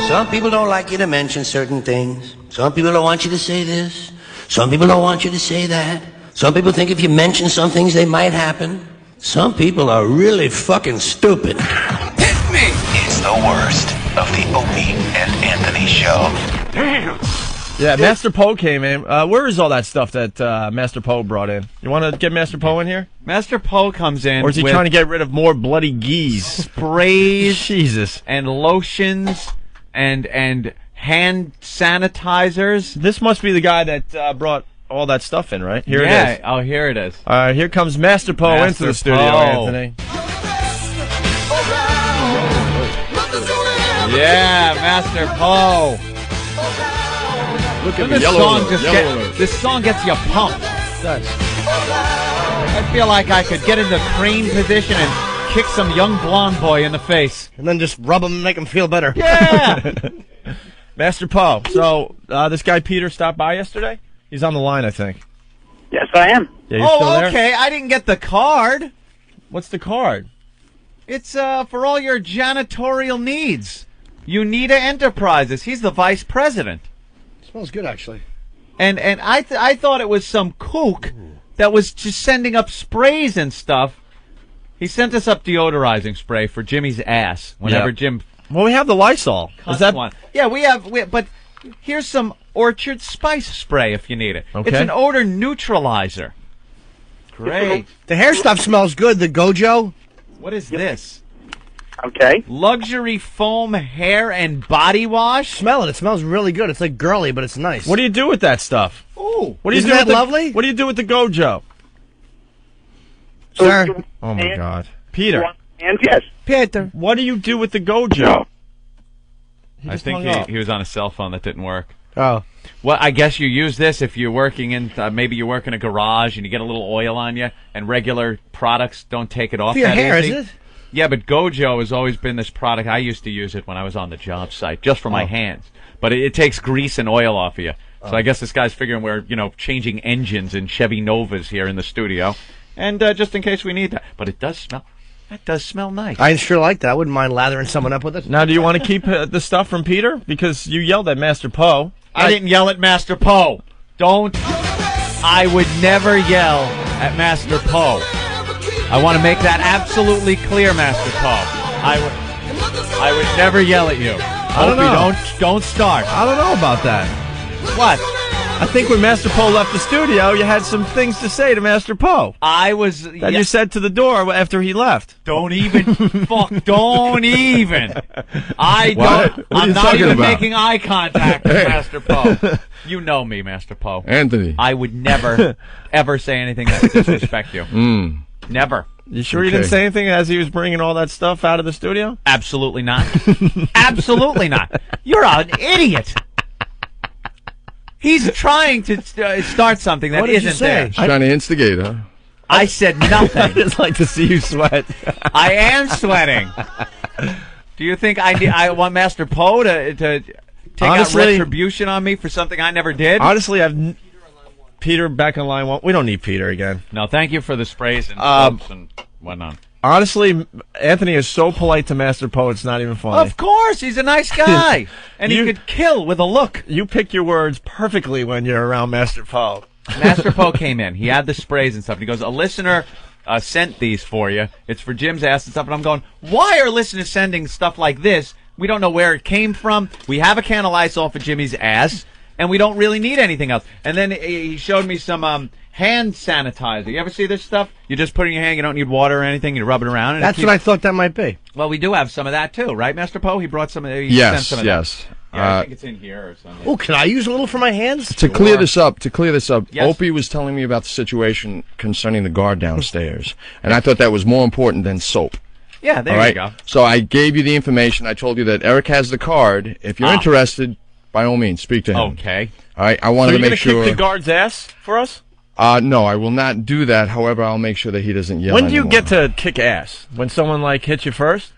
Some people don't like you to mention certain things. Some people don't want you to say this. Some people don't want you to say that. Some people think if you mention some things, they might happen. Some people are really fucking stupid. Hit me! It's the worst of the Opie and Anthony show. Damn! Yeah, Master Poe came in. Where is all that stuff that Master Poe brought in? You want to get Master Poe in here? Master Poe comes in. Or is he trying to get rid of more bloody geese? Sprays. Jesus. And lotions and hand sanitizers. This must be the guy that brought all that stuff in, right? Here it is. Oh, here it is. All right, here comes Master Poe into the studio, Anthony. Yeah, Master Poe. Look at this the song. This song gets you pumped. I feel like I could get into crane position and kick some young blonde boy in the face. And then just rub him and make him feel better. Yeah! Master Poe, so this guy Peter stopped by yesterday? He's on the line, I think. Yes, I am. Yeah, you're still there? Okay. I didn't get the card. What's the card? It's for all your janitorial needs. Unita Enterprises. He's the vice president. Smells good, actually. And I thought it was some kook that was just sending up sprays and stuff. He sent us up deodorizing spray for Jimmy's ass whenever Jim. Well, we have the Lysol. Is that one? Yeah, we have. But here's some Orchard Spice spray if you need it. Okay. It's an odor neutralizer. Great. The hair stuff smells good. The Gojo. What is this? Okay. Luxury foam hair and body wash. Smell it. It smells really good. It's like girly, but it's nice. What do you do with that stuff? Ooh. What do you Isn't do that with lovely? What do you do with the Gojo? Sir. Oh my God, Peter. And yes. Peter. What do you do with the Gojo? I think he was on a cell phone that didn't work. Oh. Well, I guess you use this if you're working in, maybe you work in a garage and you get a little oil on you, and regular products don't take it off For your that hair, easy. is it? Yeah, but Gojo has always been this product. I used to use it when I was on the job site, just for my hands. But it takes grease and oil off of you. So I guess this guy's figuring we're, changing engines in Chevy Novas here in the studio. And just in case we need that. But it does smell. That does smell nice. I sure like that. I wouldn't mind lathering someone up with it. Now, do you want to keep the stuff from Peter? Because you yelled at Master Poe. I didn't yell at Master Poe. Don't. I would never yell at Master Poe. I want to make that absolutely clear, Master Poe. I would never yell at you. I don't know. Don't start. I don't know about that. What? I think when Master Poe left the studio, you had some things to say to Master Poe. That you said to the door after he left. Don't even. Don't even. I'm not even making eye contact with Master Poe. You know me, Master Poe. Anthony. I would never, ever say anything that would disrespect you. Never. You sure you didn't say anything as he was bringing all that stuff out of the studio? Absolutely not. Absolutely not. You're an idiot. He's trying to start something that isn't there. Trying to instigate, huh? I said nothing. I just like to see you sweat. I am sweating. Do you think I want Master Poe to take out retribution on me for something I never did? Honestly, Peter back in line one. We don't need Peter again. No, thank you for the sprays and soaps and whatnot. Honestly, Anthony is so polite to Master Poe, it's not even funny. Of course, he's a nice guy. And he could kill with a look. You pick your words perfectly when you're around Master Poe. Master Poe came in. He had the sprays and stuff. He goes, a listener sent these for you. It's for Jim's ass and stuff. And I'm going, why are listeners sending stuff like this? We don't know where it came from. We have a can of Lysol for Jimmy's ass, and we don't really need anything else. And then he showed me some hand sanitizer. You ever see this stuff? You just put it in your hand. You don't need water or anything. You rub it around. And That's what I thought that might be. Well, we do have some of that, too, right, Master Poe? He brought some of that. Yes. Yeah, I think it's in here or something. Oh, can I use a little for my hands? To clear this up, Yes. Opie was telling me about the situation concerning the guard downstairs, and I thought that was more important than soap. Yeah, there you go. So I gave you the information. I told you that Eric has the card. If you're interested, by all means, speak to him. Okay. All right. I wanted to make sure. So you're going to kick the guard's ass for us? No, I will not do that. However, I'll make sure that he doesn't yell. When do you anymore. get to kick ass? When someone hits you first?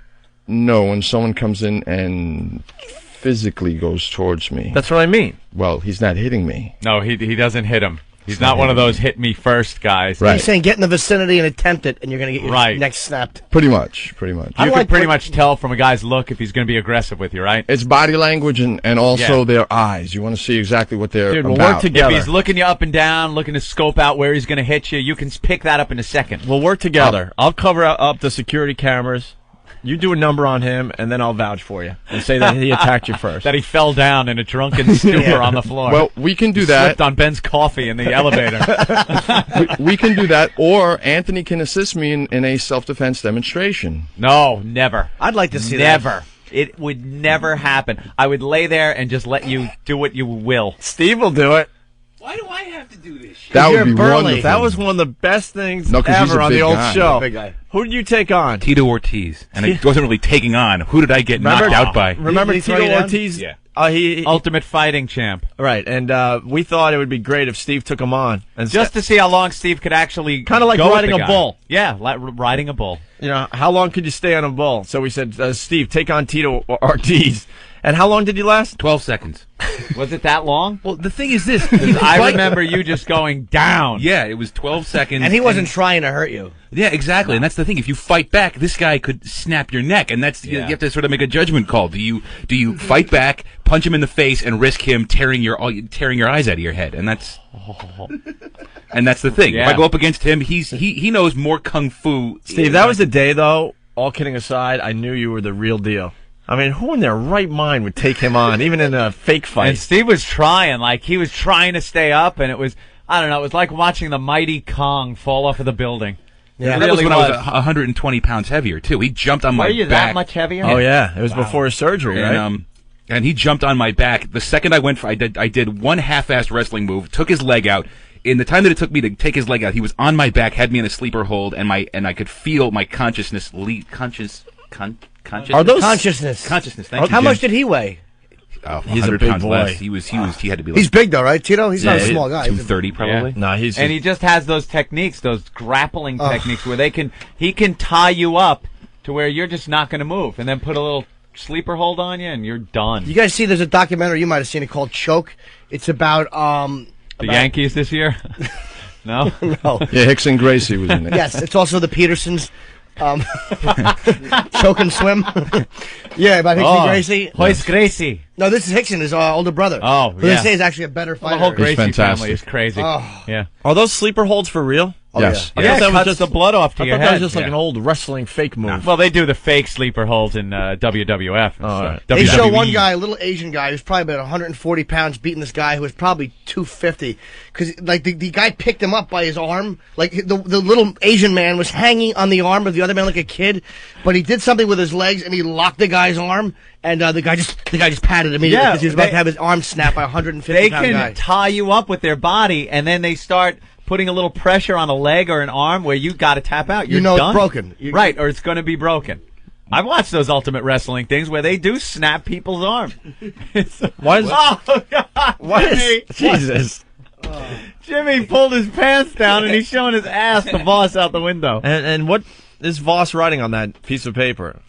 No, when someone comes in and physically goes towards me. That's what I mean. Well, he's not hitting me. No, he doesn't hit him. He's not one of those hit me first guys. Right. He's saying get in the vicinity and attempt it, and you're going to get your neck snapped. Pretty much. You can pretty much tell from a guy's look if he's going to be aggressive with you, right? It's body language and also their eyes. You want to see exactly what they're Dude, we'll about. work together. If he's looking you up and down, looking to scope out where he's going to hit you, you can pick that up in a second. We'll work together. I'll cover up the security cameras. You do a number on him, and then I'll vouch for you and say that he attacked you first. That he fell down in a drunken stupor on the floor. Well, we can do that. Slipped on Ben's coffee in the elevator. we can do that, or Anthony can assist me in a self-defense demonstration. No, never. I'd like to see that. Never. It would never happen. I would lay there and just let you do what you will. Steve will do it. Why do I have to do this shit? That would be burly. wonderful. That was one of the best things 'cause he's ever a on big the old guy. show. Big guy. Who did you take on? Tito Ortiz. And it wasn't really taking on. Who did I get knocked out by? Remember Did he throw you Tito down? Ortiz? Yeah. He Ultimate fighting champ. right, and we thought it would be great if Steve took him on, and Just to see how long Steve could actually Kinda like go with riding the a guy. bull. Yeah, riding a bull. how long could you stay on a bull? So we said, Steve, take on Tito Ortiz. And how long did you last? 12 seconds. Was it that long? Well, the thing is this. I remember you just going down. Yeah, it was 12 seconds. And he wasn't trying to hurt you. Yeah, exactly. And that's the thing. If you fight back, this guy could snap your neck. And that's you have to sort of make a judgment call. Do you fight back, punch him in the face, and risk him tearing your eyes out of your head? And that's the thing. Yeah. If I go up against him, he knows more kung fu. Steve, that was the day, though, all kidding aside, I knew you were the real deal. I mean, who in their right mind would take him on, even in a fake fight? And Steve was trying, he was trying to stay up, and it was, I don't know, it was like watching the mighty Kong fall off of the building. Yeah, that was when I was 120 pounds heavier too. He jumped on my back. Were you that much heavier? Oh yeah, it was before his surgery, right? And he jumped on my back. The second I went, I did one half-assed wrestling move, took his leg out. In the time that it took me to take his leg out, he was on my back, had me in a sleeper hold, and I could feel my consciousness leave. Consciousness. Are those consciousness? Consciousness. Thank you, How Jim. much did he weigh? Oh, He's a 100 big pounds boy. less. He had to be. Like, He's big though, right, Tito? He's not a small guy. 230 probably. No, And he just has those techniques, those grappling techniques, where he can tie you up to where you're just not going to move, and then put a little sleeper hold on you, and you're done. You guys see? There's a documentary you might have seen it called Choke. It's about the Yankees this year. No. No. Yeah, Hickson Gracie was in it. Yes, it's also the Petersons. Choke and swim. Yeah, about Hickson Gracie. Hoist Gracie. No, this is Hickson, his older brother. Oh, who they say is actually a better fighter. The whole Gracie fantastic. family is crazy. Oh. Yeah. Are those sleeper holds for real? Oh, Yes. Yeah. I thought that was cuts just the blood off to I your thought head. that was just like an old wrestling fake move. Well, they do the fake sleeper holds in WWF. And all stuff. right. They WWE. show one guy, a little Asian guy, who's probably about 140 pounds, beating this guy who was probably 250. Because, like, the guy picked him up by his arm. Like, the little Asian man was hanging on the arm of the other man like a kid. But he did something with his legs, and he locked the guy's arm. And the guy just patted immediately because he was about to have his arm snapped by a 150 pound guy. They can tie you up with their body, and then they start putting a little pressure on a leg or an arm where you got to tap out. You're it's done. broken. Right, or it's going to be broken. I've watched those Ultimate Wrestling things where they do snap people's arm. Why is Oh, God, Jimmy. Jesus? Jimmy pulled his pants down and he's showing his ass to Vos out the window. And what is Vos writing on that piece of paper?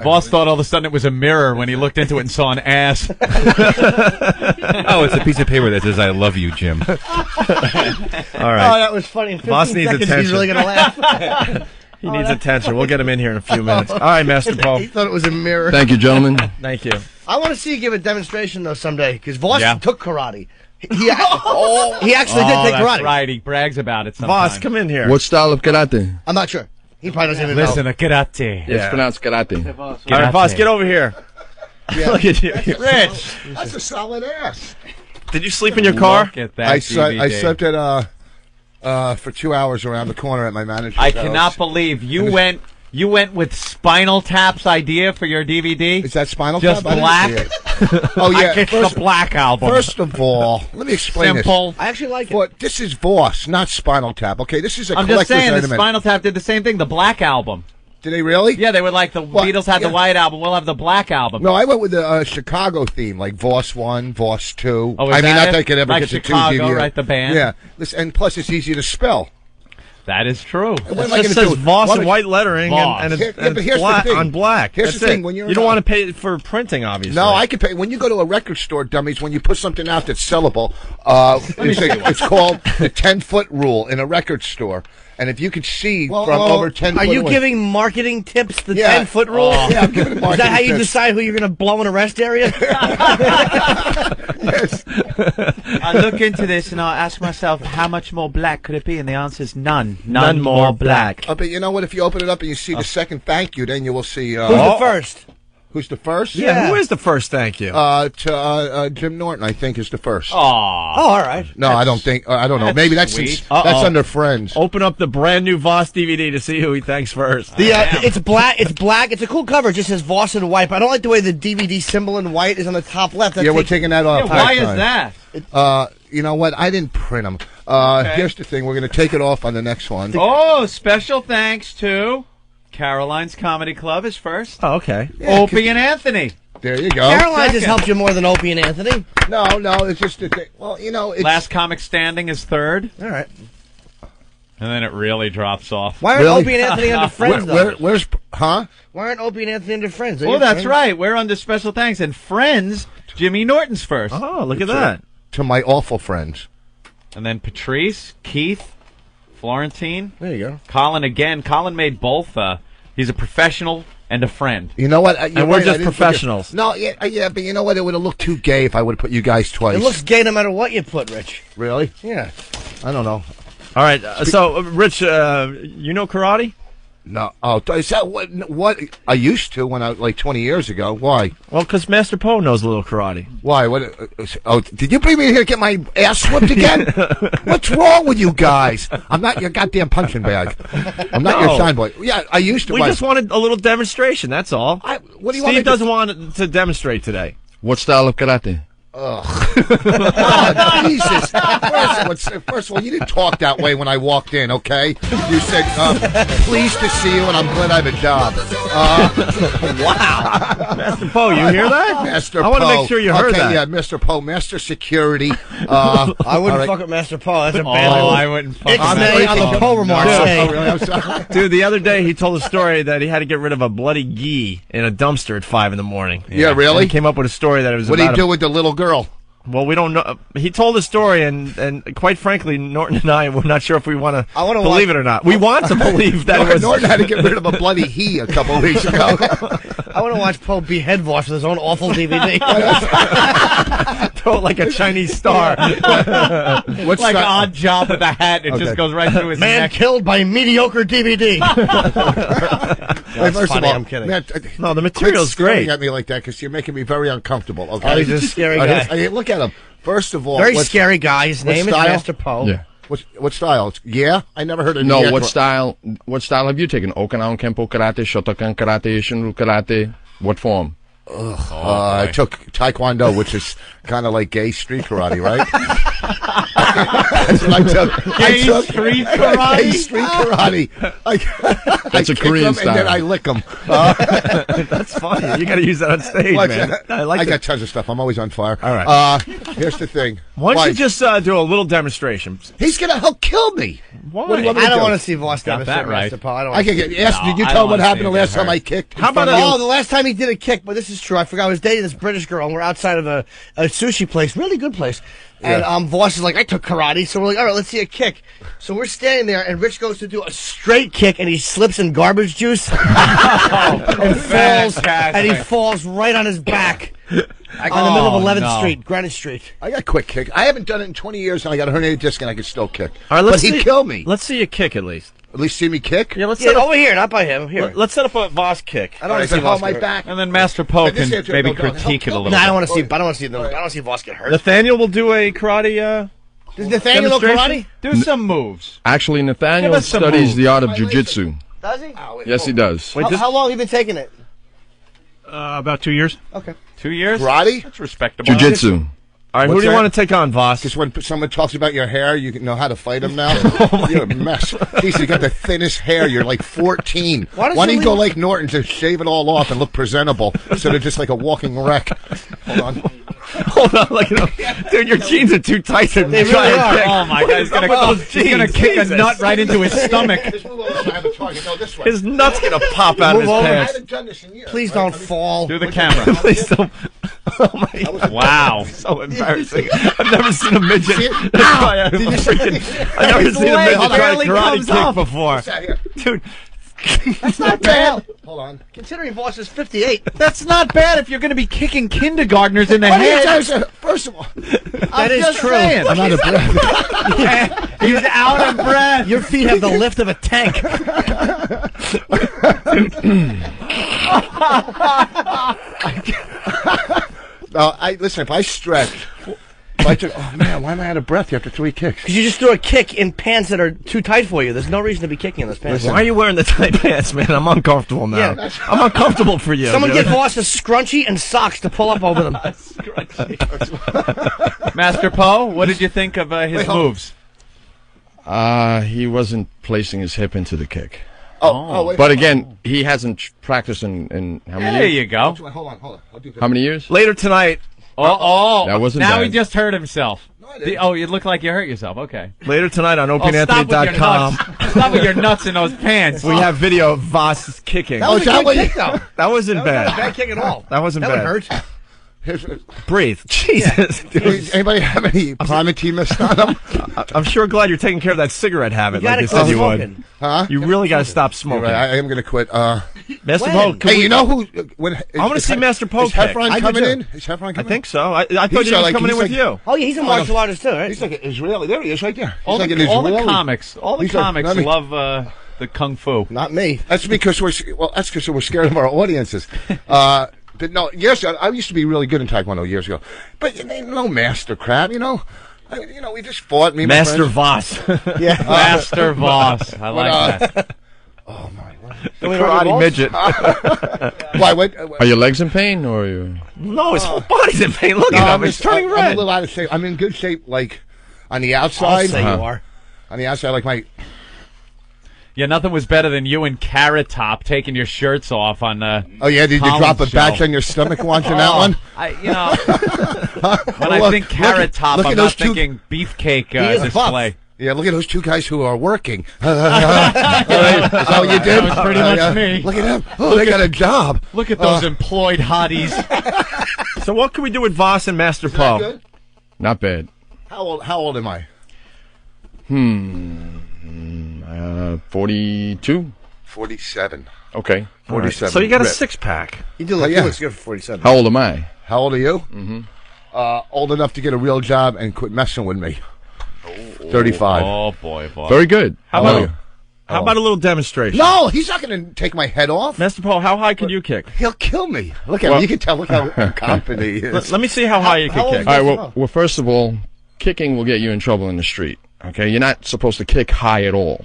Boss thought all of a sudden it was a mirror when he looked into it and saw an ass. Oh, it's a piece of paper that says "I love you, Jim." All Oh, right. that was funny. In 15 Boss needs seconds, attention. He's really going to laugh. He needs attention. We'll get him in here in a few minutes. All right, Master Poe. He thought it was a mirror. Thank you, gentlemen. Thank you. I want to see you give a demonstration, though, someday. Because Vos Yeah. took karate. He actually did take That's karate. right. He brags about it sometimes. Vos, come in here. What style of karate? I'm not sure. He probably doesn't even Listen know. to karate. It's pronounced karate. All right, Vos, get over here. Look at you. Rich, That's a solid ass. Did you sleep in your car? look at that I DVD. slept at for 2 hours around the corner at my manager's I house. cannot believe you went with Spinal Tap's idea for your DVD. Is that Spinal Just Tap? I didn't black? see it. Oh yeah. It's the Black Album. First of all, let me explain Simple. I actually like it. But this is Vos, not Spinal Tap. Okay, this is a I'm collector's just saying, the item. Spinal Tap did the same thing. The Black Album. Did they really? Yeah, they were like the What? Beatles had the Yeah. White Album. We'll have the Black Album. No, I went with the Chicago theme, like Vos 1, Vos 2. Oh, is I mean, that not it? that I could ever Like get to Chicago, 2. right, the band? Yeah. Listen, and plus, it's easy to spell. That is true. What am It I going just to says do? Vos Why in would- white lettering Vos. and Here- it's, yeah, and but it's here's the black thing. on black. Here's That's the thing, it. when you're you don't not- want to pay for printing, obviously. No, I can pay. When you go to a record store, dummies, when you put something out that's sellable, it's called the 10-foot rule in a record store. And if you could see from over 10 foot Are you away- giving marketing tips, the Yeah. 10-foot rule? Yeah, I'm giving Is that how you tips. decide who you're going to blow in a rest area? Yes. I look into this and I ask myself, how much more black could it be? And the answer is none. None more black. But you know what? If you open it up and you see the second thank you, then you will see... Who's the first? Who's the first? Yeah, who is the first thank you? Jim Norton, I think, is the first. Oh, all right. No, I don't think... I don't know. Maybe that's sweet. that's under Friends. Open up the brand new Vos DVD to see who he thanks first. It's black. It's black. It's a cool cover. It just says Vos in white. But I don't like the way the DVD symbol in white is on the top left. That Yeah, we're takes- taking that off. Why next is time. that? You know what? I didn't print them. Here's the thing. We're going to take it off on the next one. Oh, special thanks to Caroline's Comedy Club is first. Oh, okay. Opie and Anthony. There you go. Caroline just helped you more than Opie and Anthony. No, it's just the thing. Well, you know, it's... Last Comic Standing is third. All right. And then it really drops off. Why aren't Really? Opie and Anthony under Friends, where's... Huh? Why aren't Opie and Anthony under Friends? Are Oh, you that's friends? right. We're under special thanks. And Friends, Jimmy Norton's first. Oh, look at that. To my awful friends. And then Patrice, Keith, Florentine, There you go. Colin again. Colin made both. He's a professional and a friend. You know what? And we're just professionals. No, yeah, but you know what? It would have looked too gay if I would have put you guys twice. It looks gay no matter what you put, Rich. Really? Yeah. I don't know. All right. So, Rich, you know karate? No. Oh, is that what I used to when I like 20 years ago? Why? Well, because Master Poe knows a little karate. Why? What? Oh, did you bring me here to get my ass whipped again? What's wrong with you guys? I'm not your goddamn punching bag. I'm not your sign boy. Yeah, I used to. We just wanted a little demonstration. That's all. What do you Steve want me to doesn't want to demonstrate today. What style of karate? Oh, Jesus. First of all, you didn't talk that way when I walked in, okay? You said, pleased to see you, and I'm glad I have a job. Wow. Master Poe, you hear that? Master I want to Poe. make sure you heard okay, that. yeah, Mr. Poe, Master Security. I wouldn't all right. fuck with Master Poe. That's a Oh, bad I wouldn't fuck Ixnay with Ixnay on the Poe. Poe remarks. Oh, Hey. really? I'm sorry. Dude, the other day he told a story that he had to get rid of a bloody gi in a dumpster at 5 in the morning. Yeah, really? And he came up with a story that it was What do you about do with the little girl? Well, we don't know. He told a story, and quite frankly, Norton and I, we're not sure if we want to believe it or not. We want to believe that it was... Norton had to get rid of a bloody he a couple of weeks ago. I want to watch Poe behead Vos with his own awful DVD. Throw it like a Chinese star. What's like an odd job with a hat. It just goes right through his Man neck. killed by mediocre DVD. Wait, first funny, of all, I'm kidding. Man, No, the material's quit staring great. at me like that because you're making me very uncomfortable. Okay, Oh, he's a scary guy. Hey, look at him. First of all, Very scary guy. His name is style? Master Poe. Yeah. What style? Yeah, I never heard of No, yeah. what style have you taken? Okinawan Kempo Karate, Shotokan Karate, Shinru Karate? What form? I took Taekwondo, which is kind of like gay street karate, right? That's what I took. Gay street karate? Gay street karate. That's I a Korean kick 'em and then style. I lick them. That's funny. You got to use that on stage, man. I got tons of stuff. I'm always on fire. All right. Here's the thing. Why don't you just do a little demonstration? He'll kill me. Why? What do you want me to I don't do? want to see Vos Got demonstrate that right. Master Poe. I don't I want can to get asked. No, Did you I tell don't him what wanna happened see the him last get time hurt. I kicked? How about Oh, the last time he did a kick, but this is true. I forgot I was dating this British girl, and we're outside of a sushi place, really good place. And Vos is like, I took karate, so we're like, all right, let's see a kick. So we're standing there, and Rich goes to do a straight kick, and he slips in garbage juice, and he falls right on his back on the middle of 11th Street, Greenwich Street. I got quick kick. I haven't done it in 20 years, and I got a herniated disc, and I can still kick. All right, but he'd kill me. Let's see you kick at least. At least see me kick. Yeah, let's Yeah, set up. over here, not by him. Here. Let's set up a Vos kick. I don't want to see Hold Vos my get hurt. back. And then Master Poe This can is- maybe no, don't critique it a help little No, I bit. don't want to see. I don't want to see. I don't want to see Vos get hurt. Nathaniel will do a karate. Does Nathaniel know demonstration? karate? Do some moves. Actually, Nathaniel Give us some studies moves. the art of jiu-jitsu. Does he? Yes, he does. Wait, How long have you been taking it? About 2 years. Okay. 2 years? Karate? That's respectable. Jiu-jitsu. All right, who What's do you that? want to take on, Vos? Because when someone talks about your hair, you can know how to fight them now. You're a mess. Jeez, you got the thinnest hair. You're like 14. Why don't you go leave- like Norton to shave it all off and look presentable instead of just like a walking wreck? Hold on. Hold on, look at him. Dude, your jeans are too tight to They try really and are. kick. Oh my God! He's gonna, Those he's gonna jeans, kick a Jesus. nut right into his stomach. Just move over so I have a target. No, this way. His nut's gonna pop out of his Move over. I pants. haven't done this in years. Please right? don't I mean, fall. Do the camera. Please don't. Oh my God. Wow. So embarrassing. I've never seen a midget See it? try a Did you see freaking. I've never His seen a leg midget try a barely karate comes kick up. before. What's that here? Dude, That's not bad. Hold on. Considering Vos is 58. That's not bad if you're going to be kicking kindergartners in the What do you head. say? First of all, That is just true. saying. I'm out of breath. He's out of breath. Your feet have the lift of a tank. Listen, if I stretch, if I took, oh man, why am I out of breath after 3 kicks? Because you just threw a kick in pants that are too tight for you. There's no reason to be kicking in those pants. why are you wearing the tight pants, man? I'm uncomfortable now. Yeah. I'm uncomfortable for you. Someone dude. get Vos a scrunchie and socks to pull up over them. Master Poe, what did you think of his moves? He wasn't placing his hip into the kick. Wait. But again, he hasn't practiced in how many There years? you go. Hold on. I'll do this. How many years? Later tonight. That wasn't now bad. he just hurt himself. I didn't. Oh, you look like you hurt yourself. Okay. Later tonight on Stop with your OpieAnthony.com. nuts. Stop with your nuts in those pants. We have video of Vos kicking. That was is that a what good you- kick, though. That wasn't Not a bad. bad kick at all. That wasn't That bad. would hurt. Breathe. Jesus. Does anybody have any Primatine mist on them? I'm sure glad you're taking care of that cigarette habit You like gotta you quit said you would. smoking. Huh? You really got to stop smoking. Right, I am going to quit. Master When? Poe, can Hey, we- you know who? I want to see Master Poe Is kick. Heffron I do coming too. in? Is Heffron coming I in? think so. I thought He's he was like- coming in he's with like- you. Oh, yeah, he's a martial artist, too, right? He's like an Israeli. There he is, right there. He's all like the, an all Israeli. the comics, all the He's like- comics let me- love the kung fu. Not me. That's because we're scared of our audiences. But no, years ago, I used to be really good in Taekwondo years ago. But no master crap, you know. We just fought. Me, and my Master friends. Vos. Yeah. Master Vos. I like that. Oh my! The karate midget. Why? What? Are your legs in pain or are you? No, his whole body's in pain. Look at him. He's turning I'm red. a little out of shape. I'm in good shape, like on the I'll outside. say you are. On the outside, like my. Yeah, nothing was better than you and Carrot Top taking your shirts off on the. Oh yeah, did you Collins drop a batch show. on your stomach once in that one? When I think Carrot Top, look I'm at not those two- thinking beefcake is display. Yeah, look at those two guys who are working. Is that what you did? That was pretty much me. Look at them. Oh, they got a job. Look at those employed hotties. So what can we do with Vos and Master Is that Poe? good? Not bad. How old am I? 42. 47. Okay. 47. So you got a Rip. six-pack. You do look, yeah. he looks good for 47. How old am I? How old are you? Mm-hmm. Old enough to get a real job and quit messing with me. 35. Oh, boy. Very good. How about a little demonstration? No, he's not going to take my head off. Master Poe, how high can you kick? He'll kill me. Look at him. You can tell. Look how confident he is. Let me see how high you can kick. All right, well, first of all, kicking will get you in trouble in the street. Okay? You're not supposed to kick high at all.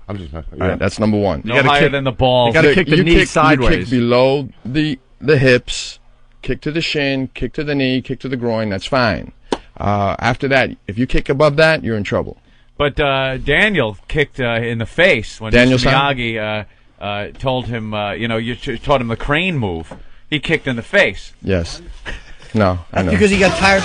I'm just not. All right, that's number one. No higher than the balls. You got to kick the knee sideways. You kick below the hips, kick to the shin, kick to the knee, kick to the groin. That's fine. After that, if you kick above that, you're in trouble. But Daniel kicked in the face when Daniel Mr. Miyagi told him, you taught him the crane move. He kicked in the face. Yes. No, I know. Because he got tired.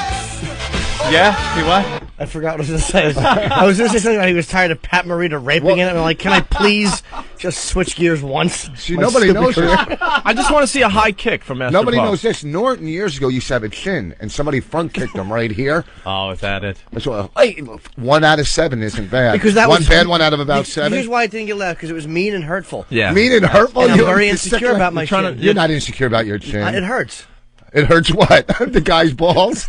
Yeah? He what? I forgot what I was going to say. I was going to say something about he was tired of Pat Morita raping it. I'm like, can I please just switch gears once? See, nobody knows this. I just want to see a high kick from Master Nobody Poe. knows this. Norton years ago used to have a chin, and somebody front kicked him right here. Oh, is that it? That's what, 1 out of 7 isn't bad. Because that one was bad one out of about 7. Here's why I didn't get left, because it was mean and hurtful. Yeah. Mean and hurtful. And I'm You're very insecure about my chin. You're not insecure about your chin. It hurts. It hurts what? The guy's balls?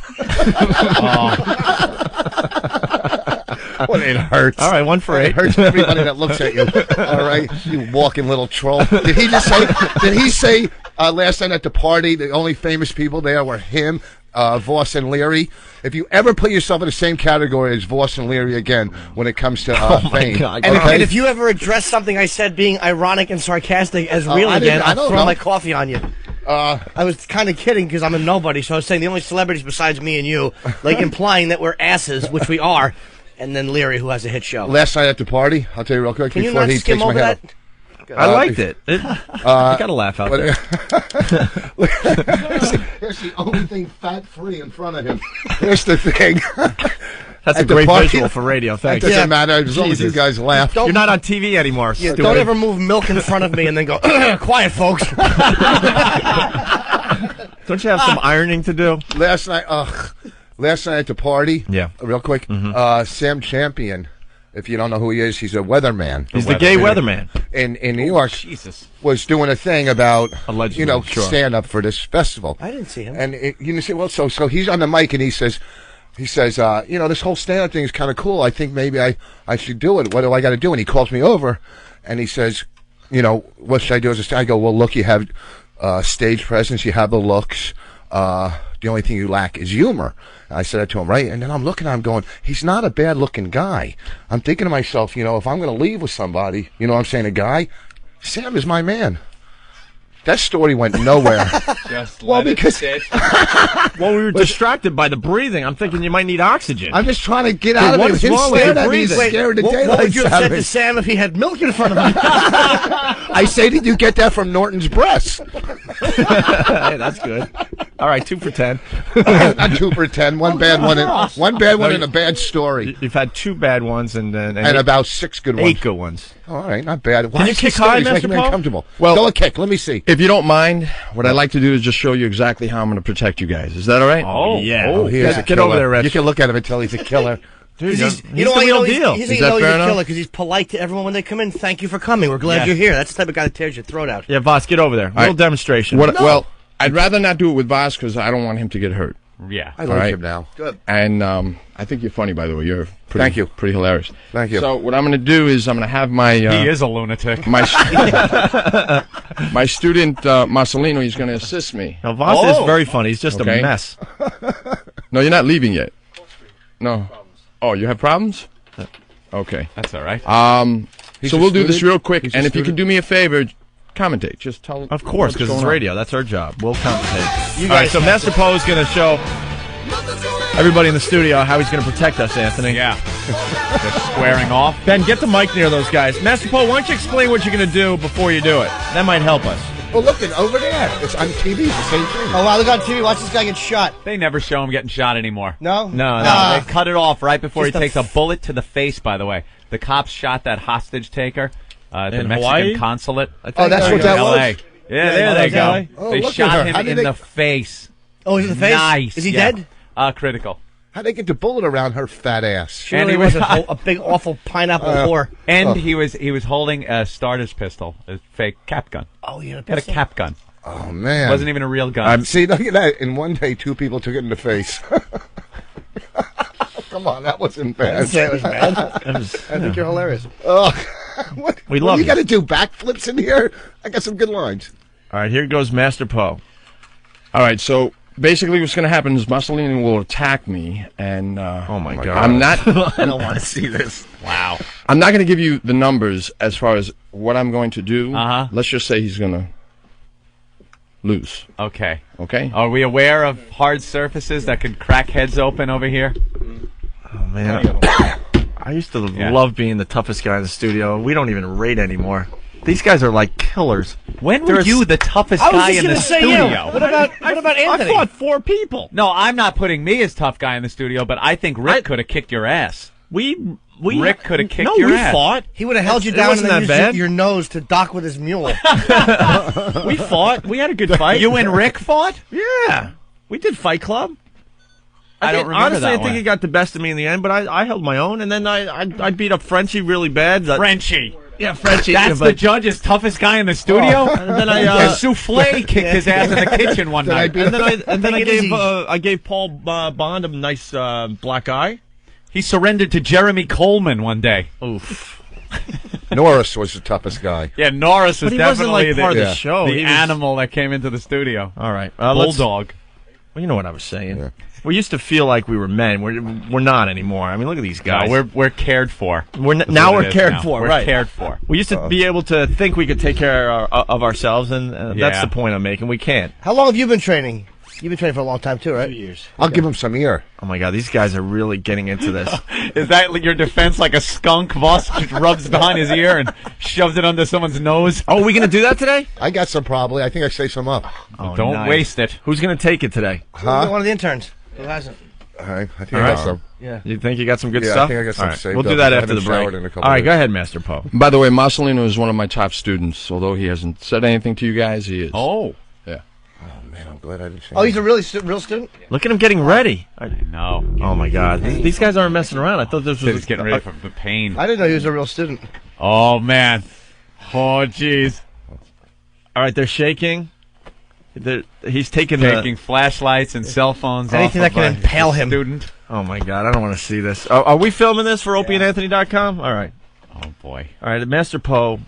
Well, it hurts. All right, 1 for 8. It hurts everybody that looks at you. All right, you walking little troll. Did he just say? Did he say last night at the party the only famous people there were him, Vos, and Leary? If you ever put yourself in the same category as Vos and Leary again when it comes to fame, God. And if you ever address something I said being ironic and sarcastic as real again, I'll throw my coffee on you. I was kind of kidding because I'm a nobody, so I was saying the only celebrities besides me and you, like implying that we're asses, which we are, and then Leary, who has a hit show. Last night at the party, I'll tell you real quick Can you before not he skim takes my over head that? off. I liked it. You got to laugh out there. Here's the only thing fat-free in front of him. Here's the thing. That's a At the great party- visual for radio. Thanks. It doesn't matter as long as you Jesus. guys laugh. You're not on TV anymore. Yeah, stupid. don't ever move milk in front of me and then go, quiet, folks. Don't you have some ironing to do? Last night at the party, Yeah. real quick, Sam Champion, if you don't know who he is, he's a weatherman. He's the gay weatherman. In New York, Jesus. was doing a thing about, Allegedly, sure. stand up for this festival. I didn't see him. And you say, well, so he's on the mic and he says, this whole stand-up thing is kind of cool. I think maybe I should do it. What do I got to do? And he calls me over, and he says, what should I do as a stand? I go, well, look, you have stage presence, you have the looks. The only thing you lack is humor. And I said that to him, right? And then I'm looking at him going, he's not a bad-looking guy. I'm thinking to myself, if I'm going to leave with somebody, I'm saying, a guy, Sam is my man. That story went nowhere. Just Well, let it because- sit. Well, we were distracted by the breathing. I'm thinking you might need oxygen. I'm just trying to get out of it. what's Him wrong with staring you at me, breathing? scared the What daylights would you have out said of to me. Sam if he had milk in front of him? I say, did you get that from Norton's breast? Hey, that's good. All right, 2 for 10. Not 2 for 10. One bad one. One bad one and a bad story. You've had 2 bad ones and about 6 good ones. 8 good ones. All right, not bad. Why Can you is kick this story high, making Master me Poe? uncomfortable? Well- Go a kick. Let me see. If you don't mind, what I'd like to do is just show you exactly how I'm going to protect you guys. Is that all right? Oh, yeah. Oh, he is a Get killer. over there, Rich. You can look at him and tell he's a killer. Dude, He's the why real deal. He's Is a that fair enough? killer because he's polite to everyone when they come in. Thank you for coming. We're glad Yes. you're here. That's the type of guy that tears your throat out. Yeah, Vos, get over there. Little right. demonstration. Well, I'd rather not do it with Vos because I don't want him to get hurt. Yeah. I like right. him now. Good. And I think you're funny, by the way. You're pretty, Thank you. pretty hilarious. Thank you. So what I'm going to do is I'm going to have my He is a lunatic. my my student Marcelino. He's going to assist me. Now, Vos is very funny. He's just Okay. a mess. No, you're not leaving yet. No. Oh, you have problems? Okay. That's all right. He's So a we'll do this student? real quick, He's a and if you can student? do me a favor, commentate. Just tell. Of course, what's because going it's on. radio. That's our job. We'll compensate. You All right, guys so Master Poe is going to show everybody in the studio how he's going to protect us, Anthony. Yeah. Just squaring off. Ben, get the mic near those guys. Master Poe, why don't you explain what you're going to do before you do it? That might help us. Oh, look, it's over there. It's on TV. It's the same thing. Oh, wow, look on TV. Watch this guy get shot. They never show him getting shot anymore. No? No. No, they cut it off right before he Just a takes a bullet to the face, by the way. The cops shot that hostage taker at the In Mexican Hawaii? consulate. Oh, that's what that LA. was? Yeah, there they go. Oh, They look at shot her. him How did in they- the face. Oh, he's in the face? Nice. Is he Yeah. dead? Critical. How'd they get the bullet around her fat ass? She really was a big, awful pineapple whore. And he was holding a starter's pistol, a fake cap gun. Oh, yeah, he had a cap gun. Oh man, Wasn't even a real gun. See, look at that. In one day, 2 people took it in the face. Come on, that wasn't bad. I didn't say it was bad. I think you're hilarious. We love you. you. Got to do backflips in here. I got some good lines. All right, here goes Master Poe. All right, so basically what's going to happen is Mussolini will attack me, and oh my God, I'm not. I don't want to see this. Wow. I'm not going to give you the numbers as far as what I'm going to do. Let's just say he's going to lose. Okay. Okay. Are we aware of hard surfaces that could crack heads open over here? Oh man, I used to love being the toughest guy in the studio. We don't even rate anymore. These guys are like killers. When were you the toughest guy in the studio? What about Anthony? I fought 4 people. No, I'm not putting me as tough guy in the studio, but I think Rick could have kicked your ass. Rick could have kicked your ass. Fought. He would have held you down and then used your nose to dock with his mule. We fought. We had a good fight. You and Rick fought? Yeah. We did Fight Club. I don't remember honestly, that I think one. he got the best of me in the end, but I held my own, and then I beat up Frenchie really bad. Frenchie. Yeah, Frenchie. That's the judge's toughest guy in the studio? And then I Souffle kicked his ass in the kitchen one night. And then I gave Paul Bond a nice black eye. He surrendered to Jeremy Coleman one day. Oof. Norris was the toughest guy. Yeah, Norris was But he definitely wasn't like part of the show. the He was- animal that came into the studio. All right, Bulldog. Well, you know what I was saying. Yeah. We used to feel like we were men. We're not anymore. I mean, look at these guys. No, we're cared for. Now we're cared for. We're right. cared for. We used to be able to think we could take care of ourselves, and that's the point I'm making. We can't. How long have you been training? You've been training for a long time too, right? 2 years. I'll give him some ear. Oh my God, these guys are really getting into this. Is that your defense, like a skunk? Voss just rubs behind his ear and shoves it under someone's nose. Oh, are we gonna do that today? I got some probably. I think I saved some up. Oh, don't nice. waste it. Who's gonna take it today? One of the interns. Who hasn't? I think I got some. Yeah. You think you got some good Yeah, stuff? I think I got some All right. saved We'll do up. that I after the haven't showered break. in a couple All right, days. go ahead, Master Poe. By the way, Mussolini is one of my top students. Although he hasn't said anything to you guys, he is. Oh. Yeah. Oh man, I'm glad I didn't say Oh, he's a real student? Look at him getting ready. I know. Oh my God, these guys aren't messing around. I thought this was He's getting ready for the pain. I didn't know he was a real student. Oh man. Oh jeez. All right, they're shaking. He's taking flashlights and cell phones. Anything off that can of impale him. Student. Oh my God, I don't want to see this. Are we filming this for opieandanthony.com? All right. Oh boy. All right, Master Poe.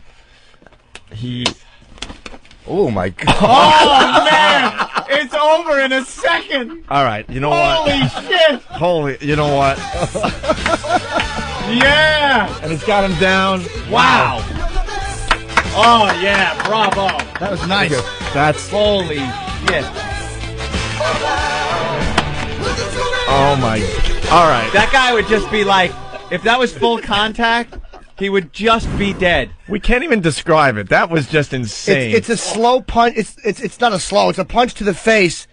Oh my God. Oh man! It's over in a second. All right, you know what? Holy shit! You know what? Yeah! And he's got him down. Wow! Oh yeah! Bravo! That was nice. That's Holy shit! oh my. All right. That guy would just be like, if that was full contact, he would just be dead. We can't even describe it. That was just insane. It's a slow punch. It's not a slow. It's a punch to the face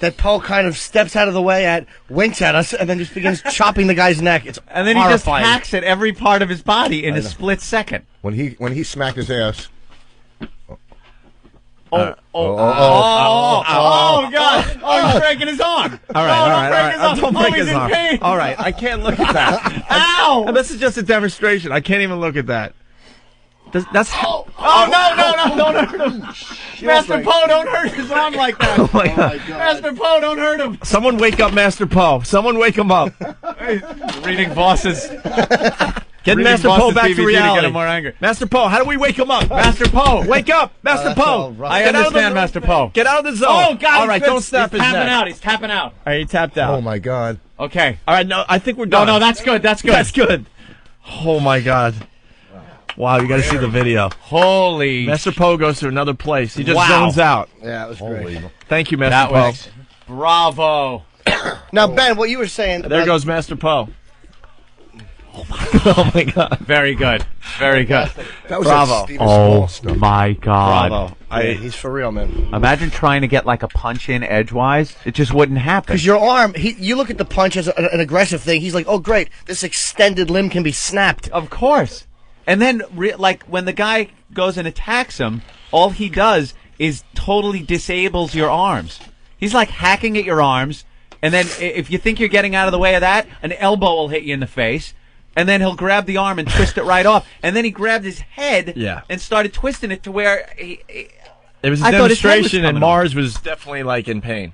that Poe kind of steps out of the way at, winks at us, and then just begins chopping the guy's neck. It's And then horrifying. he just hacks at every part of his body in a split second. When he smacked his ass. Oh God! Oh, he's breaking his arm. all right. Don't break his He's in arm. pain. All right, I can't look at that. Ow! This is just a demonstration. I can't even look at that. That's. Oh no! Don't hurt him, Master Poe! Don't hurt his arm like that. Oh my God. Master Poe, don't hurt him. Someone wake up Master Poe. Someone wake him up. Reading Voss's. Get Reading Master Poe Voss's back DVD to to reality. get him more angry. Master Poe, how do we wake him up? Master Poe, Wake up, Master Poe. I Get out of the- understand, Master Poe. Get out of the zone. Oh God! All right, don't snap he's his tapping neck. out. He's tapping out. All right, he tapped out. Oh my God. Okay. All right, no, I think we're No, done. no, that's good. That's good. That's good. Oh my God. Wow, you got to see the video. Holy. Master Poe goes to another place. He just Wow. zones out. Yeah, it was great. Thank you, Master That Poe. was bravo. Now, Ben, what you were saying. There goes Master Poe. Oh my God. Very good. Very good. That was Bravo. that Steven Small stuff. my God. Bravo. Yeah, he's for real, man. Imagine trying to get like a punch in edgewise. It just wouldn't happen. Because your arm, you look at the punch as an aggressive thing. He's like, oh, great, this extended limb can be snapped. Of course. And then, like, when the guy goes and attacks him, all he does is totally disables your arms. He's like hacking at your arms, And then if you think you're getting out of the way of that, an elbow will hit you in the face. And then he'll grab the arm and twist it right off. And then he grabbed his head and started twisting it to where it was a demonstration, and Mars was definitely like in pain.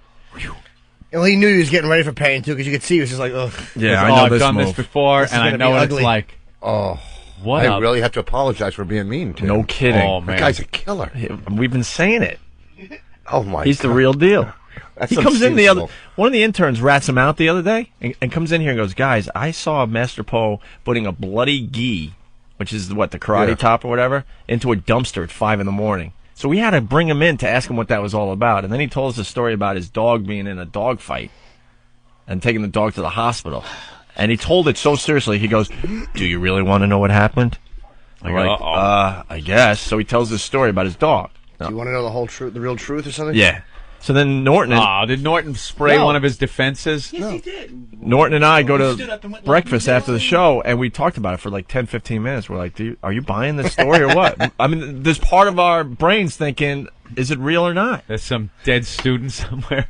Well, he knew he was getting ready for pain too, because you could see he was just like, ugh. Yeah, I know I've done this before, and I know what it's like. Oh, what? I really have to apologize for being mean to him. No kidding. Oh, man. That guy's a killer. We've been saying it. Oh my! He's the real deal. That's he comes in unseasonable. one of the interns rats him out the other day and comes in here and goes, guys, I saw Master Poe putting a bloody gi, which is what, the karate top or whatever, into a dumpster at 5 a.m. So we had to bring him in to ask him what that was all about. And then he told us a story about his dog being in a dog fight and taking the dog to the hospital. And he told it so seriously. He goes, do you really want to know what happened? I'm like, I guess. So he tells this story about his dog. Do you want to know the whole truth, the real truth or something? Yeah. So then Norton... did Norton spray one of his defenses? Yes, he did. Norton and I go to breakfast after the show, and we talked about it for like 10, 15 minutes. We're like, are you buying this story or what? I mean, there's part of our brains thinking, is it real or not? There's some dead student somewhere.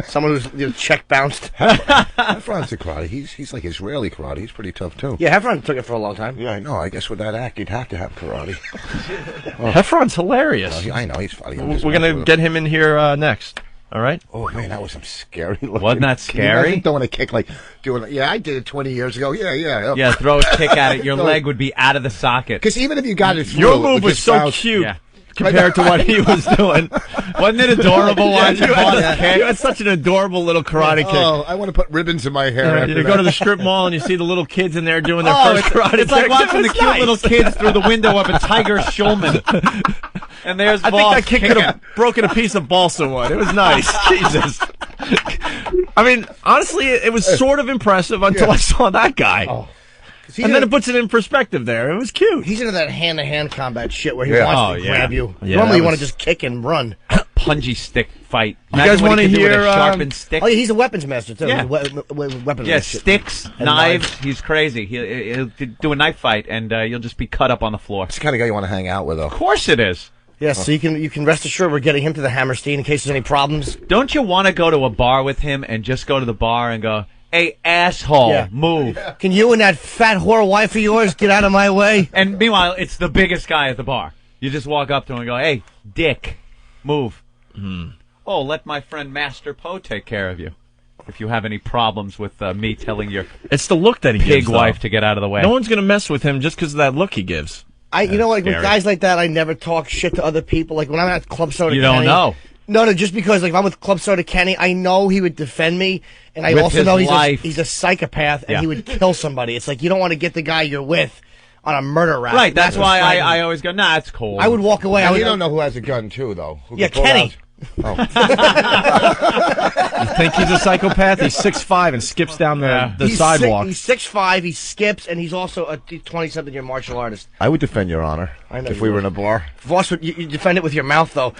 Someone who's check bounced. Heffron's the karate. He's like Israeli karate. He's pretty tough too. Yeah, Heffron took it for a long time. Yeah, I know. I guess with that act, you'd have to have karate. Heffron's hilarious. I know he's funny. We're gonna get him in here next. All right. Oh man, that was some scary. Wasn't that scary? Throwing a kick Yeah, I did it 20 years ago. Yeah. Yeah, throw a kick at it. Your leg would be out of the socket. Because even if you got it through, your move was so cute. Yeah. Compared to what he was doing. Wasn't it adorable watching you had such an adorable little karate kick. Oh, I want to put ribbons in my hair. You go to the strip mall and you see the little kids in there doing their first karate It's like watching the cute little kids through the window of a Tiger Schulman. And there's I think that kick could have broken a piece of balsa wood. It was nice. Jesus. I mean, honestly, it was sort of impressive until I saw that guy. Oh. And then it puts it in perspective there. It was cute. He's into that hand-to-hand combat shit where he wants to grab you. Yeah, normally you want to just kick and run. Pungy stick fight. You guys want to hear sharpened stick? Oh, yeah, he's a weapons master too. Yeah, weapons. Yeah, sticks, knives. He's crazy. He'll do a knife fight, and you'll just be cut up on the floor. It's the kind of guy you want to hang out with, though. Of course it is. Yeah, so you can rest assured we're getting him to the Hammerstein in case there's any problems. Don't you want to go to a bar with him and just go to the bar and go, hey, asshole, move. Yeah. Can you and that fat whore wife of yours get out of my way? And meanwhile, it's the biggest guy at the bar. You just walk up to him and go, hey, dick, move. Oh, let my friend Master Poe take care of you. If you have any problems with me telling your it's the look that he pig gives, wife to get out of the way. No one's going to mess with him just because of that look he gives. You know, like with guys like that, I never talk shit to other people. Like when I'm at Club Soda You Kenny, don't know. No, just because like if I'm with Club Soda Kenny, I know he would defend me, and I With also his know life. he's a psychopath, and he would kill somebody. It's like you don't want to get the guy you're with on a murder rap. Right, that's why I always go, nah, it's cool. I would walk away. You don't know who has a gun, too, though. Who Yeah, can pull Kenny. out- Oh. You think he's a psychopath? He's 6'5" and skips down the He's sidewalk. He's 6'5", he skips, and he's also a 20-something-year martial artist. I would defend your honor I know if you we were would. in a bar. Voss, you defend it with your mouth, though.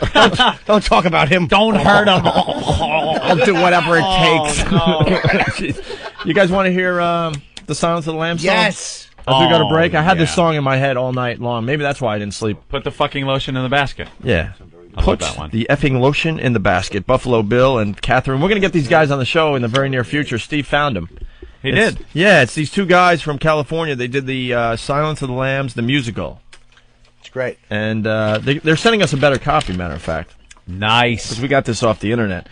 Don't talk about him. Don't hurt him. I'll do whatever it takes. You guys want to hear the Silence of the Lambs song? Yes. As we go to break, I had this yeah. song in my head all night long. Maybe that's why I didn't sleep. Put the fucking lotion in the basket. Yeah. I love Put that one. the effing lotion in the basket. Buffalo Bill and Catherine. We're going to get these guys on the show in the very near future. Steve found them. He did. Yeah, it's these two guys from California. They did the Silence of the Lambs, the musical. It's great. And they're sending us a better copy, matter of fact. Nice. Because we got this off the internet.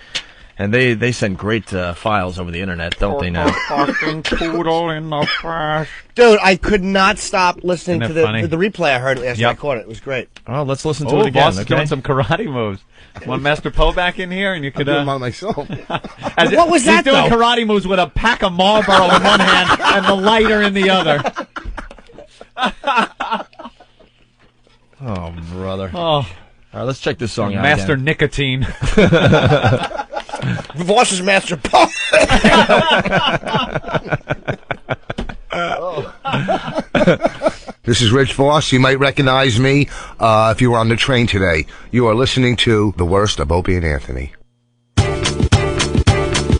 And they send great files over the internet, don't they now? Fucking poodle in the trash. Dude, I could not stop listening Isn't to that funny? the replay I heard last Yep. night. I caught it. It was great. Oh, let's listen to Oh, it again, Boss is okay? doing some karate moves. Want Master Poe back in here, and you could. I'm doing mine myself. What was that, He's doing though? karate moves with a pack of Marlboro in one hand and the lighter in the other. Oh, brother. Oh, All right, let's check this song out Master again. Nicotine. Voss is Master Poe. This is Rich Vos. You might recognize me if you were on the train today. You are listening to The Worst of Opie and Anthony.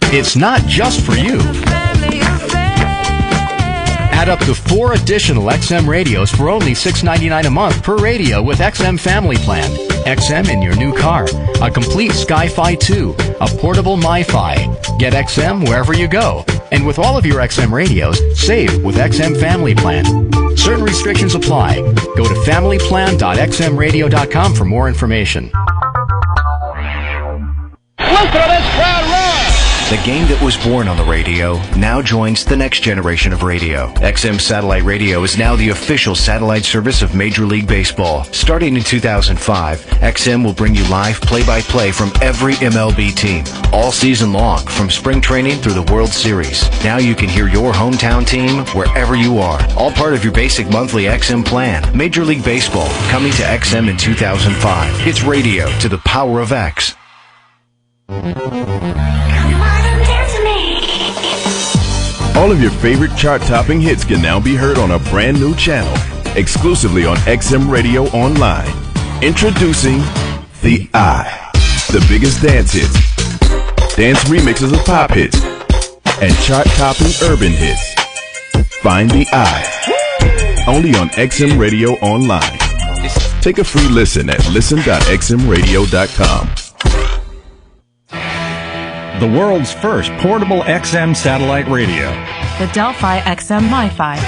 It's not just for you. Add up to 4 additional XM radios for only $6.99 a month per radio with XM Family Plan. XM in your new car, a complete Sky-Fi 2, a portable MiFi. Get XM wherever you go. And with all of your XM radios, save with XM Family Plan. Certain restrictions apply. Go to familyplan.xmradio.com for more information. Listen to this crowd roar! The game that was born on the radio now joins the next generation of radio. XM Satellite Radio is now the official satellite service of Major League Baseball. Starting in 2005, XM will bring you live play-by-play from every MLB team, all season long, from spring training through the World Series. Now you can hear your hometown team wherever you are, all part of your basic monthly XM plan. Major League Baseball, coming to XM in 2005. It's radio to the power of X. All of your favorite chart-topping hits can now be heard on a brand new channel, exclusively on XM Radio Online. Introducing The Eye. The biggest dance hits, dance remixes of pop hits, and chart-topping urban hits. Find The Eye. Only on XM Radio Online. Take a free listen at listen.xmradio.com. The world's first portable XM satellite radio. The Delphi XM MiFi.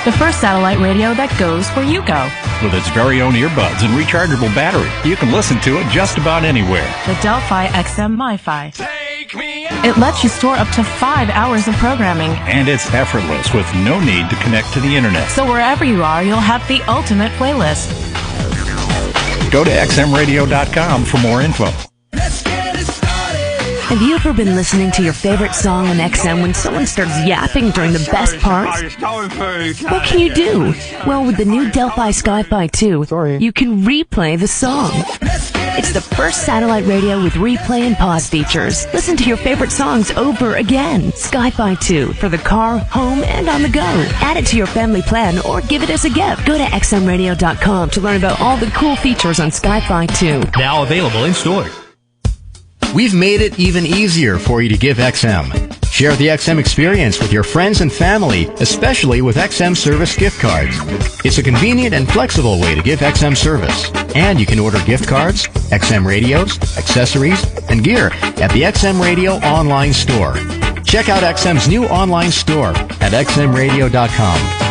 The first satellite radio that goes where you go. With its very own earbuds and rechargeable battery, you can listen to it just about anywhere. The Delphi XM MiFi. It lets you store up to 5 hours of programming. And it's effortless with no need to connect to the internet. So wherever you are, you'll have the ultimate playlist. Go to xmradio.com for more info. Have you ever been listening to your favorite song on XM when someone starts yapping during the best parts? What can you do? Well, with the new Delphi Sky-Fi 2, you can replay the song. It's the first satellite radio with replay and pause features. Listen to your favorite songs over again. Sky-Fi 2 for the car, home, and on the go. Add it to your family plan or give it as a gift. Go to xmradio.com to learn about all the cool features on Sky-Fi 2. Now available in store. We've made it even easier for you to give XM. Share the XM experience with your friends and family, especially with XM service gift cards. It's a convenient and flexible way to give XM service. And you can order gift cards, XM radios, accessories, and gear at the XM Radio online store. Check out XM's new online store at xmradio.com.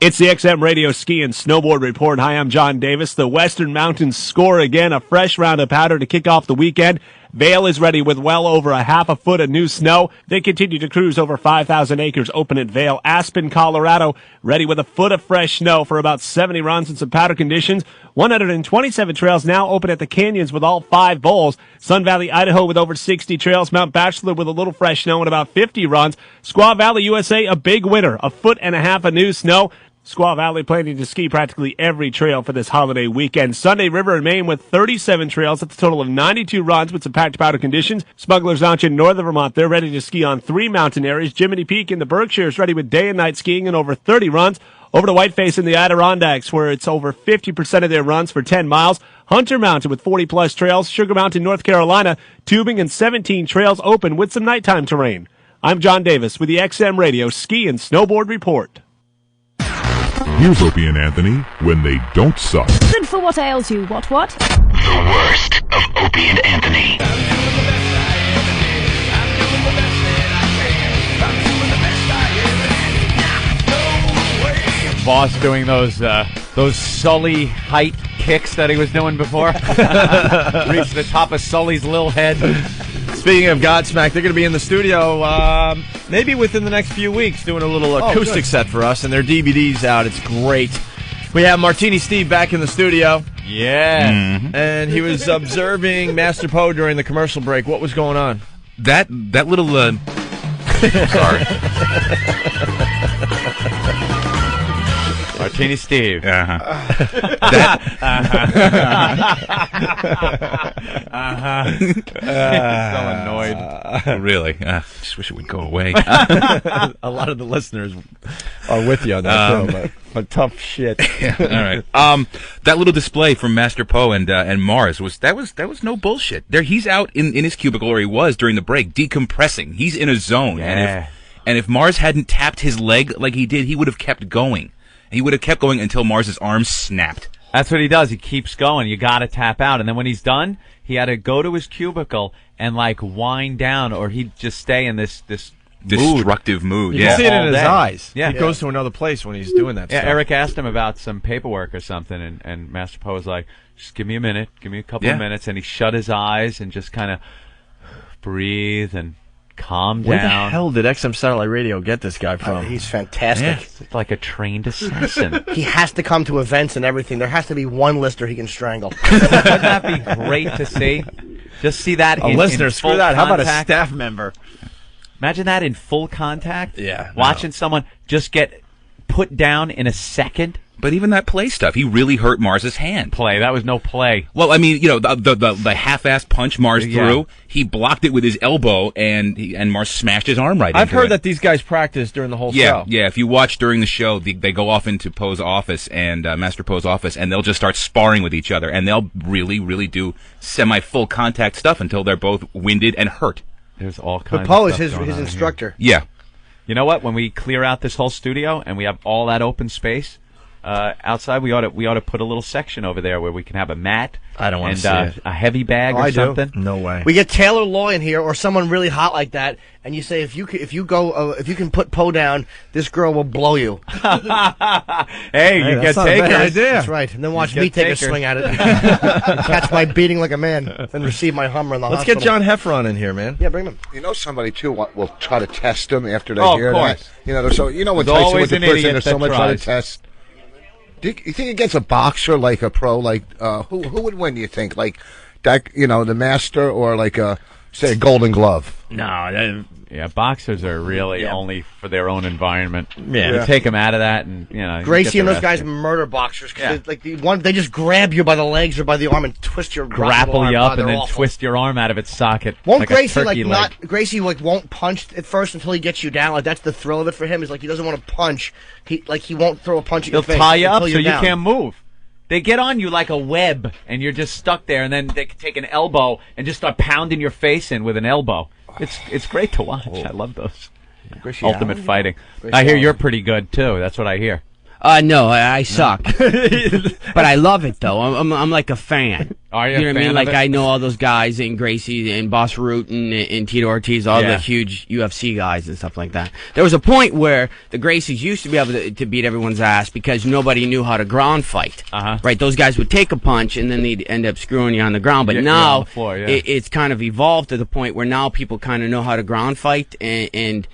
It's the XM Radio Ski and Snowboard Report. Hi, I'm John Davis. The Western Mountains score again, a fresh round of powder to kick off the weekend. Vail is ready with well over a half a foot of new snow. They continue to cruise over 5,000 acres open at Vail. Aspen, Colorado, ready with a foot of fresh snow for about 70 runs and some powder conditions. 127 trails now open at the canyons with all 5 bowls. Sun Valley, Idaho with over 60 trails. Mount Bachelor with a little fresh snow and about 50 runs. Squaw Valley, USA, a big winner, a foot and a half of new snow. Squaw Valley planning to ski practically every trail for this holiday weekend. Sunday River in Maine with 37 trails. That's a total of 92 runs with some packed powder conditions. Smuggler's Notch in northern Vermont, they're ready to ski on 3 mountain areas. Jiminy Peak in the Berkshires ready with day and night skiing and over 30 runs. Over to Whiteface in the Adirondacks where it's over 50% of their runs for 10 miles. Hunter Mountain with 40-plus trails. Sugar Mountain, North Carolina, tubing and 17 trails open with some nighttime terrain. I'm John Davis with the XM Radio Ski and Snowboard Report. Here's Opie and Anthony when they don't suck. Good for what ails you, what? The worst of Opie and Anthony. Vos doing those Sully height kicks that he was doing before. Reached the top of Sully's little head. Speaking of Godsmack, they're going to be in the studio maybe within the next few weeks doing a little acoustic set for us, and their DVD's out. It's great. We have Martini Steve back in the studio. Yeah. Mm-hmm. And he was observing Master Poe during the commercial break. What was going on? That little... Sorry. Martini Steve. So annoyed. Really? Just wish it would go away. A lot of the listeners are with you on that, but tough shit. Yeah, all right. That little display from Master Poe and Mars was no bullshit. He's out in his cubicle, or he was during the break, decompressing. He's in a zone, and if Mars hadn't tapped his leg like he did, he would have kept going. He would have kept going until Mars's arm snapped. That's what he does. He keeps going. You got to tap out, and then when he's done, he had to go to his cubicle and like wind down, or he'd just stay in this destructive mood. You can see it in his eyes. Yeah. He goes to another place when he's doing that stuff. Eric asked him about some paperwork or something, and Master Poe was like, just give me a minute, give me a couple of minutes, and he shut his eyes and just kind of breathe and calm down. Where the hell did XM Satellite Radio get this guy from? He's fantastic. It's like a trained assassin. He has to come to events and everything. There has to be one listener he can strangle. Wouldn't that be great to see? Just see that a in listener, in screw full that. How about a contact. staff member? Imagine that in full contact. Yeah. Watching someone just get put down in a second. But even that play stuff, he really hurt Mars's hand. That was no play. Well, I mean, the half-assed punch Mars threw, he blocked it with his elbow, and Mars smashed his arm right into it. I've heard that these guys practice during the whole show. Yeah, if you watch during the show, they go off into Poe's office and Master Poe's office, and they'll just start sparring with each other, and they'll really, really do semi-full contact stuff until they're both winded and hurt. There's all kinds But Poe of is stuff his going on instructor. Yeah. You know what? When we clear out this whole studio and we have all that open space outside, we ought to put a little section over there where we can have a mat. I don't want to see it. A heavy bag or I do. something. No way. We get Taylor Loy in here or someone really hot like that, and you say if you can put Poe down, this girl will blow you. Hey, you get that's not a bad takers. idea. That's right. And then watch You me get take takers. a swing at it, and catch my beating like a man, then receive my Hummer in the Let's hospital. get John Heffron in here, man. Yeah, bring him. You know, somebody too will try to test them after they Oh, of hear course. that. You know, when There's Tyson always was the an person, idiot there's that someone trying tries. to test. Do you think against a boxer like a pro, like who would win? Do you think, like that? You know, the Master or like say a Golden Glove? No, boxers are really only for their own environment. Yeah. You take them out of that, and you know. Gracie you and get those the guys rest. murder boxers. They just grab you by the legs or by the arm and twist your grapple arm. you Oh, up and they're then awful. twist your arm out of its socket. Won't like a Gracie turkey leg. Gracie won't punch at first until he gets you down. Like that's the thrill of it for him. Is like he doesn't want to punch. He won't throw a punch at He'll your face. tie you up until so you're you down. can't move. They get on you like a web, and you're just stuck there. And then they can take an elbow and just start pounding your face in with an elbow. It's great to watch. I love those. Ultimate fighting. I hear you're pretty good too. That's what I hear. No, I suck. But I love it though. I'm like a fan. Are you? You know a what I fan mean? of Like it? I know all those guys and Gracie and Boss Root and Tito Ortiz, all the huge UFC guys and stuff like that. There was a point where the Gracies used to be able to beat everyone's ass because nobody knew how to ground fight. Right? Those guys would take a punch and then they'd end up screwing you on the ground. But You're now on the floor, yeah. it's kind of evolved to the point where now people kind of know how to ground fight and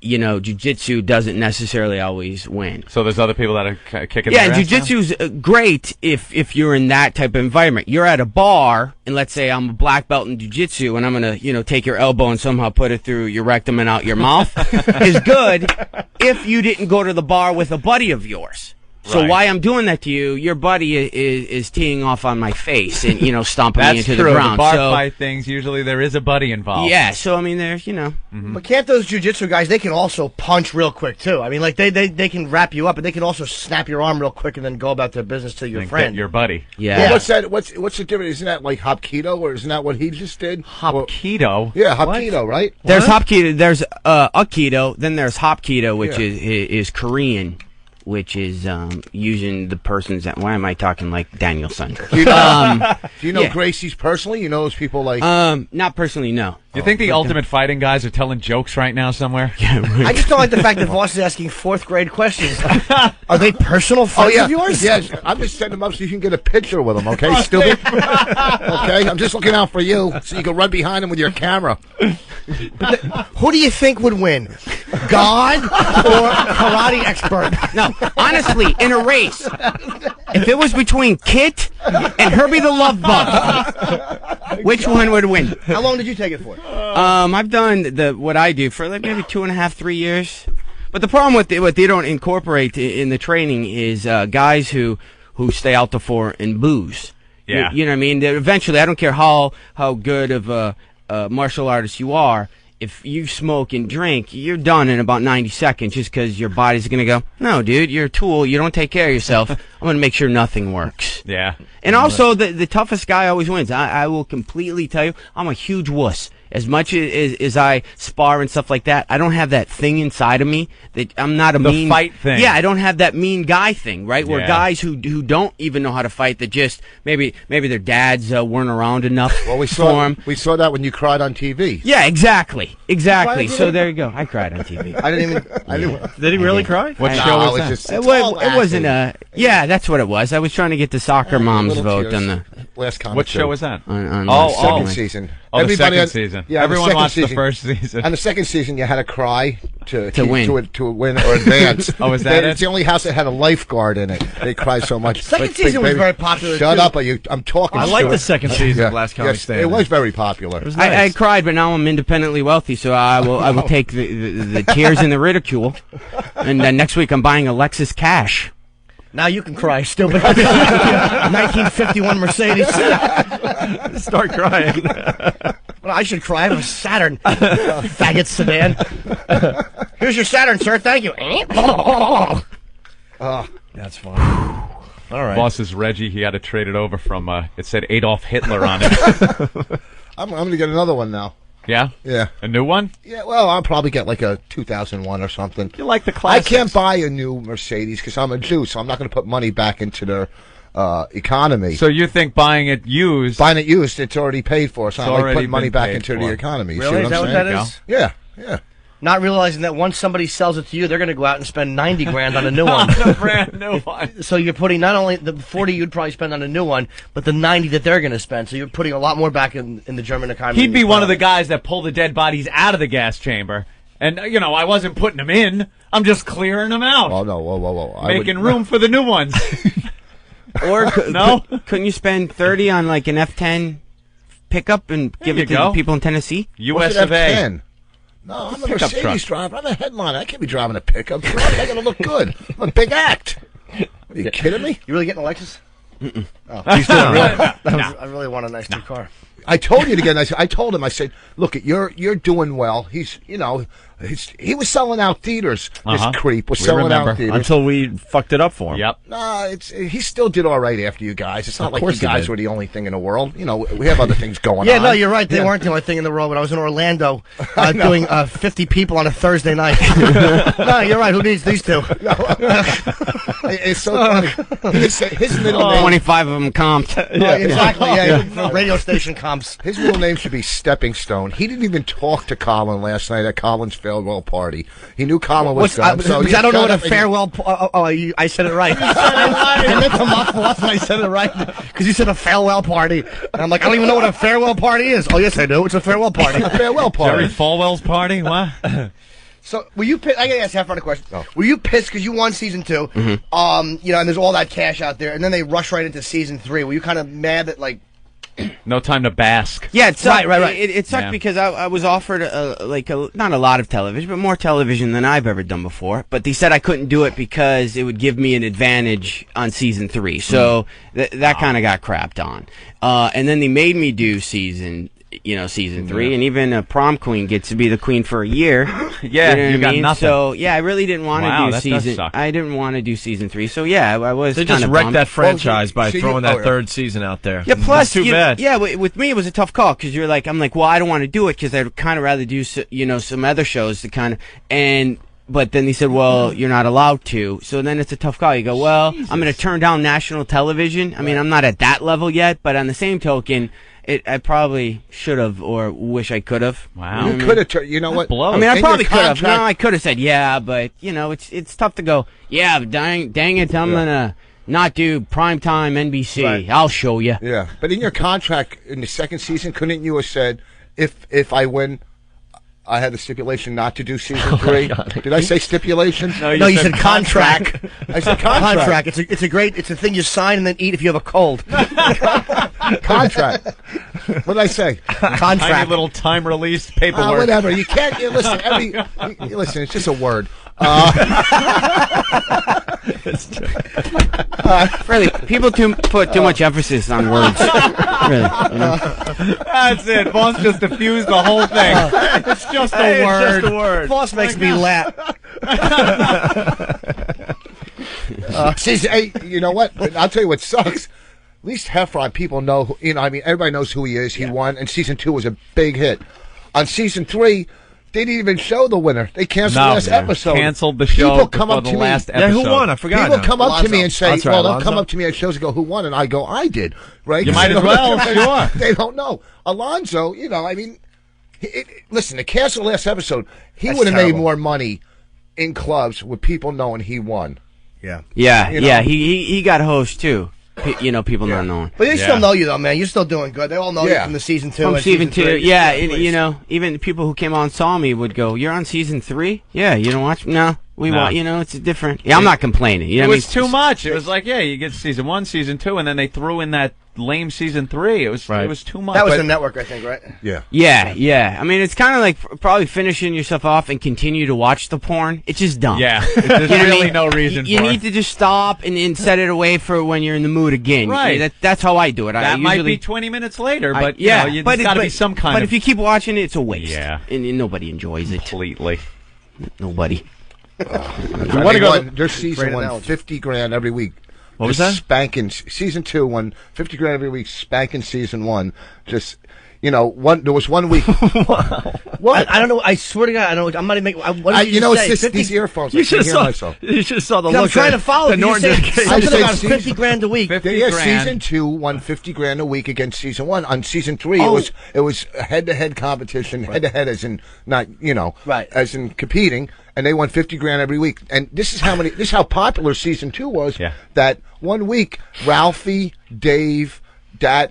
you know, jiu-jitsu doesn't necessarily always win. So there's other people that are kicking. Yeah, their ass now? jiu-jitsu's great if you're in that type of environment. You're at a bar, and let's say I'm a black belt in jiu-jitsu, and I'm gonna, take your elbow and somehow put it through your rectum and out your mouth. Is good if you didn't go to the bar with a buddy of yours. So Right. why I'm doing that to you? Your buddy is teeing off on my face and stomping me That's into true. the ground. The bar so, fight things usually there is a buddy involved. yeah. So I mean, there's But can't those jiu-jitsu guys? They can also punch real quick too. I mean, like they can wrap you up, but they can also snap your arm real quick and then go about their business to your And friend. get your buddy. Yeah. Well, what's that? What's the difference? Isn't that like Hapkido, or isn't that what he just did? Hapkido. Yeah, Hapkido, right? There's Hapkido. There's Aikido. Then there's Hapkido, which is Korean, which is using the person's. Why am I talking like Danielson? Do you know, do you know yeah. Gracie's personally? You know those people like. Not personally, no. Do you think the Ultimate Fighting guys are telling jokes right now somewhere? I just don't like the fact that Voss is asking fourth grade questions. Are they personal friends of yours? Yes, I'm just setting them up so you can get a picture with them, okay, stupid? Okay, I'm just looking out for you so you can run behind them with your camera. Who do you think would win? God or karate expert? No, honestly, in a race, if it was between Kit and Herbie the Love Bug, which one would win? How long did you take it for? I've done what I do for like maybe 2.5, 3 years. But the problem with what they don't incorporate in the training is guys who stay out to 4 and booze. Yeah. You know what I mean? Eventually, I don't care how good of a martial artist you are. If you smoke and drink, you're done in about 90 seconds just because your body's going to go, no, dude, you're a tool. You don't take care of yourself. I'm going to make sure nothing works. Yeah. And also, the toughest guy always wins. I will completely tell you, I'm a huge wuss. As much as I spar and stuff like that, I don't have that thing inside of me that I'm not a mean fight thing. Yeah, I don't have that mean guy thing, right? Where Yeah. guys who don't even know how to fight, that just maybe their dads weren't around enough. Well, we for saw 'em. we saw that when you cried on TV. Yeah, exactly. cried So on there you go. I cried on TV. I didn't even. Did he really cry? What I- show No, was it's that? just- It, it's wa- all it wasn't acting. yeah, that's what it was. I was trying to get the soccer moms Little vote tears. on the Last comment. What show was that? on Second the season. Oh, the second on- season. Yeah, Everyone the second watched the season. first season. On the second season, you had to cry to win. to win or advance. Oh, is that It's it? the only house that had a lifeguard in it. They cried so much. Second But, season was baby, very popular, Shut too. up! I'm talking. I like to the it. second season of Last Comic Yes, Standing. it was very popular. It was I nice. cried, but now I'm independently wealthy, so I will take the tears and the ridicule. And then next week I'm buying a Lexus cash. Now you can cry, stupid. 1951 Mercedes. Start crying. Well, I should cry. I have a Saturn. Faggot sedan. Here's your Saturn, sir. Thank you. That's fine. All right. Boss's Reggie, he had to trade it over from, it said Adolf Hitler on it. I'm going to get another one now. Yeah? Yeah. A new one? Yeah, well, I'll probably get like a 2001 or something. You like the I classics. can't buy a new Mercedes because I'm a Jew, so I'm not going to put money back into their economy. So you think buying it used... Buying it used, it's already paid for, so It's I'm like already putting money been back paid into for. the economy. Really? See Is what that I'm what saying? that is? Yeah, yeah. Not realizing that once somebody sells it to you, they're going to go out and spend 90 grand on a new one. a brand new one. So you're putting not only the 40 you'd probably spend on a new one, but the 90 that they're going to spend. So you're putting a lot more back in the German economy. He'd be one of the guys that pull the dead bodies out of the gas chamber. And, I wasn't putting them in. I'm just clearing them out. Oh, no, whoa. Making room for the new ones. Or No? couldn't you spend 30 on like an F10 pickup and give you it to go. the people in Tennessee? What's US an of A. F10? No, I'm a Pickup Mercedes truck. driver. I'm a headliner. I can't be driving a pickup truck. I got to look good. I'm a big act. Are you kidding me? You really getting a Lexus? Oh. I really want a nice new car. I told you to get. I told him. I said, "Look, you're doing well. He's, he was selling out theaters. This creep was selling out theaters until we fucked it up for him. Yep. Nah, he still did all right after you guys. It's not like you course he guys did. were the only thing in the world. We have other things going on. Yeah, no, you're right. They Yeah. weren't the only thing in the world. When I was in Orlando doing 50 people on a Thursday night. No, you're right. Who needs these two? It's so funny. His middle name. 25 of them comped. Exactly. Yeah, radio station comps. His middle name should be Stepping Stone. He didn't even talk to Colin last night at Colin's farewell party. He knew Colin was gone. So because he I don't know shut what a up and- farewell. I said it right. I meant to muffle up and I said it right because you said a farewell party, and I'm like, I don't even know what a farewell party is. Oh yes, I do. It's a farewell party. A farewell party. Jerry Falwell's party? What? So, were you pissed? I gotta ask half part of the question. Oh. Were you pissed because you won season 2? Mm-hmm. And there's all that cash out there, and then they rush right into season 3. Were you kind of mad that No time to bask. Yeah, it sucked. Right. It sucked Yeah. because I was offered not a lot of television, but more television than I've ever done before. But they said I couldn't do it because it would give me an advantage on season 3. So that kind of got crapped on. And then they made me do season 3, and even a prom queen gets to be the queen for a year. Yeah, what you got I mean? nothing. So yeah, I really didn't want to Wow, do that does season. suck. I didn't want to do season 3. So yeah, I was. They just kinda wrecked bummed. that franchise by see, throwing you- that oh, yeah. third season out there. Yeah, plus, too bad. Yeah, with me it was a tough call because I'm like, well, I don't want to do it because I'd kind of rather do, some other shows to kind of, but then they said, well, you're not allowed to. So then it's a tough call. You go, well, I'm going to turn down national television. I mean, I'm not at that level yet, but on the same token, I probably should have or wish I could have. Wow. You could have. You know what? blows. I mean, I In probably your could have. No, contract- I could have said yeah, but it's tough to go. Yeah, but dang it, I'm gonna not do primetime NBC. Right. I'll show you. Yeah, but in your contract in the second season, couldn't you have said if I win, I had a stipulation not to do season 3? Did I say stipulation? No, you said contract. I said contract. It's a thing you sign and then eat if you have a cold. Contract. What did I say? Tiny Contract. little time release paperwork. Whatever. You can't. Listen. Listen. It's just a word. Really, people put too much emphasis on words. Really, you know? That's it. Boss just diffused the whole thing. It's just a word. It's just a word. Boss makes me laugh. Hey, you know what? I'll tell you what sucks. At least Heffron, people know, everybody knows who he is. He won, and season 2 was a big hit. On season 3, they didn't even show the winner. They canceled the last episode. Canceled the show People come up to me. last Yeah, episode. who won? I forgot. People come up to me and say, That's right, well, they'll Alonzo. come up to me at shows and go, who won? And I go, I did. Right? You might as well, sure. They don't know. Alonzo, listen, to cancel the last episode, he would have made more money in clubs with people knowing he won. Yeah. Yeah. He got host too. People not knowing. But they still know you, though, man. You're still doing good. They all know you from the season 2. From and season 2, 3. yeah. Even people who came on and saw me would go, "You're on season 3? Yeah, you don't watch? No, we want. It's different. Yeah, I'm not complaining. It was too much. It was like, you get season 1, season 2, and then they threw in that lame season 3. It was too much. That was the network, I think, right? Yeah. Yeah. I mean, it's kind of like probably finishing yourself off and continue to watch the porn. It's just dumb. Yeah, there's really no reason You for need it. to just stop and set it away for when you're in the mood again. Right. That's how I do it. That might be 20 minutes later, but there's got to be some kind But of... if you keep watching it, it's a waste. Yeah. And nobody enjoys it. Completely. Nobody. Their season won $50,000 every week. What was that? Spanking season 2 won $50,000 every week. Spanking season 1. Just there was 1 week. What? I don't know. I swear to God, I don't. I'm not even making. What did you say? It's 50, these earphones. You should have saw the look. I'm trying to follow. The You said Norton something about $50,000 a week. Season 2 won $50,000 a week against season 1. On season 3, it was head-to-head competition. Head-to-head as in not right, as in competing. And they won $50,000 every week. And this is how popular season 2 was. Yeah. That 1 week, Ralphie, Dave,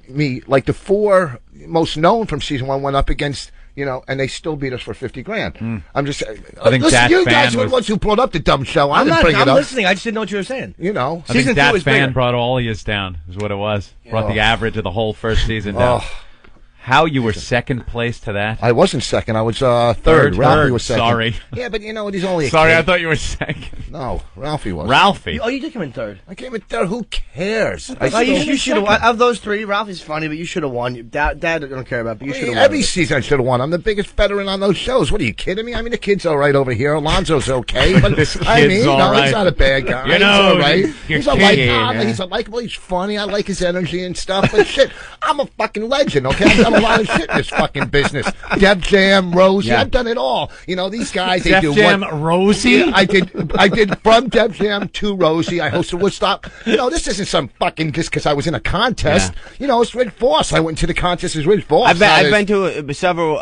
me, like the 4 most known from season 1 went up against, and they still beat us for $50,000. I'm just saying. I think listen, that you fan guys were the ones who brought up the dumb show. I didn't bring it up. I'm listening. I just didn't know what you were saying. I think season 2 that is fan bigger. brought all of yous down, is what it was. Brought the average of the whole first season down. How you were second place to that? I wasn't second. I was third. Ralphie was second. Sorry. Yeah, but he's only a Sorry, kid. I thought you were second. No, Ralphie was. Ralphie. You did come in third. I came in third. Who cares? You should have won. Of those 3, Ralphie's funny, but you should have won. Dad don't care about, but you should have won. Every season I should have won. I'm the biggest veteran on those shows. What are you kidding me? I mean, the kid's all right over here. Alonzo's okay, but This I mean, kid's all right. he's not a bad guy. You know, he's all right. your He's a kid, He's a likable. He's funny. I like his energy and stuff. But shit, I'm a fucking legend. Okay, I've done a lot of shit in this fucking business. Def Jam, Rosie. Yeah. I've done it all. These guys. They Def do Jam, one. Rosie? Yeah, I did from Def Jam to Rosie. I hosted Woodstock. This isn't some fucking just because I was in a contest. It's Rich Vos. I went into the contest as Rich Vos. I've been to several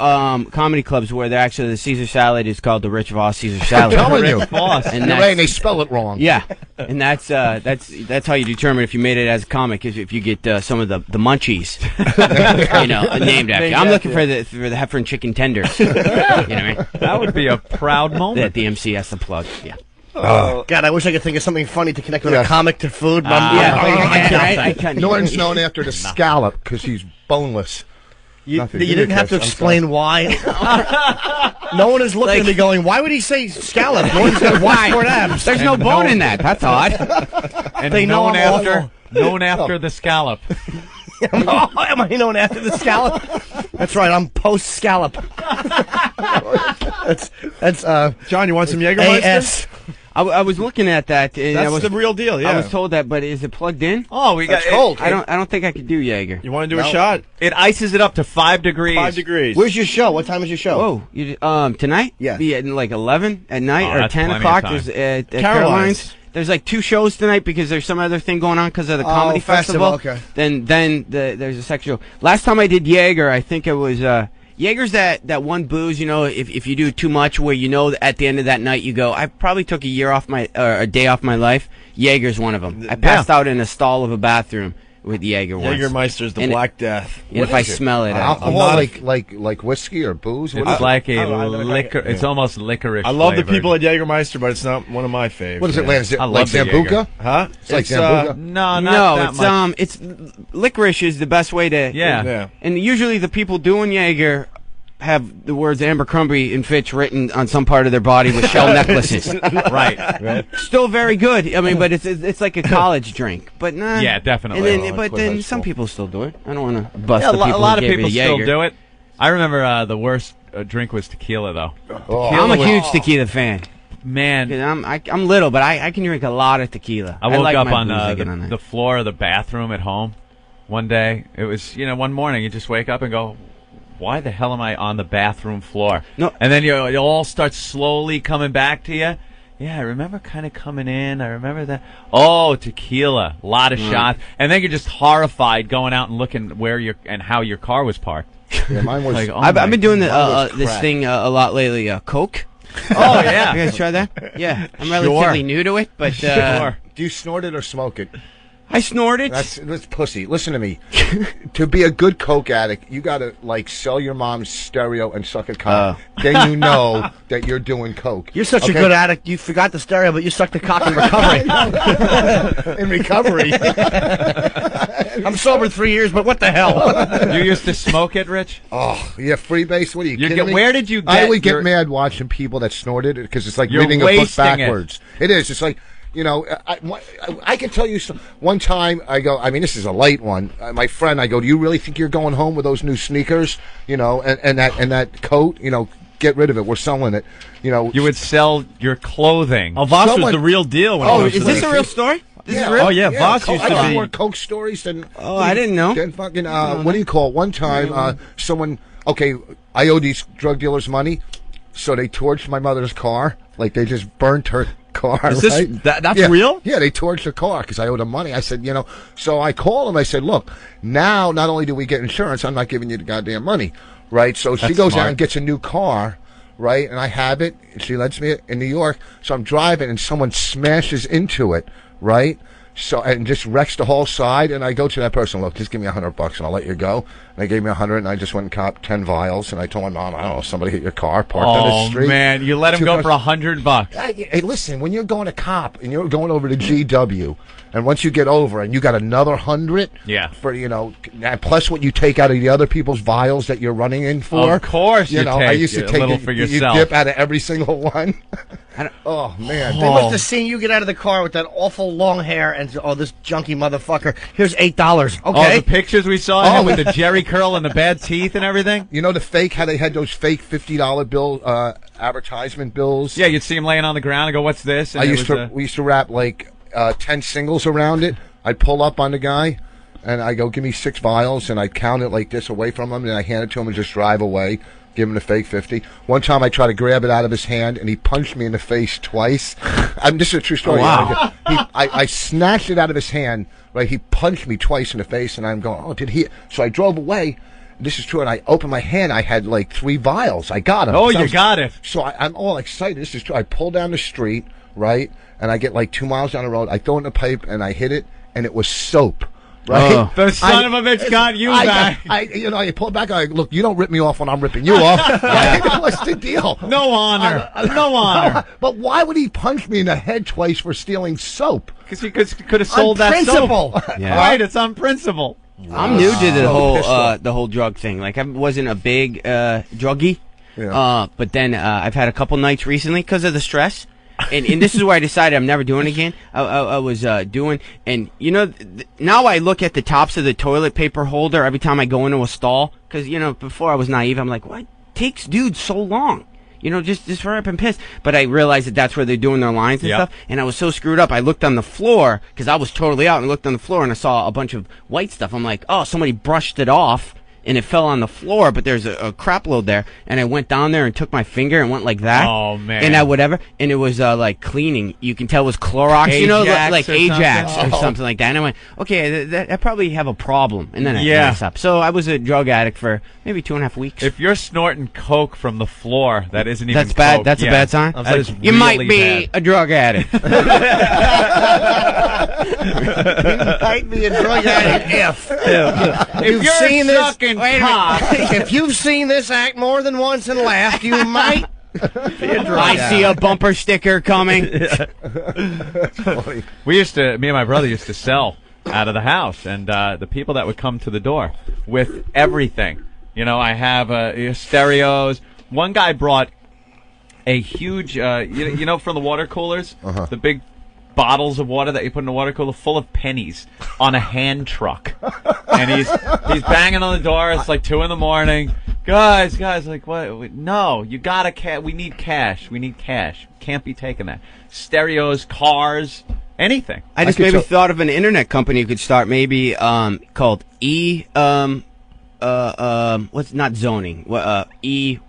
comedy clubs where they're actually the Caesar salad is called the Rich Vos Caesar salad. I'm telling you. And You're right, and they spell it wrong. Yeah, and that's how you determine if you made it as a comic is if you get some of the munchies, named after. I'm looking for the Heffron chicken tenders. You know what I mean? That would be a proud moment. That the MC has to plug. Yeah. God, I wish I could think of something funny to connect with a comic to food. But I can't. Norton's known after the scallop because he's boneless. You didn't have to explain why. No one is looking at me going, why would he say scallop? No one's got washboard abs. There's no bone in that. That's odd. And They know known I'm after the scallop. Am I known after the scallop? That's right. I'm post scallop. That's John, you want some Jägermeister? AS. I was looking at that. And That's the real deal. Yeah. I was told that, but is it plugged in? Oh, we got That's cold. I don't think I could do Jaeger. You want to do a shot? It ices it up to 5 degrees. 5 degrees. Where's your show? What time is your show? Oh, tonight? Yeah. Be at like 11 at night or that's 10 plenty o'clock. of time. There's at Caroline's. There's like 2 shows tonight because there's some other thing going on because of the comedy festival. festival. Okay. Then there's a sex show. Last time I did Jaeger, I think it was Jaeger's that one booze. If you do too much, where at the end of that night you go, I probably took a day off my life. Jaeger's one of them. I passed out in a stall of a bathroom with Jaeger once. Jägermeister's the Black Death. And if I smell it, alcohol like whiskey or booze. It's like a liquor. It's almost licorice. I love flavored. the people at Jägermeister, but it's not one of my faves. What is it, Lance? I Like love the Sambuca? Jaeger. Huh? It's like Sambuca? No, not that much. it's licorice is the best way to. Yeah. And usually the people doing Jaeger have the words Abercrombie and Fitch written on some part of their body with shell necklaces. Right. Still very good. I mean, but it's like a college drink. But nah. Yeah, definitely. And then, but then some people still do it. I don't want to bust the people. A lot of who gave people me still Jaeger. do it. I remember the worst drink was tequila, though. I'm a huge tequila fan. Man, I'm little, but I can drink a lot of tequila. I woke like up my on booze the floor of the bathroom at home one day. It was, one morning you just wake up and go, why the hell am I on the bathroom floor? No. And then it all starts slowly coming back to you. Yeah, I remember kind of coming in. I remember that. Oh, tequila, a lot of shots. And then you're just horrified going out and looking where and how your car was parked. Yeah, mine was. Like, oh I've been doing was this crack. thing a lot lately. Coke. Oh, yeah. You guys try that? Yeah. I'm relatively new to it, but Do you snort it or smoke it? I snort it. That's pussy. Listen to me. To be a good coke addict, you gotta sell your mom's stereo and suck a cock. Then you know that you're doing coke. You're such a good addict. You forgot the stereo, but you sucked the cock in recovery. In recovery. I'm sober 3 years, but what the hell? You used to smoke it, Rich? Oh, yeah, freebase. What are you kidding me? Where did you get I would get mad watching people that snorted it because it's like You're reading a book wasting it. backwards. It is. It's like, I can tell you one time I go, this is a light one. My friend, I go, do you really think you're going home with those new sneakers? And that coat, get rid of it. We're selling it. You would sell your clothing. Oh, Vos was the real deal. When is this a real story? This is Yeah. real? Oh, yeah, Vos used I to got be. more coke stories than. Oh, I didn't know. Than fucking. What do you call it? One time, someone. Okay, I owe these drug dealers money, so they torched my mother's car. Like they just burnt her car. Is this right? that's Yeah. real? Yeah, they torched her car because I owed them money. I said, so I called them. I said, look, now not only do we get insurance, I'm not giving you the goddamn money, right? So she That's goes smart. out and gets a new car. Right, and I have it. She lets me in New York, so I'm driving, and someone smashes into it. Right, so and just wrecks the whole side. And I go to that person, look, just give me $100 and I'll let you go. And they gave me $100, and I just went and copped 10 vials. And I told my mom, I don't know, somebody hit your car, parked on the street. Oh man, you let him go for $100. Hey, listen, when you're going to cop and you're going over to GW, and once you get over and you got another 100, for and plus what you take out of the other people's vials that you're running in for. Of course, I used to a take little for you yourself. dip out of every single one. Oh man, They must have seen you get out of the car with that awful long hair and this junky motherfucker. Here's $8. All Okay. the pictures we saw of him with the Jerry curl and the bad teeth and everything. the fake how they had those fake $50 bill advertisement bills. Yeah, you'd see him laying on the ground and go, "What's this?" And we used to wrap 10 singles around it. I'd pull up on the guy, and I go, give me 6 vials, and I'd count it like this away from him, and I hand it to him and just drive away, give him the fake 50. One time I tried to grab it out of his hand, and he punched me in the face twice. This is a true story. Wow. I snatched it out of his hand, right? He punched me twice in the face, and I'm going, oh, did he? So I drove away. This is true, and I opened my hand. I had 3 vials. I got them. Oh, you got it. So I'm all excited. This is true. I pull down the street, right? And I get 2 miles down the road. I throw it in the pipe, and I hit it, and it was soap. Right? The son of a bitch got you back. I pull it back. I look. You don't rip me off when I'm ripping you off. What's the deal? No honor. No honor. But why would he punch me in the head twice for stealing soap? Because he could have sold that principle. soap. Yeah. Right, it's on principle. I'm new to the whole drug thing. Like I wasn't a big druggie, but then I've had a couple nights recently because of the stress. And this is where I decided I'm never doing it again. I was doing, and now I look at the tops of the toilet paper holder every time I go into a stall. Because, before I was naive, I'm like, what takes dudes so long? Just hurry up and piss. But I realized that that's where they're doing their lines and stuff. And I was so screwed up. I looked on the floor, because I was totally out, and looked on the floor, and I saw a bunch of white stuff. I'm like, oh, somebody brushed it off. And it fell on the floor, but there's a crap load there. And I went down there and took my finger and went like that. Oh, man. And whatever. And it was cleaning. You can tell it was Clorox, Ajax like or Ajax something? or something like that. And I went, okay, I probably have a problem. And then I stopped. So I was a drug addict for maybe 2.5 weeks. If you're snorting coke from the floor, that isn't even That's bad. coke. That's a bad sign. That is You might really be bad. a drug addict. You might be a drug addict If you're seen this- sucking Wait a cock, if you've seen this act more than once and laughed, you might be a drug I see a addict. bumper sticker coming. me and my brother used to sell out of the house, and the people that would come to the door with everything, I have stereos. One guy brought a huge, from the water coolers, the big bottles of water that you put in the water cooler full of pennies on a hand truck. And he's banging on the door. It's like 2 a.m. Guys, like, what? No, you gotta we need cash. We need cash. Can't be taking that. Stereos, cars, anything. I just maybe thought of an internet company you could start, maybe called what's not zoning? I see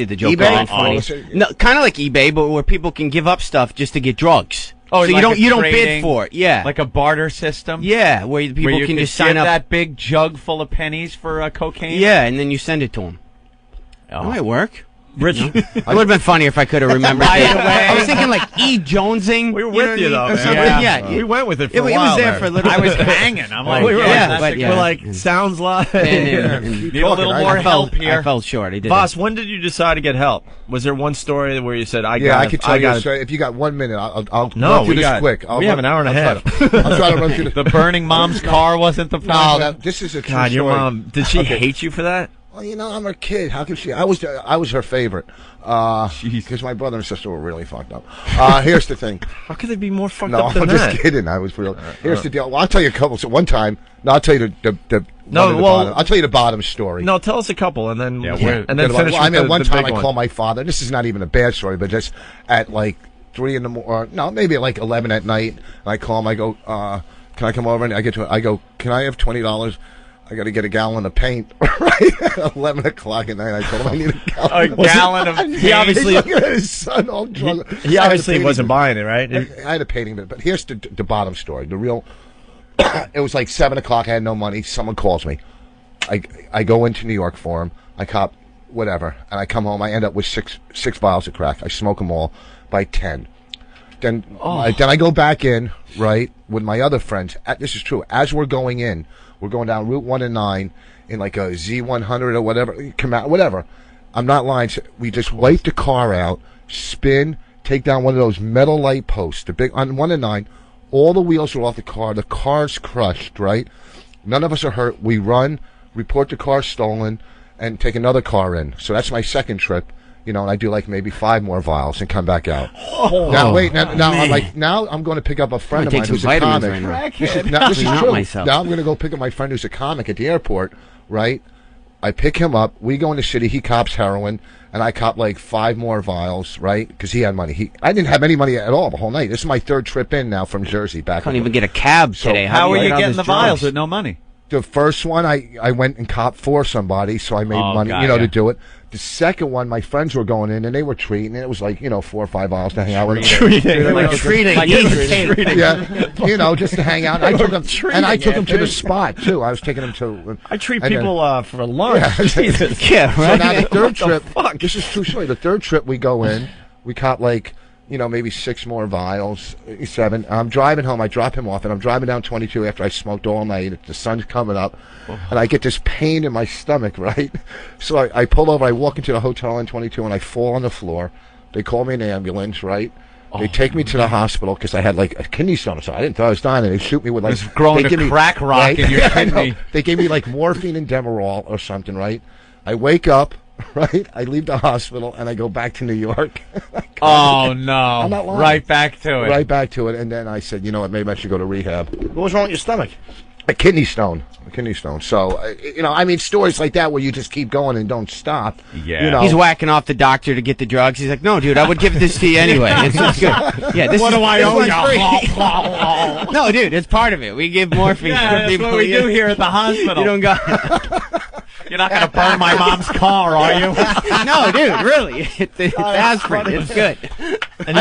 the joke. eBay? Funny. No, kind of like eBay, but where people can give up stuff just to get drugs. Oh, so like you don't bid for it. Yeah, like a barter system. Yeah, where people you can just give sign up that big jug full of pennies for cocaine. Yeah, and then you send it to them. Oh. That might work. Rich, it would have been funnier if I could have remembered. I was thinking like Jonesing. We were with you though. Yeah. We went with it for a while. It was there for a little. I was hanging. I'm like, we're like, sounds like need a little more help here. I fell short. Boss, when did you decide to get help? Was there one story where you said, I could tell you a story. If you got 1 minute, I'll run through this quick. We have an hour and a half. I'll try to run through the burning mom's car wasn't the problem. No, this is a true God, story. your mom, did she hate you for that? Well, I'm her kid. How could she? I was her favorite. Because my brother and sister were really fucked up. Here's the thing. How could they be more fucked up than that? No, I'm just kidding. I was real. Here's the deal. Well, I'll tell you a couple. So one time, I'll tell you I'll tell you the bottom story. No, tell us a couple, and then finish. Well, I mean, one time I called called my father. This is not even a bad story, but just at like 3 a.m. or no, maybe at like 11 at night. And I call him. I go, can I come over? And I go, can I have $20? I got to get a gallon of paint. Right at 11 o'clock at night, I told him I need a gallon of paint. He obviously looking at his son all drunk. He obviously wasn't buying it, right? I had a painting, but here's the bottom story. The real. It was like 7 o'clock. I had no money. Someone calls me. I go into New York for him. I cop whatever, and I come home. I end up with six vials of crack. I smoke them all by 10. Then I go back in, right, with my other friends. This is true. As we're going in, we're going down Route 1 and 9 in like a Z100 or whatever. I'm not lying. We just wipe the car out, spin, take down one of those metal light posts, the big on 1 and 9. All the wheels are off the car. The car's crushed, right? None of us are hurt. We run, report the car stolen, and take another car in. So that's my second trip. And I do like maybe 5 more vials and come back out. Now I'm going to pick up a friend of mine who's a comic. This is true. Myself. Now I'm going to go pick up my friend who's a comic at the airport, right? I pick him up. We go in the city. He cops heroin, and I cop like 5 more vials, right? Because he had money. I didn't have any money at all the whole night. This is my 3rd trip in now from Jersey back. Can't even get a cab today. How are you getting the vials with no money? The first one, I went and copped for somebody, so I made money, to do it. The second one, my friends were going in, and they were treating. It was like, 4 or 5 hours to hang out with them. Treating. Yeah, just to hang out. I took them to the spot, too. I was taking them to... I treat people for lunch. Yeah, right? So now the 3rd trip, this is true story. The 3rd trip we go in, we cop like... maybe 6 more vials, 7. I'm driving home. I drop him off, and I'm driving down 22 after I smoked all night. The sun's coming up, and I get this pain in my stomach, right? So I pull over. I walk into the hotel on 22, and I fall on the floor. They call me an ambulance, right? They take me to the hospital because I had like a kidney stone, so I didn't thought I was dying. And they shoot me with like growing a crack rock in your kidney. They gave me like morphine and Demerol or something, right? I wake up. Right, I leave the hospital and I go back to New York. Oh no! I'm not lying. Right back to it. Right back to it, and then I said, maybe I should go to rehab. What was wrong with your stomach? A kidney stone. So, stories like that where you just keep going and don't stop. Yeah. He's whacking off the doctor to get the drugs. He's like, no, dude, I would give this to you anyway. It's good. Yeah, what do I owe you? No, dude, it's part of it. We give morphine. Yeah, that's what we do here at the hospital. You don't go... You're not going to burn my mom's car, are you? No, dude, really. It's aspirin. It's good. And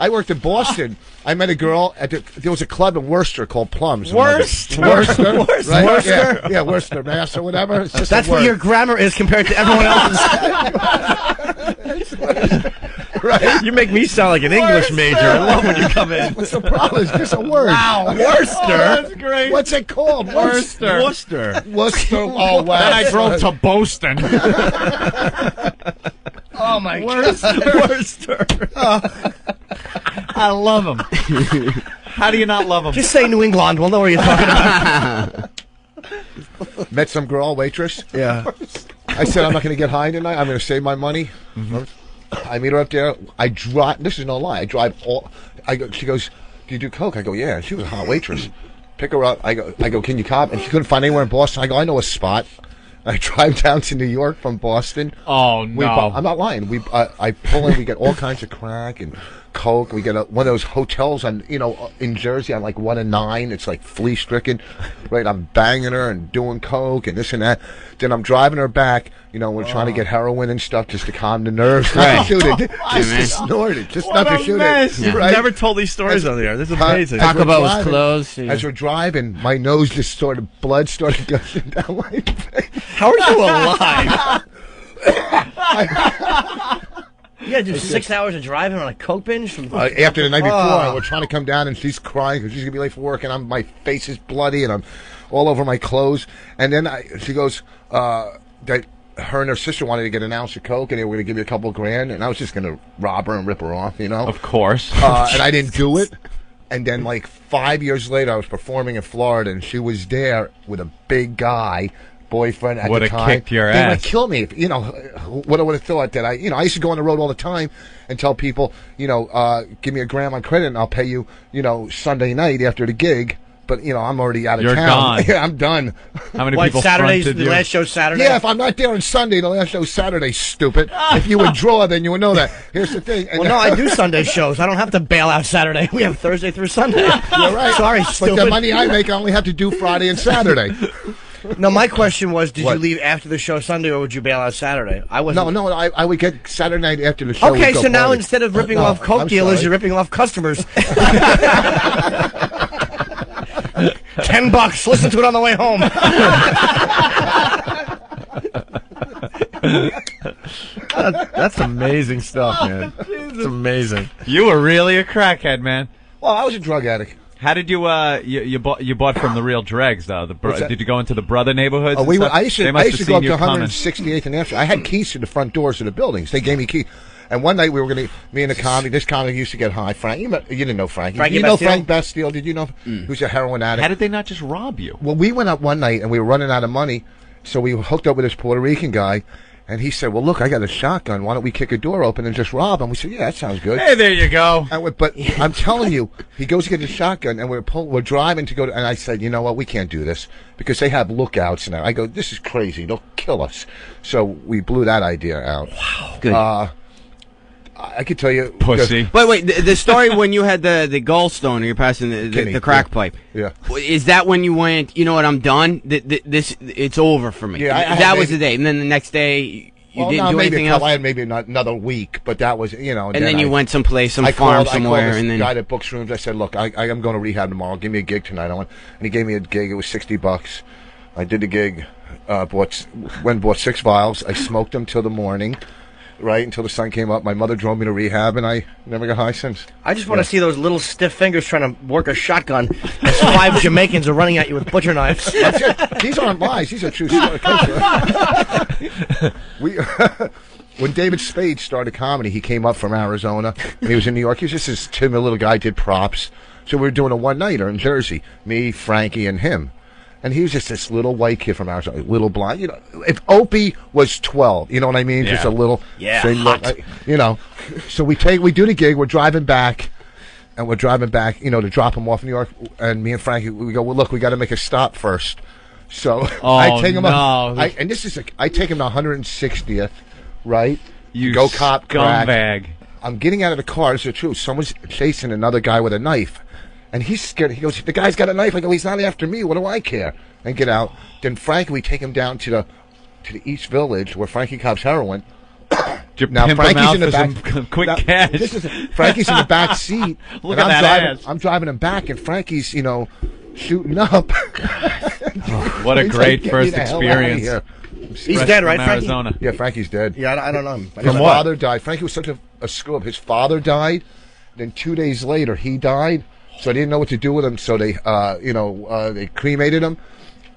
I worked in Boston. I met a girl there was a club in Worcester called Plums. Worcester? Right? Worcester? Yeah, Worcester, Mass, or whatever. It's just That's what your grammar is compared to everyone else's. Right? You make me sound like an English major. I love when you come in. What's the problem? It's just a word. Wow, Worcester. That's great. What's it called? Worcester. Oh, wow. Then I drove to Boston. Oh, my God. Worcester. I love him. How do you not love him? Just say New England. We'll know what you're talking about. Met some girl, waitress. Yeah. I said, I'm not going to get high tonight. I'm going to save my money. I meet her up there. I drive. This is no lie. I drive all. She goes, do you do coke? I go, yeah. She was a hot waitress. Pick her up. I go, can you cop? And she couldn't find anywhere in Boston. I go, I know a spot. I drive down to New York from Boston. Oh, no. I'm not lying. I pull in. We get all kinds of crack and coke. We get one of those hotels on, in Jersey on like 1 and 9. It's like flea stricken, right? I'm banging her and doing coke and this and that. Then I'm driving her back. We're trying to get heroin and stuff just to calm the nerves. Not to shoot it, just to snort it, just not to shoot it. You've never told these stories on the air. This is amazing. Taco Bell was closed. As we're driving, my nose just blood started gushing down my face. How are you alive? Yeah, just 6 hours of driving on a coke binge from after the night before. We're trying to come down, and she's crying because she's gonna be late for work, and my face is bloody, and I'm all over my clothes. And then she goes, that her and her sister wanted to get an ounce of coke, and they were gonna give me a couple grand, and I was just gonna rob her and rip her off, Of course. And I didn't do it. And then, like 5 years later, I was performing in Florida, and she was there with a big guy. Boyfriend at the time. Would have kicked your ass. They would kill me. What I would have thought that I used to go on the road all the time and tell people, give me $1,000 on credit and I'll pay you, Sunday night after the gig. But I'm already out of You're town. Gone. Yeah, I'm done. How many people Saturdays? fronted The you? last show Saturday. Yeah, if I'm not there on Sunday, the last show Saturday. Stupid. If you would draw, then you would know that. Here's the thing. Well, no, I do Sunday shows. I don't have to bail out Saturday. We have Thursday through Sunday. You're right. Sorry, but stupid. the money I make, I only have to do Friday and Saturday. No, my question was, did What? you leave after the show Sunday, or would you bail out Saturday? I wasn't. No, I would get Saturday night after the show. Okay, we'd go so now party. instead of ripping off coke I'm dealers, sorry. you're ripping off customers. $10. Listen to it on the way home. That's amazing stuff, man. It's amazing. You were really a crackhead, man. Well, I was a drug addict. How did you you bought from the real dregs though? Did you go into the brother neighborhoods? Oh, I used to go up to coming. 168th and Amsterdam. I had keys to the front doors of the buildings. They gave me keys. And one night we were going to, me and this comic used to get high. Frank, you didn't know Frank. You know Frank Bastille? Did you know? He was a heroin addict. How did they not just rob you? Well, we went up one night and we were running out of money, so we hooked up with this Puerto Rican guy. And he said, well, look, I got a shotgun. Why don't we kick a door open and just rob him? We said, yeah, that sounds good. Hey, there you go. But I'm telling you, he goes to get the shotgun, and we're driving to go to, and I said, you know what, we can't do this, because they have lookouts. And I go, this is crazy. They'll kill us. So we blew that idea out. Wow. Good. I could tell you. Pussy. Wait, the story when you had the gallstone, you're passing the crack pipe. Yeah. Is that when you went, you know what, I'm done? It's over for me. Yeah, that was the day. And then the next day, you didn't do anything else? I had maybe another week, but that was, And then you went someplace, some farm somewhere. I called and then guy that books rooms. I said, look, I am going to rehab tomorrow. Give me a gig tonight. And he gave me a gig. It was $60. I did the gig, bought 6 vials. I smoked them till the morning. Right, until the sun came up. My mother drove me to rehab, and I never got high since. I just want to see those little stiff fingers trying to work a shotgun as 5 Jamaicans are running at you with butcher knives. These aren't lies. These are true stories. When David Spade started comedy, he came up from Arizona. And he was in New York. He was just this timid little guy, did props. So we were doing a one-nighter in Jersey. Me, Frankie, and him. And he was just this little white kid from Arizona, little blonde. If Opie was 12, you know what I mean? Yeah. Just a little, hot. So we do the gig. We're driving back, to drop him off in New York. And me and Frankie, we go, well, look, we got to make a stop first. So I take him up. I take him to 160th, right? You go cop crack. scumbag. I'm getting out of the car. It's the truth. Someone's chasing another guy with a knife. And he's scared. He goes, the guy's got a knife. I go, he's not after me. What do I care? And get out. Then Frankie, we take him down to the East Village where Frankie cops heroin. Now Frankie's in the back. Quick cash. Frankie's in the back seat. Look at that ass. I'm driving him back, and Frankie's, shooting up. What a great first experience. He's dead, right, Frankie? Arizona. Yeah, Frankie's dead. Yeah, I don't know him. His father died. Frankie was such a screw up. His father died. Then 2 days later, he died. So I didn't know what to do with him. So they, they cremated him,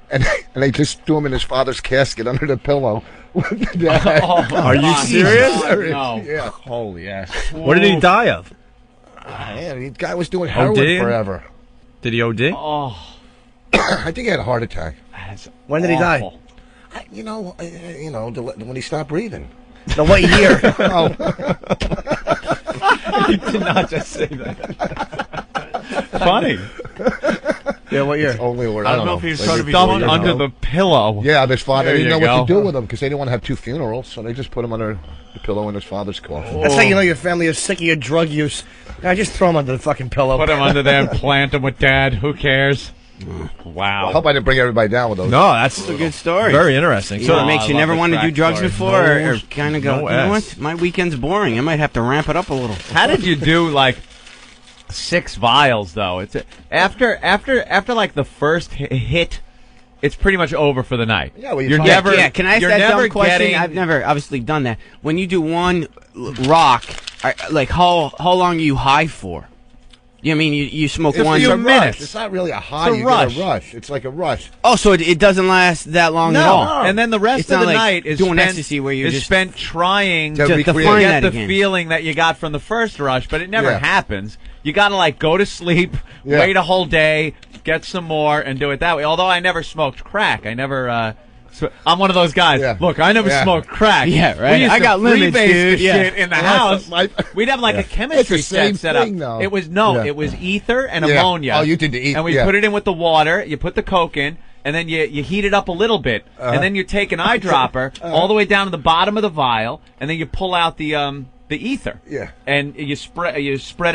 and they just threw him in his father's casket under the pillow. Are you serious? No. Yeah. Holy ass. What did he die of? The guy was doing heroin forever. Did he OD? Oh. I think he had a heart attack. When did he die? when he stopped breathing. Now, what year? Oh. He did not just say that. Funny. Yeah, what year? It's only word. I don't know if he was trying to be funny. Under the pillow. Yeah, his father There didn't know you what to go. do with him because they didn't want to have two funerals, so they just put him under the pillow in his father's coffin. That's how you know your family is sick of your drug use. Now, just throw him under the fucking pillow. Put him under there and plant him with Dad. Who cares? Wow. I hope I didn't bring everybody down with those. No, that's a good story. Very interesting. So Oh, it makes I you love never the want to do crack drugs story. before, or No, kind of go, no you know S. what? My weekend's boring. I might have to ramp it up a little. How did you do like 6 vials though? It's after like the first hit, it's pretty much over for the night. Yeah, well, you're never. Yeah, can I ask you're that never dumb question? getting- I've never obviously done that. When you do one rock, like how long are you high for? You know what I mean you smoke It's one a minute. rush. It's not really a high. It's a you rush. get a rush. It's like a rush. Oh, so it doesn't last that long at all. And then the rest It's of not the like night is doing spent, ecstasy where you're is just spent trying To to recreate find get that the again. feeling that you got from the first rush, but it never Yeah. happens. You got to like go to sleep, Yeah. wait a whole day, get some more, and do it that way. Although I never smoked crack, I never. I'm one of those guys. Yeah. Look, I never Yeah. smoked crack. Yeah, right. We used I to got limits, freebase dude. the Yeah. shit in the Well, house. that's We'd have like a chemistry It's the same set up. thing, though. It was Yeah. it was ether and Yeah. ammonia. Oh, you did the ether, and we yeah. put it in with the water. You put the Coke in, and then you heat it up a little bit, and then you take an eyedropper all the way down to the bottom of the vial, and then you pull out the ether. Yeah. And you spread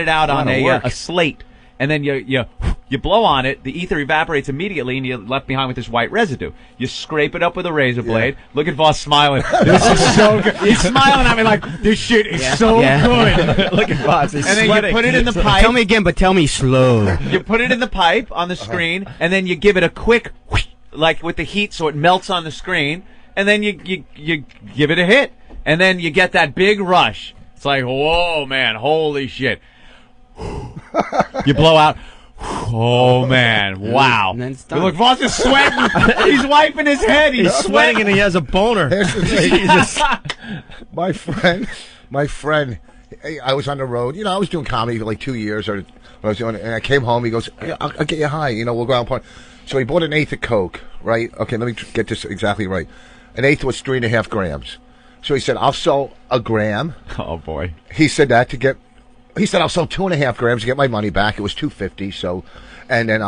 it out on That'll work. a slate, and then you blow on it. The ether evaporates immediately, and you're left behind with this white residue. You scrape it up with a razor blade. Look at Vos smiling. This is so good. He's smiling at me like this shit is so good. Look at Vos. He's And then sweating. you put it in the pipe. Tell me again, but tell me slow. You put it in the pipe on the screen, and then you give it a quick, whoosh, like with the heat, so it melts on the screen, and then you give it a hit, and then you get that big rush. It's like, whoa, man, holy shit! You blow out. Oh man! Wow! And then it's done. Look, Vos is sweating. He's wiping his head. He's sweating and he has a boner. Here's the thing. My friend, I was on the road. I was doing comedy for like 2 years, or I was doing, and I came home. He goes, "I'll get you high. We'll go out and party." So he bought an eighth of Coke, right? Okay, let me get this exactly right. An eighth was 3.5 grams. So he said, "I'll sell a gram." Oh boy! He said that to get. He said, "I'll sell 2.5 grams to get my money back." It was $2.50. So, and then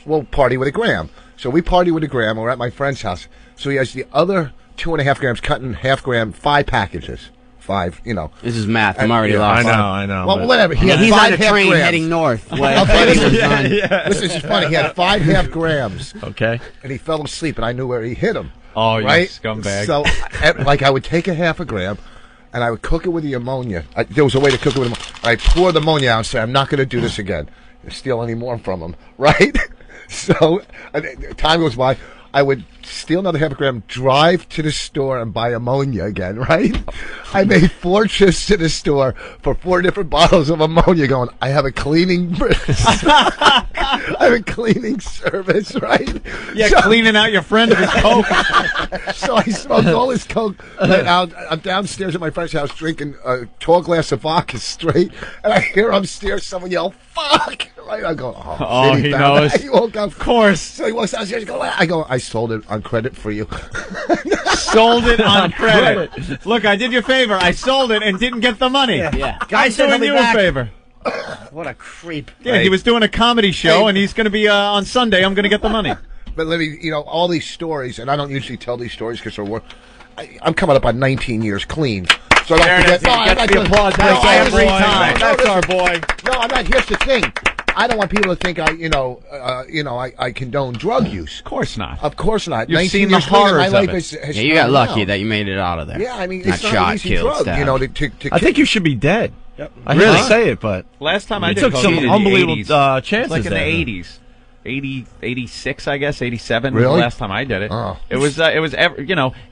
we'll party with a gram. So we party with a gram. We're at my friend's house. So he has the other 2.5 grams cut in half gram, 5 packages. 5, This is math. I'm And- already yeah, lost. I know. Well, but- whatever. He had He's 5 on a half train grams. heading north. I'll tell you this. Yeah. Listen, this is funny. He had 5 half grams, Okay. and he fell asleep, and I knew where he hit him. Oh, you right? scumbag! So, I would take a half a gram, and I would cook it with the ammonia. There was a way to cook it with ammonia. I pour the ammonia out and say, "I'm not going to do this again. Steal any more from him." Right? So, time goes by. I would steal another half a gram, drive to the store, and buy ammonia again, right? I made 4 trips to the store for 4 different bottles of ammonia going, I have a cleaning I have a cleaning service, right? Yeah, cleaning out your friend of his Coke. So I smoked all his Coke. And I'm downstairs at my friend's house drinking a tall glass of vodka straight, and I hear upstairs someone yell, "Fuck!" Right? I go, Oh, shit, he found knows. it. He woke up. Of course. So he walks downstairs. I go, I sold it on credit for you. Sold it on credit. Look, I did you a favor. I sold it and didn't get the money. Yeah. Guy said he'll doing be you back. a favor. What a creep. Yeah, he was doing a comedy show, and he's going to be on Sunday. I'm going to get the money. But let me, all these stories, and I don't usually tell these stories because they're worth. I'm coming up on 19 years clean. So don't There it forget. is. He I'm gets not the doing- applause No, break I every understand. time. No, That's listen. our boy. No, I'm not. Here's the thing. I don't want people to think I condone drug use. Of course not. Of course not. You've 19 seen the years clean, and horrors my of life it. has Yeah, you got slowed lucky down. that you made it out of there. Yeah, I mean, not it's not shot, an easy killed, drug, stabbed. to I think you should be dead. Yep. I hate to say it, but Last time I you did took coke some in the unbelievable 80s. chances Like in there. the 80s. 80, 86, I guess, 87 was Really? the last time I did it. Oh. It was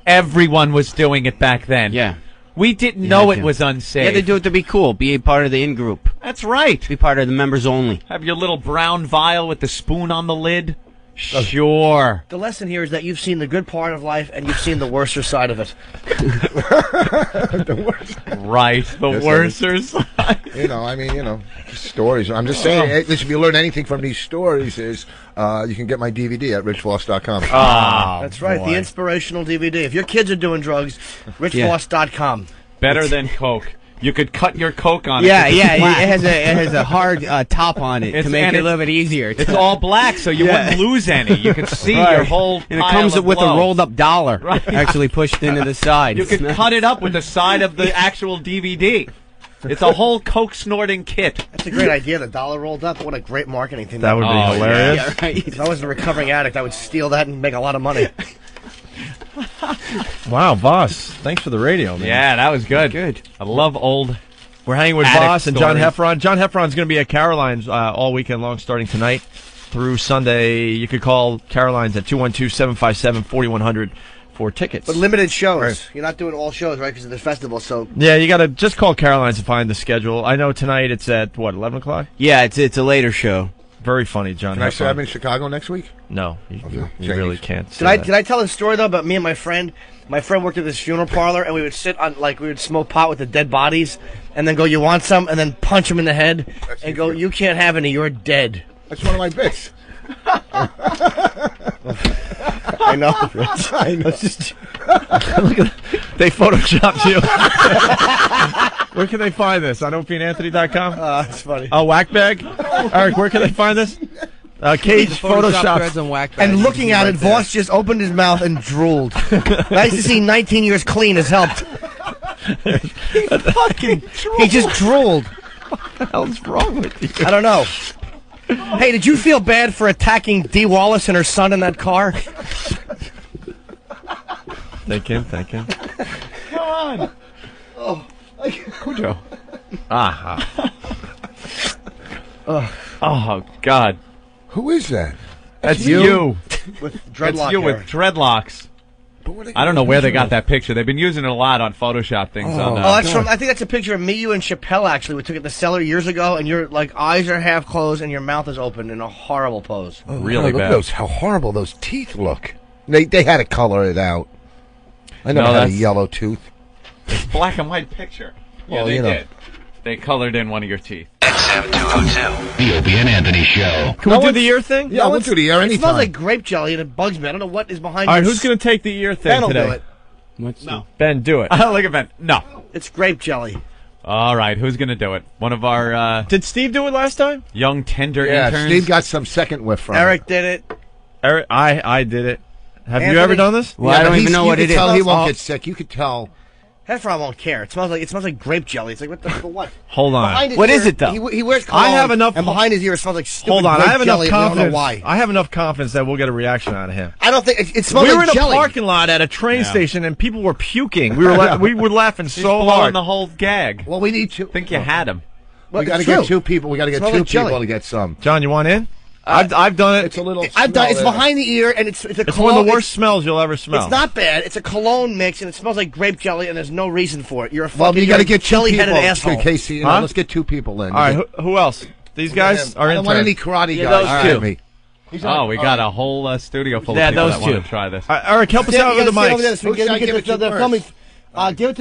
everyone was doing it back then. Yeah. We didn't know had it to. was unsafe. You had to do it to be cool. Be a part of the in-group. That's right. Be part of the members only. Have your little brown vial with the spoon on the lid. Sure. The lesson here is that you've seen the good part of life and you've seen the worser side of it. Right, the worser side. Stories. I'm just saying, hey, listen, if you learn anything from these stories is you can get my DVD at richvos.com. That's right, the inspirational DVD. If your kids are doing drugs, richvos.com. Better than Coke. You could cut your Coke on it. Yeah, it has a hard top on it to make it a little bit easier. It's all black, so you wouldn't lose any. You could see your whole and it comes with blow. a rolled up dollar actually pushed into the side. You could cut it up with the side of the actual DVD. It's a whole Coke snorting kit. That's a great idea, the dollar rolled up. What a great marketing thing. That would be hilarious. Yeah, right. If I was a recovering addict, I would steal that and make a lot of money. Wow, Vos. Thanks for the radio, man. Yeah, that was good. I love old. We're hanging with addict Vos and John stories. Heffron. John Heffron's going to be at Caroline's all weekend long, starting tonight through Sunday. You could call Caroline's at 212-757-4100 for tickets. But limited shows. You're not doing all shows, right, because of the festival, so... Yeah, you got to just call Caroline's to find the schedule. I know tonight it's at, 11 o'clock? Yeah, it's a later show. Very funny, John Can I say Heffron. I'm in Chicago next week? No, you really can't say Did I tell a story, though, about me and my friend? My friend worked at this funeral parlor, and we would sit on, we would smoke pot with the dead bodies, and then go, you want some? And then punch him in the head, and go, you can't have any, you're dead. That's one of my bits. I know, Rich. I know. Look at they photoshopped you. Where can they find this? On opieandanthony.com? That's funny. Oh, Whackbag? Eric, where can they find this? Cage Photoshop. And looking at it, Vos just opened his mouth and drooled. Nice to see 19 years clean has helped. He just drooled. What the hell's wrong with you? I don't know. Hey, did you feel bad for attacking Dee Wallace and her son in that car? Thank him. Come on. Oh, Cujo. Oh, God. Who is that? That's you. With That's dreadlock you hair. with dreadlocks. I don't know where they got that picture. They've been using it a lot on Photoshop things. I think that's a picture of me, you, and Chappelle, actually. We took it at the cellar years ago, and your eyes are half closed and your mouth is open in a horrible pose. Really look bad. At how horrible those teeth look. They had to color it out. I never No, had a that's- yellow tooth. Black and white picture. Well, yeah, you they know. did. They colored in one of your teeth. XM202. The Opie and Anthony Show. Can we do the ear thing? Yeah, we'll do the ear It anytime. smells like grape jelly and it bugs me. I don't know what is behind All right, your who's going to take the ear thing Ben will today? do it. No. Ben, do it. Look at Ben. No. It's grape jelly. All right, who's going to do it? One of our Did Steve do it last time? young tender Yeah, interns? Steve got some second whiff from Eric did it. Eric, I did it. Have you Anthony? ever done this? Well, I don't even know what it is. You can tell he won't Oh. get sick. You could tell. Heffron won't care. It smells like grape jelly. It's like what? Hold on. Behind his What ear, is it, though? He wears cologne, I have enough- and behind his ear it smells like stupid Hold on. grape I have jelly. enough and I don't know confidence. why. I have enough confidence that we'll get a reaction out of him. I don't think it smells We were like in jelly. a parking lot at a train station and people were puking. We were laughing He's so blowing hard. the whole gag. Well, we need to. I think you had him. We got to it's get true. 2 people. We got to get Smells 2 like jelly. people to get some. John, you want in? I've done it. It's a little. I've done. smell It's there. behind the ear, and it's a It's cologne. one of the worst smells you'll ever smell. It's not bad. It's a cologne mix, and it smells like grape jelly, and there's no reason for it. You're a Well, fucking you got to get 2 jelly-headed people. asshole. Casey, Huh? let's get 2 people in. All right, who else? These guys are I don't want interns. any karate Yeah, guys. those All two. right, me. Oh, we got a whole studio full Yeah, of people those that want two. to try this. Eric, help us out with the mics. Who should I give it to first? Give it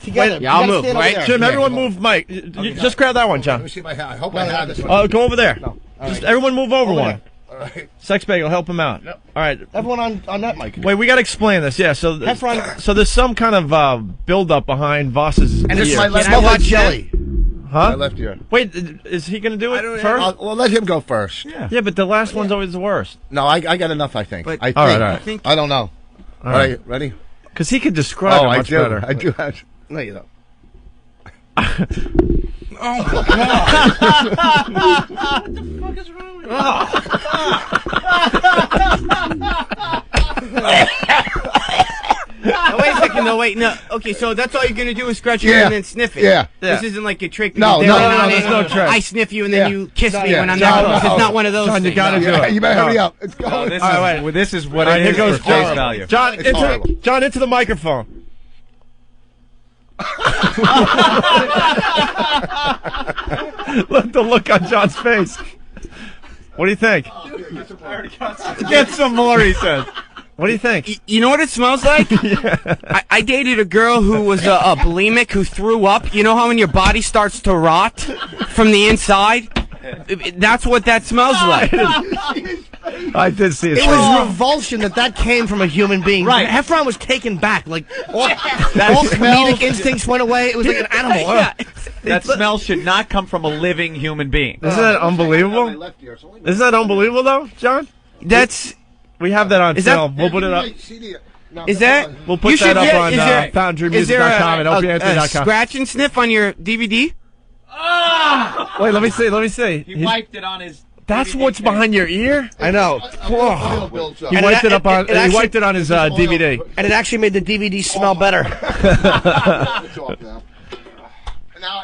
together. Yeah, I'll You gotta move, stand over right? there. Jim, everyone move Mike. Just grab that one, Let John. me see my hat. I hope I have this one. Go over there. Just everyone move over one. there. All right. Sex Bagel, help him out. All right. Everyone on that mic. Wait, we got to explain this. Yeah, so Heffron- so there's some kind of build-up behind Voss's And this ear. my Can left I smells like watch jelly. My Huh? left ear. Wait, is he going to do it first? Well, let him go first. Yeah, but the last one's always the worst. No, I got enough. I think. But- I think. All right, all right. I don't know. All right, ready? Because he could describe it I much do. better. I do have. No, you don't. Wait a second, no, wait, no. Okay, so that's all you're gonna do is scratch your ear and then sniff it. Yeah. This isn't like a trick. No, you no, there no, on there's it, no trick. I sniff you and then Yeah. you kiss me Yeah. when I'm No, not close. no. It's not one of those John, you things. gotta do it. You better hurry up. It's Oh, going. this All is right. this is what All right, it here is goes for face John. value. John, It's horrible. John, into the microphone. Look the look on John's face. What do you think? Get some more, he says. What do you think? You know what it smells like? I dated a girl who was a bulimic who threw up. You know how when your body starts to rot from the inside? That's what that smells like. I did see it. It was revulsion that came from a human being. Right. Heffron was taken back. Like, all comedic instincts went away. It was like an animal. Yeah. That smell should not come from a living human being. Isn't that unbelievable? Isn't that unbelievable, though, John? We have that on film. We'll put it up. Is that? We'll put that up on foundrymusic.com and opieanthony.com. Scratch and sniff on your DVD? Wait, let me see. He wiped it on his. That's what's behind your ear? I know. Whoa. He wiped it up on. He wiped it on his DVD, and it actually made the DVD smell better.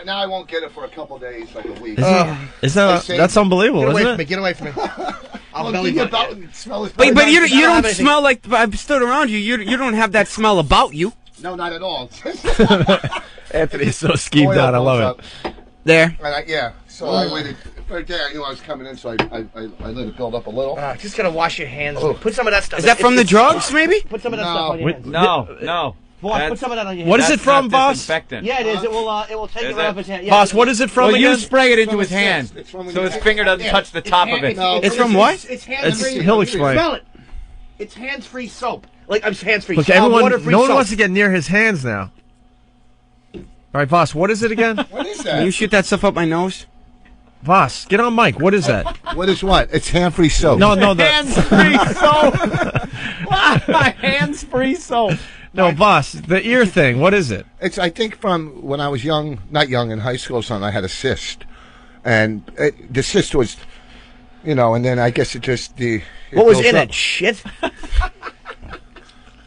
Now I won't get it for a couple days, like a week. That's unbelievable, isn't it? Get away from me. I'll belly button. But you don't smell like I've stood around you. You don't have that smell about you. No, not at all. Anthony's so skeeved out. I love it. There. So I waited. Right there, I was coming in, so I let it build up a little. Just gotta wash your hands. Put some of that stuff. Is that from the drugs, maybe? Put some of that stuff on your hands. No. Put some of that on your hands. What is it from, Boss? Yeah, it is. It will take it right off his hand. Boss, what is it from Well, again? you spray it into his hand, so his finger doesn't touch the top of it. It's from what? It's hands-free. He'll explain. Smell it. It's hands-free soap. Like, I'm hands-free. Look, no one wants to get near his hands now. All right, Voss, what is it again? What is that? Can you shoot that stuff up my nose? Voss, get on mic. What is that? What is what? It's hand-free soap. No, Hands-free soap. Hands-free soap. No, Voss, the ear thing. What is it? It's, I think, from when I was young, not young, in high school or something, I had a cyst. And the cyst was, and then I guess it just... What was in it? Shit?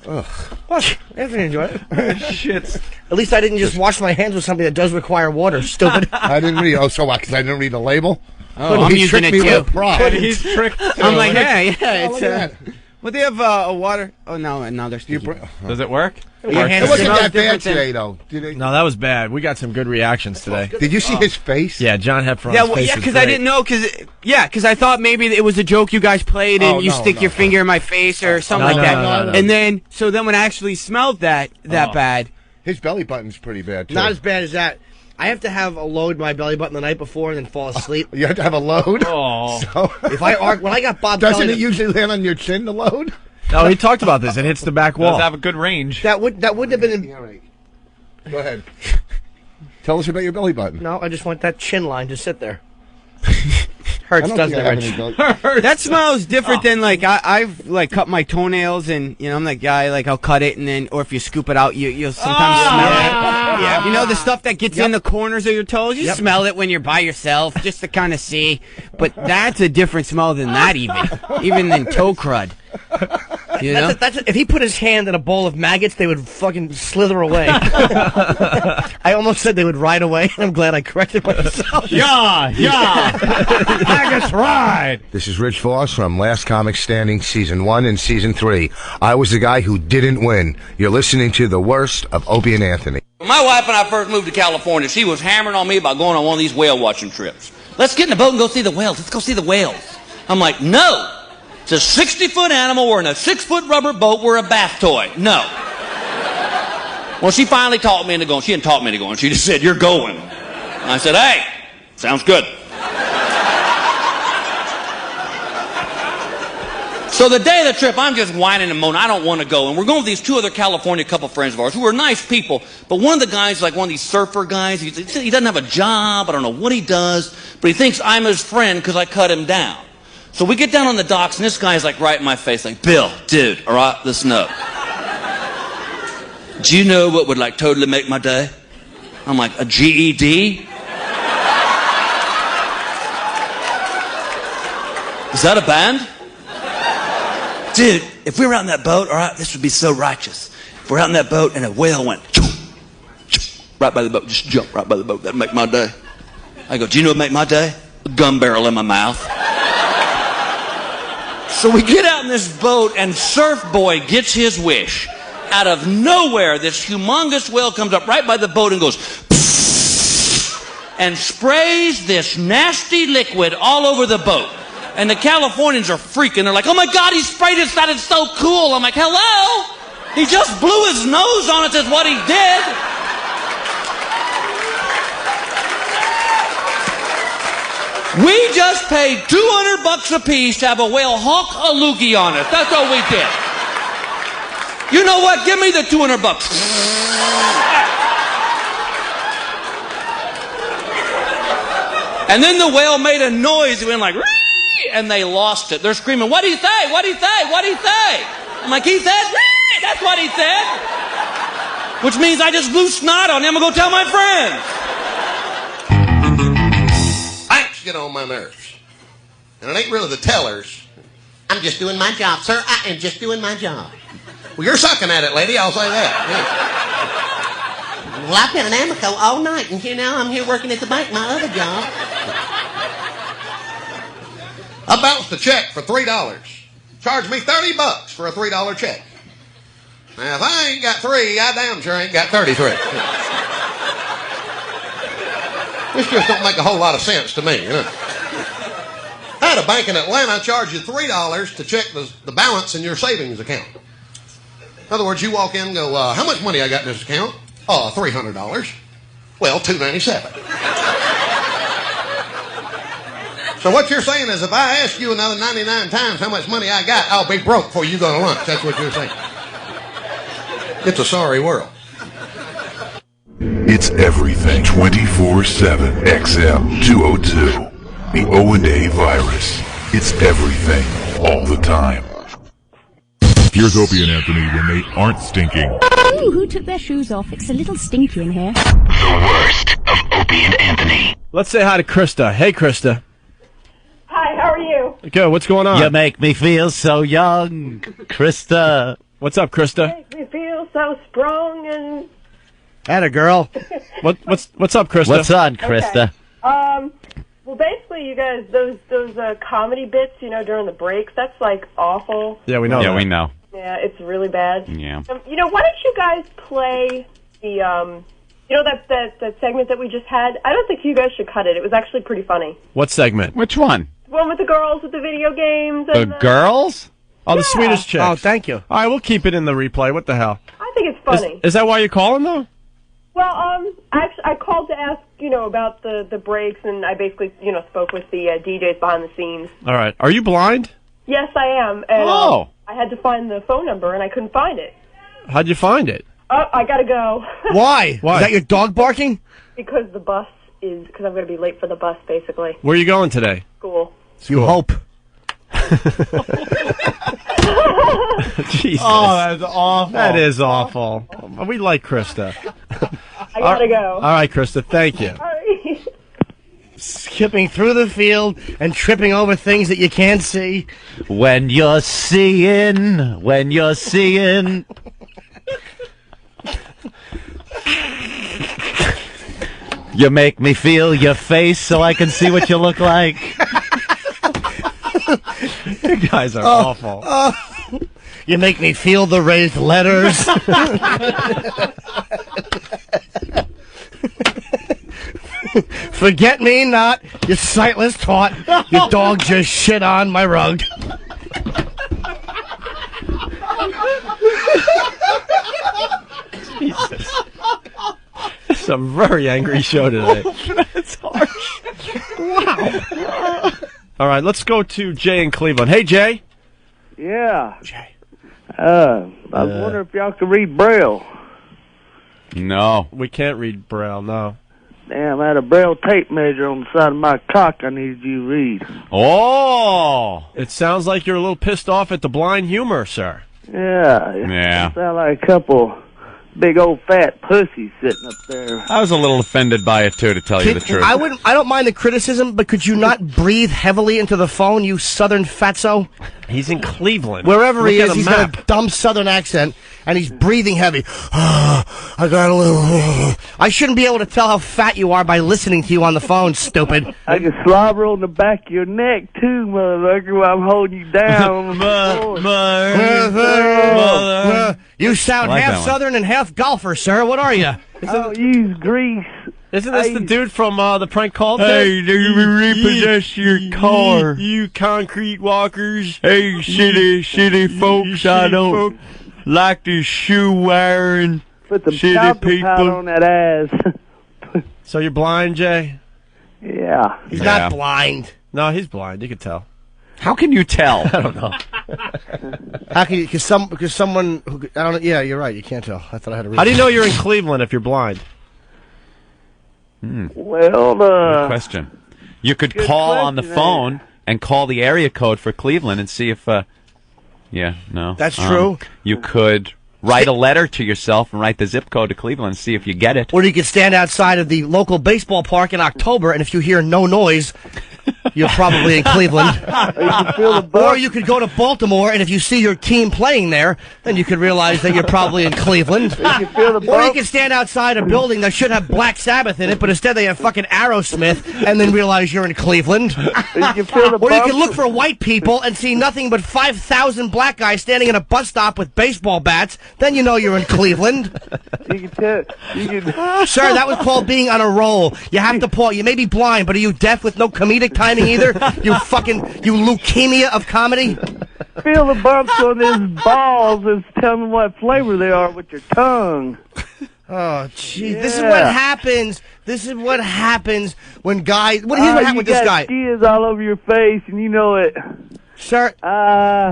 Ugh. What? Anthony enjoyed it. Shit. At least I didn't just wash my hands with something that does require water, stupid. I didn't read... Oh, so what? Because I didn't read the label? Oh, I'm using it, too. He's tricked. I'm like, it's... Well, they have a water... Oh, no, they're sticky. Does it work? It wasn't that bad today, though. No, that was bad. We got some good reactions today. Did you see his face? Yeah, John Heffron's face because I didn't know, because I thought maybe it was a joke you guys played and you stick your finger in my face or something like that. No. And then, when I actually smelled that bad... His belly button's pretty bad, too. Not as bad as that. I have to have a load my belly button the night before and then fall asleep. You have to have a load? Oh. So, when I got Bob doesn't Kelly... it usually land on your chin, the load? No, he talked about this. It hits the back wall. Does have a good range. That wouldn't have been... Go ahead. Tell us about your belly button. No, I just want that chin line to sit there. Hurts, doesn't it? That smells different than I've cut my toenails and I'm that guy I'll cut it and then or if you scoop it out you'll sometimes smell it. Yeah, you know the stuff that gets in the corners of your toes. You smell it when you're by yourself just to kind of see. But that's a different smell than that even than toe crud. You know? If he put his hand in a bowl of maggots, they would fucking slither away. I almost said they would ride away, and I'm glad I corrected myself. Yeah. Maggots ride. This is Rich Vos from Last Comic Standing, Season 1 and Season 3. I was the guy who didn't win. You're listening to the worst of Opie and Anthony. When my wife and I first moved to California, she was hammering on me about going on one of these whale watching trips. Let's get in the boat and go see the whales. Let's go see the whales. I'm like, no. It's a 60-foot animal. We're in a 6-foot rubber boat. We're a bath toy. No. Well, she finally talked me into going. She didn't talk me into going. She just said, you're going. And I said, hey, sounds good. So the day of the trip, I'm just whining and moaning. I don't want to go. And we're going with these two other California couple friends of ours who are nice people. But one of the guys, like one of these surfer guys, he doesn't have a job. I don't know what he does. But he thinks I'm his friend because I cut him down. So we get down on the docks, and this guy's like right in my face, like, Bill, dude, all right, listen up. Do you know what would like totally make my day? I'm like, a GED? Is that a band? Dude, if we were out in that boat, all right, this would be so righteous. If we're out in that boat and a whale went right by the boat, just jump right by the boat, that'd make my day. I go, do you know what would make my day? A gun barrel in my mouth. So we get out in this boat, and Surf Boy gets his wish. Out of nowhere, this humongous whale comes up right by the boat and goes, and sprays this nasty liquid all over the boat. And the Californians are freaking. They're like, oh my God, he sprayed us. That is so cool. I'm like, hello? He just blew his nose on us is what he did. We just paid $200 a piece to have a whale honk a loogie on us. That's all we did. You know what? Give me the $200. And then the whale made a noise. It went like, and they lost it. They're screaming, what'd he say? What'd he say? What'd he say? I'm like, he said, that's what he said. Which means I just blew snot on him. I'm going to go tell my friends. Thanks get on my nerves. And it ain't really the tellers. I'm just doing my job, sir. I am just doing my job. Well, you're sucking at it, lady. I'll say that. Yeah. Well, I've been in Amoco all night, and here now I'm here working at the bank, my other job. I bounced a check for $3. Charged me $30 for a $3 check. Now, if I ain't got 3, I damn sure ain't got 33. This just don't make a whole lot of sense to me, you know. I had a bank in Atlanta charge you $3 to check the balance in your savings account. In other words, you walk in and go, how much money I got in this account? Oh, $300. Well, $297. So what you're saying is if I ask you another 99 times how much money I got, I'll be broke before you go to lunch. That's what you're saying. It's a sorry world. It's everything 24/7 XM202. The O&A virus. It's everything all the time. Here's Opie and Anthony when they aren't stinking. Ooh, who took their shoes off? It's a little stinky in here. The worst of Opie and Anthony. Let's say hi to Krista. Hey, Krista. Hi, how are you? Good, what's going on? You make me feel so young, Krista. What's up, Krista? Make me feel so strong and... Atta girl. What's up, Krista? What's on, Krista? Okay. Well, basically, you guys, those comedy bits, you know, during the breaks, that's, like, awful. Yeah, we know. Yeah, we know. Yeah, it's really bad. Yeah. You know, why don't you guys play the, you know, that segment that we just had? I don't think you guys should cut it. It was actually pretty funny. What segment? Which one? The one with the girls with the video games. The And girls? Oh, the Yeah. Swedish chicks. Oh, thank you. All right, we'll keep it in the replay. What the hell? I think it's funny. Is that why you're calling, though? Well, I called to ask, you know, about the breaks, and I basically, you know, spoke with the DJs behind the scenes. All right. Are you blind? Yes, I am. And, Oh. I had to find the phone number, and I couldn't find it. How'd you find it? Oh, I gotta go. Why? Why? Is that your dog barking? Because I'm gonna be late for the bus, basically. Where are you going today? School. You hope. Jesus. Oh, that's awful. That is awful. We like Krista. I gotta go. All right, Krista. Thank you. Sorry. Skipping through the field and tripping over things that you can't see. When you're seeing. You make me feel your face so I can see what you look like. You guys are awful. You make me feel the raised letters. Forget me not, you sightless twat. Your dog just shit on my rug. Jesus. It's a very angry show today. That's harsh. Wow. All right, let's go to Jay in Cleveland. Hey, Jay. Yeah. Jay. I was wondering if y'all could read Braille. No. We can't read Braille, no. Damn, I had a Braille tape measure on the side of my cock I needed you to read. Oh! It sounds like you're a little pissed off at the blind humor, sir. Yeah. Yeah. Sound like a couple big old fat pussies sitting up there. I was a little offended by it, too, to tell you the truth. I don't mind the criticism, but could you not breathe heavily into the phone, you southern fatso? He's in Cleveland. Wherever he Look is, at he's map. got a dumb southern accent, and he's breathing heavy. I got a little... I shouldn't be able to tell how fat you are by listening to you on the phone, stupid. I can slobber on the back of your neck, too, motherfucker, while I'm holding you down. You sound I like half that one. southern and half golfer, sir. What are you? I don't use grease. Isn't this the dude from the prank call? Hey, do you repossess your car? You concrete walkers. Hey, shitty folks, I don't like this shoe wearing. Put the shitty people on that ass. So you're blind, Jay? Yeah. He's not blind. No, he's blind. You can tell. How can you tell? I don't know. How can you? Because someone who I don't know. Yeah, you're right. You can't tell. I thought I had a reason. How do you know you're in Cleveland if you're blind? Well, Good question. You could Good call on the question, phone and call the area code for Cleveland and see if. Yeah, no. That's true. You could write a letter to yourself and write the zip code to Cleveland and see if you get it. Or you could stand outside of the local baseball park in October, and if you hear no noise, you're probably in Cleveland. Or you could go to Baltimore, and if you see your team playing there, then you could realize that you're probably in Cleveland. Or you could stand outside a building that should have Black Sabbath in it, but instead they have fucking Aerosmith, and then realize you're in Cleveland. Or you could look for white people and see nothing but 5,000 black guys standing in a bus stop with baseball bats, then you know you're in Cleveland. Sir, that was called being on a roll. You have to pause. You may be blind, but are you deaf with no comedic timing either? You leukemia of comedy? Feel the bumps on his balls and tell me what flavor they are with your tongue. Oh, gee. This is what happens. This is what happens when guys... Here's what happened with this guy. You got skis all over your face, and you know it. Sir,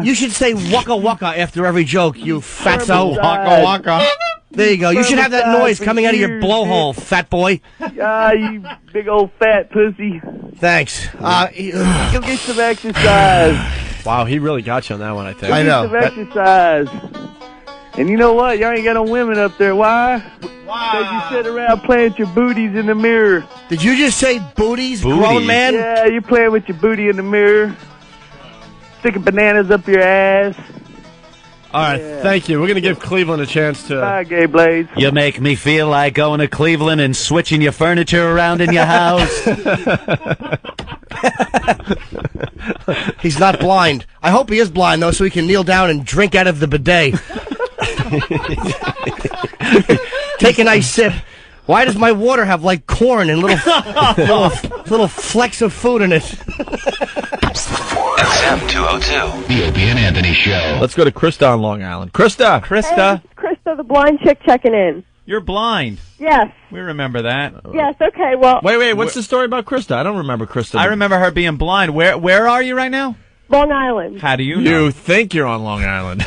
you should say waka waka after every joke, you fatso. Waka waka. There you go. You should have that noise coming out of your blowhole, fat boy. You big old fat pussy. Thanks. Go get some exercise. Wow, he really got you on that one, I think. Go get some exercise. And you know what? Y'all ain't got no women up there. Why? Because you sit around playing with your booties in the mirror. Did you just say booties, grown man? Yeah, you're playing with your booty in the mirror. Sticking bananas up your ass. All right, thank you. We're going to give Cleveland a chance to... Bye, Gay Blades. You make me feel like going to Cleveland and switching your furniture around in your house. He's not blind. I hope he is blind, though, so he can kneel down and drink out of the bidet. Take a nice sip. Why does my water have, like, corn and little flecks of food in it? XM 202. The Opie and Anthony Show. Let's go to Krista on Long Island. Krista! Hey, Krista, the blind chick checking in. You're blind. Yes. We remember that. Yes, okay, well... Wait, what's the story about Krista? I don't remember Krista. I remember her being blind. Where are you right now? Long Island. How do you know? You think you're on Long Island.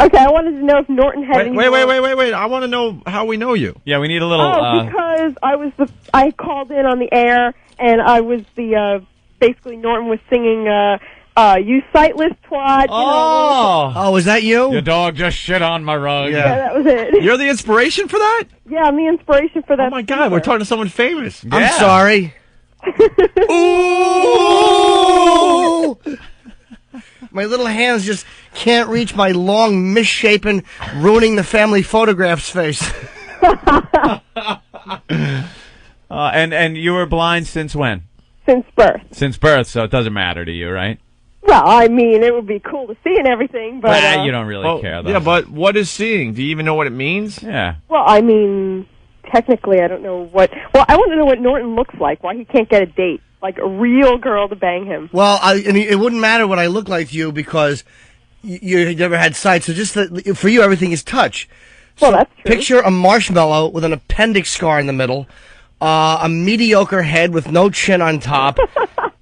Okay, I wanted to know if Norton had any... Wait. I want to know how we know you. Yeah, we need a little... because I called in on the air, and I was basically Norton was singing, you sightless twat. Oh, is that you? Your dog just shit on my rug. Yeah, that was it. You're the inspiration for that? Yeah, I'm the inspiration for that. Oh, my God, we're talking to someone famous. Yeah. I'm sorry. Ooh! My little hands just can't reach my long, misshapen, ruining the family photographs face. And you were blind since when? Since birth. Since birth, so it doesn't matter to you, right? Well, I mean, it would be cool to see and everything, but... you don't really care, though. Yeah, but what is seeing? Do you even know what it means? Yeah. Well, I mean, technically, I don't know what... Well, I want to know what Norton looks like, why he can't get a date. Like a real girl to bang him. Well, it wouldn't matter what I look like to you because you never had sight. So just for you, everything is touch. Well, that's true. Picture a marshmallow with an appendix scar in the middle, a mediocre head with no chin on top,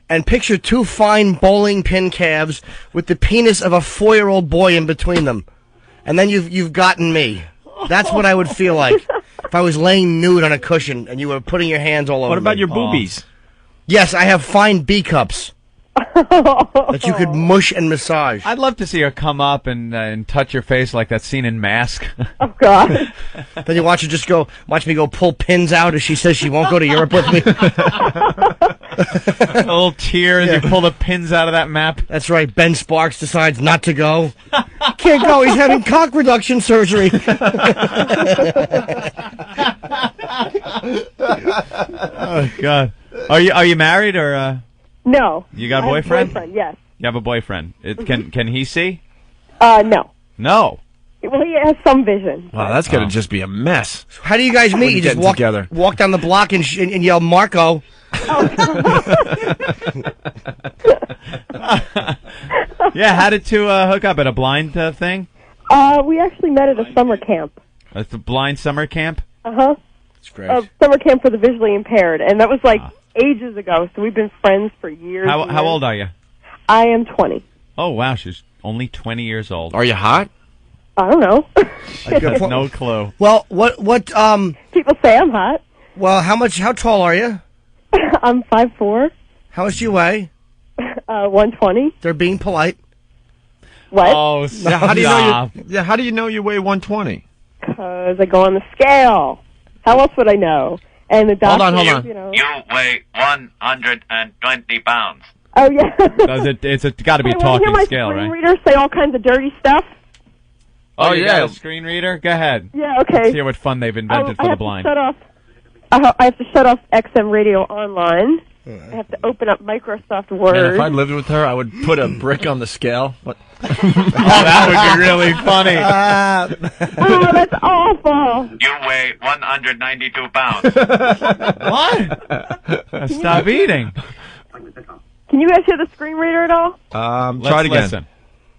and picture two fine bowling pin calves with the penis of a 4-year-old boy in between them. And then you've gotten me. That's what I would feel like if I was laying nude on a cushion and you were putting your hands all over me. What about your boobies? Yes, I have fine B cups that you could mush and massage. I'd love to see her come up and touch your face like that scene in Mask. Oh, God. Then you watch me go pull pins out as she says she won't go to Europe with me. A little tear as you pull the pins out of that map. That's right. Ben Sparks decides not to go. Can't go. He's having cock reduction surgery. Oh, God. Are you married or? No. You got a I boyfriend? have a boyfriend, yes. You have a boyfriend. Can he see? No. No. Well, he has some vision. Wow, that's gonna just be a mess. How do you guys meet? You just walk together. Walk down the block and yell Marco. Yeah, how did two hook up at a blind thing? We actually met at a summer camp. It's a blind summer camp? Uh-huh. That's great. Summer camp for the visually impaired, and that was like ages ago, so we've been friends for years. How old are you? I am 20. Oh, wow, she's only 20 years old. Are you hot? I don't know. I have no clue. Well, what People say I'm hot. Well, how tall are you? I'm 5'4". How much do you weigh? 120. They're being polite. What? Oh, Yeah, how do you know how do you know you weigh 120? Because I go on the scale. How else would I know? And the doctor, Hold on. you know. You weigh 120 pounds. Oh, yeah. It's got to be a Hey, wanna hear talking my scale, screen right? reader say all kinds of dirty stuff? Oh, you got a screen reader? Go ahead. Yeah, okay. Let's hear what fun they've invented for the blind. I have to shut off XM Radio Online. I have to open up Microsoft Word. Man, if I lived with her, I would put a brick on the scale. What? Oh, that would be really funny. Oh, that's awful. You weigh 192 pounds. What? Stop eating. Can you guys hear the screen reader at all? Try it again. Listen.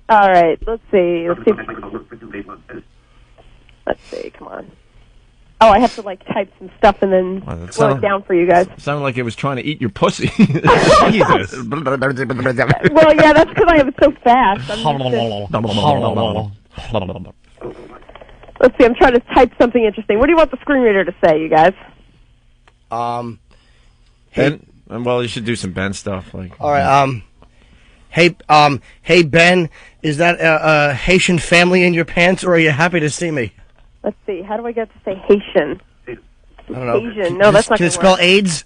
All right, let's see. Let's see, come on. Oh, I have to, like, type some stuff and then slow it down for you guys. It sounded like it was trying to eat your pussy. Jesus. Well, yeah, that's because I have it so fast. Let's see, I'm trying to type something interesting. What do you want the screen reader to say, you guys? Ben, well, you should do some Ben stuff. Like, all right. Hey Ben, is that a Haitian family in your pants, or are you happy to see me? Let's see, how do I get to say Haitian? I don't know. Asian. No, that's not Can going it to spell work. AIDS?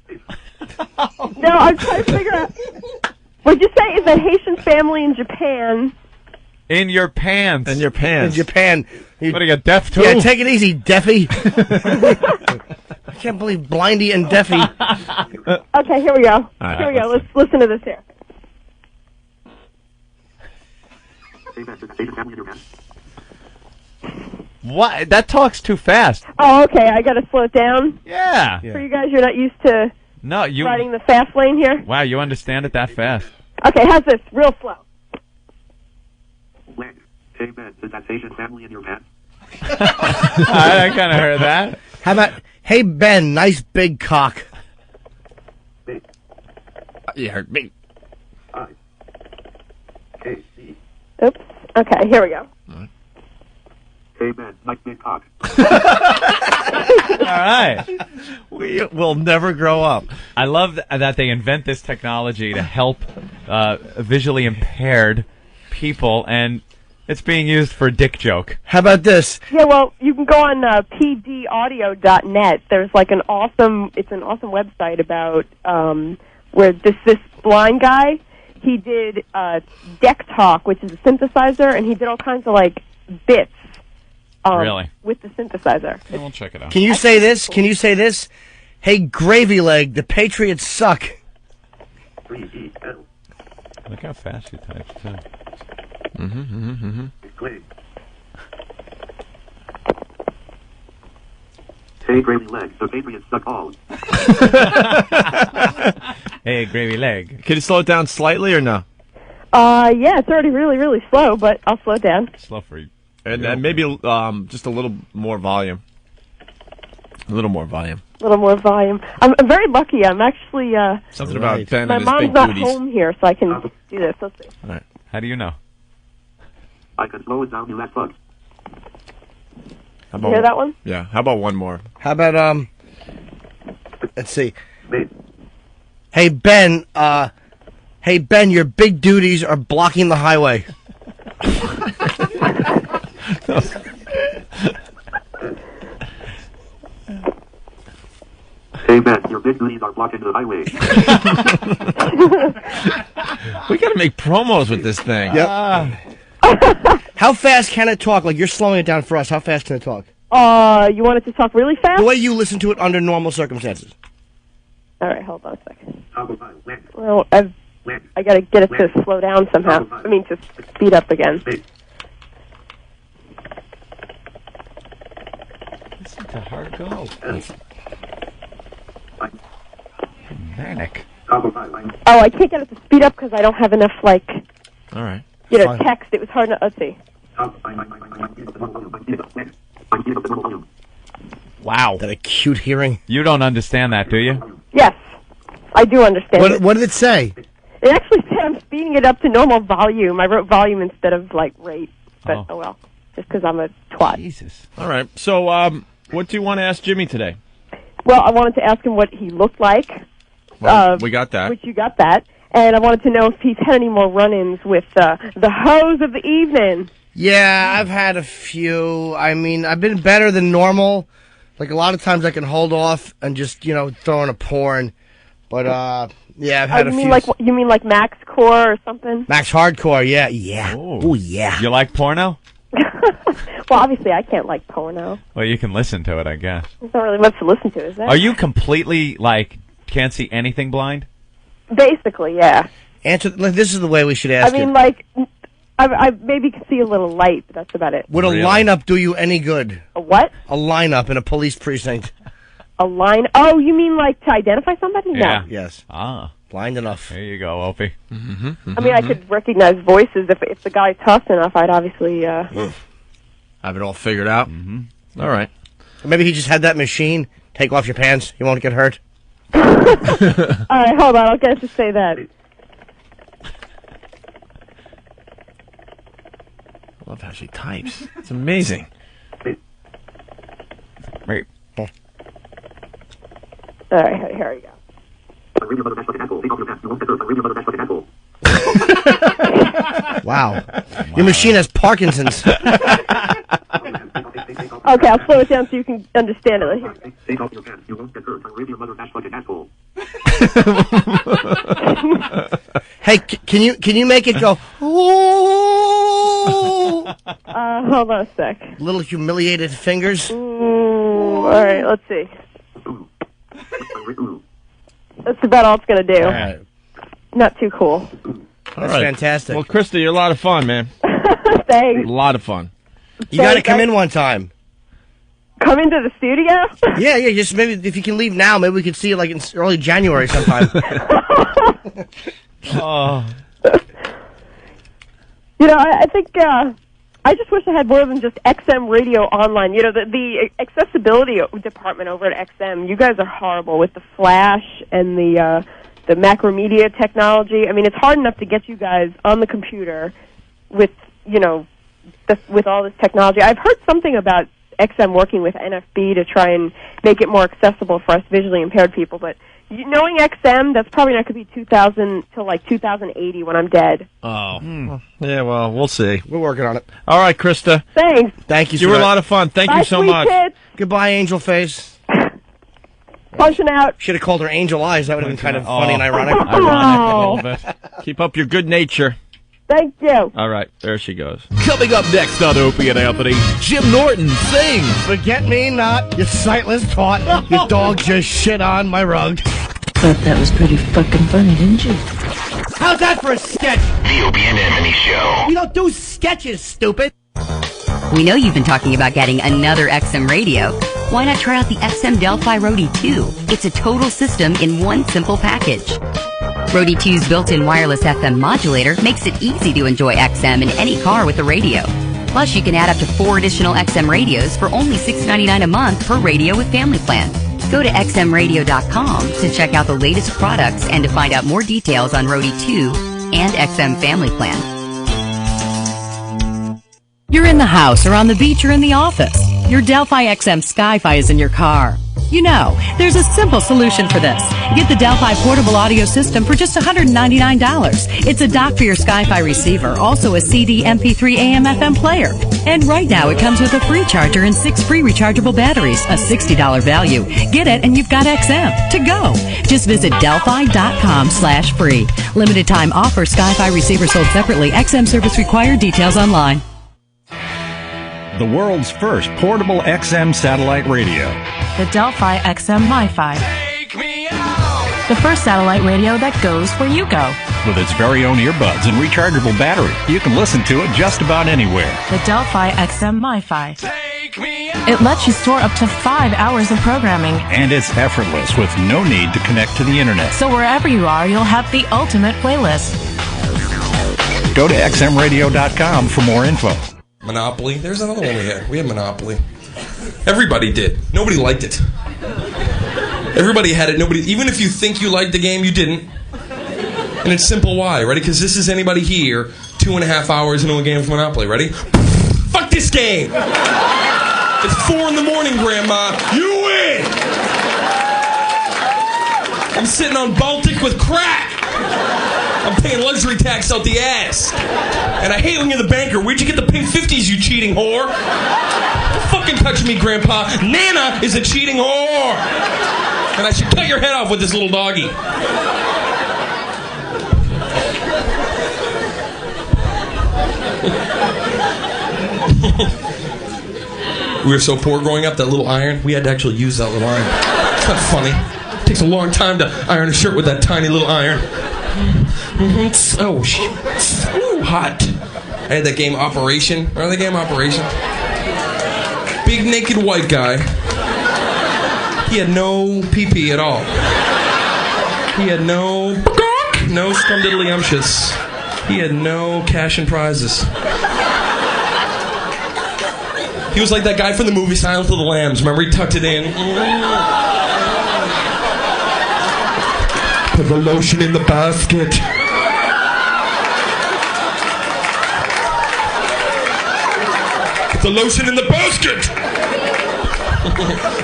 No, I'm trying to figure out. What'd you say? Is a Haitian family in Japan? In your pants. In your pants. In Japan. What are you, deaf too? Yeah, take it easy, Deafy. I can't believe Blindy and Deafy. Okay, here we go. right, Here we go. Let's listen to this here. What? That talks too fast. Oh, okay. I got to slow it down. Yeah. For you guys, you're not used to No, you. riding the fast lane here. Wow, you understand it that fast. Okay, how's this? Real slow. Hey, Ben, is that Asian family in your pants? I kind of heard that. How about, hey Ben, nice big cock. You heard me. Oops. Okay, here we go. Hey, Ben, nice big cock. All right. We will never grow up. I love that they invent this technology to help visually impaired people, and it's being used for a dick joke. How about this? Yeah, well, you can go on pdaudio.net. There's like an awesome website about where this blind guy, he did deck talk, which is a synthesizer, and he did all kinds of like bits. Really? With the synthesizer. We'll check it out. Can you say this? Can you say this? Hey, gravy leg, the Patriots suck. Look how fast he types, too. Hey, gravy leg, the Patriots suck all. Hey, gravy leg. Can you slow it down slightly or no? Yeah, it's already really, really slow, but I'll slow it down. Slow for you. And maybe just a little more volume. A little more volume. A little more volume. I'm very lucky. I'm actually Something about Ben my and his mom's big not booties. home here, so I can do this. Let's see. All right. How do you know? I can slow it down to that fuck. How You hear that one? Yeah. How about one more? How about let's see. Hey Ben, your big duties are blocking the highway. Hey, Ben, your big booties are blocking the highway. We got to make promos with this thing. Yep. How fast can it talk? Like, you're slowing it down for us. How fast can it talk? You want it to talk really fast? The way you listen to it under normal circumstances. All right, hold on a second. Well, I got to get it to slow down somehow. I mean, to speed up again. To her go. Manic. Oh, I can't get it to speed up because I don't have enough, like, All right. text. It was hard to, let's see. Wow. That acute hearing. You don't understand that, do you? Yes, I do understand it. What did it say? It actually said I'm speeding it up to normal volume. I wrote volume instead of, like, rate. But, oh well, just because I'm a twat. Jesus. All right. So, what do you want to ask Jimmy today? Well, I wanted to ask him what he looked like. Well, we got that. Which you got that. And I wanted to know if he's had any more run-ins with the hoes of the evening. Yeah, I've had a few. I mean, I've been better than normal. Like, a lot of times I can hold off and just, throw in a porn. But, yeah, I've had a few. You mean like Max Core or something? Max Hardcore, yeah. Yeah. Oh, yeah. You like porno? Well, obviously I can't like porno. Well, you can listen to it, I guess. There's not really much to listen to, is there? Are you completely, can't see anything blind? Basically, yeah. This is the way we should ask I mean, it. I maybe can see a little light, but that's about it. Would a lineup do you any good? A what? A lineup in a police precinct. A line? Oh, you mean like to identify somebody? Yeah. No. Yes. Ah. Blind enough. There you go, Opie. I mean, I could recognize voices. If the guy's tough enough, I'd obviously... Have it all figured out? Mm-hmm. All right. Or maybe he just had that machine. Take off your pants. You won't get hurt. All right, hold on. I'll get to say that. I love how she types. It's amazing. Right. All right, here we go. Wow. Your machine has Parkinson's. Okay, I'll slow it down so you can understand it. Take off your pants. You won't get hurt. I'll rip your mother bash like an asshole. Hey, can you make it go? Ooh. Hold on a sec. Little humiliated fingers. Ooh, all right, let's see. That's about all it's gonna do. All right. Not too cool. That's fantastic. Well, Krista, you're a lot of fun, man. Thanks. A lot of fun. You got to come in one time. Come into the studio? Yeah. Just maybe if you can leave now, maybe we could see you like in early January sometime. Oh. I think I just wish I had more than just XM radio online. The accessibility department over at XM, you guys are horrible with the flash and the macromedia technology. I mean, it's hard enough to get you guys on the computer with, with all this technology. I've heard something about XM working with NFB to try and make it more accessible for us visually impaired people, but knowing XM, that's probably not going to be 2000 till like 2080 when I'm dead. Oh. Yeah, well, we'll see. We're working on it. All right, Krista. Thanks. Thank you, You were a lot of fun. Thank Bye, you so sweet much. kids. Goodbye, Angel Face. Punching out. Should have called her Angel Eyes. That would have been kind of funny and ironic. Ironic a little bit. Keep up your good nature. Thank you. All right, there she goes. Coming up next on Opie and Anthony, Jim Norton sings Forget Me Not, you sightless twat. Your dog just shit on my rug. Thought that was pretty fucking funny, didn't you? How's that for a sketch? The Opie and Anthony Show. We don't do sketches, stupid. We know you've been talking about getting another XM radio. Why not try out the XM Delphi Roadie 2? It's a total system in one simple package. Roadie 2's built-in wireless FM modulator makes it easy to enjoy XM in any car with a radio. Plus, you can add up to 4 additional XM radios for only $6.99 a month per radio with family plan. Go to xmradio.com to check out the latest products and to find out more details on Roadie 2 and XM Family Plan. You're in the house or on the beach or in the office. Your Delphi XM Sky-Fi is in your car. You know, there's a simple solution for this. Get the Delphi portable audio system for just $199. It's a dock for your Sky-Fi receiver, also a CD, MP3, AM, FM player. And right now it comes with a free charger and 6 free rechargeable batteries, a $60 value. Get it and you've got XM to go. Just visit delphi.com/free. Limited time offer. Sky-Fi receiver sold separately. XM service required. Details online. The world's first portable XM satellite radio. The Delphi XM MiFi. The first satellite radio that goes where you go. With its very own earbuds and rechargeable battery, you can listen to it just about anywhere. The Delphi XM MiFi. It lets you store up to 5 hours of programming. And it's effortless with no need to connect to the internet. So wherever you are, you'll have the ultimate playlist. Go to xmradio.com for more info. Monopoly. There's another one we had. We had Monopoly. Everybody did. Nobody liked it. Everybody had it. Nobody. Even if you think you liked the game, you didn't. And it's simple why. Ready? Because this is anybody here 2.5 hours into a game of Monopoly. Ready? Fuck this game. It's 4 in the morning, Grandma. You win. I'm sitting on Baltic with crack. I'm paying luxury tax out the ass. And I hate when you're the banker. Where'd you get the pink 50s, you cheating whore? Don't fucking touch me, Grandpa. Nana is a cheating whore. And I should cut your head off with this little doggy. We were so poor growing up, that little iron, we had to actually use that little iron. It's not funny. It takes a long time to iron a shirt with that tiny little iron. Oh, shit. Ooh, hot. I had that game Operation. Remember the game Operation? Big naked white guy. He had no pee-pee at all. He had no scumdiddlyumptious. He had no cash and prizes. He was like that guy from the movie Silence of the Lambs. Remember, he tucked it in. Put the lotion in the basket. Put the lotion in the basket.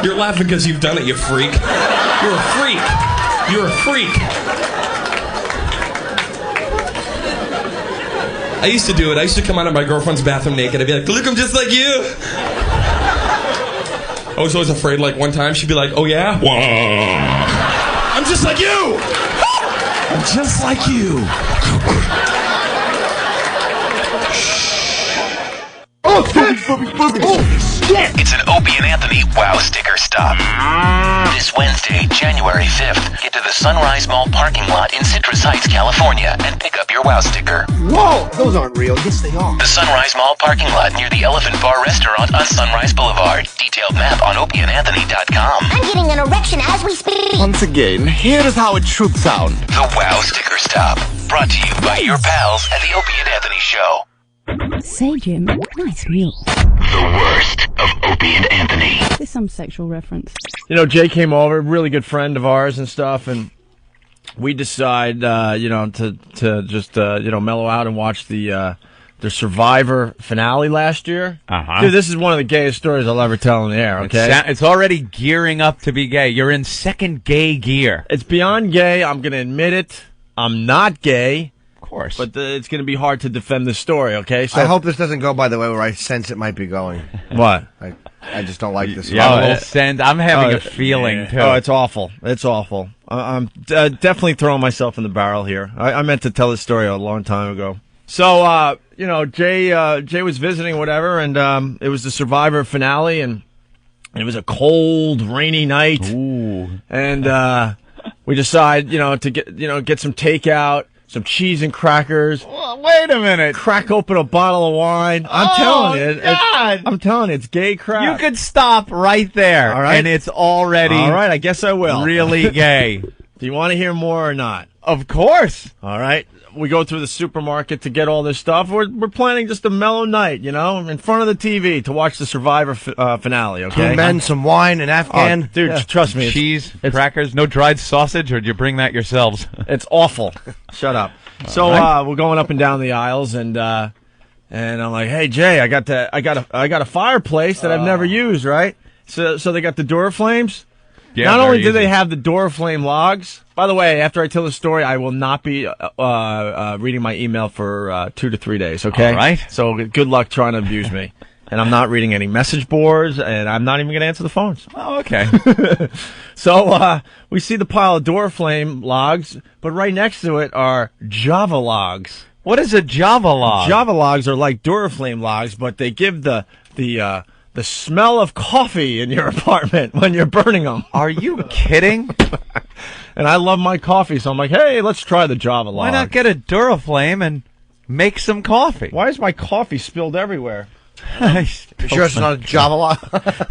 You're laughing because you've done it, you freak. You're a freak. You're a freak. I used to do it. I used to come out of my girlfriend's bathroom naked. I'd be like, look, I'm just like you. I was always afraid, like, one time she'd be like, oh, yeah? I'm just like you. I'm just like you. Oh, shit! It's an Opie and Anthony Wow Sticker Stop. This Wednesday, January 5th, get to the Sunrise Mall parking lot in Citrus Heights, California, and pick up your Wow Sticker. Whoa, those aren't real. Yes, they are. The Sunrise Mall parking lot near the Elephant Bar Restaurant on Sunrise Boulevard. Detailed map on opieandanthony.com. I'm getting an erection as we speak. Once again, here is how it should sound. The Wow Sticker Stop. Brought to you by your pals at the Opie and Anthony Show. Say, Jim, nice meal. The worst of Opie and Anthony. There's some sexual reference. You know, Jay came over, a really good friend of ours and stuff, and we decide, to just, mellow out and watch the Survivor finale last year. Uh-huh. Dude, this is one of the gayest stories I'll ever tell on the air, okay? It's already gearing up to be gay. You're in second gay gear. It's beyond gay. I'm going to admit it. I'm not gay. Course. But it's going to be hard to defend this story, okay? So I hope this doesn't go by the way where I sense it might be going. What? I just don't like this. Yeah, I'm having a feeling, too. Oh, it's awful. It's awful. I'm definitely throwing myself in the barrel here. I meant to tell this story a long time ago. So, Jay was visiting, whatever, and it was the Survivor finale, and it was a cold, rainy night. Ooh. And we decide, to get some takeout. Some cheese and crackers. Well, wait a minute. Crack open a bottle of wine. I'm telling you, it's gay crap. You could stop right there. All right. And it's already. All right, I guess I will. Really gay. Do you want to hear more or not? Of course. All right. We go through the supermarket to get all this stuff. We're planning just a mellow night, in front of the TV to watch the Survivor finale, okay? 2 men, some wine, an Afghan. Oh, dude, trust me. Cheese, crackers, no dried sausage, or did you bring that yourselves? It's awful. Shut up. So we're going up and down the aisles, and I'm like, hey, Jay, I got a fireplace that I've never used, right? So they got the door flames. Yeah, not only do easy. they have the door flame logs. By the way, after I tell the story, I will not be reading my email for 2 to 3 days. Okay, all right. So good luck trying to abuse me. And I'm not reading any message boards, and I'm not even going to answer the phones. Oh, okay. So we see the pile of door flame logs, but right next to it are Java logs. What is a Java log? Java logs are like door flame logs, but they give the smell of coffee in your apartment when you're burning them. Are you kidding? And I love my coffee, so I'm like, hey, let's try the Java log. Why not get a Duraflame and make some coffee? Why is my coffee spilled everywhere? You sure it's not a Java log?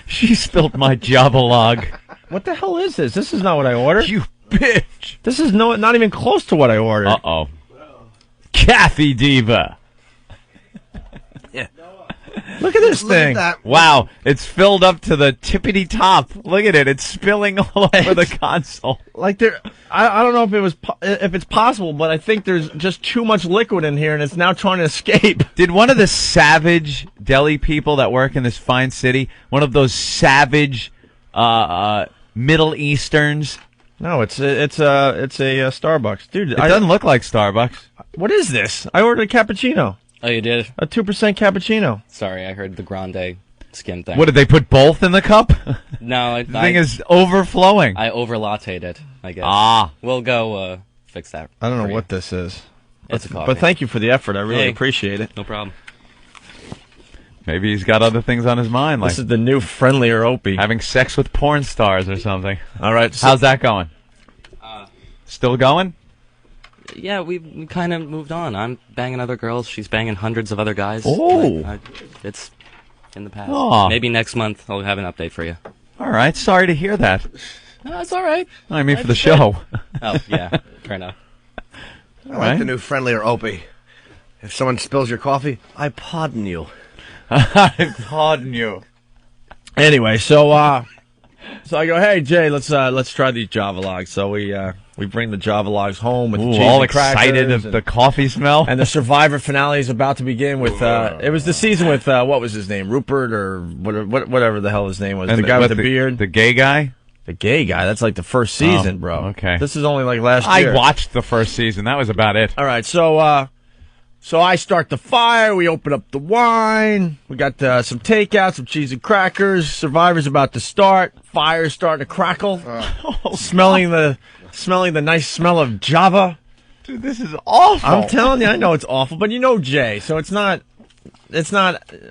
She spilled my Java log. What the hell is this? This is not what I ordered. You bitch. This is not even close to what I ordered. Uh-oh. Kathy Diva. Yeah. Look at this thing. Wow, it's filled up to the tippity top. Look at it; it's spilling all over the console. Like I don't know if it's possible, but I think there's just too much liquid in here, and it's now trying to escape. Did one of the savage deli people that work in this fine city, one of those savage Middle Easterns? No, it's a Starbucks, dude. It doesn't look like Starbucks. What is this? I ordered a cappuccino. Oh, you did? A 2% cappuccino. Sorry, I heard the grande skim thing. What, did they put both in the cup? No. The thing is overflowing. I over-latte'd it, I guess. Ah. We'll go fix that. I don't know what this is. It's a coffee. But thank you for the effort. I really appreciate it. No problem. Maybe he's got other things on his mind. Like this is the new friendlier Opie. Having sex with porn stars or something. All right. So how's that going? Still going? Yeah, we kind of moved on. I'm banging other girls. She's banging hundreds of other guys. Oh. It's in the past. Oh. Maybe next month I'll have an update for you. All right. Sorry to hear that. No, it's all right. I mean, for the show. Oh, yeah. Fair enough. I like the new friendlier Opie. If someone spills your coffee, I pardon you. I pardon you. Anyway, so I go, hey Jay, let's try these Java logs. So we bring the Java logs home with cheese all and excited of the coffee smell. And the Survivor finale is about to begin with. It was the season with what was his name, Rupert or whatever the hell his name was. And the guy with the beard, the gay guy. The gay guy. That's like the first season, bro. Okay. This is only like last year. I watched the first season. That was about it. All right, so I start the fire. We open up the wine. We got some takeout, some cheese and crackers. Survivor's about to start. Fire's starting to crackle. Smelling the nice smell of Java. Dude, this is awful. I'm telling you, I know it's awful, but you know Jay, so it's not.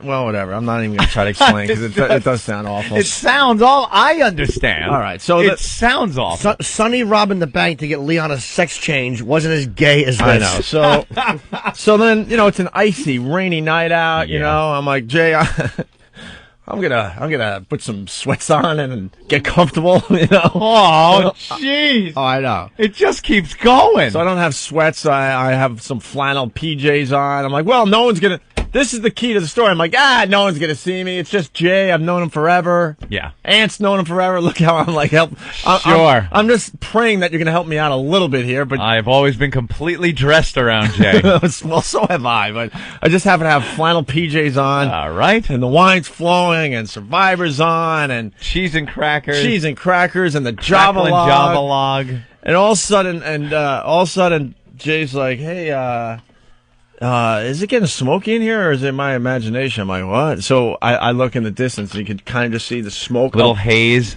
Well, whatever. I'm not even going to try to explain because it does sound awful. It sounds all. I understand. All right, so it sounds awful. Sonny robbing the bank to get Leon a sex change wasn't as gay as this. I know. So then it's an icy, rainy night out. You know, I'm like Jay. I'm gonna put some sweats on and get comfortable. You know. Oh, jeez. Oh, I know. It just keeps going. So I don't have sweats. I have some flannel PJs on. I'm like, well, no one's gonna. This is the key to the story. I'm like, no one's going to see me. It's just Jay. I've known him forever. Yeah. Ant's known him forever. Look how I'm like, help. Sure. I'm just praying that you're going to help me out a little bit here. But I've always been completely dressed around Jay. Well, so have I. But I just happen to have flannel PJs on. All right. And the wine's flowing and Survivor's on and cheese and crackers. And the Java log. And all of a sudden, Jay's like, hey, is it getting smoky in here, or is it my imagination? I'm like, what? So I look in the distance, and you can kind of just see the smoke. Little haze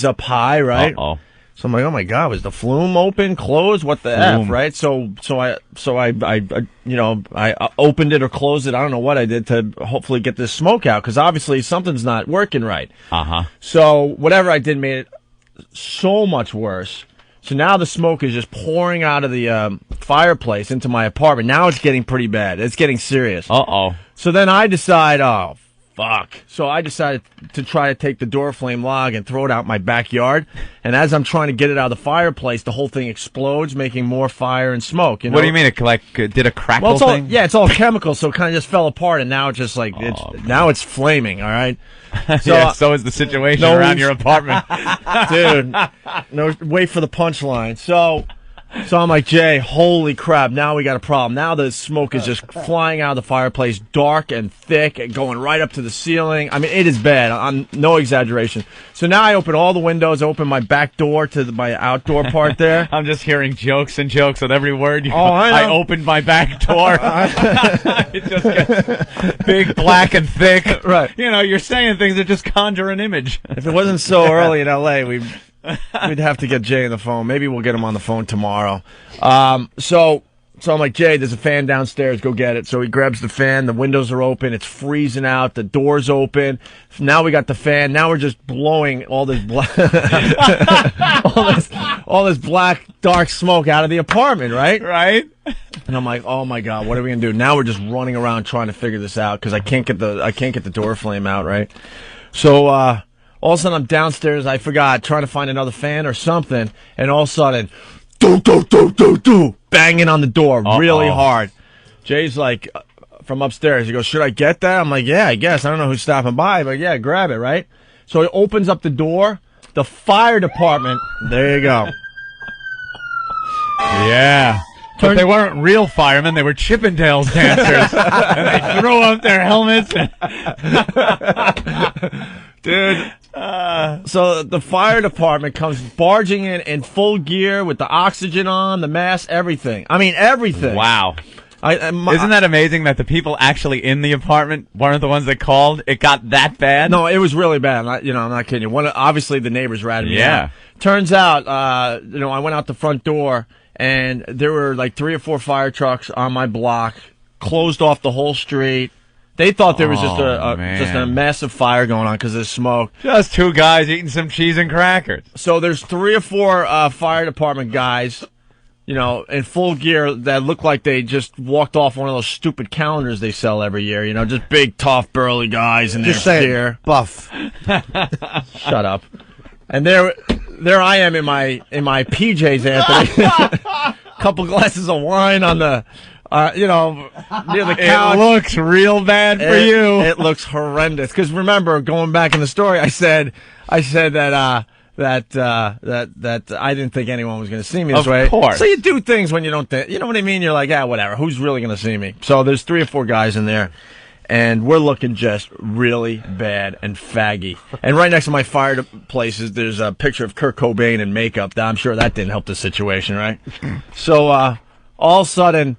up high, right? Uh-oh. So I'm like, oh my God, was the flume open, closed? What the F, right? So I opened it or closed it. I don't know what I did to hopefully get this smoke out, because obviously something's not working right. So whatever I did made it so much worse. So now the smoke is just pouring out of the fireplace into my apartment. Now it's getting pretty bad. It's getting serious. Uh-oh. So then I decide, oh, fuck. So I decided to try to take the door flame log and throw it out my backyard. And as I'm trying to get it out of the fireplace, the whole thing explodes, making more fire and smoke. You know? What do you mean? It did a crackle thing? Yeah, it's all chemical, so it kind of just fell apart, and now it's just like, now it's flaming, all right? So, so is the situation around your apartment. Dude, no, wait for the punchline. So I'm like, Jay, holy crap, now we got a problem. Now the smoke is just flying out of the fireplace, dark and thick, and going right up to the ceiling. I mean, it is bad. I'm no exaggeration. So now I open all the windows, open my back door to my outdoor part there. I'm just hearing jokes with every word. I opened my back door. It just gets big, black, and thick. Right. You know, you're saying things that just conjure an image. If it wasn't so early in L.A., we'd have to get Jay on the phone. Maybe we'll get him on the phone tomorrow. So I'm like, Jay, there's a fan downstairs. Go get it. So he grabs the fan. The windows are open. It's freezing out. The door's open. Now we got the fan. Now we're just blowing all this all this black, dark smoke out of the apartment, right? Right. And I'm like, oh my God, what are we gonna do? Now we're just running around trying to figure this out because I can't get the door flame out, right? So all of a sudden I'm downstairs, I forgot, trying to find another fan or something, and all of a sudden, do, banging on the door really hard. Jay's like, from upstairs, he goes, should I get that? I'm like, yeah, I guess. I don't know who's stopping by, but yeah, grab it, right? So he opens up the door. The fire department, there you go. Yeah. But they weren't real firemen, they were Chippendales dancers. And they threw up their helmets. Dude. So the fire department comes barging in full gear with the oxygen on, the mask, everything. I mean, everything. Wow. Isn't that amazing that the people actually in the apartment weren't the ones that called? It got that bad? No, it was really bad. I'm not kidding you. Obviously, the neighbors ratted me out. Turns out, I went out the front door, and there were like 3 or 4 fire trucks on my block, closed off the whole street. They thought there was just a massive fire going on because of the smoke. Just 2 guys eating some cheese and crackers. So there's 3 or 4 fire department guys, in full gear that look like they just walked off one of those stupid calendars they sell every year. Just big, tough, burly guys in their gear. Buff. Shut up. And there I am in my PJs, Anthony. Couple glasses of wine on the, near the couch. It looks real bad for you. It looks horrendous. Because remember, going back in the story, I said that I didn't think anyone was going to see me this way. Of course. So you do things when you don't think, you know what I mean? You're like, whatever. Who's really going to see me? So there's 3 or 4 guys in there, and we're looking just really bad and faggy. And right next to my fire places, there's a picture of Kurt Cobain in makeup. I'm sure that didn't help the situation, right? So all of a sudden,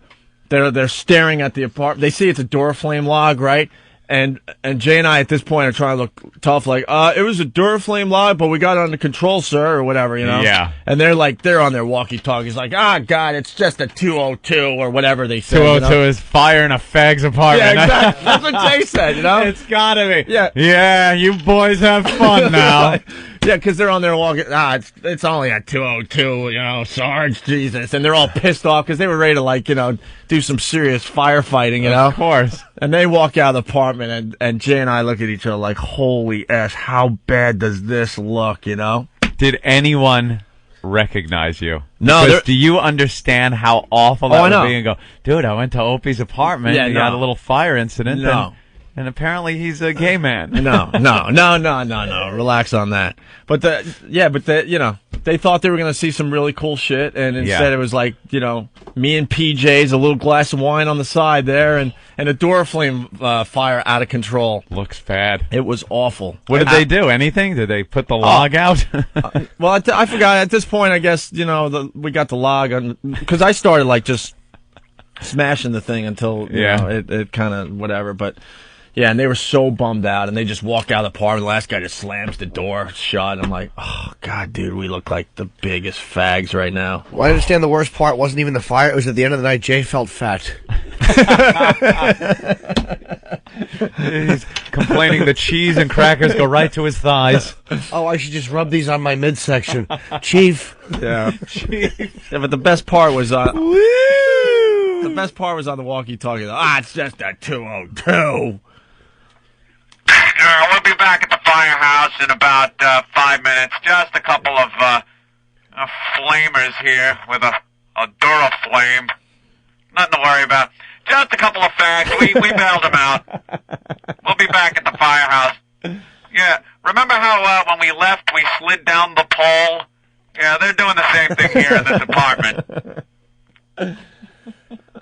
they're staring at the apartment. They see it's a Duraflame log, right? And Jay and I at this point are trying to look tough, like, it was a Duraflame log, but we got it under control, sir, or whatever, Yeah. And they're on their walkie-talkies, like, God, it's just a 202 or whatever they say. 202 is fire in a fag's apartment. Yeah, exactly. That's what Jay said, It's gotta be. Yeah. Yeah, you boys have fun now. Yeah, because they're on their walkie. It's only a 202, Sarge, Jesus, and they're all pissed off because they were ready to do some serious firefighting, Of course. And they walk out of the apartment, and Jay and I look at each other like, holy ass, how bad does this look, Did anyone recognize you? No. Because do you understand how awful that would be? And go, dude, I went to Opie's apartment. Yeah, and he had a little fire incident. No. And apparently he's a gay man. No. Relax on that. But they thought they were going to see some really cool shit, and instead it was like, me and PJs, a little glass of wine on the side there, and a Duraflame fire out of control. Looks bad. It was awful. What did they do? Anything? Did they put the log out? Well, I forgot. At this point, I guess, we got the log on, because I started just smashing the thing until it kind of whatever, but. Yeah, and they were so bummed out, and they just walk out of the apartment. The last guy just slams the door shut. I'm like, oh, God, dude, we look like the biggest fags right now. Well, I understand the worst part wasn't even the fire. It was at the end of the night, Jay felt fat. He's complaining the cheese and crackers go right to his thighs. Oh, I should just rub these on my midsection. Chief. Yeah. Chief. Yeah, but the best part was on the walkie-talkie. It's just a 202. We'll be back at the firehouse in about 5 minutes. Just a couple of flamers here with a Duraflame. Nothing to worry about. Just a couple of fags. We bailed them out. We'll be back at the firehouse. Yeah, remember how when we left we slid down the pole? Yeah, they're doing the same thing here in this apartment.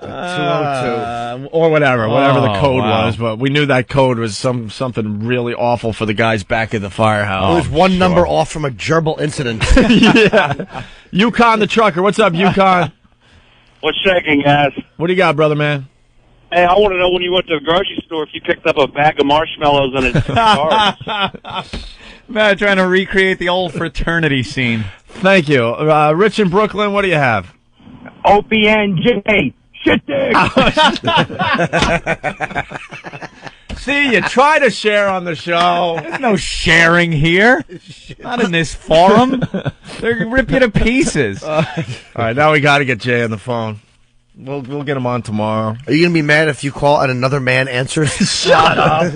202. Or whatever the code was, but we knew that code was something really awful for the guys back at the firehouse. It was one number off from a gerbil incident. Yeah. Yukon the trucker. What's up, Yukon? What's shaking, guys? What do you got, brother, man? Hey, I want to know when you went to the grocery store if you picked up a bag of marshmallows and it's Man, trying to recreate the old fraternity scene. Thank you. Rich in Brooklyn, what do you have? OPNJ. Shit dick. See, you try to share on the show. There's no sharing here. Not in this forum. They're going to rip you to pieces. All right, now we got to get Jay on the phone. We'll get him on tomorrow. Are you going to be mad if you call and another man answers? Shut up.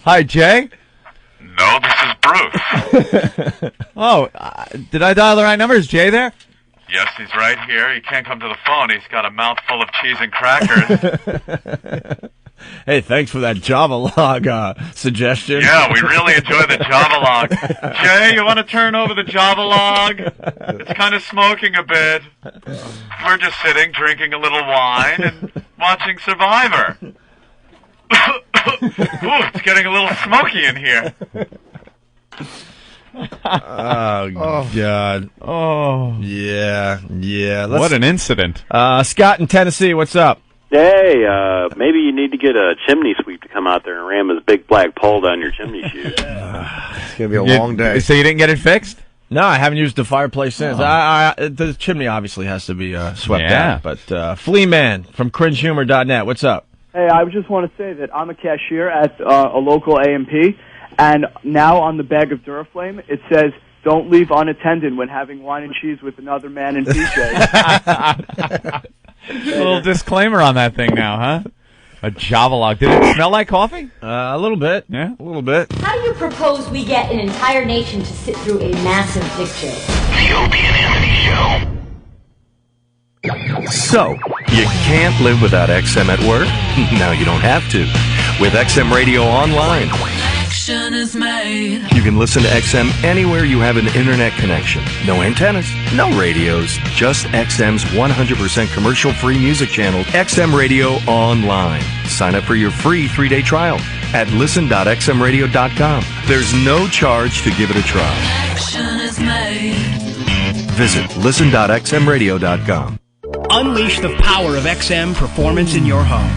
Hi, Jay. No, this is Bruce. Oh, did I dial the right number? Is Jay there? Yes, he's right here. He can't come to the phone. He's got a mouthful of cheese and crackers. Hey, thanks for that Java log suggestion. Yeah, we really enjoy the Java log. Jay, you want to turn over the Java log? It's kind of smoking a bit. We're just sitting, drinking a little wine, and watching Survivor. Ooh, it's getting a little smoky in here. Oh, God. Oh. Yeah. What an incident. Scott in Tennessee, what's up? Hey, maybe you need to get a chimney sweep to come out there and ram his big black pole down your chimney chute. It's going to be a long day. So you didn't get it fixed? No, I haven't used the fireplace since. The chimney obviously has to be swept out. But Flea Man from cringehumor.net, what's up? Hey, I just want to say that I'm a cashier at a local A&P, and now on the bag of Duraflame, it says, "Don't leave unattended when having wine and cheese with another man in PJ." A little disclaimer on that thing now, huh? A Java log. Did it smell like coffee? A little bit. Yeah, a little bit. How do you propose we get an entire nation to sit through a massive dick joke? The Opie and Anthony Show. So, you can't live without XM at work? Now you don't have to. With XM Radio Online, you can listen to XM anywhere you have an internet connection. No antennas, no radios, just XM's 100% commercial-free music channel, XM Radio Online. Sign up for your free 3-day trial at listen.xmradio.com. There's no charge to give it a try. Visit listen.xmradio.com. Unleash the power of XM performance in your home.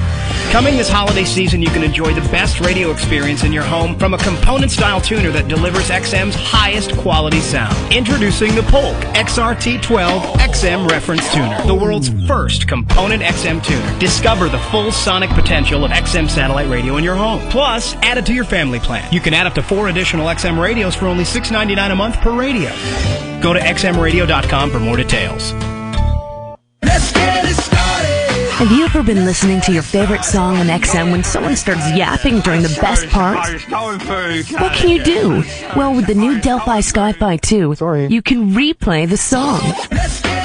Coming this holiday season, you can enjoy the best radio experience in your home from a component-style tuner that delivers XM's highest quality sound. Introducing the Polk XRT12 XM Reference Tuner, the world's first component XM tuner. Discover the full sonic potential of XM satellite radio in your home. Plus, add it to your family plan. You can add up to 4 additional XM radios for only $6.99 a month per radio. Go to xmradio.com for more details. Let's get it started. Have you ever been listening to your favorite song on XM when someone starts yapping during the best parts? What can you do? Well, with the new Delphi Sky-Fi 2, you can replay the song.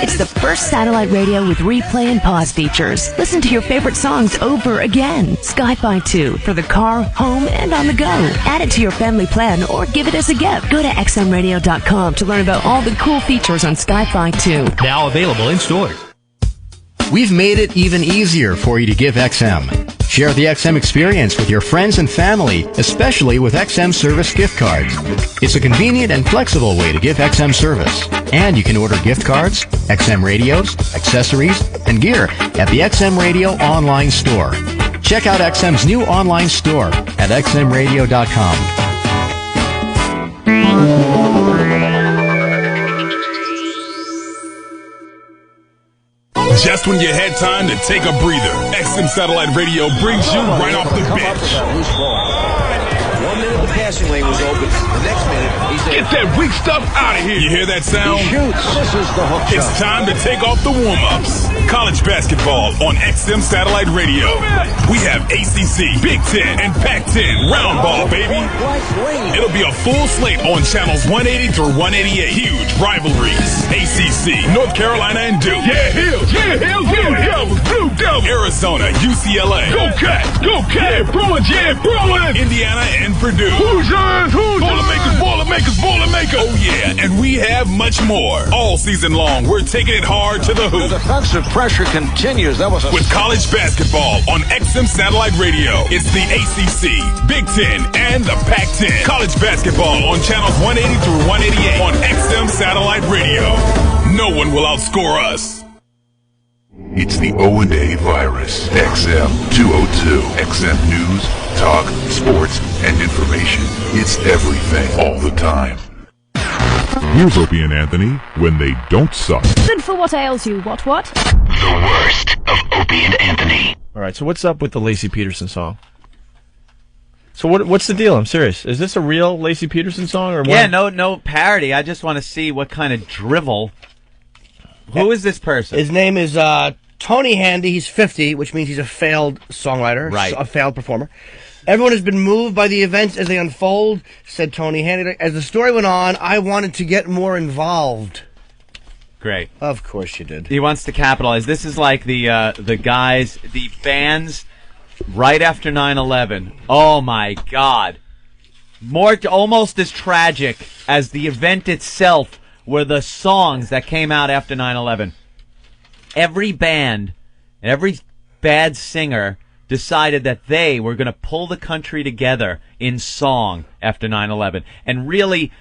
It's the first satellite radio with replay and pause features. Listen to your favorite songs over again. Sky-Fi 2 for the car, home, and on the go. Add it to your family plan or give it as a gift. Go to xmradio.com to learn about all the cool features on Sky-Fi 2. Now available in stores. We've made it even easier for you to give XM. Share the XM experience with your friends and family, especially with XM Service gift cards. It's a convenient and flexible way to give XM service. And you can order gift cards, XM radios, accessories, and gear at the XM Radio online store. Check out XM's new online store at xmradio.com. Just when you had time to take a breather, XM Satellite Radio brings you right off the bench. 1 minute the passing lane was open. The next minute, he said, "Get that weak stuff out of here." You hear that sound? He shoots. This is the hook It's shot. time to take off the warm-ups. College basketball on XM Satellite Radio. We have ACC, Big Ten, and Pac-10 round ball, baby. It'll be a full slate on channels 180 through 188. Huge rivalries. ACC, North Carolina and Duke. Yeah, Hills. Yeah, Hills. Blue Devils. Blue Devils. Arizona, UCLA. Go Cats. Go Cats. Yeah, Bruins. Yeah, Bruins. Indiana and Purdue. Hoosiers. Hoosiers. Boilermakers. Boilermakers. Boilermakers. Oh, yeah, and we have much more. All season long, we're taking it hard to the hoop. The defensive pressure continues. That was With college basketball on XM Satellite Radio, it's the ACC, Big Ten, and the Pac-10. College basketball on channels 180 through 188 on XM Satellite Radio. No one will outscore us. It's the O&A virus. XM 202. XM News, Talk, Sports, and Information. It's everything all the time. Here's Opie and Anthony when they don't suck. Good for what ails you, what? The worst of Opie and Anthony. All right, so what's up with the Lacy Peterson song? So what's the deal? I'm serious. Is this a real Lacy Peterson song or what? Yeah, no parody. I just want to see what kind of drivel. Who is this person? His name is Tony Handy. He's 50, which means he's a failed songwriter, Right. a failed performer. Everyone has been moved by the events as they unfold, said Tony Handy. As the story went on, I wanted to get more involved. Great. Of course you did. He wants to capitalize. This is like the bands right after 9/11. Oh my God! Almost as tragic as the event itself were the songs that came out after 9/11. Every band, every bad singer decided that they were going to pull the country together in song after 9/11 and really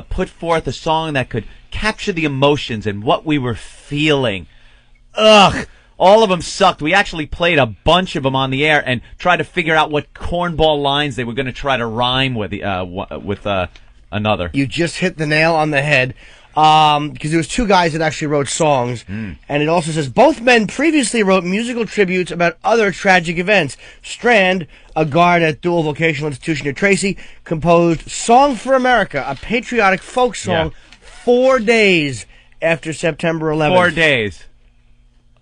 put forth a song that could capture the emotions and what we were feeling. Ugh! All of them sucked. We actually played a bunch of them on the air and tried to figure out what cornball lines they were going to try to rhyme with another. You just hit the nail on the head. Because there was two guys that actually wrote songs, and it also says both men previously wrote musical tributes about other tragic events. Strand, a guard at dual vocational institution near Tracy, composed "Song for America," a patriotic folk song, 4 days after September 11th. 4 days.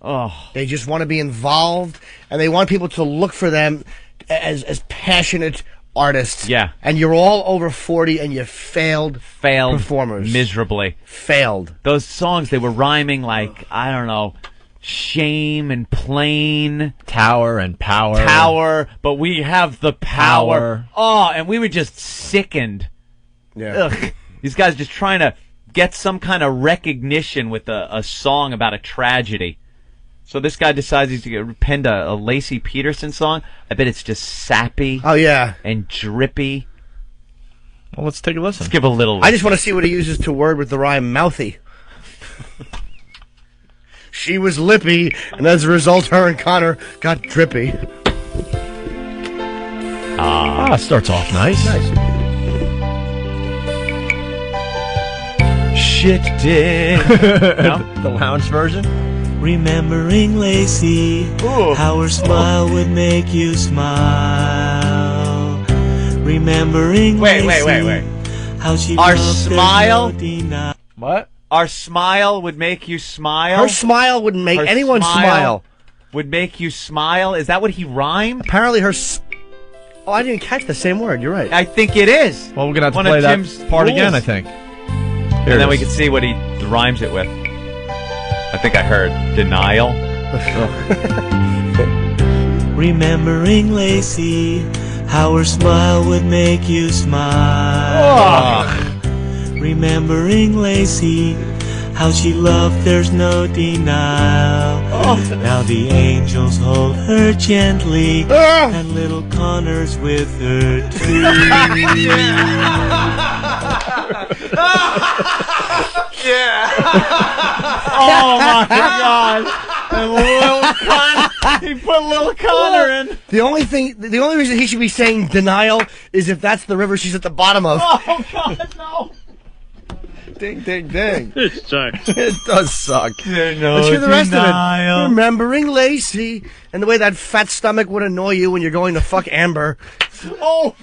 Oh, they just want to be involved, and they want people to look for them as passionate artists. Yeah. And you're all over 40 and you failed performers. Miserably. Failed. Those songs, they were rhyming like, I don't know, shame and plain. Tower and power. But we have the power. Oh, and we were just sickened. Yeah. Ugh. These guys just trying to get some kind of recognition with a song about a tragedy. So this guy decides he's going to pen a Lacy Peterson song. I bet it's just sappy. Oh, yeah. And drippy. Well, let's take a listen. Let's give a little listen. I just want to see what he uses to word with the rhyme mouthy. She was lippy, and as a result, her and Connor got drippy. Starts off nice. Shit dick. The lounge version. Remembering Lacy, how her smile would make you smile. Remembering Wait. How she Our loved smile? What? Our smile would make you smile? Her smile wouldn't make anyone smile. Would make you smile? Is that what he rhymed? Apparently her... Oh, I didn't catch the same word. You're right. I think it is. Well, we're going to have One to play of that Tim's part rules. again, I think. And then we can see what he rhymes it with. I think I heard denial. Remembering Lacy, how her smile would make you smile. Remembering Lacy, how she loved, there's no denial. Now the angels hold her gently, and little Connor's with her too. Oh my God! And little Connor, he put little Connor in. The only reason he should be saying denial is if that's the river she's at the bottom of. Oh God, no! Ding, ding, ding. It sucks. It does suck. No, Let's hear the rest of denial. it. Remembering Lacy, and the way that fat stomach would annoy you when you're going to fuck Amber. Oh,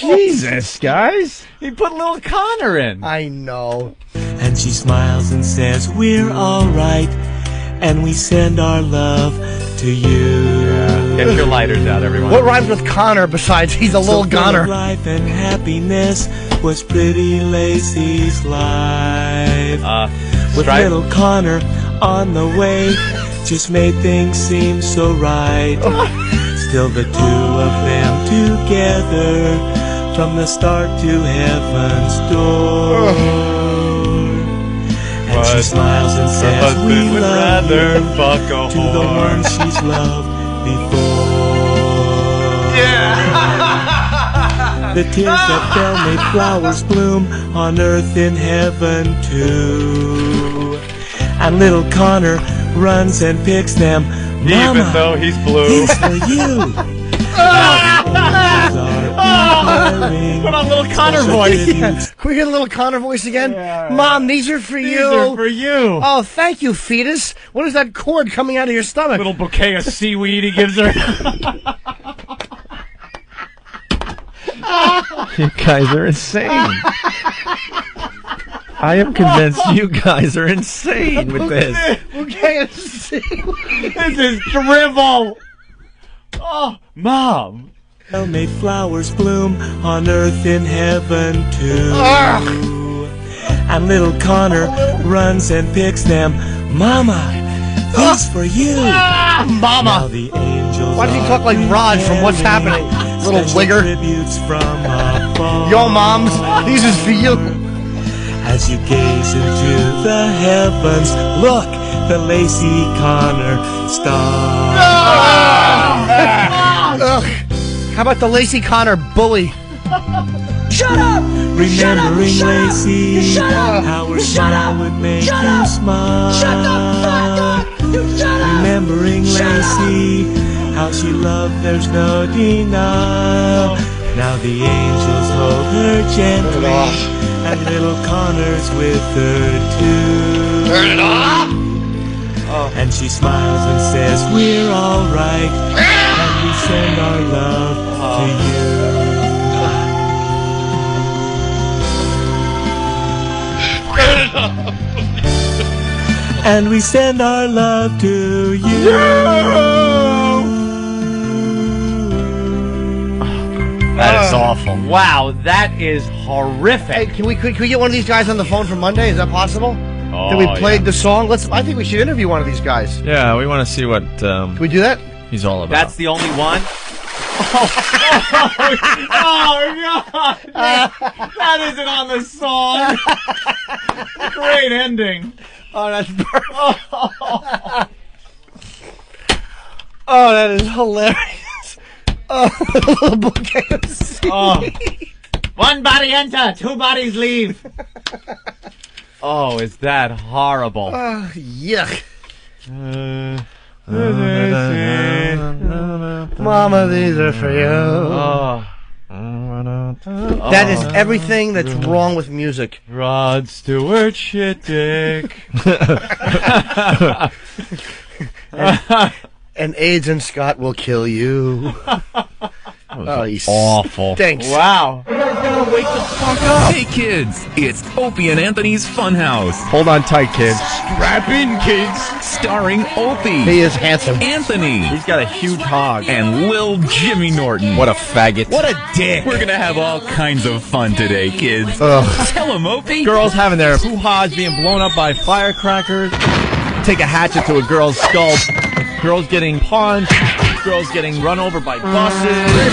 Jesus, guys. he put little Connor in. I know. And she smiles and says, we're alright, and we send our love to you. Get your lighters out, everyone. What rhymes with Connor besides he's a little So full goner? of life and happiness was pretty Lacy's life. With Stripe? little Connor on the way, just made things seem so right. Still the two of them together, from the start to heaven's door. And she smiles and says, we love you, fuck a to the one she's loved before. The tears that fell made flowers bloom on earth in heaven too. And little Connor runs and picks them. Mama, Even though he's blue. these for you. Now the angels are declaring put on little Connor voice. Yeah. Can we get a little Connor voice again? Yeah, Mom, these are for you. These are for you. Oh, thank you, fetus. What is that cord coming out of your stomach? Little bouquet of seaweed he gives her. You guys are insane. I am convinced you guys are insane with this. Okay, seaweed. This is drivel. Oh, Mom. May flowers bloom on earth in heaven too. And little Connor runs and picks them. Mama, these for you. Mama. Now the angels Why does he talk like Raj from What's Happening? Little wigger. Yo, moms, these is for you. As you gaze into the heavens, look, the Lacy Connor star. How about the Lacy Connor bully? Shut up! Remembering Lacy, how her smile would make you smile. Shut the fuck up! Remembering Lacy, how she loved, there's no denial. Now the angels hold her gently, and little Connor's with her too. Turn it off! And she smiles and says, we're alright, and we send our love to you. And we send our love to you. That is awful. Wow, that is horrific. Hey, can we get one of these guys on the phone for Monday? Is that possible? Oh, That we played the song? I think we should interview one of these guys. Yeah, we want to see what Can we do that? he's all about. That's the only one? Oh, God. That isn't on the song. Great ending. Oh, that's perfect. Oh, that is hilarious. Oh, a little bouquet of seaweed. One body enter, two bodies leave. Oh, is that horrible? Oh, yuck. Mama, these are for you. That is everything that's wrong with music. Rod Stewart shit dick. And AIDS and Scott will kill you. Oh, he's awful. Thanks. Wow. You guys gotta wake the fuck up. Hey kids, it's Opie and Anthony's Funhouse. Hold on tight, kids. Strap in, kids. Starring Opie. He is handsome. Anthony. He's got a huge hog. And Lil Jimmy Norton. What a faggot. What a dick. We're gonna have all kinds of fun today, kids. Tell them, Opie. Girls having their hoo-has being blown up by firecrackers. Take a hatchet to a girl's skull. Girls getting punched. Girls getting run over by buses.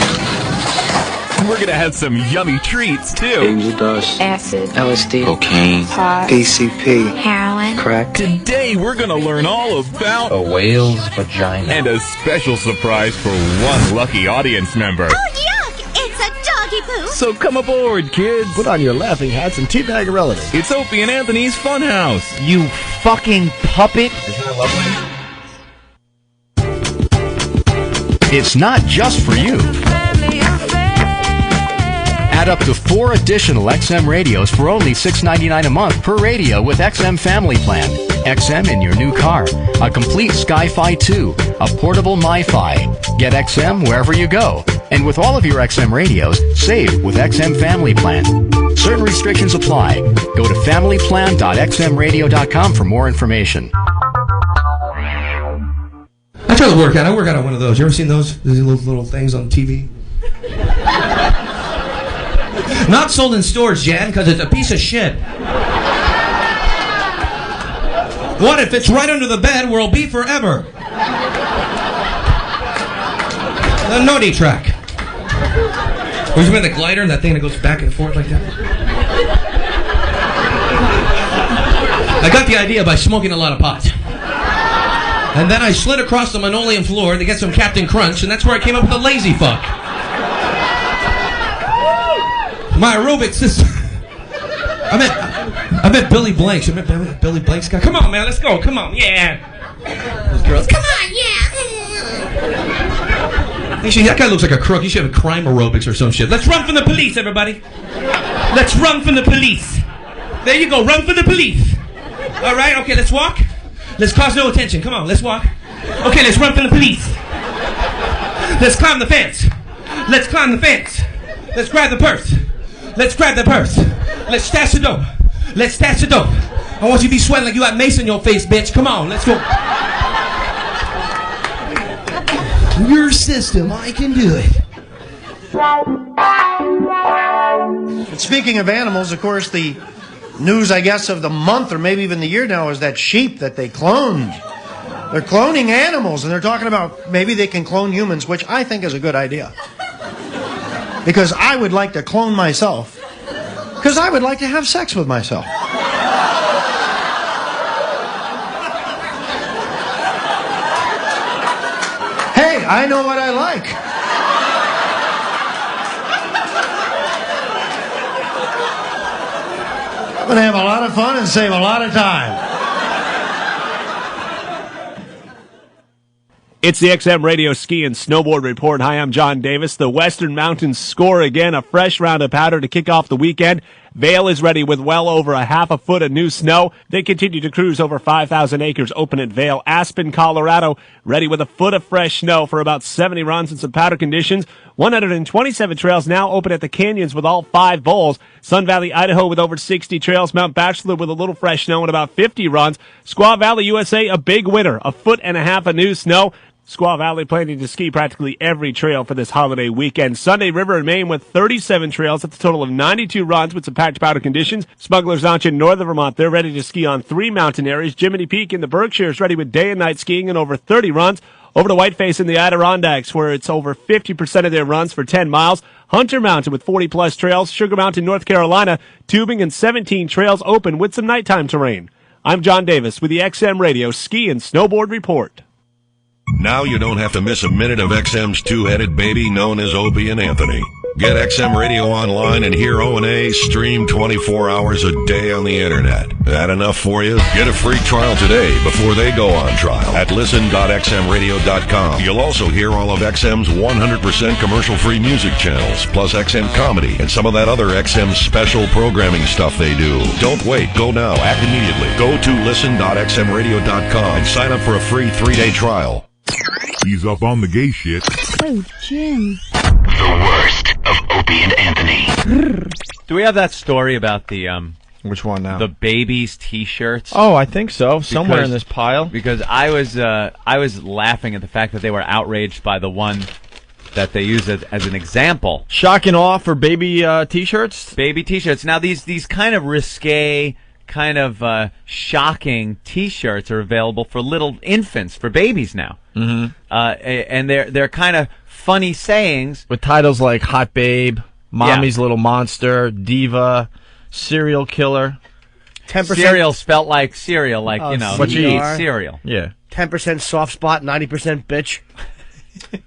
We're gonna have some yummy treats, too. Angel dust, acid, LSD, cocaine, pot, PCP, heroin, crack. Today we're gonna learn all about a whale's vagina. And a special surprise for one lucky audience member. Oh, yuck! It's a doggy poo! So come aboard, kids. Put on your laughing hats and teabag a relative. It's Opie and Anthony's Funhouse. You fucking puppet! Isn't that lovely? It's not just for you. Add up to 4 additional XM radios for only $6.99 a month per radio with XM Family Plan. XM in your new car. A complete Sky-Fi 2. A portable MiFi. Get XM wherever you go. And with all of your XM radios, save with XM Family Plan. Certain restrictions apply. Go to familyplan.xmradio.com for more information. I try to work out. I work out on one of those. You ever seen those? These little things on TV? Not sold in stores, Jan, because it's a piece of shit. What if it's right under the bed where it'll be forever? The Nodi track. Or you mean the glider and that thing that goes back and forth like that? I got the idea by smoking a lot of pot. And then I slid across the linoleum floor to get some Captain Crunch, and that's where I came up with the lazy fuck. My aerobic system. I met Billy Blanks. You met Billy Blanks guy? Come on, man, let's go. Come on, yeah. Those girls. Come on, yeah. Actually, that guy looks like a crook. He should have crime aerobics or some shit. Let's run from the police, everybody. Let's run from the police. There you go. Run from the police. All right. Okay, let's walk. Let's cause no attention. Come on, let's walk. Okay, let's run from the police. Let's climb the fence. Let's climb the fence. Let's grab the purse. Let's grab the purse. Let's stash the dope. Let's stash the dope. I want you to be sweating like you got mace in your face, bitch. Come on, let's go. Your system, I can do it. And speaking of animals, of course, the news, I guess, of the month or maybe even the year now is that sheep that they cloned. They're cloning animals, and they're talking about maybe they can clone humans, which I think is a good idea. Because I would like to clone myself. Because I would like to have sex with myself. Hey, I know what I like. I'm going to have a lot of fun and save a lot of time. It's the XM Radio Ski and Snowboard Report. Hi, I'm John Davis. The Western Mountains score again, a fresh round of powder to kick off the weekend. Vail is ready with well over a half a foot of new snow. They continue to cruise over 5,000 acres open at Vail. Aspen, Colorado, ready with a foot of fresh snow for about 70 runs and some powder conditions. 127 trails now open at the canyons with all 5 bowls. Sun Valley, Idaho with over 60 trails. Mount Bachelor with a little fresh snow and about 50 runs. Squaw Valley, USA, a big winner. A foot and a half of new snow. Squaw Valley planning to ski practically every trail for this holiday weekend. Sunday River in Maine with 37 trails. That's a total of 92 runs with some packed powder conditions. Smuggler's Notch in northern Vermont, they're ready to ski on 3 mountain areas. Jiminy Peak in the Berkshires ready with day and night skiing and over 30 runs. Over to Whiteface in the Adirondacks where it's over 50% of their runs for 10 miles. Hunter Mountain with 40-plus trails. Sugar Mountain, North Carolina, tubing and 17 trails open with some nighttime terrain. I'm John Davis with the XM Radio Ski and Snowboard Report. Now you don't have to miss a minute of XM's two-headed baby known as Opie and Anthony. Get XM Radio online and hear O&A stream 24 hours a day on the internet. That enough for you? Get a free trial today before they go on trial at listen.xmradio.com. You'll also hear all of XM's 100% commercial-free music channels, plus XM comedy and some of that other XM special programming stuff they do. Don't wait. Go now. Act immediately. Go to listen.xmradio.com and sign up for a free 3-day trial. He's up on the gay shit. Oh, Jim. The worst of Opie and Anthony. Do we have that story about the which one now? The babies' T-shirts. Oh, I think so. Somewhere in this pile. Because I was laughing at the fact that they were outraged by the one that they use as an example. Shock and awe for baby T-shirts. Baby T-shirts. Now these kind of risque, kind of shocking T-shirts are available for little infants, for babies now. Mm-hmm. And they're kind of funny sayings with titles like Hot Babe, Mommy's Little Monster, Diva, Serial Killer. 10% cereal spelt like cereal, like what you eat cereal. Yeah. 10% soft spot, 90% bitch.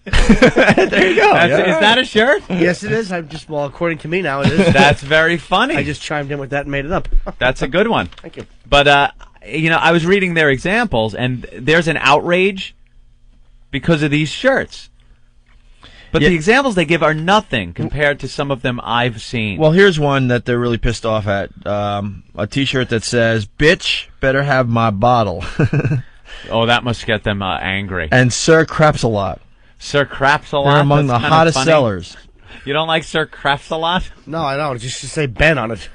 There you go. Is that a shirt? Yes, it is. According to me now, it is. That's very funny. I just chimed in with that and made it up. That's a good one. Thank you. But I was reading their examples, and there's an outrage because of these shirts. But the examples they give are nothing compared to some of them I've seen. Well, here's one that they're really pissed off at. A T-shirt that says, "Bitch, better have my bottle." Oh, that must get them angry. And Sir Craps a Lot. Sir Craps a Lot? They're among the hottest sellers. You don't like Sir Craps a Lot? No, I don't. Just say Ben on it.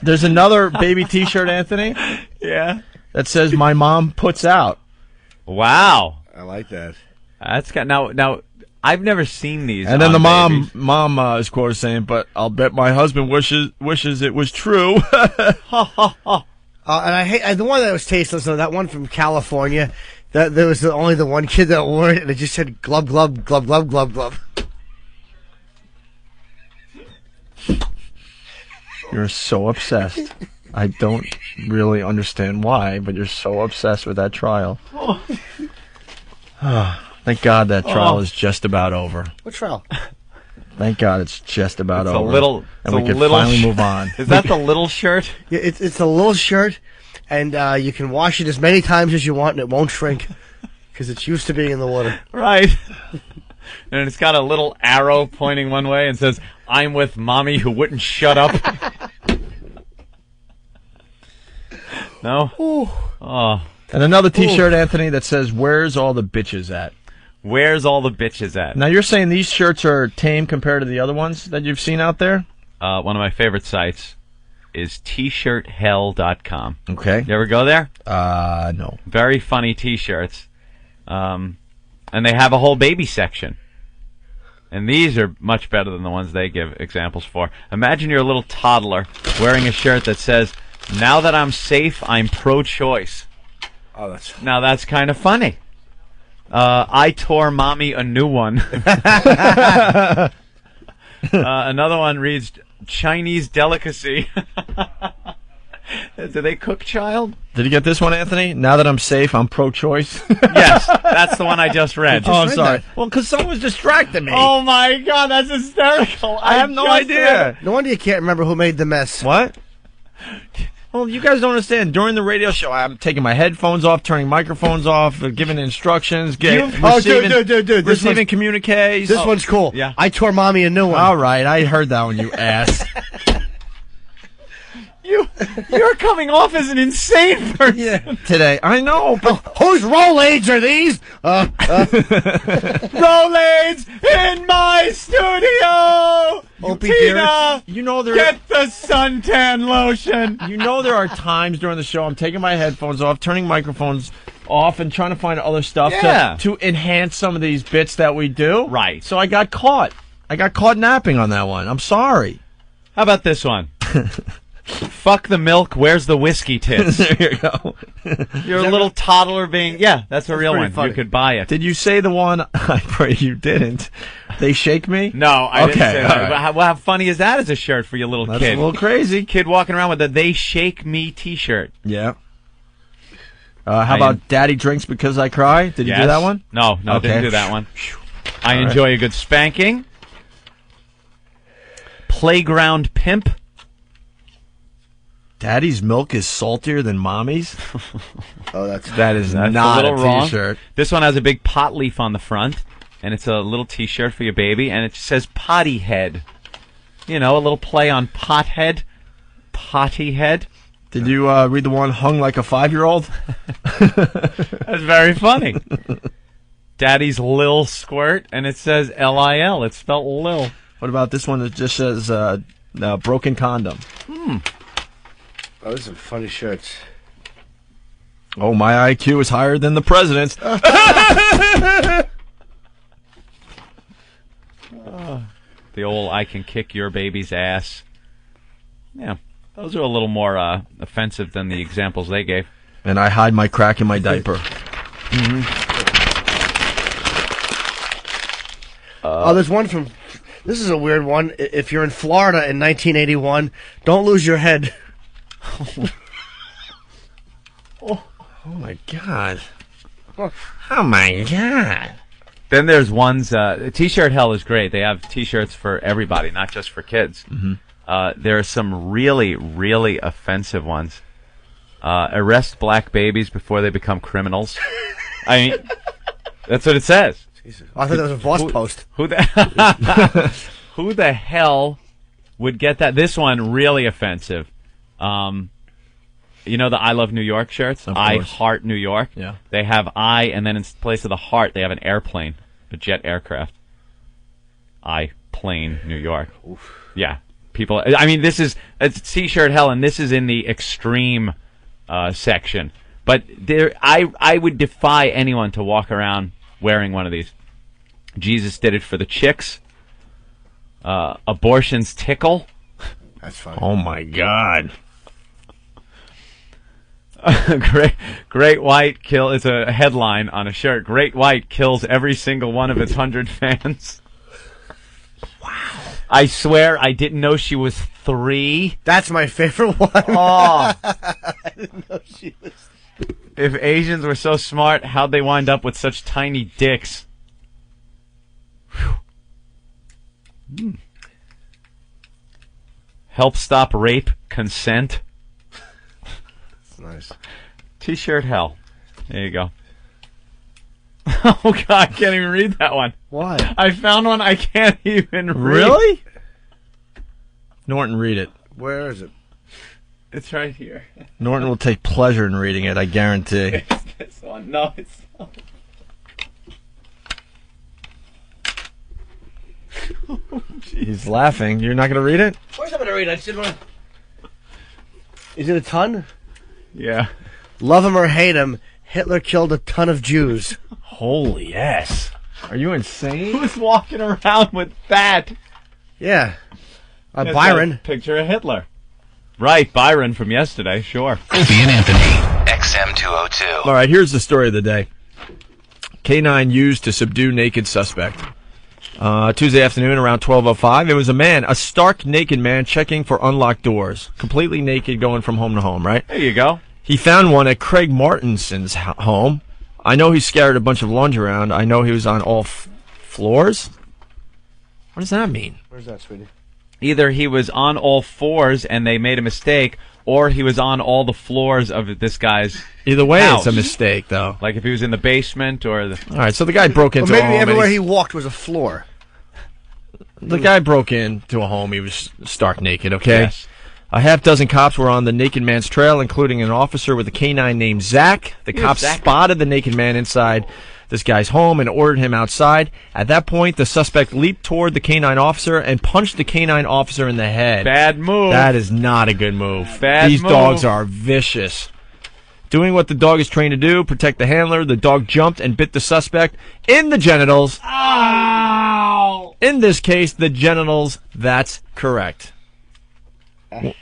There's another baby T-shirt, Anthony. Yeah. That says, "My mom puts out." Wow. I like that. That's got now. I've never seen these. And then the mom is quoted saying, "But I'll bet my husband wishes it was true." And I hate the one that was tasteless. Though, that one from California. That there was only the one kid that wore it, and it just said "glub glub glub glub glub glub." You're so obsessed. I don't really understand why, but you're so obsessed with that trial. Thank God that trial is just about over. What trial? Thank God it's just about over. And we can finally move on. Is that the little shirt? Yeah, it's a little shirt, and you can wash it as many times as you want, and it won't shrink. Because it's used to being in the water. Right. And it's got a little arrow pointing one way and says, "I'm with mommy who wouldn't shut up." No? Oh. And another T-shirt, Anthony, that says, "Where's all the bitches at?" Where's all the bitches at? Now, you're saying these shirts are tame compared to the other ones that you've seen out there? One of my favorite sites is tshirthell.com. Okay. You ever go there? No. Very funny T-shirts. And they have a whole baby section. And these are much better than the ones they give examples for. Imagine you're a little toddler wearing a shirt that says, "Now that I'm safe, I'm pro-choice." Oh, that's... Now that's kind of funny. I tore mommy a new one. Another one reads, "Chinese delicacy." Do they cook child? Did you get this one, Anthony? "Now that I'm safe, I'm pro-choice." Yes, that's the one I just read. I'm sorry. Well, because someone was distracting me. Oh my God, that's hysterical. I have no idea. No wonder you can't remember who made the mess. What? Well, you guys don't understand. During the radio show, I'm taking my headphones off, turning microphones off, giving instructions, receiving communiques. This one's cool. Yeah. "I tore mommy a new one." All right, I heard that one, you ass. You're coming off as an insane person today. I know, but whose Rolaids are these? Rolaids in my studio. Opie, Tina, you know there. Get the suntan lotion. You know there are times during the show I'm taking my headphones off, turning microphones off, and trying to find other stuff to enhance some of these bits that we do. Right. So I got caught. I got caught napping on that one. I'm sorry. How about this one? "Fuck the milk, where's the whiskey tits?" There you go. You're a little toddler being... Yeah, that's a real one. funny. You could buy it. Did you say the one? I pray you didn't. "They shake me"? No, I didn't say that. Right. But how funny is that as a shirt for your little That's kid? a little crazy. Kid walking around with a "They Shake Me" T-shirt. Yeah. How about "Daddy drinks because I cry"? Did you do that one? No, Okay. didn't do that one. I All enjoy a good spanking. "Playground Pimp." "Daddy's milk is saltier than mommy's." Oh, that is That's not a little wrong. T-shirt. This one has a big pot leaf on the front, and it's a little T-shirt for your baby, and it says "Potty Head." You know, a little play on pothead, potty head. Did you read the one "hung like a 5-year-old"? That's very funny. "Daddy's Lil Squirt," and it says Lil. It's spelled Lil. What about this one that just says "broken condom"? Oh, those are some funny shirts. "Oh, my IQ is higher than the president's." The old "I can kick your baby's ass." Yeah, those are a little more offensive than the examples they gave. "And I hide my crack in my diaper." There's one from... This is a weird one. If you're in Florida in 1981, don't lose your head. Oh my God. Oh my God. Then there's ones, T-shirt hell is great. They have T-shirts for everybody, not just for kids. There are some really, really offensive ones. "Arrest black babies before they become criminals." I mean, that's what it says. Jesus. I thought that was a Vos post. Who the hell would get that? This one, really offensive. You know the "I Love New York" shirts? "I Heart New York"? Yeah. They have "I," and then in place of the heart, they have an airplane, a jet aircraft. "I Plane New York." Oof. Yeah. People, I mean, it's T-shirt hell, and this is in the extreme section. But I would defy anyone to walk around wearing one of these. "Jesus did it for the chicks." "Abortions tickle." That's funny. Oh my God. Great White kill. It's a headline on a shirt. "Great White kills every single one of its 100 fans." Wow. "I swear I didn't know she was 3. That's my favorite one. Oh. I didn't know she was... If Asians were so smart, how'd they wind up with such tiny dicks? "Help stop rape, consent." That's nice. T-shirt hell. There you go. Oh, God, I can't even read that one. Why? I found one I can't even read. Really? Norton, read it. Where is it? It's right here. Norton will take pleasure in reading it, I guarantee. It's this one. No, it's not. He's laughing. You're not going to read it? Of course I'm going to read it. I just didn't want to... Is it a ton? Yeah. Love him or hate him, Hitler killed a ton of Jews. Holy yes. Are you insane? Who's walking around with that? Yeah. It's Byron. a picture of Hitler. Right, Byron from yesterday, sure. Opie and Anthony, XM202. All right, here's the story of the day. K9 used to subdue naked suspect. Tuesday afternoon around 12:05, it was a man, a stark naked man checking for unlocked doors. Completely naked going from home to home, right? There you go. He found one at Craig Martinson's home. I know he scattered a bunch of lunch around. I know he was on all floors. What does that mean? Where's that, sweetie? Either he was on all fours and they made a mistake, or he was on all the floors of this guy's Either way, house. it's a mistake, though. Like if he was in the basement or the... All right, so the guy broke into Or a maybe home. everywhere he walked was a floor. The guy broke into a home. He was stark naked, okay? Yes. A half dozen cops were on the naked man's trail, including an officer with a canine named Zach. The cops spotted the naked man inside this guy's home and ordered him outside. At that point, the suspect leaped toward the canine officer and punched the canine officer in the head. Bad move. That is not a good move. Bad These move. dogs are vicious. Doing what the dog is trained to do, protect the handler, the dog jumped and bit the suspect in the genitals. Ow! In this case, the genitals. That's correct.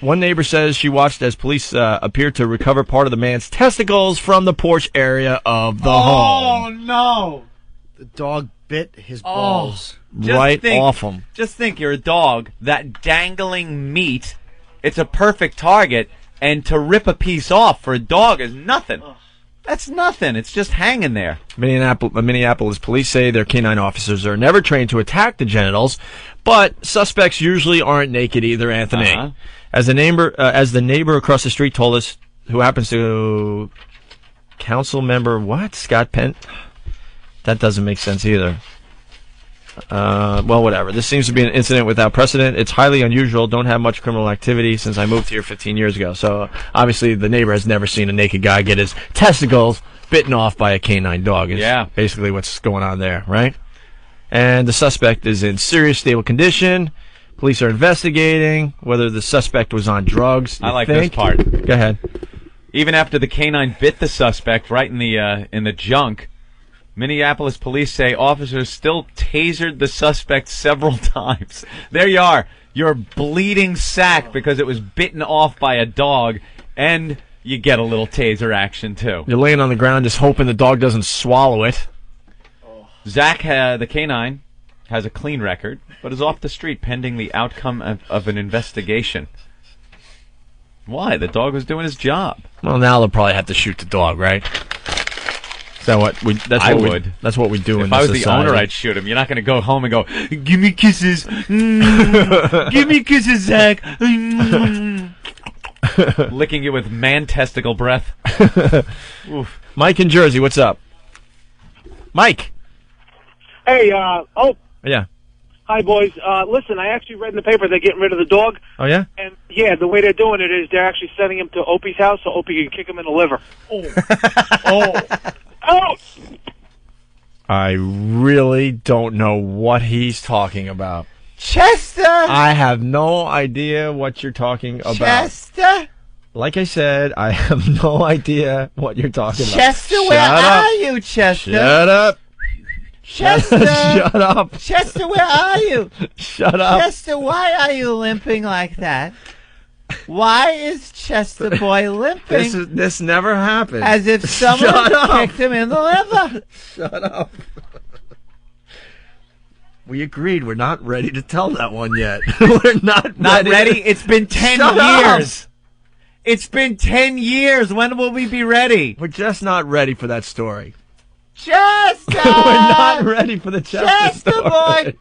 One neighbor says she watched as police appeared to recover part of the man's testicles from the porch area of the home. Oh, no. The dog bit his balls. Right off him. Just think, you're a dog, that dangling meat, it's a perfect target, and to rip a piece off for a dog is nothing. That's nothing. It's just hanging there. Minneapolis police say their canine officers are never trained to attack the genitals, but suspects usually aren't naked either, Anthony. Uh-huh. As the neighbor across the street told us, who happens to council member, what? Scott Penn? That doesn't make sense either. Well, whatever. This seems to be an incident without precedent. It's highly unusual. Don't have much criminal activity since I moved here 15 years ago. So, obviously, the neighbor has never seen a naked guy get his testicles bitten off by a canine dog. Is basically what's going on there, right? And the suspect is in serious stable condition. Police are investigating whether the suspect was on drugs. I like this part. Go ahead. Even after the canine bit the suspect right in the junk, Minneapolis police say officers still tasered the suspect several times. There you are. You're a bleeding sack because it was bitten off by a dog, and you get a little taser action, too. You're laying on the ground just hoping the dog doesn't swallow it. Zach, the canine, has a clean record, but is off the street pending the outcome of an investigation. Why? The dog was doing his job. Well, now they'll probably have to shoot the dog, right? So what we? That's I what would. That's what we do in If I was society. the owner, I'd shoot him. You're not going to go home and go, "Give me kisses, give me kisses, Zach." Licking you with man testicle breath. Oof. Mike in Jersey, what's up? Mike. Hey, Yeah. hi boys. Listen, I actually read in the paper they're getting rid of the dog. Oh yeah. And yeah, the way they're doing it is they're actually sending him to Opie's house so Opie can kick him in the liver. Oh. I really don't know what he's talking about. Chester! I have no idea what you're talking about. Chester? Like I said, I have no idea what you're talking about. Chester, where are you, Chester? Shut up. Chester! Shut up. Chester, where are you? Shut up. Chester, why are you limping like that? Why is Chester boy limping? This never happened. As if someone kicked him in the liver. Shut up. We agreed we're not ready to tell that one yet. We're not ready. It's been 10 years. It's been 10 years. When will we be ready? We're just not ready for that story. Chester! We're not ready for the Chester story. boy!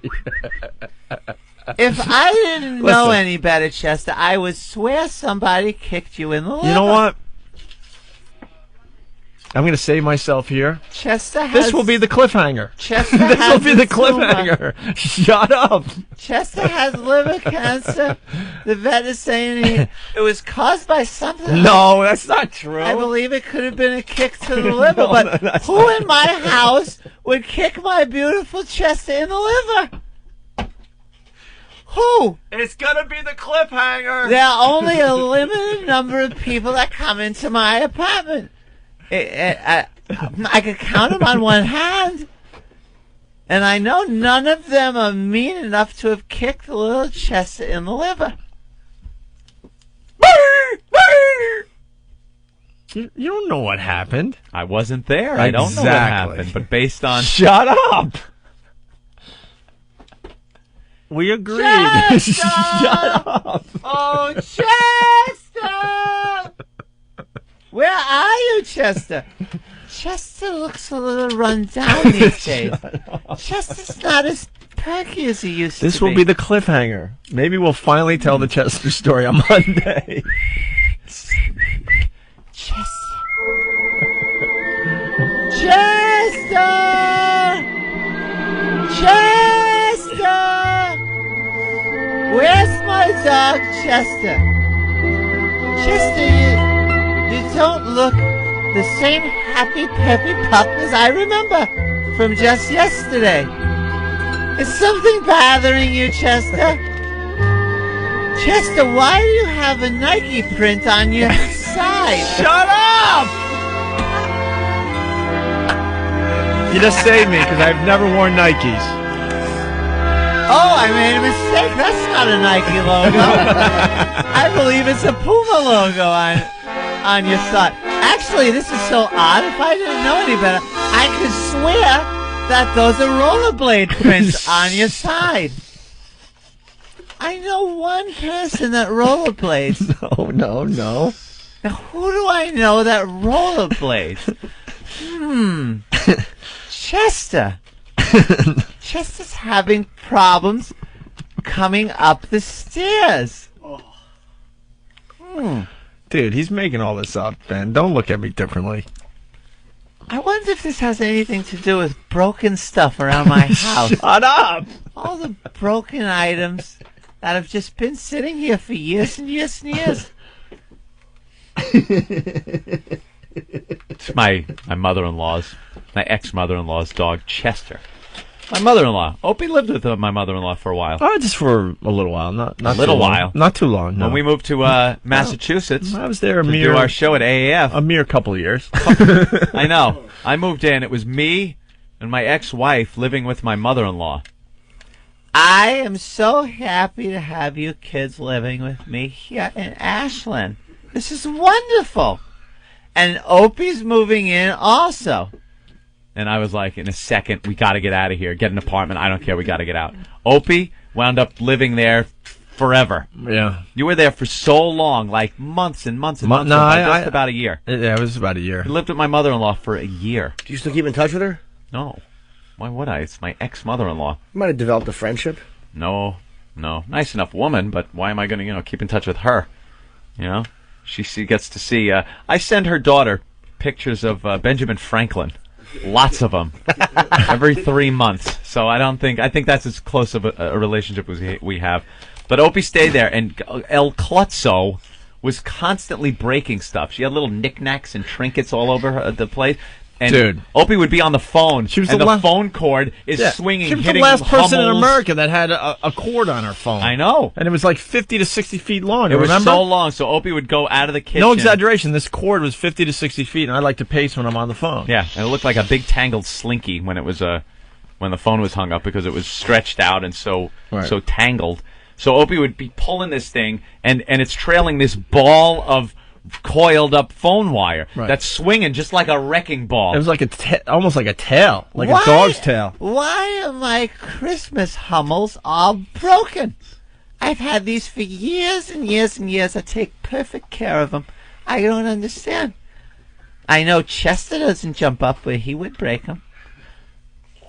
If I didn't know any better, Chester, I would swear somebody kicked you in the liver. You know what? I'm going to save myself here. Chester has... This will be the cliffhanger. Chester This has will be the tumor. cliffhanger. Shut up. Chester has liver cancer. The vet is saying it was caused by something. No, that's not true. I believe it could have been a kick to the liver, but who in my house would kick my beautiful Chester in the liver? Who? It's going to be the cliffhanger. There are only a limited number of people that come into my apartment. I could count them on one hand. And I know none of them are mean enough to have kicked the little Chester in the liver. You don't know what happened. I wasn't there. I don't know what happened. But based on... Shut up. We agreed. Chester! Shut up. Oh, Chester! Where are you, Chester? Chester looks a little run down these days. Chester's not as perky as he used to be. This will be the cliffhanger. Maybe we'll finally tell the Chester story on Monday. Chester! Chester! Where's my dog, Chester? Chester, you don't look the same happy, peppy pup as I remember from just yesterday. Is something bothering you, Chester? Chester, why do you have a Nike print on your side? Shut up! You just saved me because I've never worn Nikes. Oh, I made a mistake. That's not a Nike logo. I believe it's a Puma logo on your side. Actually, this is so odd. If I didn't know any better, I could swear that those are rollerblade prints on your side. I know one person that rollerblades. No. Now, who do I know that rollerblades? Chester. Chester's having problems coming up the stairs. Dude, he's making all this up, Ben. Don't look at me differently. I wonder if this has anything to do with broken stuff around my house. Shut up! All the broken items that have just been sitting here for years and years and years. It's my mother-in-law's, my ex-mother-in-law's dog, Chester. My mother-in-law. Opie lived with my mother-in-law for a while. Oh, just for a little while. Not a little while. Not too long, no. When we moved to Massachusetts, I was there to do our show at AAF. A mere couple of years. I know. I moved in. It was me and my ex-wife living with my mother-in-law. I am so happy to have you kids living with me here in Ashland. This is wonderful. And Opie's moving in also. And I was like, in a second, we got to get out of here. Get an apartment. I don't care. We got to get out. Opie wound up living there forever. Yeah. You were there for so long, like months and months and months. Just about a year. Yeah, it was about a year. I lived with my mother-in-law for a year. Do you still keep in touch with her? No. Why would I? It's my ex-mother-in-law. You might have developed a friendship. No. Nice enough woman, but why am I going to, keep in touch with her? She gets to see. I send her daughter pictures of Benjamin Franklin. Lots of them. Every 3 months. So I think that's as close of a relationship as we have. But Opie stayed there, and El Klutzo was constantly breaking stuff. She had little knickknacks and trinkets all over the place. And dude, Opie would be on the phone, she was and the phone cord is swinging, She was hitting the last person in Hummels. America that had a cord on her phone. I know. And it was like 50 to 60 feet long. It was remember? so long, so Opie would go out of the kitchen. No exaggeration. This cord was 50 to 60 feet, and I like to pace when I'm on the phone. Yeah, and it looked like a big tangled slinky when it was when the phone was hung up because it was stretched out and so tangled. So Opie would be pulling this thing, and it's trailing this ball of coiled up phone wire that's swinging just like a wrecking ball. It was like almost like a tail, like a dog's tail. Why are my Christmas Hummels all broken? I've had these for years and years and years. I take perfect care of them. I don't understand. I know Chester doesn't jump up where he would break them.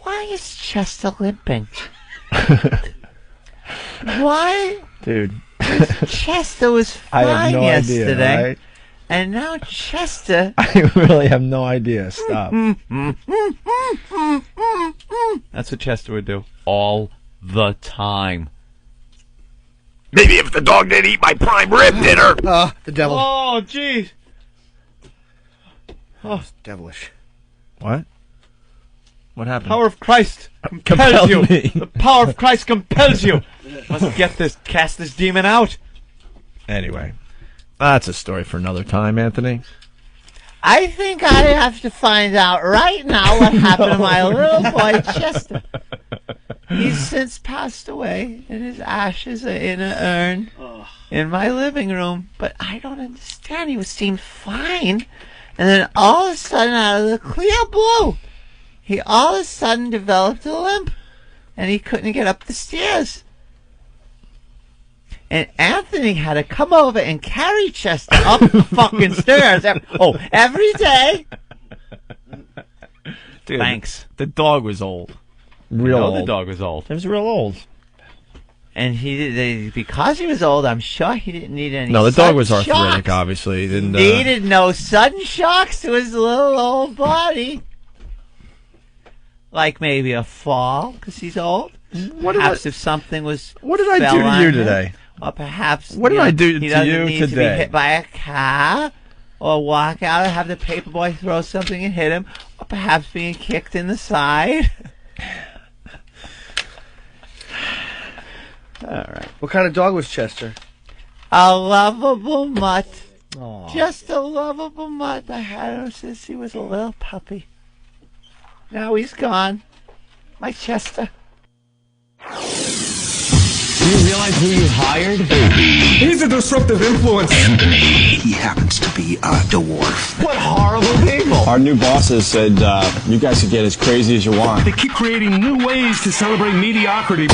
Why is Chester limping? Why? Dude. Chester was I have fine no yesterday. idea, right? And now Chester... I really have no idea. Stop. That's what Chester would do all the time. Maybe if the dog didn't eat my prime rib dinner. The devil. Oh, jeez. Oh, it's devilish. What? What happened? Power of Christ compels you. The power of Christ compels you. Let's cast this demon out. Anyway, that's a story for another time, Anthony. I think I have to find out right now what happened to my little boy Chester. He's since passed away, and his ashes are in an urn in my living room. But I don't understand. He seemed fine, and then all of a sudden, out of the clear blue, he all of a sudden developed a limp, and he couldn't get up the stairs. And Anthony had to come over and carry Chester up the fucking stairs. Every day. Dude, Thanks. The dog was old. Real old. The dog was old. It was real old. And because he was old, I'm sure he didn't need any. No, the dog was sudden arthritic, shocks. obviously. He needed no sudden shocks to his little old body. Like maybe a fall, because he's old. Perhaps if something was. What did I do to you today? Or perhaps. What did I do to he you doesn't need to be today? hit by a car, or walk out and have the paperboy throw something and hit him, or perhaps being kicked in the side. All right. What kind of dog was Chester? A lovable mutt. Aww. Just a lovable mutt. I had him since he was a little puppy. Now he's gone. My Chester. Do you realize who you hired? He's a disruptive influence. Anthony. He happens to be a dwarf. What horrible people. Our new bosses said you guys could get as crazy as you want. They keep creating new ways to celebrate mediocrity.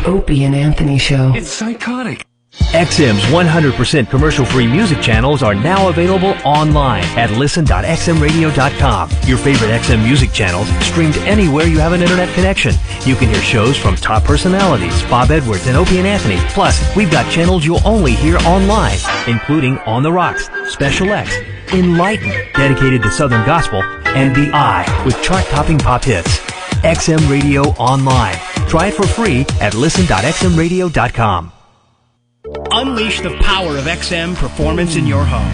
Opie and Anthony Show. It's psychotic. XM's 100% commercial-free music channels are now available online at listen.xmradio.com. Your favorite XM music channels streamed anywhere you have an internet connection. You can hear shows from top personalities, Bob Edwards and Opie and Anthony. Plus, we've got channels you'll only hear online, including On the Rocks, Special X, Enlighten, dedicated to Southern Gospel, and The Eye, with chart-topping pop hits. XM Radio Online. Try it for free at listen.xmradio.com. Unleash the power of XM performance in your home.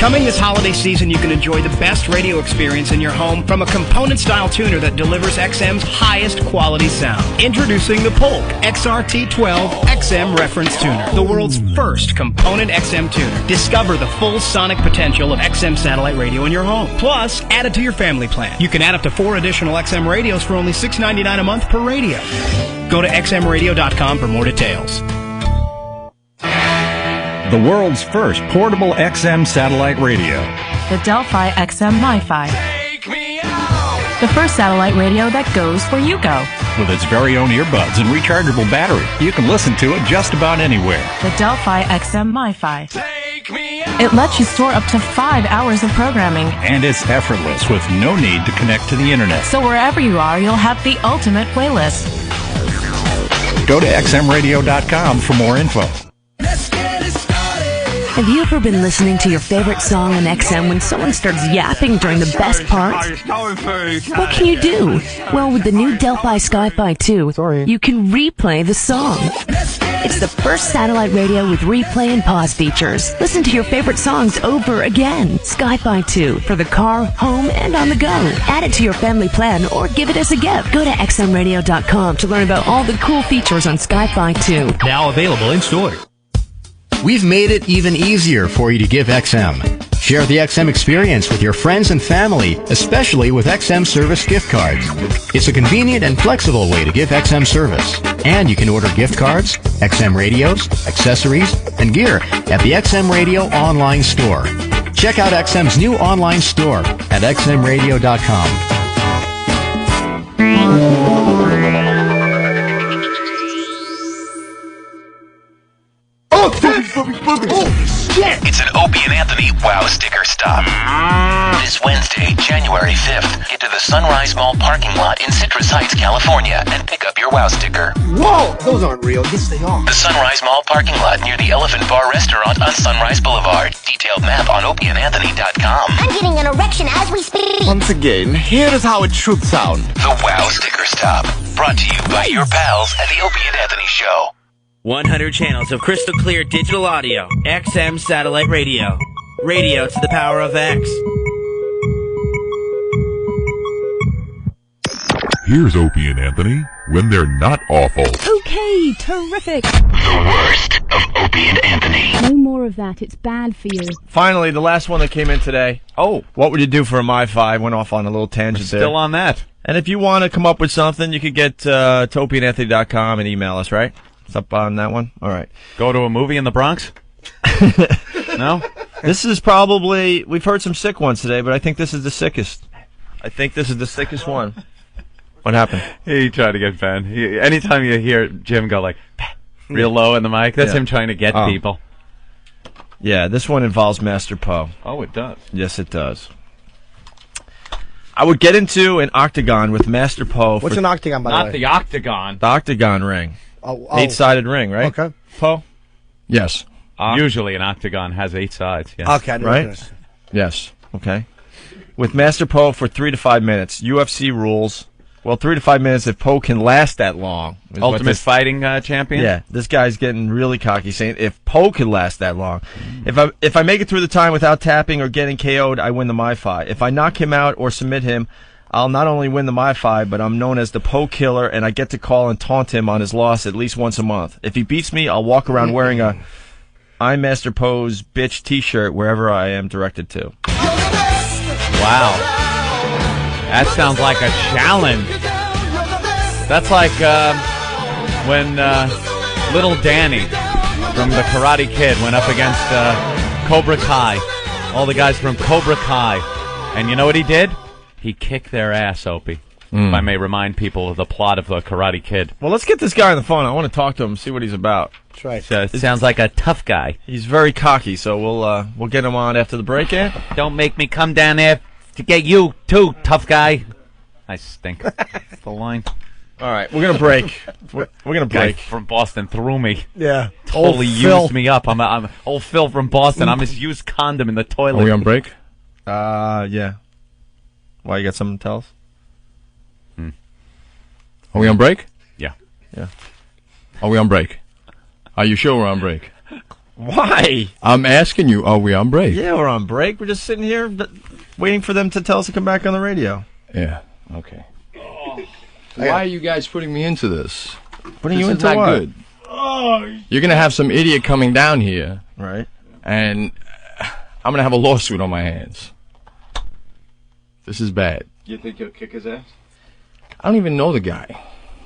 Coming this holiday season, you can enjoy the best radio experience in your home from a component-style tuner that delivers XM's highest quality sound. Introducing the Polk XRT12 XM Reference Tuner, the world's first component XM tuner. Discover the full sonic potential of XM satellite radio in your home. Plus, add it to your family plan. You can add up to 4 additional XM radios for only $6.99 a month per radio. Go to xmradio.com for more details. The world's first portable XM satellite radio. The Delphi XM MiFi. The first satellite radio that goes where you go. With its very own earbuds and rechargeable battery, you can listen to it just about anywhere. The Delphi XM MiFi. It lets you store up to 5 hours of programming. And it's effortless with no need to connect to the internet. So wherever you are, you'll have the ultimate playlist. Go to xmradio.com for more info. Have you ever been listening to your favorite song on XM when someone starts yapping during the best parts? What can you do? Well, with the new Delphi Sky-Fi 2, you can replay the song. It's the first satellite radio with replay and pause features. Listen to your favorite songs over again. Sky-Fi 2 for the car, home, and on the go. Add it to your family plan or give it as a gift. Go to xmradio.com to learn about all the cool features on Sky-Fi 2. Now available in stores. We've made it even easier for you to give XM. Share the XM experience with your friends and family, especially with XM service gift cards. It's a convenient and flexible way to give XM service. And you can order gift cards, XM radios, accessories, and gear at the XM Radio online store. Check out XM's new online store at xmradio.com. It's an Opie and Anthony Wow Sticker sticker stop. This Wednesday, January 5th, get to the Sunrise Mall parking lot in Citrus Heights, California, and pick up your WOW sticker. Whoa, those aren't real. Yes, they are. The Sunrise Mall parking lot near the Elephant Bar Restaurant on Sunrise Boulevard. Detailed map on opieandanthony.com. I'm getting an erection as we speak. Once again, here is how it should sound. The WOW sticker stop. Brought to you by your pals at the Opie and Anthony Show. 100 channels of crystal clear digital audio. XM satellite radio. Radio to the power of X. Here's Opie and Anthony when they're not awful. Okay, terrific. The worst of Opie and Anthony. No more of that. It's bad for you. Finally, the last one that came in today. Oh. What would you do for a My 5? Went off on a little tangent there. Still on that. And if you want to come up with something, you could get to opieandanthony.com and email us, right? It's up on that one? All right. Go to a movie in the Bronx? No? This is probably, we've heard some sick ones today, but I think this is the sickest. I think this is the sickest one. What happened? He tried to get Ben. Anytime you hear Jim go like, real low in the mic, that's him trying to get people. Yeah, this one involves Master Poe. Oh, it does? Yes, it does. I would get into an octagon with Master Poe. What's an octagon, by the way? Not the octagon. The octagon ring. Oh. 8-sided ring, right? Okay. Poe? Yes. Usually an octagon has 8 sides. Yes. Okay. Right? Yes. Okay. With Master Poe for 3 to 5 minutes. UFC rules. Well, 3 to 5 minutes if Poe can last that long. Ultimate Fighting champion? Yeah. This guy's getting really cocky, saying if Poe can last that long. If I make it through the time without tapping or getting KO'd, I win the My Fight. If I knock him out or submit him, I'll not only win the My Fight, but I'm known as the Poe Killer, and I get to call and taunt him on his loss at least once a month. If he beats me, I'll walk around wearing a I'm Master Poe's bitch t-shirt wherever I am directed to. Wow. That sounds like a challenge. That's like when little Danny from the Karate Kid went up against Cobra Kai. All the guys from Cobra Kai. And you know what he did? He kicked their ass, Opie. If I may remind people of the plot of the Karate Kid. Well, let's get this guy on the phone. I want to talk to him, see what he's about. That's right. So it sounds like a tough guy. He's very cocky, so we'll get him on after the break, eh? Don't make me come down there to get you, too, tough guy. I stink. That's the line. All right, we're going to break. We're going to break. Guy from Boston threw me. Yeah. Totally used me up. I'm old Phil from Boston. I'm his used condom in the toilet. Are we on break? Yeah. Why, you got something to tell us? Are we on break? Yeah. Yeah. Are we on break? Are you sure we're on break? Why? I'm asking you, are we on break? Yeah, we're on break. We're just sitting here waiting for them to tell us to come back on the radio. Yeah. Okay. Why are you guys putting me into this? Putting this you is into not what? good. You're going to have some idiot coming down here. Right. And I'm going to have a lawsuit on my hands. This is bad. You think he'll kick his ass? I don't even know the guy.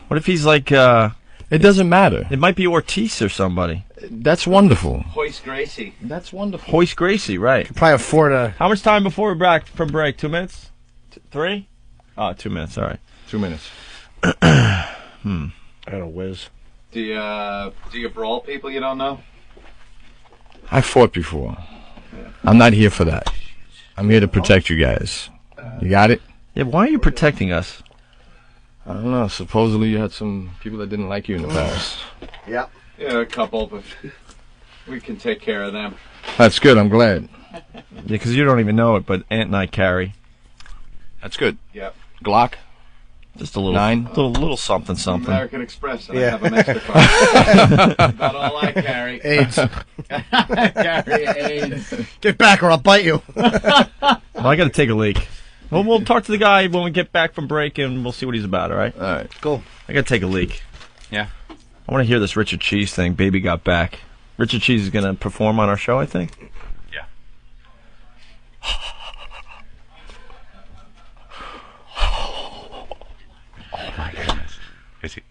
What if he's like, it doesn't matter. It might be Ortiz or somebody. That's wonderful. Hoist Gracie. That's wonderful. Hoist Gracie, right. Could probably afford a... How much time before we're back from break? 2 minutes? 3? Oh, 2 minutes, all right. 2 minutes. I got a whiz. Do you brawl people you don't know? I fought before. I'm not here for that. I'm here to protect you guys. You got it? Yeah, why are you protecting us? I don't know. Supposedly you had some people that didn't like you in the past. Yeah. Yeah, a couple, but we can take care of them. That's good. I'm glad. Yeah, because you don't even know it, but Ant and I carry. That's good. Yep. Glock? Just a little, 9? little something, something. American Express, and Yeah. I have a MasterCard. About all I carry. AIDS. Carry AIDS. Get back or I'll bite you. Well, I got to take a leak. Well, we'll talk to the guy when we get back from break, and we'll see what he's about, all right? All right. Cool. I got to take a leak. Yeah. I want to hear this Richard Cheese thing. Baby got back. Richard Cheese is going to perform on our show, I think. Yeah. Oh my goodness. Is he?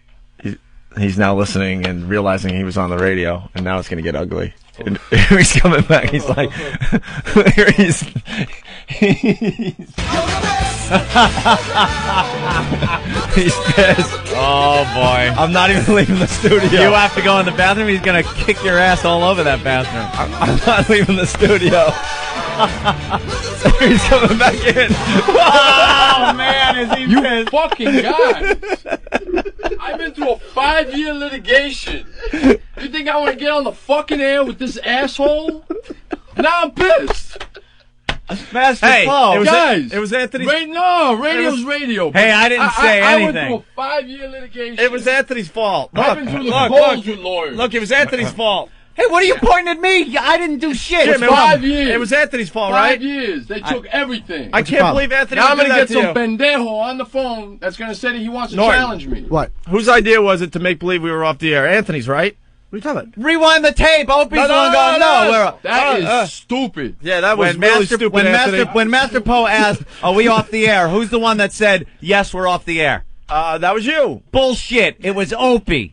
He's now listening and realizing he was on the radio, and now it's going to get ugly. And he's coming back. He's like, he's pissed. Oh boy. I'm not even leaving the studio. You have to go in the bathroom. He's gonna kick your ass all over that bathroom. I'm not leaving the studio. He's coming back in. Oh, man, is he You pissed? fucking guys. I've been through a 5-year litigation. You think I want to get on the fucking air with this asshole? Now I'm pissed. Master Hey, Poe. Guys. It was Anthony's. Radio's radio. Hey, I didn't say I anything. went through a 5-year litigation. It was Anthony's fault. I've been through the calls with lawyers. Look, it was Anthony's fault. Hey, what are you pointing at me? I didn't do shit. Jim, It's 5 years. It was Anthony's fault, 5 right? years. They took everything. I can't believe Anthony Now I'm would going do to that get to some you. pendejo on the phone that's going to say that he wants to Norton. challenge me. What? Whose idea was it to make believe we were off the air? Anthony's, right? What are you talking about? Rewind the tape. Opie's No, the one going, no. That is stupid. Yeah, that was When really Master, stupid, when Anthony. When Master Poe asked, are we off the air? Who's the one that said, yes, we're off the air? That was you. Bullshit. It was Opie.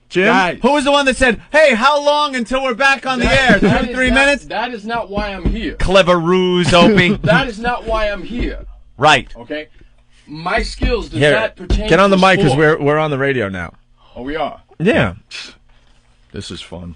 Jim? Guys. Who was the one that said, hey, how long until we're back on the air? 2 That to is 3 not- minutes? That is not why I'm here. Clever ruse, Opie. That is not why I'm here. Right. Okay? My skills do Here, not pertain get on the to mic because sport. we're on the radio now. Oh, we are. Yeah. This is fun.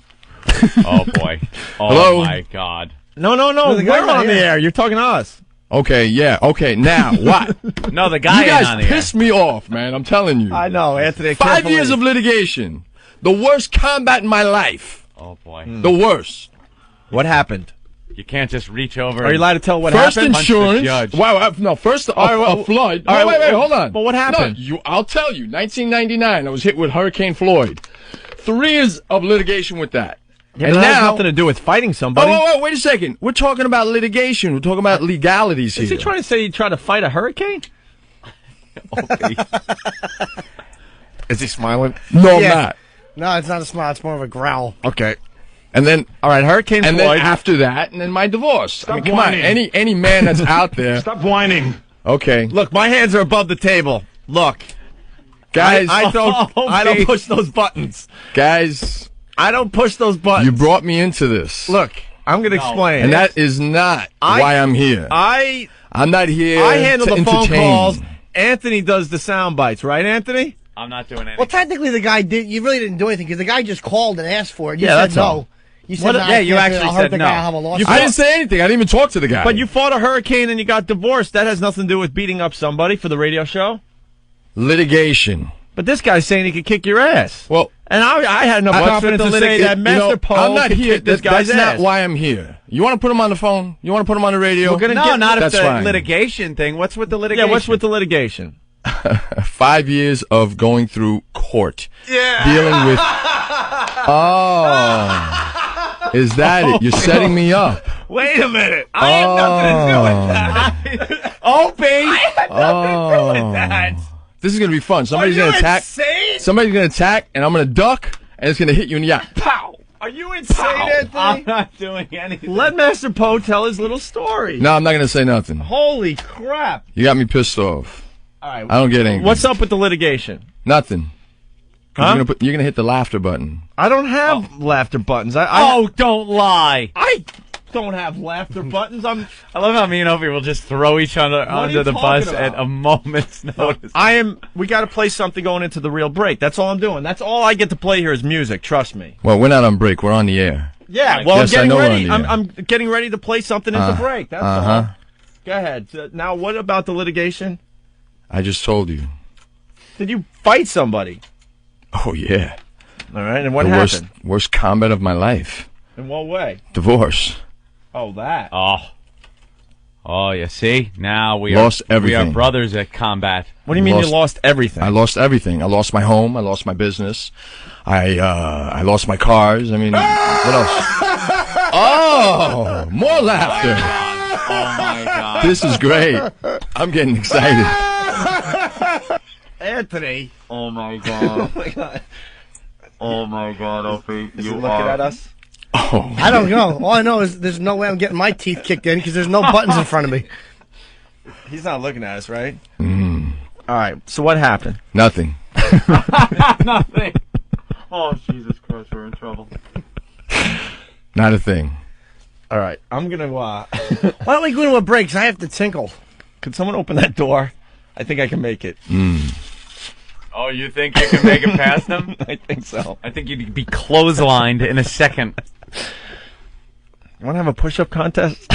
Oh, boy. Oh, Hello? my God. No, the guy's we're not on the here. air. You're talking to us. Okay, yeah. Okay, now, what? No, the guy You ain't guys on the air. pissed me off, man. I'm telling you. I know, Anthony. I 5 can't years believe- of litigation. The worst combat in my life. Oh, boy. The worst. What happened? You can't just reach over. Are you allowed to tell what First happened? Punch the insurance. judge. Wow, no, first a flood. all right, Wait, hold on. But what happened? No, I'll tell you. 1999, I was hit with Hurricane Floyd. 3 years of litigation with that. Yeah, and but that has now, nothing to do with fighting somebody. wait a second. We're talking about litigation. We're talking about legalities here. Is he trying to say you tried to fight a hurricane? Is he smiling? No, Yeah. I'm not. No, it's not a smile. It's more of a growl. Okay. And then, All right, Hurricane and Floyd. then after that, and then my divorce. I mean, come whining. on, any man that's out there. Stop whining. Okay, Look, my hands are above the table. Look, guys, I don't push those buttons. guys, I don't push those buttons. you brought me into this. Look, I'm going to explain. And that is not why I'm here. I I'm not here handle to the phone entertain. calls. Anthony does the sound bites, right, Anthony? I'm not doing anything. Well, technically, the guy did. You really didn't do anything because the guy just called and asked for it. You Yeah, said that's no. all. You said What- no. yeah, you I can't do it. actually I'll hurt said the no. guy. I'll have a lawsuit. I didn't say anything. I didn't even talk to the guy. But you fought a hurricane and you got divorced. That has nothing to do with beating up somebody for the radio show. Litigation. But this guy's saying he could kick your ass. Well, and I had enough confidence to say that Master Poe I'm not could here. kick this guy's That's ass. not why I'm here. You want to put him on the phone? You want to put him on the radio? No, not if That's the fine. litigation thing. What's with the litigation? Yeah, what's with the litigation? 5 years of going through court. Yeah. Dealing with. Oh. Is that it? You're setting me up. Wait a minute. I have nothing to do with that. Opie! I had nothing to do with that. This is going to be fun. Somebody's Are you going to attack. insane? Somebody's going to attack, and I'm going to duck, and it's going to hit you in the eye. Pow! Are you insane, Anthony? I'm not doing anything. Let Master Poe tell his little story. No, I'm not going to say nothing. Holy crap. You got me pissed off. All right. I don't get angry. What's up with the litigation? Nothing. Huh? You're going to hit the laughter button. I don't have laughter buttons. Don't lie. I don't have laughter buttons. I love how me and Opie will just throw each other are under you the talking bus about? at a moment's notice. We got to play something going into the real break. That's all I'm doing. That's all I get to play here is music. Trust me. Well, we're not on break. We're on the air. Yeah. Well, Yes, I I'm know getting ready. we're on the air. I'm getting ready to play something into break. That's all. Go ahead. Now, what about the litigation? I just told you. Did you fight somebody? Oh, yeah. All right. And what the happened? worst combat of my life. In what way? Divorce. Oh, that. Oh, you see? Now we Lost are everything. brothers at combat. What do you mean you lost everything? I lost everything. I lost my home. I lost my business. I lost my cars. I mean, what else? Oh, more laughter. Oh, my God. This is great. I'm getting excited. Anthony. Oh, my God. Oh, my God. Oh, my God, Opie. Is he looking at us? Oh. I don't know. All I know is there's no way I'm getting my teeth kicked in because there's no buttons in front of me. He's not looking at us, right? Mm. All right. So what happened? Nothing. Nothing. Oh, Jesus Christ, we're in trouble. Not a thing. All right. I'm going to... Why don't we go to a break? 'Cause I have to tinkle. Could someone open that door? I think I can make it. Oh, you think you can make it past them? I think so. I think you'd be clotheslined in a second. You want to have a push-up contest?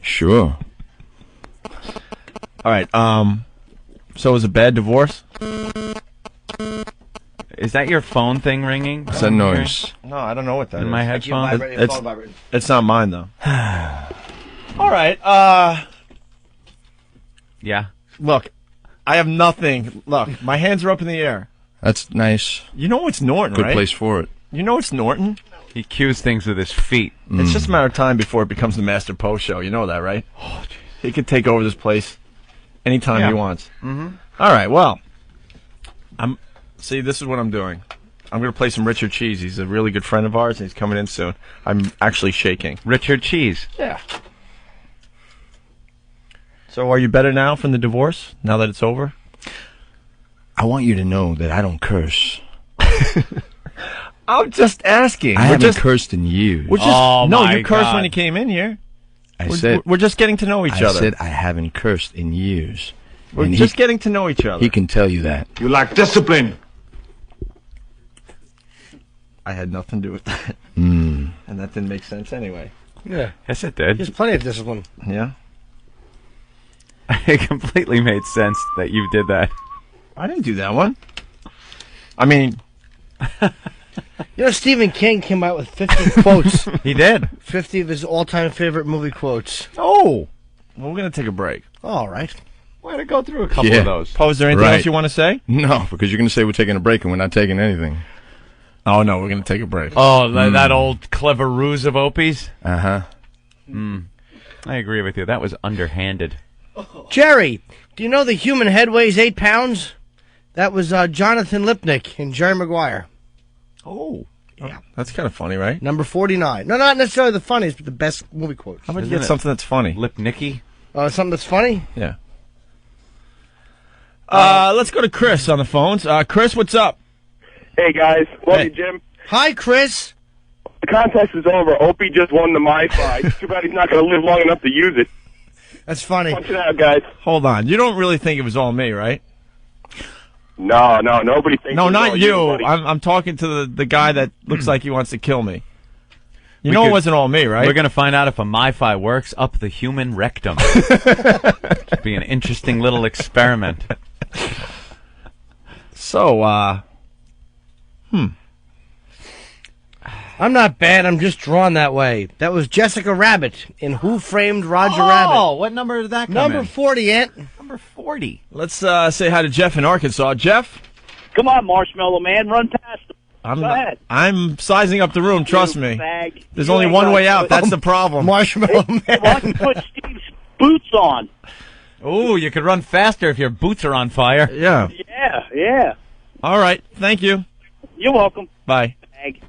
Sure. All right. So it was a bad divorce? Is that your phone thing ringing? What's that noise? No, I don't know what that In is. my headphones? It's not mine, though. All right. Yeah. Look, I have nothing. Look, my hands are up in the air. That's nice. You know it's Norton, Good right? place for it. You know it's Norton? He cues things with his feet. It's just a matter of time before it becomes the Master Poe show. You know that, right? Oh, jeez. He could take over this place anytime he wants. Mm-hmm. All right, well, see, this is what I'm doing. I'm going to play some Richard Cheese. He's a really good friend of ours, and he's coming in soon. I'm actually shaking. Richard Cheese. Yeah. So are you better now from the divorce, now that it's over? I want you to know that I don't curse. I'm just asking. I haven't cursed in years. We're just, no, you cursed when you came in here. We're just getting to know each other. I said I haven't cursed in years. We're just getting to know each other. He can tell you that. You lack discipline. I had nothing to do with that. Mm. And that didn't make sense anyway. Yeah. Yes, it did. There's plenty of discipline. Yeah? It completely made sense that you did that. I didn't do that one. I mean... You know, Stephen King came out with 50 quotes. He did. 50 of his all-time favorite movie quotes. Oh! Well, we're going to take a break. All right. Why to go through a couple of those? Poe, is there anything else you want to say? No, because you're going to say we're taking a break and we're not taking anything. Oh, no, we're going to take a break. Oh, that old clever ruse of Opie's? Uh-huh. I agree with you. That was underhanded. Jerry, do you know the human head weighs 8 pounds? That was Jonathan Lipnick in Jerry Maguire. Oh. Yeah. That's kind of funny, right? Number 49. No, not necessarily the funniest, but the best movie quotes. How about you get something that's funny? Lipnicky? Something that's funny? Yeah. Let's go to Chris on the phones. Chris, what's up? Hey, guys. Love you, Jim. Hi, Chris. The contest is over. Opie just won the MiFi. Too bad he's not going to live long enough to use it. That's funny. Punch it out, guys. Hold on. You don't really think it was all me, right? No, nobody thinks. No, it was not all you. buddy. I'm talking to the guy that looks like he wants to kill me. You know it wasn't all me, right? We're going to find out if a MiFi works up the human rectum. It'd be an interesting little experiment. So, I'm not bad. I'm just drawn that way. That was Jessica Rabbit in Who Framed Roger Rabbit. Oh, what number did that come Number in? 40, Ant. Number 40. Let's say hi to Jeff in Arkansas. Jeff? Come on, Marshmallow Man. Run past him. Go ahead. I'm sizing up the room, trust me. Fag. There's You only ain't one got way to out. put- That's the problem. Marshmallow Why don't you put Steve's boots on? Ooh, you could run faster if your boots are on fire. Yeah. Yeah. All right. Thank you. You're welcome. Bye. Fag.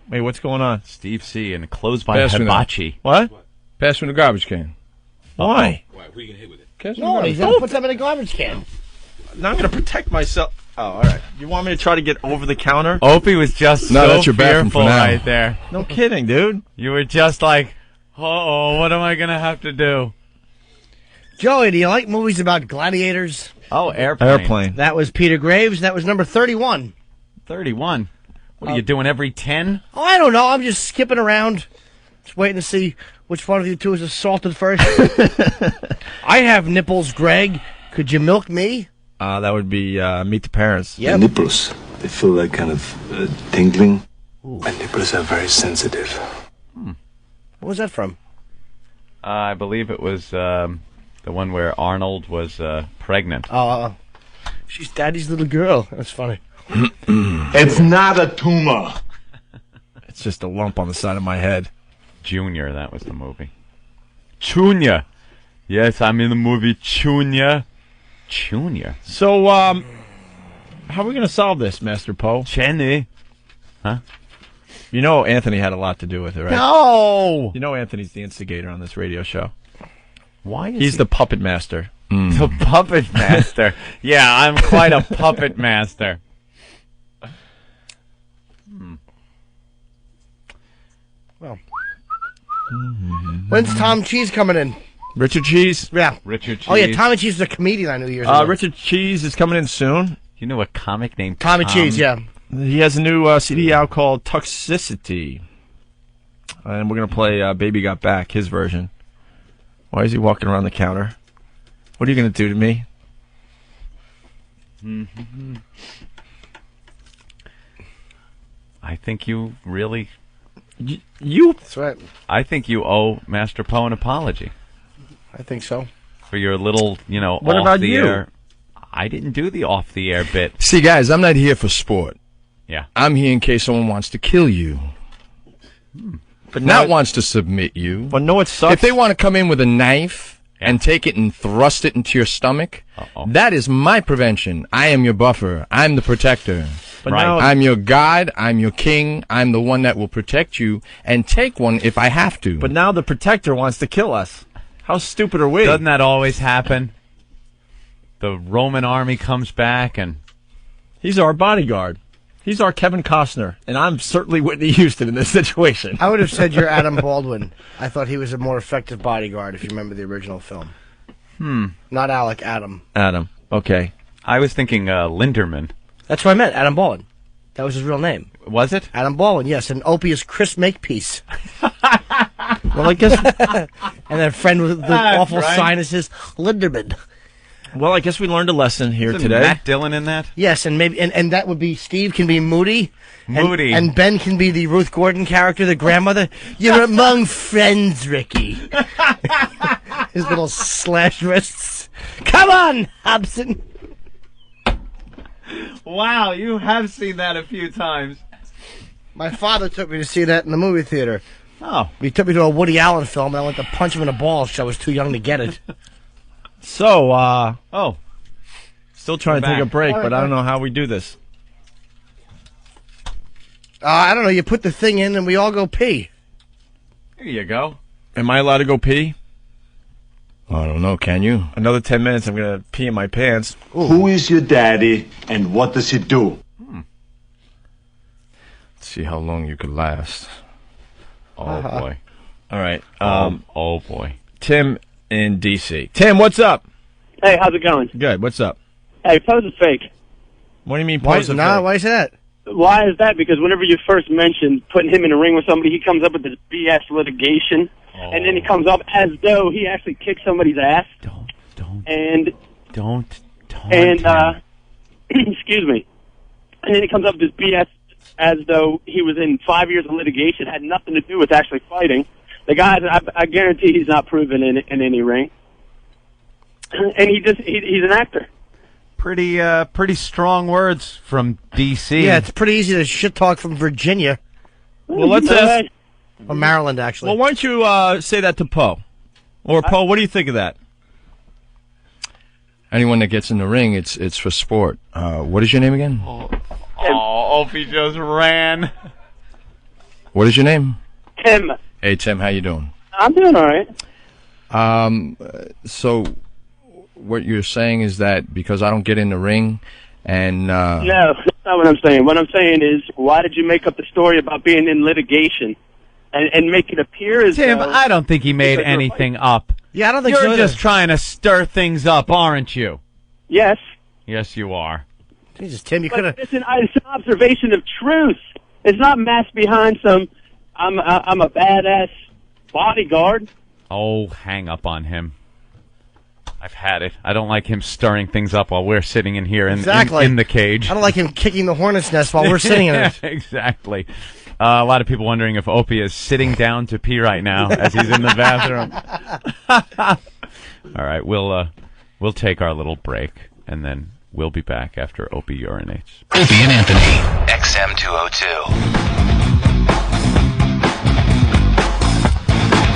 Wait, what's going on? Steve C. and closed by Pass me that. hibachi. What? Pass me the garbage can. Why? Why? Who are you gonna hit with it? Pass me the No, garbage he's going to put them in a garbage can. Now I'm going to protect myself. Oh, all right. You want me to try to get over the counter? Opie was just No, so that's your bathroom for fearful now. right there. No kidding, dude. You were just like, uh-oh, what am I going to have to do? Joey, do you like movies about gladiators? Oh, Airplane. Airplane. That was Peter Graves. That was number 31. 31. What are you doing, every 10? Oh, I don't know. I'm just skipping around. Just waiting to see which one of you two is assaulted first. I have nipples, Greg. Could you milk me? That would be Meet the Parents. Yep. My nipples, they feel like kind of tingling. My nipples are very sensitive. What was that from? I believe it was the one where Arnold was pregnant. Oh, she's Daddy's little girl. That's funny. It's not a tumor. It's just a lump on the side of my head. Junior, that was the movie. Junior. Yes, I'm in the movie Junior. Junior. So, how are we going to solve this, Master Poe? Jenny. Huh? You know Anthony had a lot to do with it, right? No! You know Anthony's the instigator on this radio show. Why is He's he the puppet master. the puppet master? Yeah, I'm quite a puppet master. Well, when's Tom Cheese coming in? Richard Cheese? Yeah. Richard Cheese. Oh, yeah, Tommy Cheese is a comedian I knew years ago. Richard Cheese is coming in soon. You know a comic named Tommy Cheese, yeah. He has a new CD out called Toxicity. And we're going to play Baby Got Back, his version. Why is he walking around the counter? What are you going to do to me? Mm-hmm. I think you really... You? That's right. I think you owe Master Poe an apology. I think so. For your little, What off about the you? air. I didn't do the off the air bit. See, guys, I'm not here for sport. Yeah. I'm here in case someone wants to kill you. But Not wants to submit you. But no, it sucks. If they want to come in with a knife and take it and thrust it into your stomach, that is my prevention. I am your buffer. I'm the protector. But now- I'm your God. I'm your king. I'm the one that will protect you and take one if I have to. But now the protector wants to kill us. How stupid are we? Doesn't that always happen? The Roman army comes back and... He's our bodyguard. He's our Kevin Costner, and I'm certainly Whitney Houston in this situation. I would have said you're Adam Baldwin. I thought he was a more effective bodyguard, if you remember the original film. Not Alec, Adam. Adam. Okay. I was thinking Linderman. That's what I meant, Adam Baldwin. That was his real name. Was it? Adam Baldwin, yes. And Opie is Chris Makepeace. Well, I guess... And that friend with the awful sinuses, Linderman. Well, I guess we learned a lesson here Isn't today. Matt Dillon in that? Yes, and maybe and that would be Steve can be Moody. Moody. And Ben can be the Ruth Gordon character, the grandmother. You're among friends, Ricky. His little slashed wrists. Come on, Hobson. Wow, you have seen that a few times. My father took me to see that in the movie theater. Oh. He took me to a Woody Allen film, and I went to punch him in the balls because I was too young to get it. So, still trying to We're take a back. break, All right, but I don't know how we do this. I don't know. You put the thing in, and we all go pee. There you go. Am I allowed to go pee? I don't know. Can you? Another 10 minutes, I'm going to pee in my pants. Who is your daddy and what does he do? Let's see how long you could last. Oh, boy. All right. Oh, boy. Tim in D.C. Tim, what's up? Hey, how's it going? Good. What's up? Hey, Poe's is fake. What do you mean? Why pose a fake? why is that? Why is that? Because whenever you first mention putting him in a ring with somebody, he comes up with this BS litigation, and then he comes up as though he actually kicked somebody's ass. Don't. Excuse me. And then he comes up with this BS as though he was in 5 years of litigation, had nothing to do with actually fighting. The guy, I guarantee he's not proven in any ring. And he's an actor. Pretty strong words from D.C. Yeah, it's pretty easy to shit talk from Virginia. Well, let's ask... Or Maryland, actually. Well, why don't you say that to Poe? Or Poe, what do you think of that? Anyone that gets in the ring, it's for sport. What is your name again? Opie just ran. What is your name? Tim. Hey, Tim, how you doing? I'm doing all right. So what you're saying is that because I don't get in the ring and... No, that's not what I'm saying. What I'm saying is, why did you make up the story about being in litigation and make it appear as Tim, though... I don't think he made anything up. Yeah, I don't think You're so either. just trying to stir things up, aren't you? Yes. Yes, you are. Jesus, Tim, you could have... It's an observation of truth. It's not masked behind some, I'm a badass bodyguard. Oh, hang up on him. I've had it. I don't like him stirring things up while we're sitting in here in the cage. I don't like him kicking the hornet's nest while we're sitting in it. Exactly. A lot of people wondering if Opie is sitting down to pee right now as he's in the bathroom. All right, we'll take our little break, and then we'll be back after Opie urinates. Opie and Anthony, XM 202.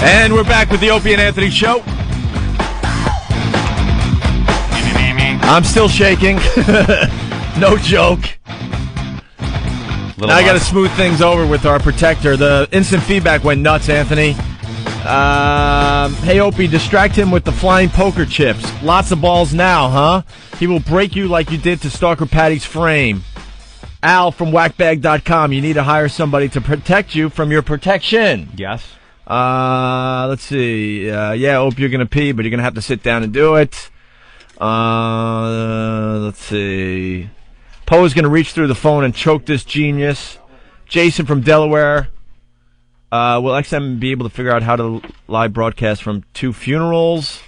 And we're back with the Opie and Anthony show. I'm still shaking. No joke. Now I got to smooth things over with our protector. The instant feedback went nuts, Anthony. Hey, Opie, distract him with the flying poker chips. Lots of balls now, huh? He will break you like you did to Stalker Patty's frame. Al from whackbag.com. You need to hire somebody to protect you from your protection. Yes. Let's see. Yeah, Opie, you're going to pee, but you're going to have to sit down and do it. Let's see. Poe is going to reach through the phone and choke this genius. Jason from Delaware. Will XM be able to figure out how to live broadcast from 2 funerals?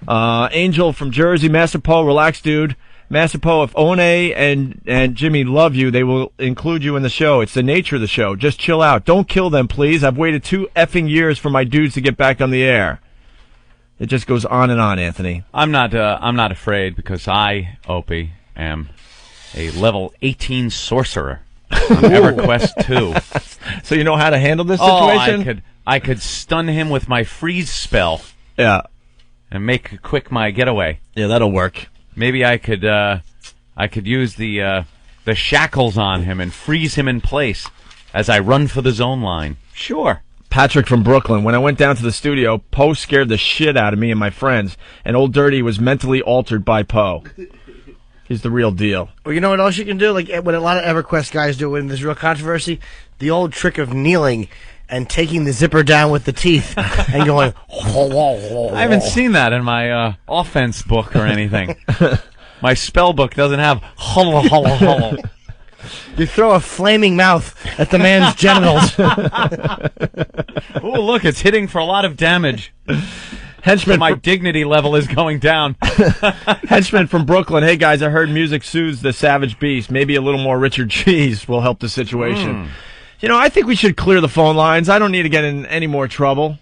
Angel from Jersey. Master Poe, relax, dude. Master Poe, if One and Jimmy love you, they will include you in the show. It's the nature of the show. Just chill out. Don't kill them, please. I've waited 2 effing years for my dudes to get back on the air. It just goes on and on, Anthony. I'm not afraid because I, Opie, am a level 18 sorcerer on EverQuest 2. So you know how to handle this situation? I could stun him with my freeze spell. Yeah. And make quick my getaway. Yeah, that'll work. Maybe I could use the shackles on him and freeze him in place as I run for the zone line. Sure. Patrick from Brooklyn. When I went down to the studio, Poe scared the shit out of me and my friends, and Old Dirty was mentally altered by Poe. He's the real deal. Well, you know what else you can do? Like what a lot of EverQuest guys do when there's real controversy? The old trick of kneeling and taking the zipper down with the teeth and going... I haven't seen that in my offense book or anything. My spell book doesn't have... You throw a flaming mouth at the man's genitals. Oh, look, it's hitting for a lot of damage. Henchman, so my dignity level is going down. Henchman from Brooklyn. Hey, guys, I heard music soothes the savage beast. Maybe a little more Richard Cheese will help the situation. You know, I think we should clear the phone lines. I don't need to get in any more trouble.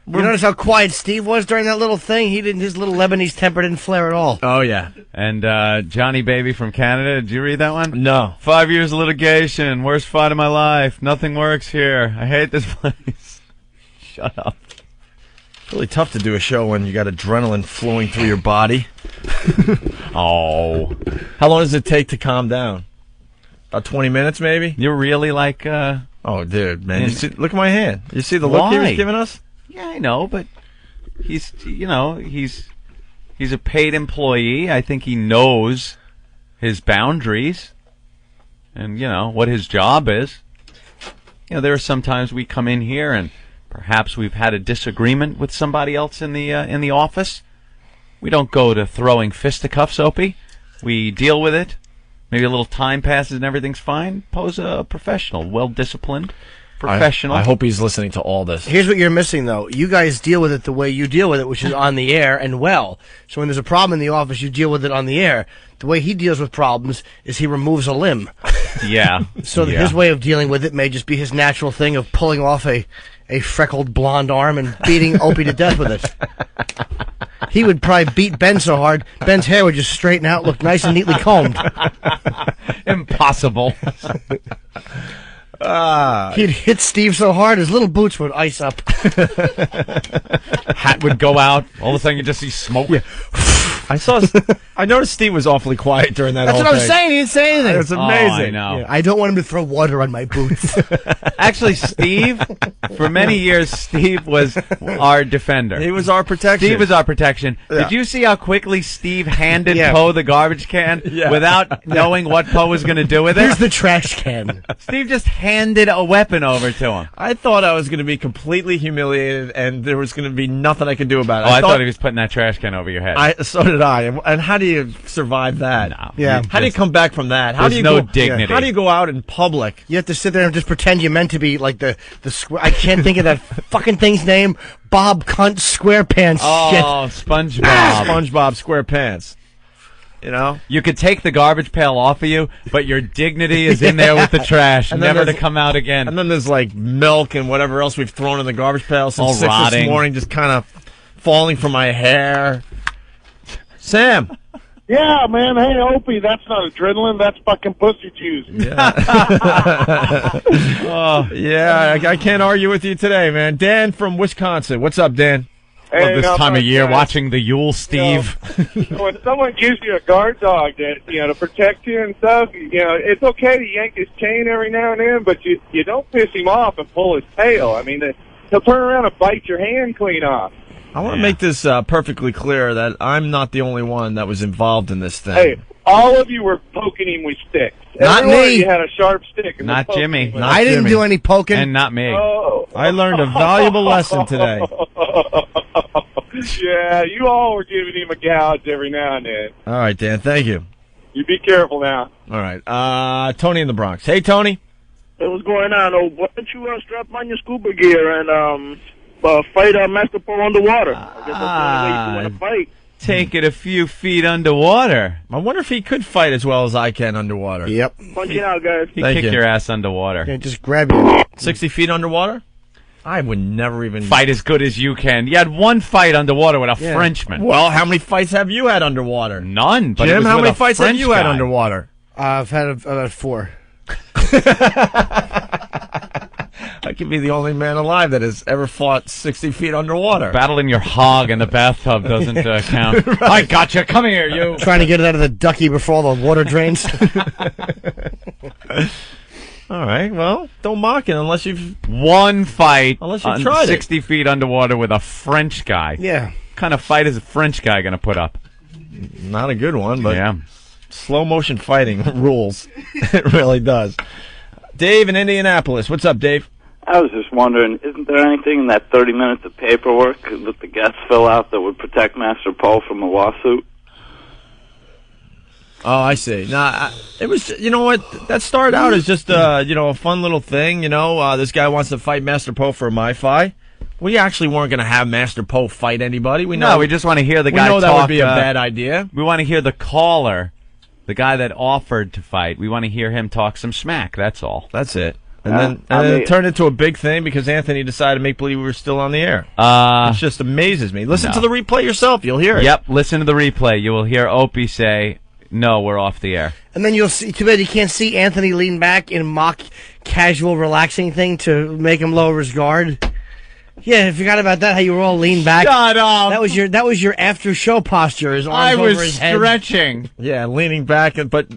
You notice how quiet Steve was during that little thing? His little Lebanese temper didn't flare at all. Oh, yeah. And Johnny Baby from Canada, did you read that one? No. 5 years of litigation, worst fight of my life. Nothing works here. I hate this place. Shut up. It's really tough to do a show when you got adrenaline flowing through your body. Oh. How long does it take to calm down? About 20 minutes, maybe? You're really like... Oh, dude, man. Look at my hand. You see the look he was giving us? Yeah, I know, but he's a paid employee. I think he knows his boundaries and, what his job is. There are some times we come in here and perhaps we've had a disagreement with somebody else in the office. We don't go to throwing fisticuffs, Opie. We deal with it. Maybe a little time passes and everything's fine. Poe's a professional, well-disciplined professional. I hope he's listening to all this. Here's what you're missing, though. You guys deal with it the way you deal with it, which is on the air and well. So when there's a problem in the office, you deal with it on the air. The way he deals with problems is he removes a limb. Yeah. So his way of dealing with it may just be his natural thing of pulling off a freckled blonde arm and beating Opie to death with it. He would probably beat Ben so hard, Ben's hair would just straighten out, look nice and neatly combed. Impossible. He'd hit Steve so hard, his little boots would ice up. Hat would go out. All of a sudden, you just see smoke. Yeah. I noticed Steve was awfully quiet during that. That's whole what I'm thing. saying. He didn't say anything. It's amazing. Oh, I know. Yeah, I don't want him to throw water on my boots. Actually, Steve, for many years, Steve was our defender. He was our protection. Steve was our protection. Yeah. Did you see how quickly Steve handed Poe the garbage can without knowing what Poe was going to do with it? Here's the trash can. Steve just handed a weapon over to him. I thought I was going to be completely humiliated and there was going to be nothing I could do about it. I thought he was putting that trash can over your head. So did I. And how do you survive that? No. Yeah. How do you come back from that? How do you no dignity. How do you go out in public? You have to sit there and just pretend you're meant to be like the square. I can't think of that fucking thing's name. Bob Cunt SquarePants shit. Oh, SpongeBob. SpongeBob SquarePants. You know? You could take the garbage pail off of you, but your dignity is in there with the trash, And never to come out again. And then there's like milk and whatever else we've thrown in the garbage pail since All 6 rotting. this morning, just kind of falling from my hair. Sam. Yeah, man. Hey, Opie, that's not adrenaline. That's fucking pussy juice. Yeah, I can't argue with you today, man. Dan from Wisconsin. What's up, Dan? Hey, this time of year, guys. watching the Yule Steve. When someone gives you a guard dog that to protect you and stuff, it's okay to yank his chain every now and then, but you don't piss him off and pull his tail. I mean, he'll turn around and bite your hand clean off. I want to make this perfectly clear that I'm not the only one that was involved in this thing. Hey, all of you were poking him with sticks. Not Every one of me. you had a sharp stick. And Not was poking Jimmy. him with Not I didn't Jimmy. do any poking. And not me. Oh. I learned a valuable lesson today. Yeah, you all were giving him a gouge every now and then. All right, Dan. Thank you. You be careful now. All right. Tony in the Bronx. Hey, Tony. Hey, what's going on? Oh, why don't you strap on your scuba gear and fight Master Poe underwater? I guess that's the only way you want to fight. Take it a few feet underwater. I wonder if he could fight as well as I can underwater. Yep. Punch it out, guys. He'd kick your ass underwater. Yeah, just grab you. 60 feet underwater? I would never even... Fight as good as you can. You had one fight underwater with a Frenchman. Well, how many fights have you had underwater? None. But Jim, how many fights have you had underwater? I've had about 4. I could be the only man alive that has ever fought 60 feet underwater. Battling your hog in the bathtub doesn't count. Right. I gotcha. Come here, you. Trying to get it out of the ducky before all the water drains. All right, well, don't mock it unless you've... One fight unless you've tried 60 feet underwater with a French guy. Yeah. What kind of fight is a French guy going to put up? Not a good one, but yeah. Slow motion fighting rules. It really does. Dave in Indianapolis. What's up, Dave? I was just wondering, isn't there anything in that 30 minutes of paperwork that the guests fill out that would protect Master Poe from a lawsuit? Oh, I see. Nah, it was, you know what, that started out as just, a fun little thing, this guy wants to fight Master Poe for a MyFi. We actually weren't going to have Master Poe fight anybody. We just want to hear the guy talk. We know that would be a bad idea. We want to hear the caller, the guy that offered to fight. We want to hear him talk some smack, that's all. That's it. And then it turned into a big thing because Anthony decided to make believe we were still on the air. It just amazes me. Listen to the replay yourself. You'll hear it. Yep, listen to the replay. You will hear Opie say, no, we're off the air. And then you'll see, too bad you can't see Anthony lean back in mock, casual, relaxing thing to make him lower his guard. Yeah, I forgot about that, how you were all leaned back. Shut up! That was your after-show posture, his arms over his head. I was stretching. Yeah, leaning back, but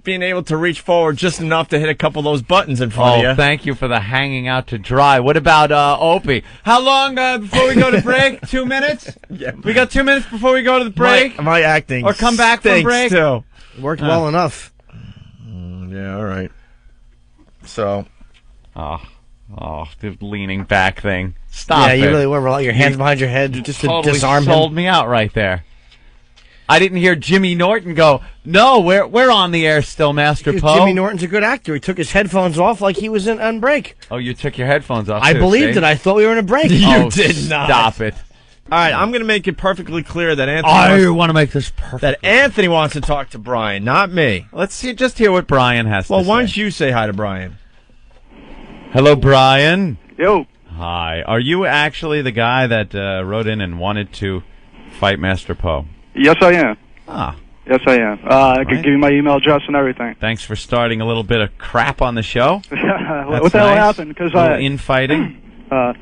being able to reach forward just enough to hit a couple of those buttons in front of you. Oh, thank you for the hanging out to dry. What about Opie? How long before we go to break? 2 minutes? Yeah. We got 2 minutes before we go to the break? My acting or come back from break? Too. Worked well enough. Yeah, all right. So. Oh, the leaning back thing. Stop it. Yeah, you really were. Your hands behind your head just to totally disarm him. sold me out right there. I didn't hear Jimmy Norton go, no, we're on the air still, Master Because Poe. Jimmy Norton's a good actor. He took his headphones off like he was on break. Oh, you took your headphones off, I too, believed see? it. I thought we were in a break. You did not. Stop it. All right, I'm going to make it perfectly clear that Anthony want to make this perfect. That Anthony wants to talk to Brian, not me. Let's just hear what Brian has to say. Well, why don't you say hi to Brian? Hello, Brian. Yo. Hi. Are you actually the guy that wrote in and wanted to fight Master Poe? Yes, I am. Ah. Yes, I am. I could give you my email address and everything. Thanks for starting a little bit of crap on the show. What the hell happened? Because infighting. I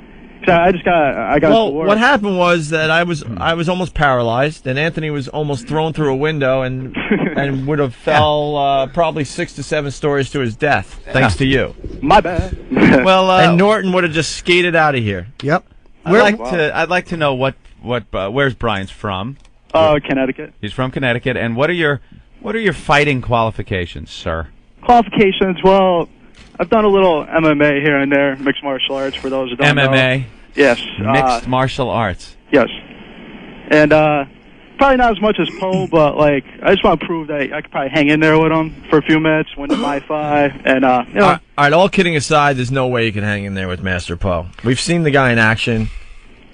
got. Well, what happened was that I was almost paralyzed, and Anthony was almost thrown through a window and would have fell probably 6 to 7 stories to his death, thanks to you. My bad. Well, and Norton would have just skated out of here. Yep. I'd like to know what where's Brian's from. Connecticut. He's from Connecticut, and what are your fighting qualifications, sir? Qualifications? Well, I've done a little MMA here and there, mixed martial arts for those who don't know. MMA? Yes. Mixed martial arts. Yes. And probably not as much as Poe, but I just want to prove that I could probably hang in there with him for a few minutes, win the MyFi, and All right, all kidding aside, there's no way you can hang in there with Master Poe. We've seen the guy in action.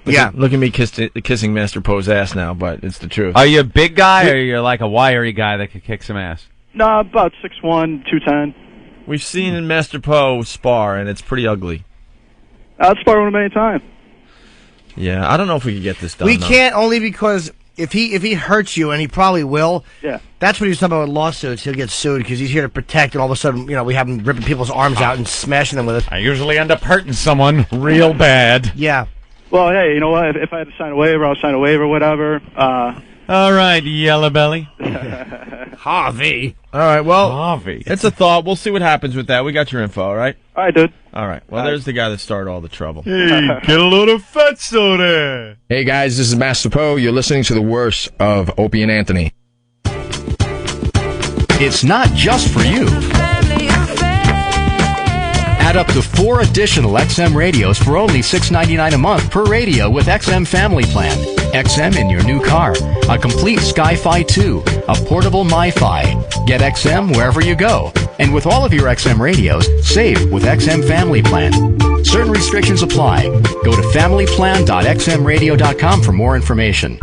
Look at me kissing Master Poe's ass now, but it's the truth. Are you a big guy, or you're like a wiry guy that could kick some ass? No, about 6'1", 210. We've seen Master Poe spar, and it's pretty ugly. I'll spar with him anytime. Yeah, I don't know if we could get this done. We can't, only because if he hurts you, and he probably will. Yeah. That's what he was talking about with lawsuits. He'll get sued because he's here to protect, and all of a sudden, we have him ripping people's arms out and smashing them with it. I usually end up hurting someone real bad. Yeah. Well, hey, you know what? If I had to sign a waiver, I'll sign a waiver, whatever. All right, Yellow Belly. Harvey. All right, well, Harvey. It's a thought. We'll see what happens with that. We got your info, all right? All right, dude. All right. Well, there's the guy that started all the trouble. Hey, get a load of fat soda. Hey, guys, this is Master Poe. You're listening to the worst of Opie and Anthony. It's not just for you. Add up to 4 additional XM radios for only $6.99 a month per radio with XM Family Plan. XM in your new car, a complete Sky-Fi 2, a portable MiFi. Get XM wherever you go. And with all of your XM radios, save with XM Family Plan. Certain restrictions apply. Go to familyplan.xmradio.com for more information.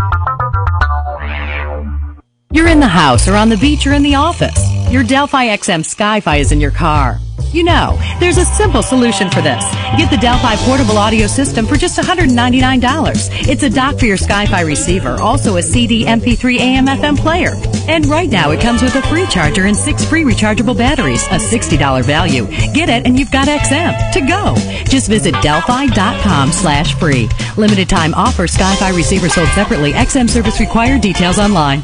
You're in the house or on the beach or in the office. Your Delphi XM Sky-Fi is in your car. You know, there's a simple solution for this. Get the Delphi portable audio system for just $199. It's a dock for your Sky-Fi receiver, also a CD, MP3, AM, FM player. And right now it comes with a free charger and 6 free rechargeable batteries, a $60 value. Get it and you've got XM to go. Just visit delphi.com/free. Limited time offer. Sky-Fi receiver sold separately. XM service required. Details online.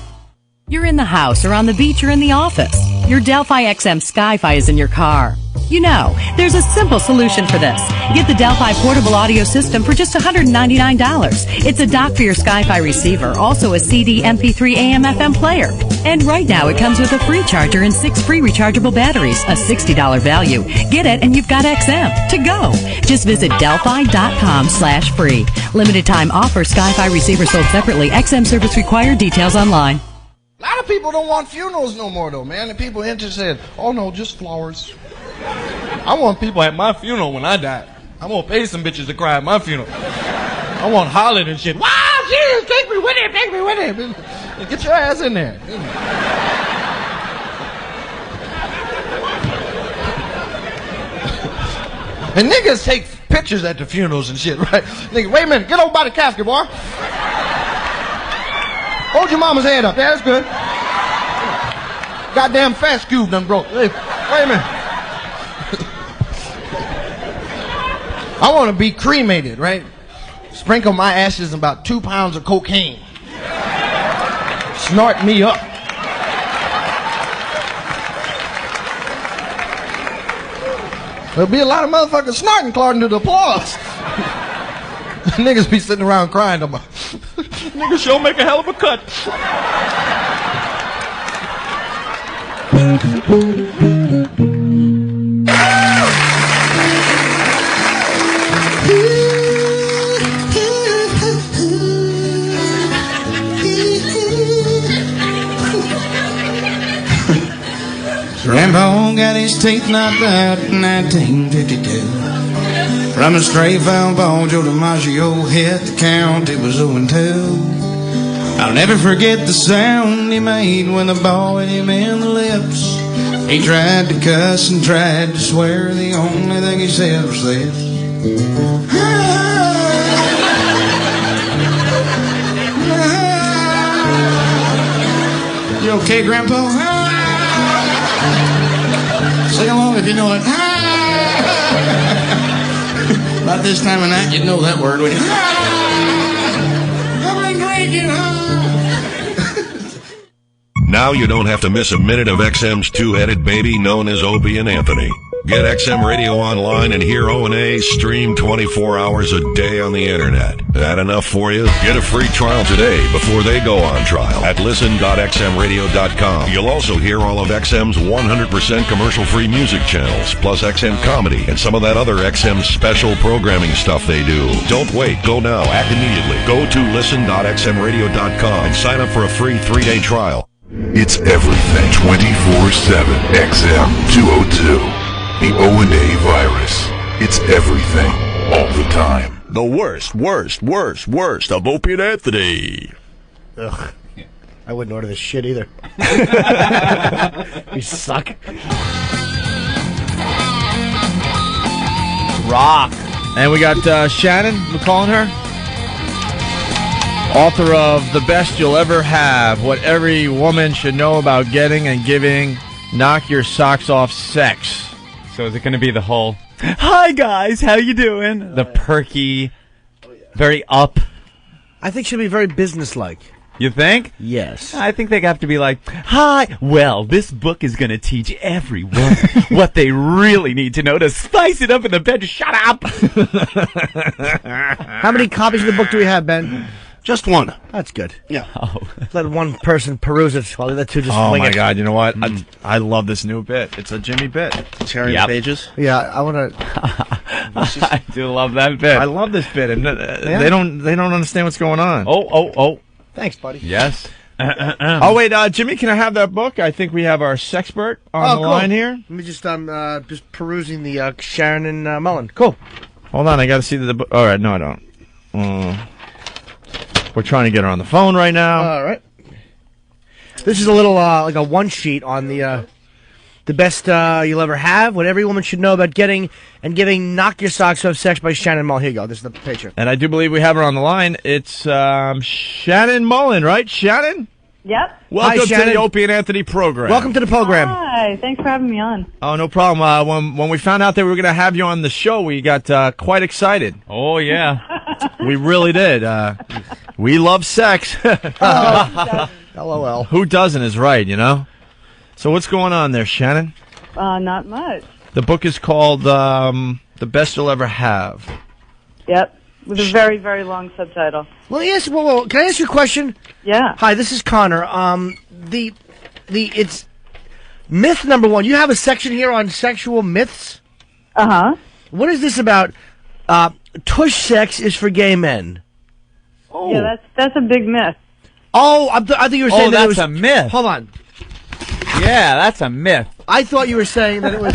You're in the house or on the beach or in the office. Your Delphi XM Sky-Fi is in your car. You know, there's a simple solution for this. Get the Delphi portable audio system for just $199. It's a dock for your Sky-Fi receiver, also a CD, MP3, AM, FM player. And right now it comes with a free charger and 6 free rechargeable batteries, a $60 value. Get it and you've got XM to go. Just visit delphi.com/free. Limited time offer. Sky-Fi receiver sold separately. XM service required. Details online. A lot of people don't want funerals no more, though, man. And people interested, oh, no, just flowers. I want people at my funeral when I die. I'm going to pay some bitches to cry at my funeral. I want hollering and shit. Wow, Jesus, take me with him, take me with him. Get your ass in there. And niggas take pictures at the funerals and shit, right? Nigga, wait a minute, get over by the casket, boy. Hold your mama's head up. Yeah, that's good. Goddamn fast cube done broke. Hey, wait a minute. I want to be cremated, right? Sprinkle my ashes in about 2 pounds of cocaine. Snort me up. There'll be a lot of motherfuckers snorting according to the applause. Niggas be sitting around crying about niggas sure make a hell of a cut. Grandpa got his teeth knocked out in 1952. From a stray foul ball, Joe DiMaggio hit the count, it was 0-2. I'll never forget the sound he made when the ball hit him in the lips. He tried to cuss and tried to swear, the only thing he said was this. You okay, Grandpa? Sing along if you know it. About this time of night, you'd know that word, wouldn't you? I've been drinking, Now you don't have to miss a minute of XM's two-headed baby known as Opie and Anthony. Get XM Radio online and hear O&A stream 24 hours a day on the internet. That enough for you? Get a free trial today before they go on trial at listen.xmradio.com. You'll also hear all of XM's 100% commercial-free music channels, plus XM comedy and some of that other XM special programming stuff they do. Don't wait. Go now. Act immediately. Go to listen.xmradio.com and sign up for a free 3-day trial. It's everything 24/7 XM 202. The O&A virus. It's everything, all the time. The worst of Opie and Anthony. Ugh. I wouldn't order this shit either. You suck. Rock. And we got Shannon, we're calling her. Author of The Best You'll Ever Have, What Every Woman Should Know About Getting and Giving Knock Your Socks Off Sex. So is it going to be the whole, hi guys, how you doing? The perky, very up. I think she'll be very businesslike. You think? Yes. I think they have to be like, hi, well, this book is going to teach everyone what they really need to know to spice it up in the bed. Shut up! How many copies of the book do we have, Ben? Just one. That's good. Yeah. Let one person peruse it while the other two just Oh wing my it. God! You know what? I love this new bit. It's a Jimmy bit. Tearing Yep. pages. Yeah, I want to. I do love that bit. I love this bit, and they don't understand what's going on. Oh. Thanks, buddy. Yes. Oh wait, Jimmy, can I have that book? I think we have our sexpert on the cool. line here. Let me just perusing the Shannon Mullin. Cool. Hold on, I got to see the book. All right, no, I don't. We're trying to get her on the phone right now. All right. This is a little like a one sheet on the best you'll ever have. What every woman should know about getting and giving "Knock Your Socks Off" sex by Shannon Mullin. Here you go. This is the picture. And I do believe we have her on the line. It's Shannon Mullin, right? Shannon? Yep. Welcome Hi, to Shannon. the Opie and Anthony program. Welcome to the program. Hi. Thanks for having me on. Oh, no problem. When we found out that we were going to have you on the show, we got quite excited. Oh, yeah. We really did. We love sex. LOL. Who doesn't is right, you know? So what's going on there, Shannon? Not much. The book is called The Best You'll Ever Have. Yep. With a very, very long subtitle. Well, yes. Well, can I ask you a question? Yeah. Hi, this is Connor. It's myth number one. You have a section here on sexual myths. Uh-huh. What is this about? Tush sex is for gay men. Oh. Yeah, that's a big myth. Oh, I thought you were saying that it was a myth. Hold on. Yeah, that's a myth. I thought you were saying that it was.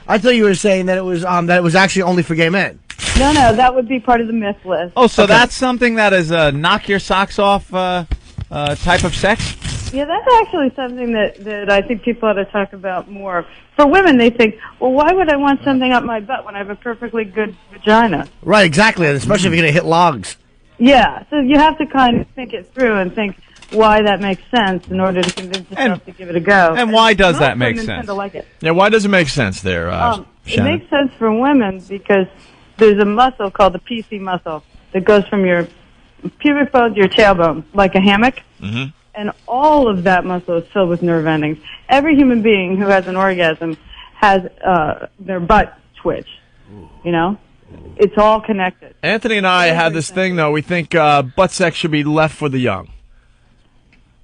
I thought you were saying that it was actually only for gay men. No, that would be part of the myth list. Oh, so that's something that is a knock your socks off type of sex? Yeah, that's actually something that I think people ought to talk about more. For women, they think, well, why would I want something up my butt when I have a perfectly good vagina? Right, exactly, and especially if you're going to hit logs. Yeah, so you have to kind of think it through and think why that makes sense in order to convince yourself to give it a go. And why does most that make women sense? tend to like it. Yeah, why does it make sense there, It Shannon? makes sense for women because there's a muscle called the PC muscle that goes from your pubic bone to your tailbone, like a hammock. Mm-hmm. And all of that muscle is filled with nerve endings. Every human being who has an orgasm has their butt twitch. You know? It's all connected. Anthony and I had this thing, though. We think butt sex should be left for the young.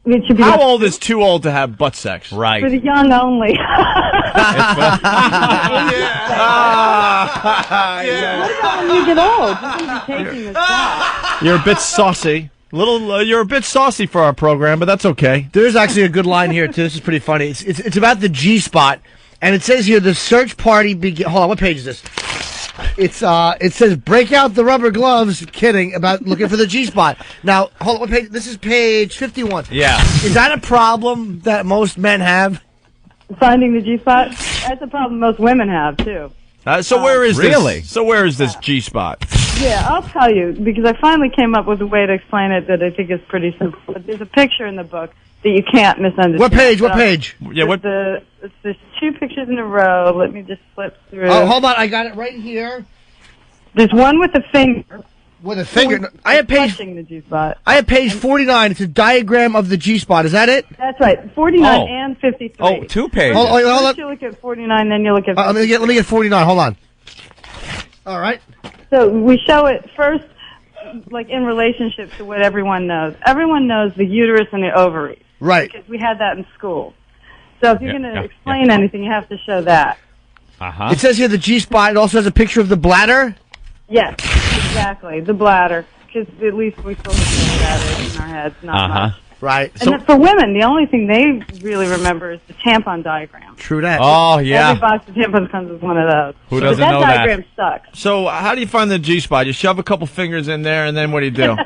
It should be How old is too old to have butt sex? Right. for the young only. What about when you get old? You're going to be taking this back. You're a bit saucy. You're a bit saucy for our program, but that's okay. There's actually a good line here too. This is pretty funny. It's about the G spot, and it says here the search party begin. Hold on, what page is this? It says break out the rubber gloves. Kidding about looking for the G spot. Now hold on, what page? This is page 51. Yeah. Is that a problem that most men have? Finding the G spot? That's a problem most women have too. So where is Really? this? So where is this G spot? Yeah, I'll tell you, because I finally came up with a way to explain it that I think is pretty simple. But there's a picture in the book that you can't misunderstand. What page? What page? Yeah, what? There's two pictures in a row. Let me just flip through. Oh, hold on, I got it right here. There's one with a finger. With a finger. No, I have page. Touching the G spot. I have page 49. It's a diagram of the G spot. Is that it? That's right. 49 Oh. and 53. Oh, 2 pages. Hold on. First you look at 49, then you look at. Let me get 49. Hold on. All right. So we show it first, like in relationship to what everyone knows. Everyone knows the uterus and the ovaries. Right. Because we had that in school. So if you're going to yeah, explain anything, you have to show that. Uh-huh. It says here the G spot. It also has a picture of the bladder. Yes, exactly. The bladder. Because at least we still have the bladder in our heads, not much. Right. And then for women, the only thing they really remember is the tampon diagram. True that. Oh, Every yeah. box of tampons comes with one of those. Who But doesn't that know that? diagram sucks. So how do you find the G spot? You shove a couple fingers in there, and then what do you do?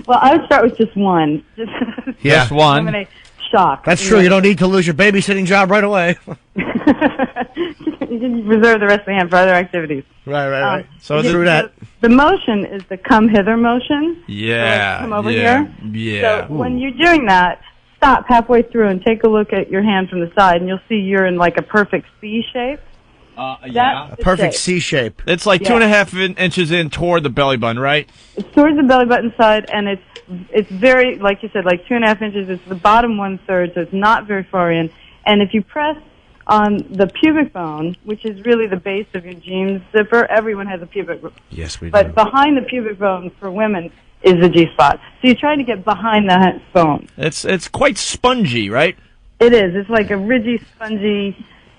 Well, I would start with just one. Just Just one. eliminate shock. That's true. You don't need to lose your babysitting job right away. You can reserve the rest of the hand for other activities. Right. So the- through that. The motion is the come hither motion. Yeah. Come over yeah. here. Yeah. So when you're doing that, stop halfway through and take a look at your hand from the side, and you'll see you're in like a perfect C shape. Yeah. That's the Perfect shape. C shape. It's like Yeah. 2.5 inches in toward the belly button, right? It's towards the belly button side, and it's very, like you said, like 2.5 inches. It's the bottom 1/3, so it's not very far in. And if you press on the pubic bone, which is really the base of your jeans zipper, everyone has a pubic bone. Yes, we But behind the pubic bone for women is the G-spot. So you're trying to get behind that bone. It's quite spongy, right? It is. It's like a ridgy, spongy,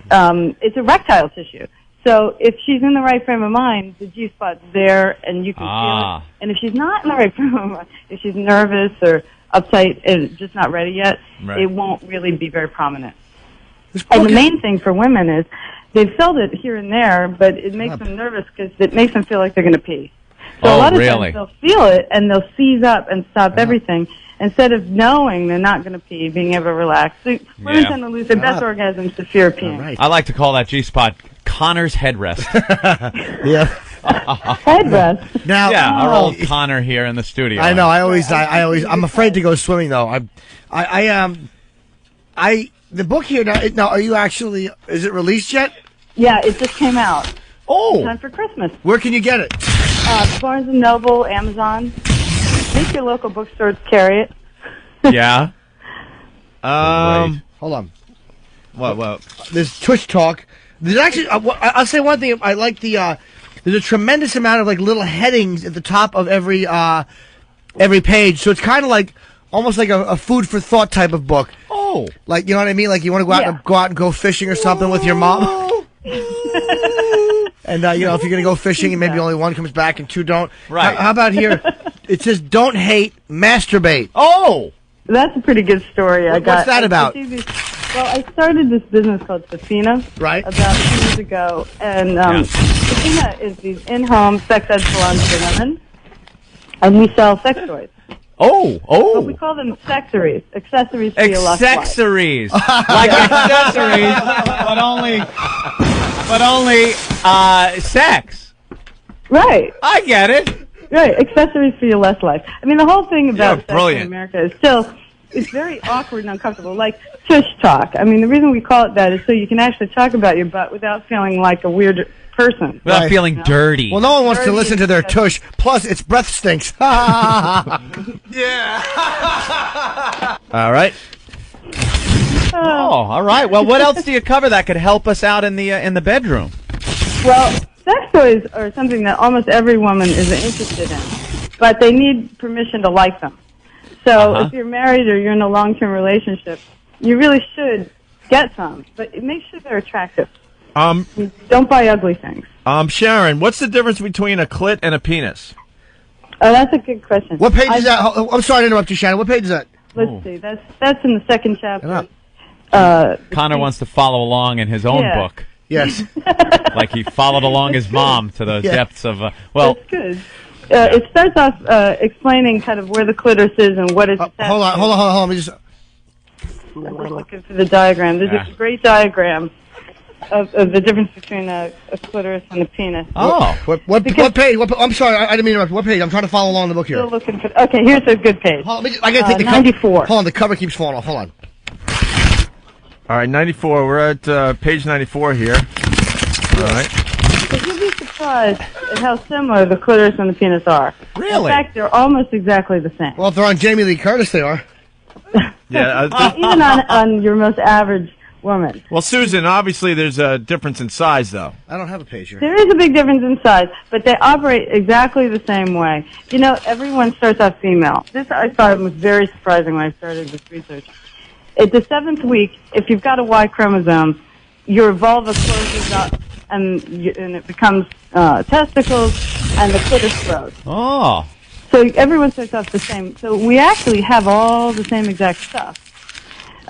it's erectile tissue. So if she's in the right frame of mind, the G-spot's there and you can feel it. And if she's not in the right frame of mind, if she's nervous or uptight and just not ready yet, it won't really be very prominent. And the main thing for women is they've felt it here and there, but it makes them nervous because it makes them feel like they're going to pee. So a lot of times they'll feel it and they'll seize up and stop everything instead of knowing they're not going to pee, being able to relax. So women tend to lose their best orgasms to fear of peeing. I like to call that G-spot Connor's headrest. Headrest. Now, our old Connor here in the studio. I know. I'm afraid to go swimming though. The book here now. Are you actually? Is it released yet? Yeah, it just came out. Oh, time for Christmas. Where can you get it? Barnes & Noble, Amazon. I think your local bookstores carry it. Yeah. Hold on. What? There's Tush Talk. There's actually. I'll say one thing. I like the. There's a tremendous amount of like little headings at the top of every page, so it's kind of like almost like a food for thought type of book. Oh, like you know what I mean? Like you want to go out and go fishing or something with your mom. And if you're gonna go fishing, and maybe only one comes back and two don't. Right. How about here? It says, "Don't hate, masturbate." Oh, that's a pretty good story. What's that about? Well, I started this business called Safina about 2 years ago, and Safina is these in-home sex ed salons for women, and we sell sex toys. But we call them accessories for your lust life. Accessories, like accessories, but only sex. Right. I get it. Right, accessories for your lust life. I mean, the whole thing about sex in America is still, it's very awkward and uncomfortable, like tush talk. I mean, the reason we call it that is so you can actually talk about your butt without feeling like a weird person. Without feeling dirty. Well, no one wants to listen to their tush. Plus, its breath stinks. Yeah. All right. All right. Well, what else do you cover that could help us out in the bedroom? Well, sex toys are something that almost every woman is interested in, but they need permission to like them. So if you're married or you're in a long-term relationship, you really should get some, but make sure they're attractive. Don't buy ugly things. Sharon, what's the difference between a clit and a penis? Oh, that's a good question. What page is that? I'm sorry to interrupt you, Shannon. What page is that? Let's see. That's in the second chapter. Connor wants to follow along in his own book. Yes. Like he followed along his mom to the depths of, That's good. It starts off explaining kind of where the clitoris is and what it's attached Hold on. I'm just looking for the diagram. There's a great diagram of the difference between a clitoris and a penis. Oh. What page? I'm sorry, I didn't mean to interrupt. What page? I'm trying to follow along the book here. Still looking for. Okay, here's a good page. Hold on, I gotta take the 94. Hold on, the cover keeps falling off. Hold on. All right, 94. We're at page 94 here. All right. But you'll be surprised at how similar the clitoris and the penis are. Really? In fact, they're almost exactly the same. Well, if they're on Jamie Lee Curtis, they are. Yeah. Even on your most average woman. Well, Susan, obviously there's a difference in size, though. I don't have a page here. There is a big difference in size, but they operate exactly the same way. You know, everyone starts off female. This I thought was very surprising when I started this research. At the 7th week, if you've got a Y chromosome, your vulva closes up and it becomes testicles, and the clitoris grows. Oh. So everyone starts off the same. So we actually have all the same exact stuff.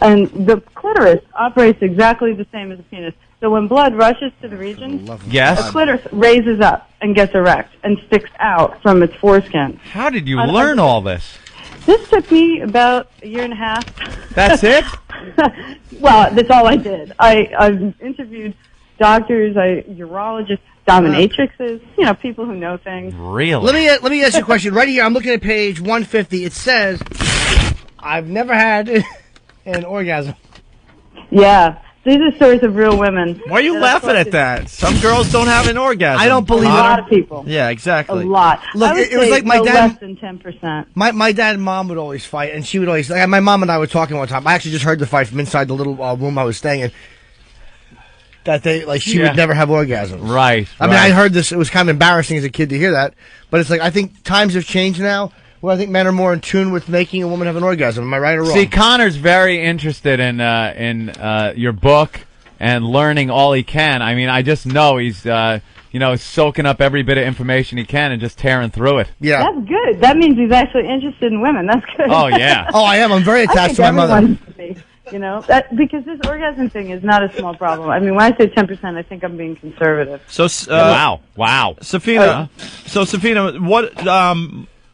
And the clitoris operates exactly the same as the penis. So when blood rushes to the region, the clitoris raises up and gets erect and sticks out from its foreskin. How did you learn all this? This took me about a year and a half. That's it? Well, that's all I did. I've interviewed doctors, urologists, dominatrixes, people who know things. Really? Let me ask you a question. Right here, I'm looking at page 150. It says, I've never had an orgasm. Yeah. These are stories of real women. Why are you laughing at that? Some girls don't have an orgasm. I don't believe a lot of people. Yeah, exactly. A lot. Look, it was like my dad. Less than 10%. My dad and mom would always fight, and she would always. Like, my mom and I were talking one time. I actually just heard the fight from inside the little room I was staying in. That she would never have orgasms. Right. I mean, I heard this. It was kind of embarrassing as a kid to hear that, but it's like I think times have changed now. Well, I think men are more in tune with making a woman have an orgasm. Am I right or wrong? See, Connor's very interested in your book and learning all he can. I mean, I just know he's soaking up every bit of information he can and just tearing through it. Yeah. That's good. That means he's actually interested in women. That's good. Oh, yeah. Oh, I am. I'm very attached to my mother. Because this orgasm thing is not a small problem. I mean, when I say 10%, I think I'm being conservative. So, wow. Safina,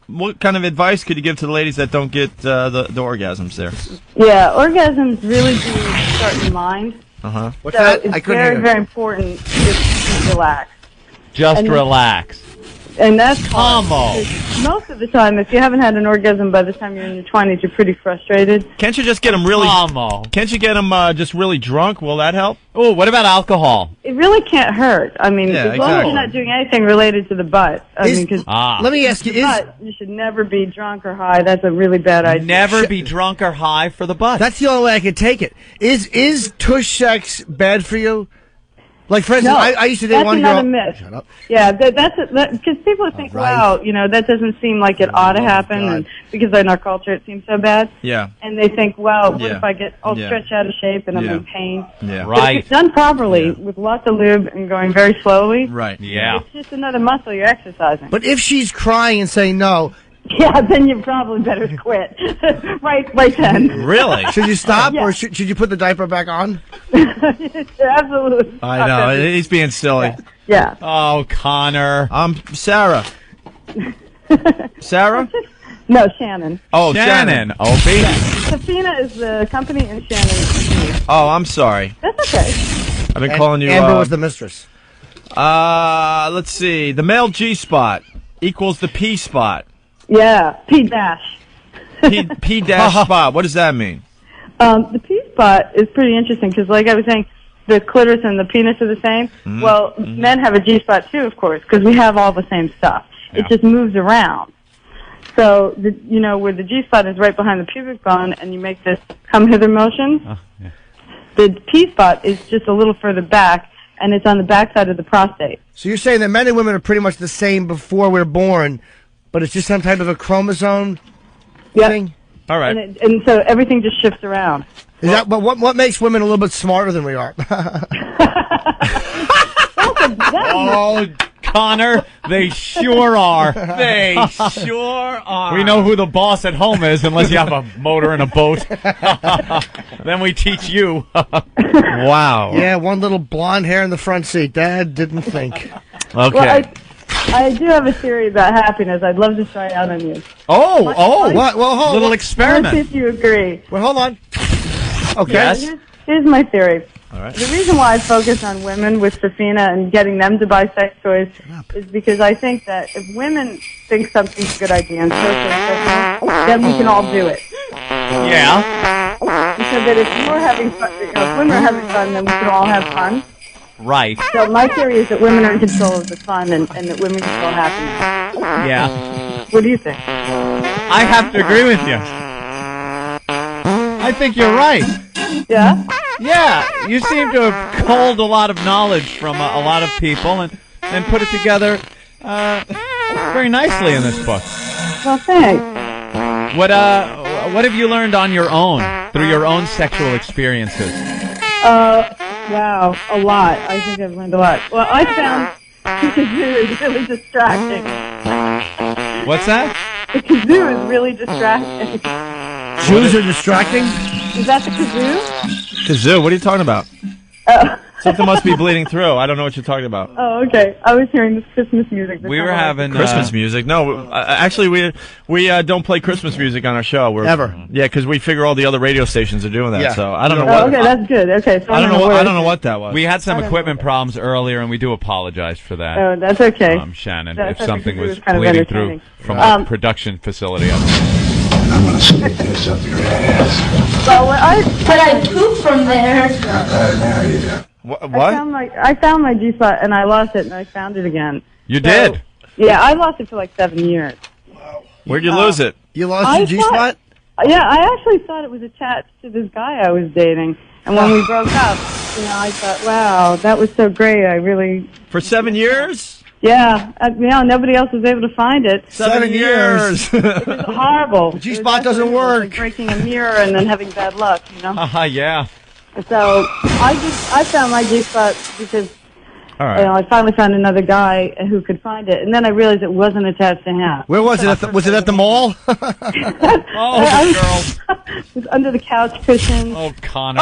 what kind of advice could you give to the ladies that don't get the orgasms there? Yeah, orgasms really do start in the mind. Uh-huh. What's So that? it's I couldn't very, hear. very important just to relax. Just relax. And that's Combo. hard, 'cause most of the time, if you haven't had an orgasm by the time you're in your 20s, you're pretty frustrated. Can't you just get them really? Combo. Can't you get them just really drunk? Will that help? Oh, what about alcohol? It really can't hurt. I mean, Yeah, as long as exactly. you're not doing anything related to the butt. I mean, because Let me ask you: you should never be drunk or high. That's a really bad idea. Never be drunk or high for the butt. That's the only way I could take it. Is tush sex bad for you? Like, for instance, No, I used to date one that's girl. another myth. Shut up. Yeah, that's because people think, wow, that doesn't seem like it ought to happen, and because in our culture it seems so bad. Yeah. And they think, well, what Yeah. if I get all Yeah. stretched out of shape and I'm Yeah. in pain? Yeah. But if it's done properly with lots of lube and going very slowly, Right. Yeah. it's just another muscle you're exercising. But if she's crying and saying no, yeah, then you probably better quit. right then. Really? should you stop Yeah. or should you put the diaper back on? Absolutely. I know he's being silly. Yeah. Oh, Connor. Sarah. Sarah? No, Shannon. Oh, Shannon. Shannon. Opie. Safina is the company and Shannon is me. Oh, I'm sorry. That's okay. I've been And calling you. Amber was the mistress. Let's see. The male G spot equals the P spot. Yeah, P-dash. P dash spot. What does that mean? The P spot is pretty interesting because, like I was saying, the clitoris and the penis are the same. Mm-hmm. Well, men have a G spot too, of course, because we have all the same stuff. It just moves around. So, where the G spot is right behind the pubic bone, and you make this come hither motion. The P spot is just a little further back, and it's on the backside of the prostate. So you're saying that men and women are pretty much the same before we're born, but it's just some type of a chromosome thing? All right. And so everything just shifts around. Is that, but what makes women a little bit smarter than we are? Oh, Connor, they sure are. They sure are. We know who the boss at home is, unless you have a motor and a boat. Then we teach you. Wow. Yeah, one little blonde hair in the front seat. Dad didn't think. Okay. Well, I do have a theory about happiness. I'd love to try out on you. Oh, what? Well, hold little on. Let's see experiment. if you agree. Well, hold on. Okay. Yes. Here's my theory. All right. The reason why I focus on women with Safina and getting them to buy sex toys is because I think that if women think something's a good idea and then we can all do it. Yeah. So that if you're having fun, if women are having fun, then we can all have fun. Right. So my theory is that women are in control of the fun and that women control happiness. Yeah. What do you think? I have to agree with you. I think you're right. Yeah? Yeah, you seem to have culled a lot of knowledge from a lot of people and put it together very nicely in this book. Well, thanks. What have you learned on your own, through your own sexual experiences? Wow, a lot. I think I've learned a lot. Well, I found the kazoo is really distracting. What's that? The kazoo is really distracting. Shoes are distracting? Is that the kazoo? Kazoo, what are you talking about? Something must be bleeding through. I don't know what you're talking about. Oh, okay. I was hearing this Christmas music. We were having Christmas music. No, actually, we don't play Christmas music on our show. Ever. Yeah, because we figure all the other radio stations are doing that. Yeah. So I don't know Oh, what. okay, that's good. Okay, so I don't know what that was. We had some equipment problems earlier, and we do apologize for that. Oh, that's okay. Shannon, That's if something okay, was it was kind of bleeding through entertaining. from a production facility. I'm gonna stick this up your ass. Well, But I pooped from there. What? I found my G spot and I lost it and I found it again. You did? Yeah, I lost it for like 7 years. Where'd you lose it? You lost your G spot? Yeah, I actually thought it was attached to this guy I was dating. And when we broke up, I thought, wow, that was so great. I really... For 7 years? Yeah, nobody else was able to find it. 7 years. It was horrible. The G-spot doesn't work. Like breaking a mirror and then having bad luck, Yeah. So I found my G-spot because All right. I finally found another guy who could find it, and then I realized it wasn't attached to him. Where was it? Was it at the mall? Girl. It was under the couch cushion. Oh, Connor.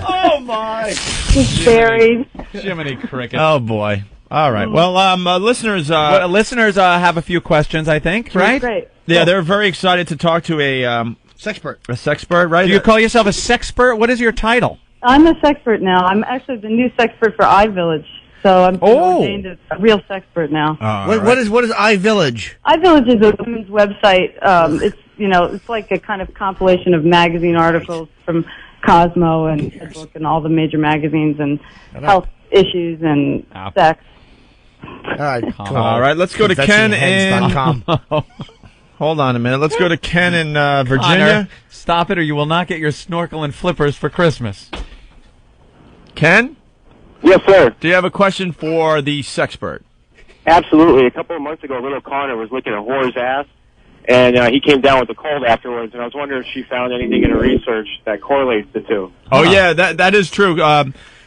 Oh, my. Just buried. Jiminy Cricket. Oh, boy. All right. Well, listeners... listeners have a few questions, I think, right? Great. Yeah, they're very excited to talk to a... Sexpert. A sexpert, right? Do you call yourself a sexpert? What is your title? I'm a sexpert now. I'm actually the new sexpert for iVillage. So I'm ordained as a real sexpert now. What is iVillage? iVillage is a women's website. It's like a kind of compilation of magazine articles from Cosmo and Book and all the major magazines and health issues and sex. All right. Cool. All right, let's go to Ken in... Hold on a minute. Let's go to Ken in Virginia. Connor, stop it or you will not get your snorkel and flippers for Christmas. Ken? Yes, sir. Do you have a question for the sexpert? Absolutely. A couple of months ago, little Connor was looking at whore's ass, and he came down with a cold afterwards, and I was wondering if she found anything in her research that correlates the two. Oh, yeah, that is true.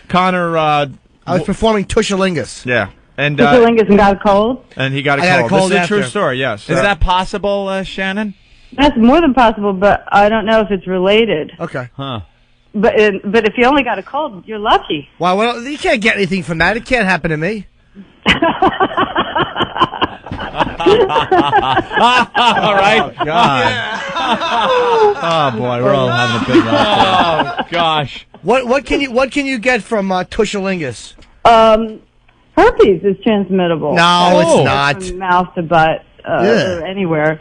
Connor... I was performing Tushalingus. Yeah. And Tushalingus and got a cold? And he got a I cold. This is a after. true story, yes. Is that possible, Shannon? That's more than possible, but I don't know if it's related. Okay. Huh. But if you only got a cold, you're lucky. Wow, well, you can't get anything from that. It can't happen to me. All right. Oh, God. Oh, boy, we're all having a big laugh. Oh, gosh. What can you get from Tushalingus? Herpes is transmittable. No, it's not. From mouth to butt or anywhere.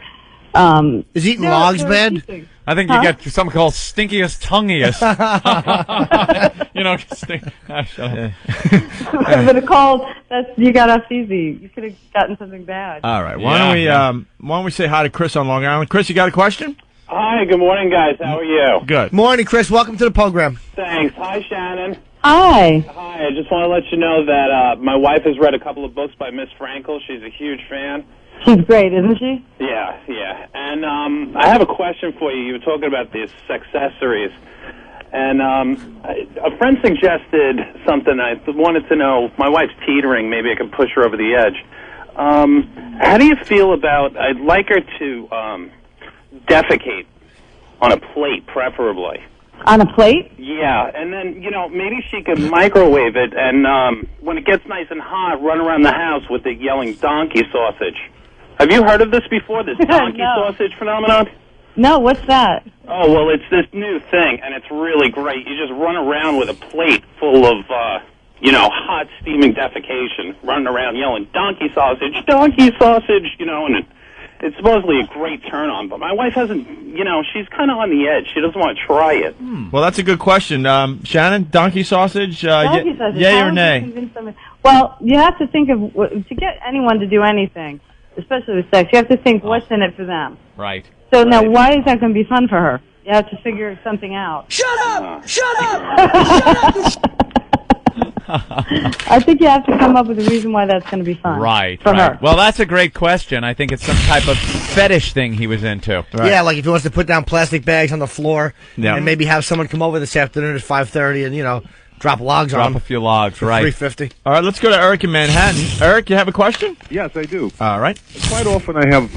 Is eating logs bad? I think you get something called stinkiest tongueiest. But a cold, you got off easy. You could have gotten something bad. All right. Why don't we say hi to Chris on Long Island? Chris, you got a question? Hi, good morning, guys. How are you? Good. Morning, Chris. Welcome to the program. Thanks. Hi, Shannon. Hi. Hi. I just want to let you know that my wife has read a couple of books by Miss Frankel. She's a huge fan. She's great, isn't she? Yeah. And I have a question for you. You were talking about these sexcessories. And a friend suggested something. I wanted to know. My wife's teetering. Maybe I can push her over the edge. How do you feel about... I'd like her to defecate on a plate, preferably. On a plate? Yeah, and then, maybe she could microwave it, and when it gets nice and hot, run around the house with it yelling donkey sausage. Have you heard of this before, this donkey sausage phenomenon? No, what's that? Oh, well, it's this new thing, and it's really great. You just run around with a plate full of, hot, steaming defecation, running around yelling donkey sausage, and it's supposedly a great turn-on, but my wife hasn't, she's kind of on the edge. She doesn't want to try it. Well, that's a good question. Shannon, donkey sausage, Donkey sausage. yay How or would nay? you convince someone? Well, you have to think of, to get anyone to do anything, especially with sex, you have to think what's in it for them. Right. So now, why is that going to be fun for her? You have to figure something out. Shut up! Shut up! I think you have to come up with a reason why that's going to be fun. Right. For her. Well, that's a great question. I think it's some type of fetish thing he was into. Right. Yeah, like if he wants to put down plastic bags on the floor and maybe have someone come over this afternoon at 5:30 and, drop logs on Drop them. a few logs, right. $3.50. All right, let's go to Eric in Manhattan. Eric, you have a question? Yes, I do. All right. Quite often I have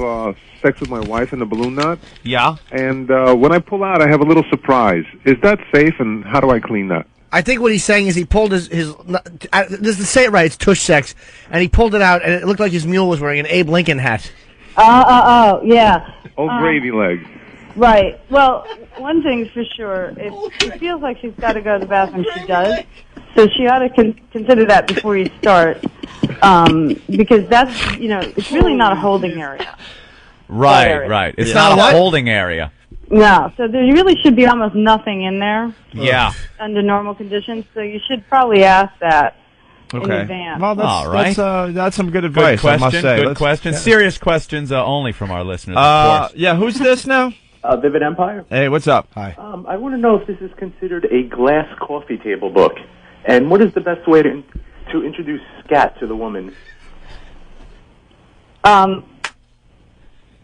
sex with my wife in the balloon knot. Yeah. And when I pull out, I have a little surprise. Is that safe, and how do I clean that? I think what he's saying is he pulled his this is to say it right, it's tush sex, and he pulled it out, and it looked like his mule was wearing an Abe Lincoln hat. Yeah. Old gravy legs. Right. Well, one thing's for sure. If she feels like she's got to go to the bathroom, she does. So she ought to consider that before you start, because that's, it's really not a holding area. Right. It's not a holding area. No, so there really should be almost nothing in there. Yeah. Under normal conditions, so you should probably ask that in advance. Well, All right. That's some good advice, Good question. I must say. Good question. Serious questions only from our listeners, of course. Yeah, who's this now? Vivid Empire. Hey, what's up? Hi. I want to know if this is considered a glass coffee table book, and what is the best way to to introduce scat to the woman?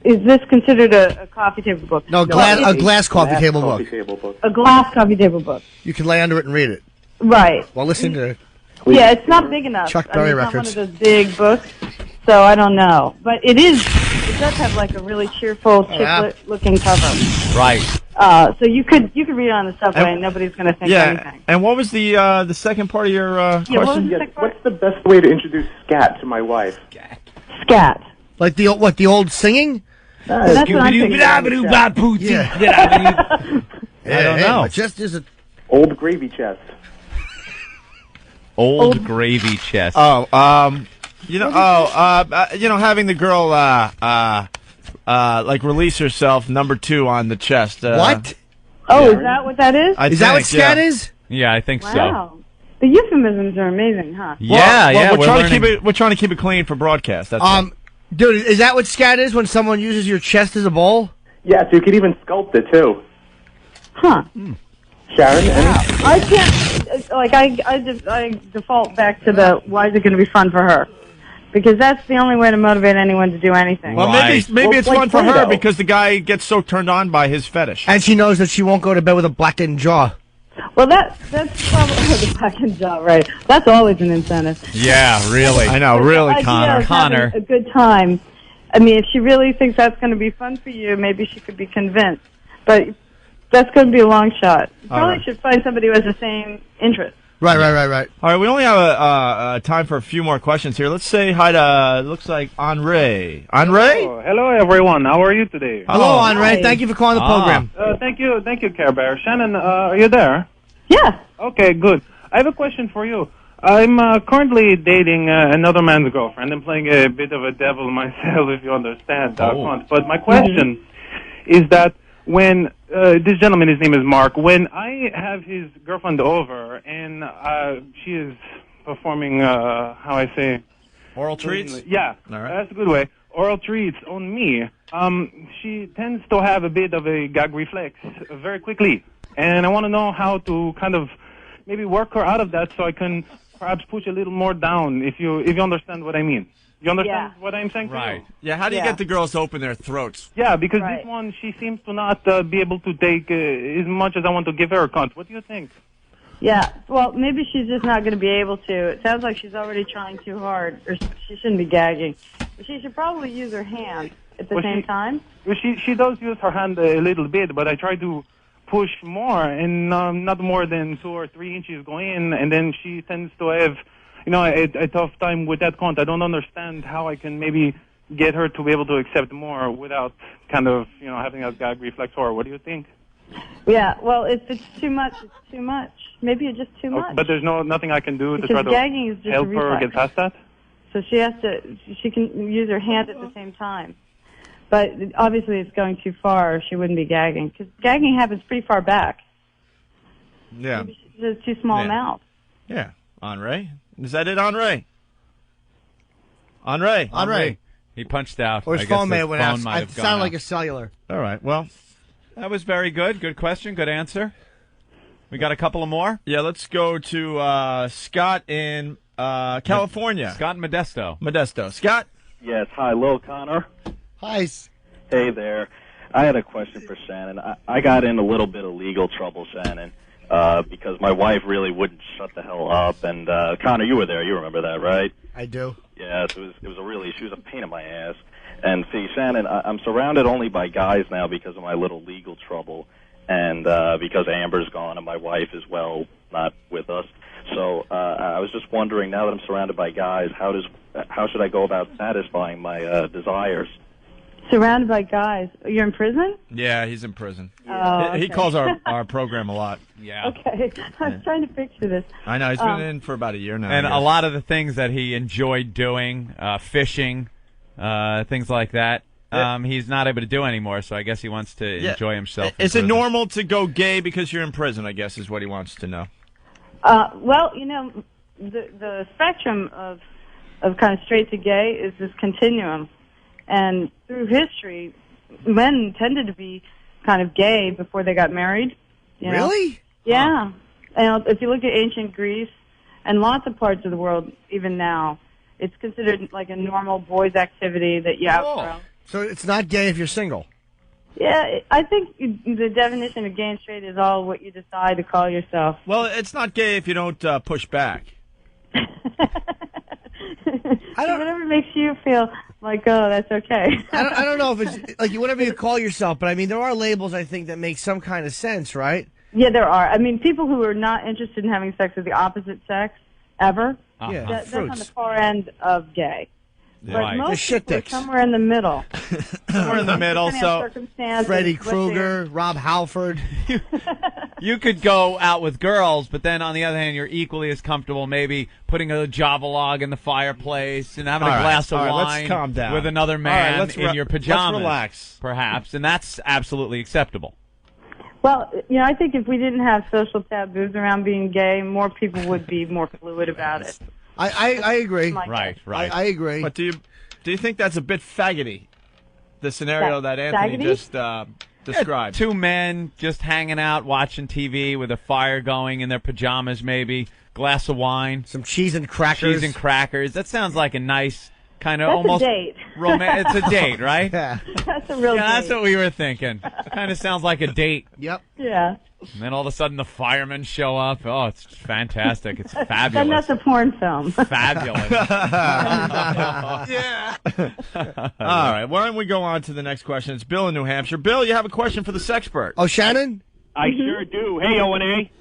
Is this considered a coffee table book? No, a glass coffee table book. A glass coffee table book. You can lay under it and read it. Right. While listening to Yeah, it's not big enough. Chuck Berry it's records. not one of those big books, so I don't know. But it does have like a really cheerful, chiclet-looking cover. Right. So you could read it on the subway and nobody's going to think anything. And what was the second part of your question? What was the second part? What's the best way to introduce scat to my wife? Scat. Like the old singing? That's what I'm thinking. Yeah. I don't know. My chest is Old gravy chest. Old gravy chest. Having the girl like release herself number 2 on the chest. What? Oh, is that what that is? Is that what scat is? Yeah, I think so. Wow. The euphemisms are amazing, huh? We're trying to keep it clean for broadcast. That's all. Dude, is that what scat is when someone uses your chest as a bowl? Yeah, so you could even sculpt it too. Huh. Sharon, I can't, I default back to the, why is it going to be fun for her? Because that's the only way to motivate anyone to do anything. Well, maybe it's fun for her because the guy gets so turned on by his fetish. And she knows that she won't go to bed with a blackened jaw. Well, that's probably the blackened jaw, right? That's always an incentive. Yeah, really. I know, really, Connor. Having a good time. I mean, if she really thinks that's going to be fun for you, maybe she could be convinced. But that's going to be a long shot. You probably should find somebody who has the same interest. Right. All right, we only have time for a few more questions here. Let's say hi to, looks like, Andre. Andre? Oh, hello, everyone. How are you today? Hello, Andre. Thank you for calling the program. Thank you, Care Bear. Shannon, are you there? Yeah. Okay, good. I have a question for you. I'm currently dating another man's girlfriend. I'm playing a bit of a devil myself, if you understand. But my question is that when this gentleman, his name is Mark, when I have his girlfriend over and she is performing, how I say... Oral treats? Yeah, all right. That's a good way. Oral treats on me. She tends to have a bit of a gag reflex very quickly. And I want to know how to kind of maybe work her out of that so I can perhaps push a little more down, if you understand what I mean. You understand what I'm saying? Right. Yeah, how do you get the girls to open their throats? Yeah, because this one, she seems to not be able to take as much as I want to give her a cunt. What do you think? Yeah, well, maybe she's just not going to be able to. It sounds like she's already trying too hard, or she shouldn't be gagging. But she should probably use her hand at the same time. Well, she does use her hand a little bit, but I try to push more, and not more than 2 or 3 inches go in, and then she tends to have, a tough time with that cunt. I don't understand how I can maybe get her to be able to accept more without kind of, having a gag reflex or what do you think? Yeah, well, if it's too much, it's too much. Maybe it's just too much. But there's nothing I can do to Because try gagging is to just help a her reflex. get past that? So she can use her hand at the same time. But obviously it's going too far, or she wouldn't be gagging. Because gagging happens pretty far back. Yeah. Maybe she has too small a mouth. Yeah. Andre? Is that it, Andre? Andre. He punched out. Or his I guess phone may have went out. might It have gone sounded out. like a cellular. All right, well. That was very good. Good question. Good answer. We got a couple of more? Yeah, let's go to Scott in California. Scott Modesto. Scott? Yes. Hi, Lil Connor. Hi. Hey there. I had a question for Shannon. I got in a little bit of legal trouble, Shannon, because my wife really wouldn't shut the hell up. And Connor, you were there. You remember that, right? I do. Yes, it was she was a pain in my ass. And see, Shannon, I'm surrounded only by guys now because of my little legal trouble, and because Amber's gone and my wife is, well, not with us. So I was just wondering, now that I'm surrounded by guys, how should I go about satisfying my desires? Surrounded by guys. You're in prison? Yeah, he's in prison. Oh, He okay. calls our program a lot. Yeah. Okay. I was trying to picture this. I know. He's been in for about a year now. And a lot of the things that he enjoyed doing, fishing, things like that, he's not able to do anymore, so I guess he wants to enjoy himself. Is it normal to go gay because you're in prison, I guess, is what he wants to know. Well, the spectrum of kind of straight to gay is this continuum. And through history, men tended to be kind of gay before they got married. You know? Really? Yeah. And if you look at ancient Greece And lots of parts of the world, even now, it's considered like a normal boys' activity that you outgrow. So it's not gay if you're single? Yeah, I think the definition of gay and straight is all what you decide to call yourself. Well, it's not gay if you don't push back. Whatever makes you feel like, oh, that's okay. I don't know if it's like whatever you call yourself, but I mean, there are labels, I think, that make some kind of sense, right? Yeah, there are. I mean, people who are not interested in having sex with the opposite sex ever, that's on the far end of gay. Yeah. But Right. most Shit people are dicks. somewhere in the middle. Somewhere in the middle. So Freddy Krueger, Rob Halford. You could go out with girls, but then on the other hand, you're equally as comfortable maybe putting a Java log in the fireplace and having All a right, glass of all right, let's wine calm down. with another All man right, let's in your pajamas. Let's relax. Perhaps, and that's absolutely acceptable. Well, I think if we didn't have social taboos around being gay, more people would be more fluid about it. I agree. Right. I agree. But do you think that's a bit faggoty? The scenario that Anthony Faggoty? just described. Two men just hanging out, watching TV with a fire going in their pajamas, maybe glass of wine, some cheese and crackers. Cheese and crackers. That sounds like a nice kind of That's almost a date. It's a date, right? Yeah. That's a real date. That's what we were thinking. Kind of sounds like a date. Yep. Yeah. And then all of a sudden the firemen show up. Oh, it's fantastic. It's Then fabulous. that's a porn film. Fabulous. Yeah. All right. Why don't we go on to the next question? It's Bill in New Hampshire. Bill, you have a question for the sexpert. Oh, Shannon? I sure do. Hey, O&A.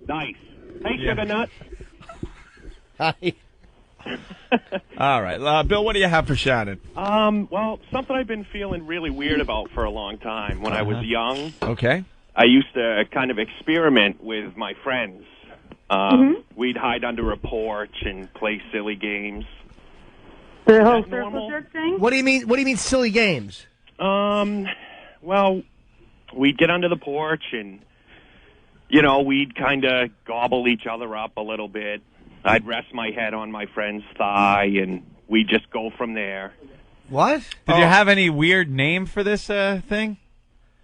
Nice. Hey, Sugar Nut. Hi. All right. Bill, what do you have for Shannon? Well, something I've been feeling really weird about for a long time. When I was young, Okay. I used to kind of experiment with my friends. We'd hide under a porch and play silly games. The whole circle jerk thing? What do you mean? What do you mean, silly games? Well, we'd get under the porch and, we'd kind of gobble each other up a little bit. I'd rest my head on my friend's thigh, and we'd just go from there. What? Did you have any weird name for this thing?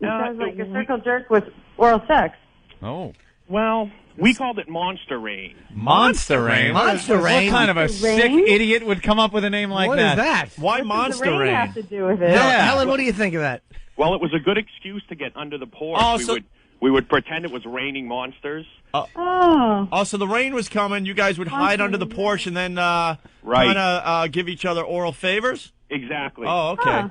It sounds like a circle jerk with oral sex. Oh. Well, we called it Monster Rain. Monster Rain? Monster Rain? What kind of a Monster sick Rain? idiot would come up with a name like What is that? Why What Monster does the rain Rain? have to do with it? Helen, what do you think of that? Well, it was a good excuse to get under the porch. Oh, we would pretend it was raining monsters. Oh. So the rain was coming. You guys would hide under the porch and then kind of give each other oral favors? Exactly. Oh, okay.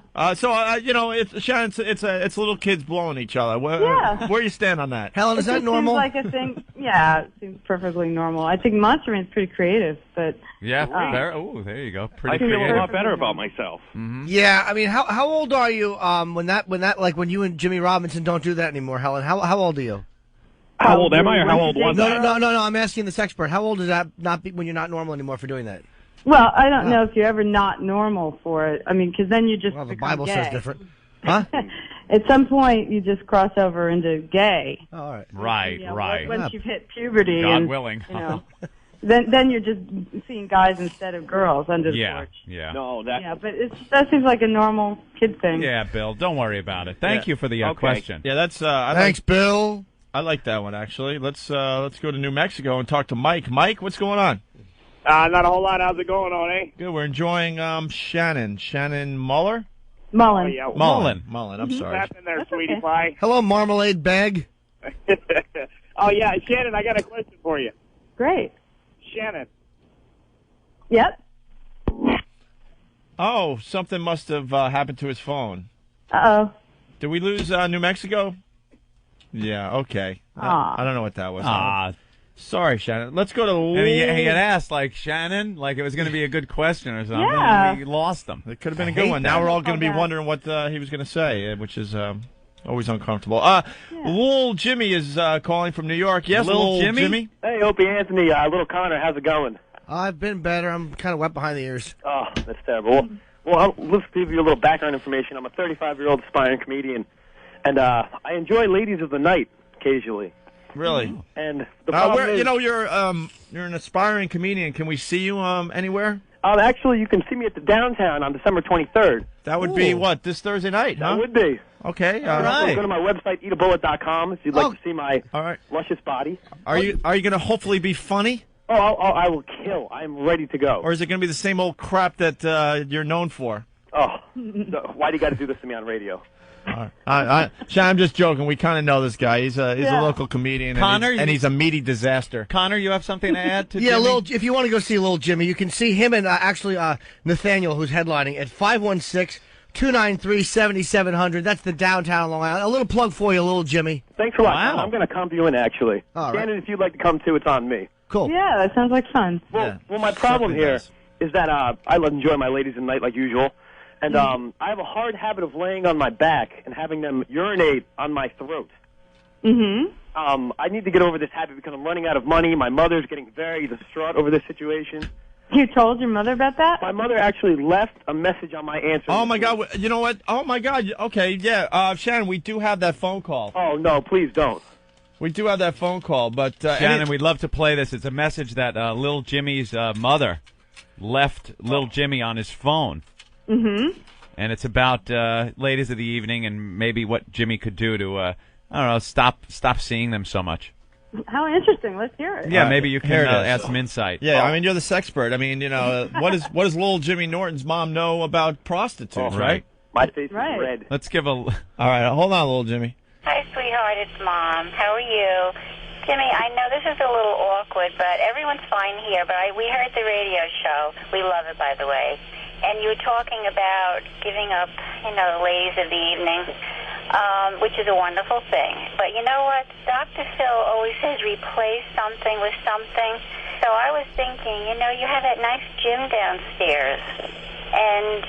Shannon, it's little kids blowing each other. Yeah. Where you stand on that? Helen, is It that just normal? Seems like a thing. Yeah, it seems perfectly normal. I think Monster Rain's pretty creative, but Yeah. There you go. I Pretty feel a creative. lot better about myself. Yeah, I mean, how old are you when you and Jimmy Robinson don't do that anymore, Helen? How old are you? How old am I, or how old was I? No. I'm asking the sexpert. How old is that not be when you're not normal anymore for doing that? well, I don't know if you're ever not normal for it. I mean, because then you just Well, the become Bible gay. says different. Huh? At some point, you just cross over into gay. All right. Right, right. Once you've hit puberty, God and, willing. then you're just seeing guys instead of girls under the Yeah, porch. yeah. No, that. Yeah, but that seems like a normal kid thing. Yeah, Bill, don't worry about it. Thank you for the Okay. question. Yeah, that's. Thanks, Bill. I like that one actually. Let's go to New Mexico and talk to Mike. Mike, what's going on? Not a whole lot. How's it going on, eh? Good. We're enjoying Shannon Muller. Mullin. Oh, yeah. Mullen. I'm sorry. What's happening there, That's sweetie okay. pie? Hello, marmalade bag. Oh, yeah. Shannon, I got a question for you. Great. Shannon. Yep. Oh, something must have happened to his phone. Uh-oh. Did we lose New Mexico? Yeah. Okay. Aw. I don't know what that was. Ah, Sorry, Shannon. Let's go to. and he had asked, like, Shannon, like it was going to be a good question or something. Yeah. And we lost him. It could have been I a good hate one. that. Now we're all going to be that. wondering what he was going to say, which is always uncomfortable. Lil Jimmy is calling from New York. Yes, Lil Lil Jimmy? Hey, Opie Anthony, little Connor, how's it going? I've been better. I'm kind of wet behind the ears. Oh, that's terrible. Well, let's give you a little background information. I'm a 35-year-old aspiring comedian, and I enjoy ladies of the night occasionally. Really? And the problem is, you're an aspiring comedian. Can we see you anywhere? actually, you can see me at the downtown on December 23rd. That would be what, this Thursday night? That Huh? would be. Okay. Also, go to my website, eatabullet.com, if you'd like to see my luscious body. Are you going to hopefully be funny? Oh, I will kill. I'm ready to go. Or is it going to be the same old crap that you're known for? Oh, why do you got to do this to me on radio? Sean, I'm just joking. We kind of know this guy. He's a local comedian, Connor, and he's a meaty disaster. Connor, you have something to add to Yeah, Jimmy? if you want to go see Little Jimmy, you can see him and Nathaniel, who's headlining, at 516-293-7700. That's the downtown Long Island. A little plug for you, Little Jimmy. Thanks a lot. Wow. I'm going to come to you in, actually. All right. Shannon, if you'd like to come, too, it's on me. Cool. Yeah, that sounds like fun. Well, my problem here is that I enjoy my ladies in the night like usual. And I have a hard habit of laying on my back and having them urinate on my throat. Mm-hmm. I need to get over this habit because I'm running out of money. My mother's getting very distraught over this situation. You told your mother about that? My mother actually left a message on my answer. Oh, my God. You know what? Oh, my God. Okay, yeah. Shannon, we do have that phone call. Oh, no, please don't. We do have that phone call, but... Shannon, we'd love to play this. It's a message that Little Jimmy's mother left Little Jimmy on his phone. Mm-hmm. And it's about ladies of the evening and maybe what Jimmy could do to, I don't know, stop seeing them so much. How interesting. Let's hear it. Yeah, maybe you can Here it is. add some insight. Yeah, I mean, you're the sexpert. I mean, you know, what does little Jimmy Norton's mom know about prostitutes, right? My face is red. Let's give a... All right, hold on, little Jimmy. Hi, sweetheart. It's Mom. How are you? Jimmy, I know this is a little awkward, but everyone's fine here. But we heard the radio show. We love it, by the way. And you were talking about giving up, the ladies of the evening, which is a wonderful thing. But you know what? Dr. Phil always says replace something with something. So I was thinking, you have that nice gym downstairs. And,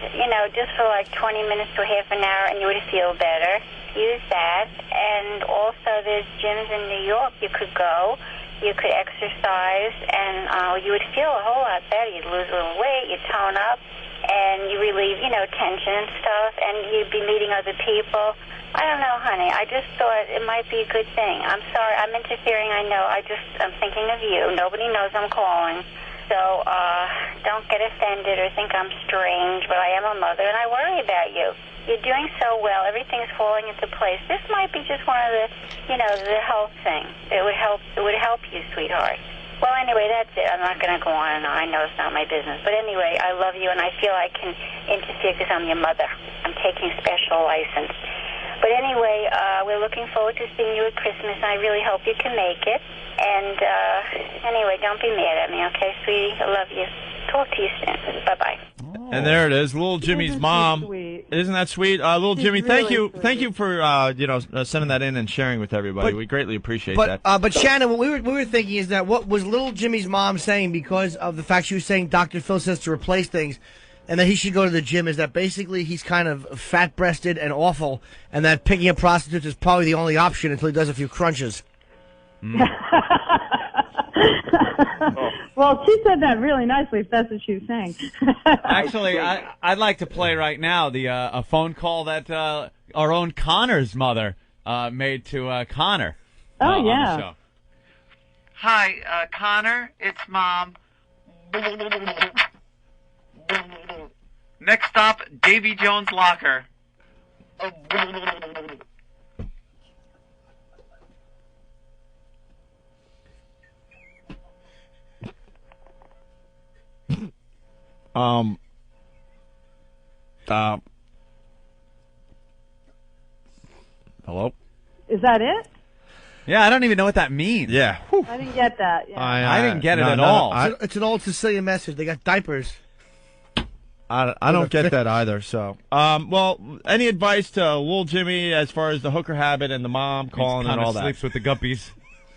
just for like 20 minutes to half an hour and you would feel better. Use that. And also there's gyms in New York you could go. You could exercise and you would feel a whole lot better. You'd lose a little weight, you'd tone up, and you relieve, tension and stuff, and you'd be meeting other people. I don't know, honey. I just thought it might be a good thing. I'm sorry. I'm interfering, I know. I'm thinking of you. Nobody knows I'm calling. So don't get offended or think I'm strange, but I am a mother, and I worry about you. You're doing so well. Everything's falling into place. This might be just one of the, the health thing. It would help you, sweetheart. Well, anyway, that's it. I'm not going to go on and on. I know it's not my business. But anyway, I love you, and I feel I can interfere because I'm your mother. I'm taking special license. But anyway, we're looking forward to seeing you at Christmas, and I really hope you can make it. And anyway, don't be mad at me, okay, sweetie? I love you. Talk to you soon. Bye-bye. And there it is, little Jimmy's mom. Isn't that sweet? Little Jimmy, thank you for sending that in and sharing with everybody. We greatly appreciate that. But Shannon, what we were thinking is that what was little Jimmy's mom saying, because of the fact she was saying Dr. Phil says to replace things, and that he should go to the gym, is that basically he's kind of fat-breasted and awful, and that picking up prostitutes is probably the only option until he does a few crunches. Well, she said that really nicely, if that's what she was saying. Actually, I'd like to play right now a phone call that our own Connor's mother made to Connor. Oh, on yeah. the show. Hi, Connor. It's Mom. Next stop, Davy Jones' locker. Hello? Is that it? Yeah, I don't even know what that means. Yeah. I didn't get that. Yeah. I didn't get it at all. It's an old Sicilian message. They got diapers. I don't get that either. So, well, any advice to little Jimmy as far as the hooker habit and the mom calling and all that? Sleeps with the guppies.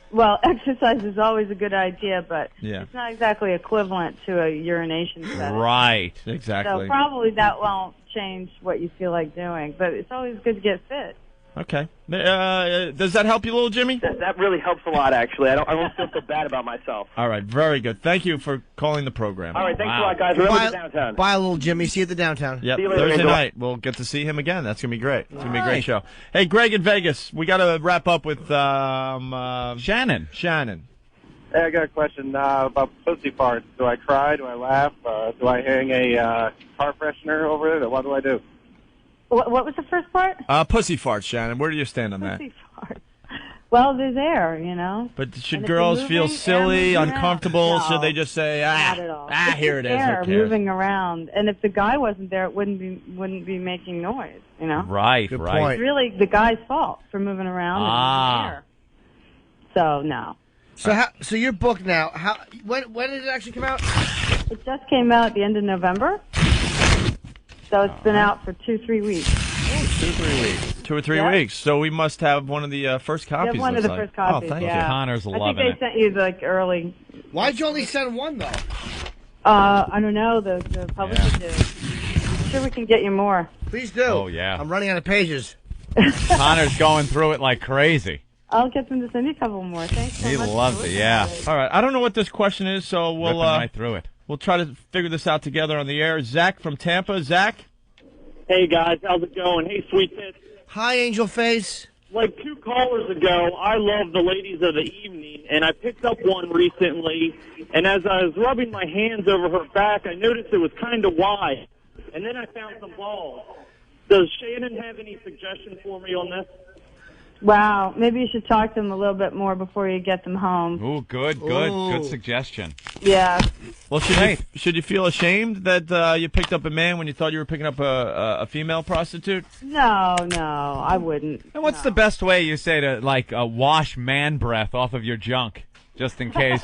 Well, exercise is always a good idea, but Yeah. it's not exactly equivalent to a urination setting. Right. Exactly. So probably that won't change what you feel like doing, but it's always good to get fit. Okay. Does that help you, little Jimmy? That really helps a lot, actually. I don't feel so bad about myself. All right. Very good. Thank you for calling the program. All right, thanks a lot, guys. Remember the downtown. Bye, little Jimmy. See you at the downtown. Yep. See you later, Thursday Angel. night. We'll get to see him again. That's going to be great. It's going to be a great show. Hey, Greg in Vegas. We got to wrap up with Shannon. Shannon. Hey, I got a question about pussy parts. Do I cry? Do I laugh? Do I hang a car freshener over it? Or what do I do? What was the first part? Pussy farts, Shannon. Where do you stand on that? Pussy farts. Well, they're there, you know. But should And if girls they're feel moving, silly, air moving uncomfortable? around. Should they just say, Not at all. It's here it the is. air Who cares? moving around, and if the guy wasn't there, it wouldn't be making noise, you know. Right, Good right. point. It's really the guy's fault for moving around and moving air. So no. So your book now? When did it actually come out? It just came out at the end of November, so it's been out for 2-3 weeks. 2-3 weeks. 2 or 3 Yeah. weeks. So we must have one of the first You copies. have one of the looks first like. copies. Oh, thank yeah. you. Connor's I loving think it. they sent you like early. Why'd you only send one though? I don't know. The publisher did. I'm sure we can get you more. Please do. Oh, yeah. I'm running out of pages. Connor's going through it like crazy. I'll get them to send you a couple more. Thanks so He much. loves it, yeah. All right. I don't know what this question is, so we'll Ripping right through it. We'll try to figure this out together on the air. Zach from Tampa. Zach. Hey, guys. How's it going? Hey, Sweet Tits. Hi, Angel Face. Like 2 callers ago, I love the ladies of the evening, and I picked up one recently, and as I was rubbing my hands over her back, I noticed it was kind of wide, and then I found some balls. Does Shannon have any suggestions for me on this? Wow. Maybe you should talk to them a little bit more before you get them home. Ooh, good suggestion. Yeah. Well, should you feel ashamed that you picked up a man when you thought you were picking up a female prostitute? No, I wouldn't. And what's the best way you say to wash man breath off of your junk, just in case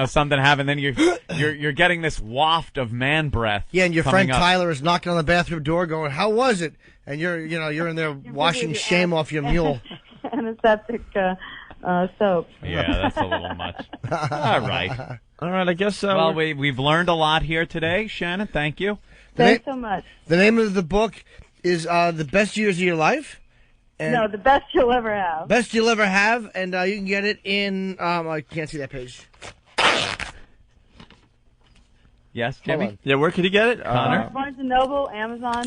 something happened? Then you're getting this waft of man breath. Yeah, and your coming friend up. Tyler is knocking on the bathroom door, going, "How was it?" And you're in there washing shame off your mule. Antiseptic soap. Yeah, that's a little much. All right. All right, I guess. Well, we've learned a lot here today, Shannon. Thank you. Thanks so much. The name of the book is The Best Years of Your Life. And No, the best you'll ever have. Best you'll ever have, and you can get it in. I can't see that page. Yes, Hold Jimmy? on. Yeah, where could you get it? Barnes & Noble, Amazon,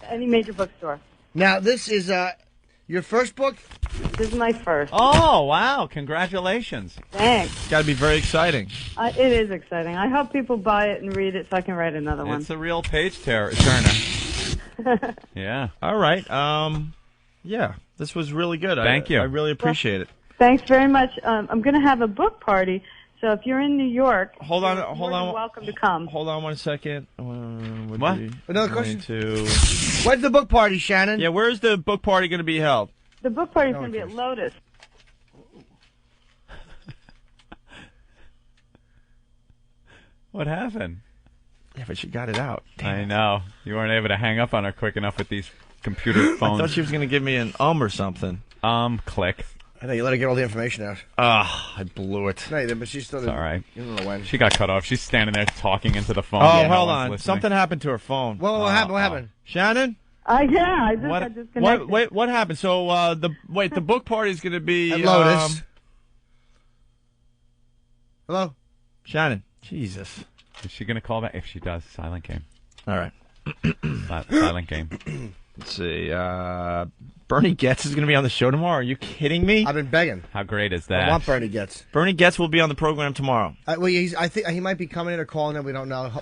any major bookstore. Now, this is your first book? This is my first. Oh, wow. Congratulations. Thanks. It's got to be very exciting. It is exciting. I hope people buy it and read it so I can write another one. It's a real page turner. Yeah. All right. Yeah, this was really good. Thank you. I really appreciate it. Thanks very much. I'm going to have a book party, so if you're in New York, Hold you're on. more than welcome to come. Hold on 1 second. What? Another question? 22. When's the book party, Shannon? Yeah, where's the book party going to be held? The book party is going to be at Lotus. What happened? Yeah, but she got it out. I know. You weren't able to hang up on her quick enough with these computer phones. I thought she was going to give me an or something. Click. I know, you let her get all the information out. I blew it. No, you didn't, but she still didn't. All right. You don't know when. She got cut off. She's standing there talking into the phone. Oh, Yeah, no hold one's on. listening. Something happened to her phone. What happened? What happened? Shannon? Yeah, I just What, got disconnected. what happened? So, the book party is going to be... At Lotus. Hello? Shannon. Jesus. Is she going to call back? If she does, silent game. All right. Silent game. Let's see. Bernie Getz is going to be on the show tomorrow. Are you kidding me? I've been begging. How great is I that? want Bernie Getz. Bernie Getz will be on the program tomorrow. Well, I think he might be coming in or calling in. We don't know.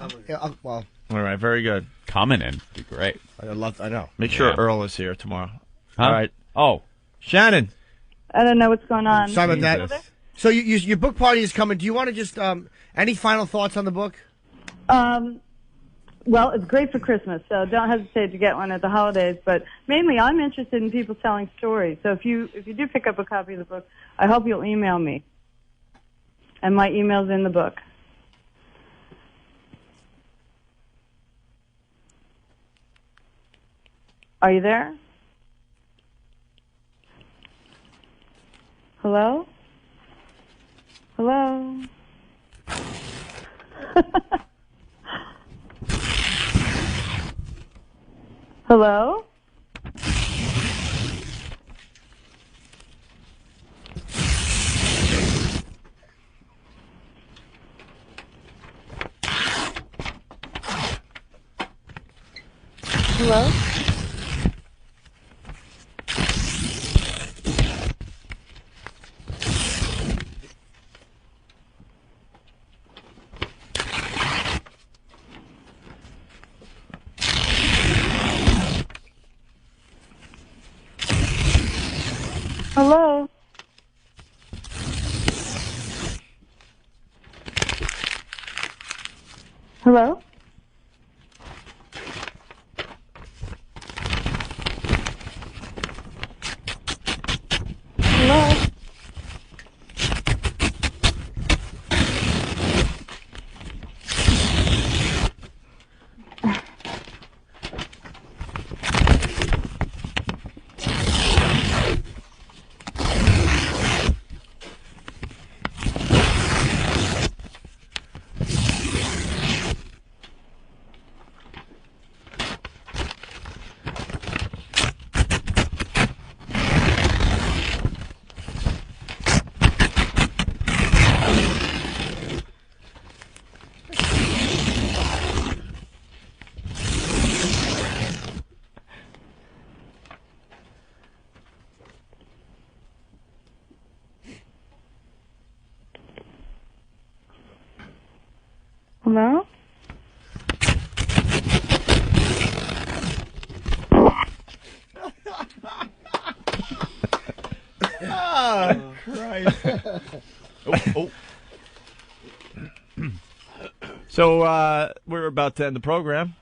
Well, All right. Very good. Coming in. Be great. I know. Make sure Yeah. Earl is here tomorrow. Huh? All right. Oh. Shannon. I don't know what's going on. Sorry about that. Jesus. So your book party is coming. Do you want to just any final thoughts on the book? Well, it's great for Christmas, so don't hesitate to get one at the holidays. But mainly, I'm interested in people telling stories. So if you do pick up a copy of the book, I hope you'll email me. And my email's in the book. Are you there? Hello? Hello? Hello? Hello? Hello? Hello? Hello? Oh, Christ. So we're about to end the program.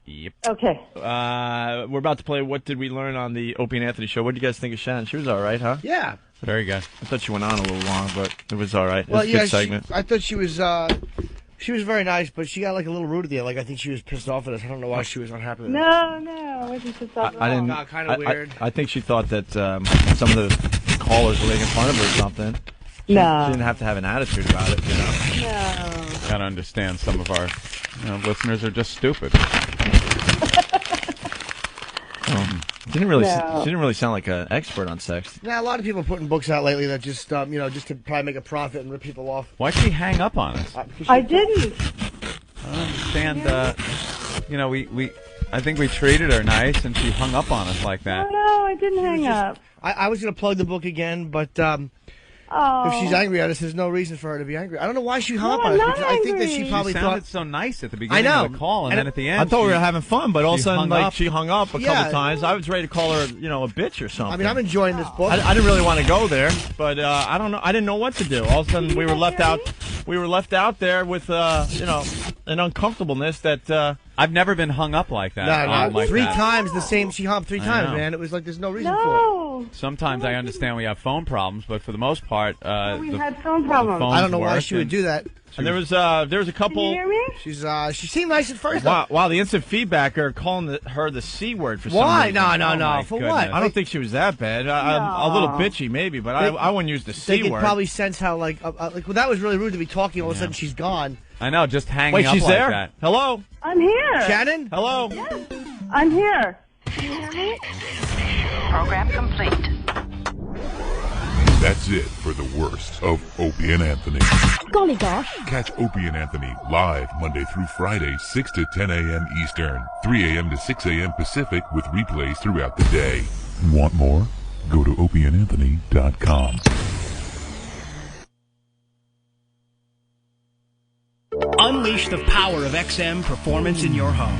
Yep. Okay. We're about to play What Did We Learn on the Opie and Anthony show. What did you guys think of Shannon? She was all right, huh? Yeah. Very good. I thought she went on a little long, but it was all right. It Well, was a yeah, good segment. I thought she was very nice, but she got like a little rude at the end. Like I think she was pissed off at us. I don't know why she was unhappy with us. No, I wasn't pissed off at I all. didn't. Got kind of weird. I think she thought that some of the callers were making fun of her or something. No. She didn't have to have an attitude about it, you know. No. Gotta understand some of our listeners are just stupid. She didn't really. No. She didn't really sound like an expert on sex. Now a lot of people are putting books out lately that just just to probably make a profit and rip people off. Why'd she hang up on us? I didn't. I don't understand. I think we treated her nice, and she hung up on us like that. No, I didn't hang up. I was going to plug the book again, but if she's angry at us, there's no reason for her to be angry. I don't know why she hung up on us. I'm Because not I think that she angry. probably She thought. sounded so nice at the beginning I know. of the call, and then at the end, I thought we she- were having fun, but all of a she sudden, hung like up. she hung up a Yeah. couple times. I was ready to call her, a bitch or something. I mean, I'm enjoying this book. I didn't really want to go there, but I don't know. I didn't know what to do. All of a sudden, we were left out. We were left out there with an uncomfortableness that. I've never been hung up like that. No, like three that. times the same. She hung up 3 I times, know. man. It was like there's no reason for No. Sometimes I understand we have phone problems, but for the most part, We had phone problems. the it. I don't phones know why work, she would and- do that. And there was a couple. Can you hear me? She seemed nice at first. Wow, the instant feedback are calling her the C word for some Why? reason. No. Oh, my For goodness. what? I don't think she was that bad. A little bitchy maybe, but I wouldn't use the They C could word. probably sense how well, that was really rude to be talking. All of a sudden, she's gone. I know, just hanging Wait, up she's like there? that. Hello? I'm here. Shannon? Hello? Yes, I'm here. Can you hear me? Program complete. That's it for the worst of Opie and Anthony. Golly gosh. Catch Opie and Anthony live Monday through Friday, 6 to 10 a.m. Eastern, 3 a.m. to 6 a.m. Pacific with replays throughout the day. Want more? Go to opieandanthony.com. Unleash the power of XM performance in your home.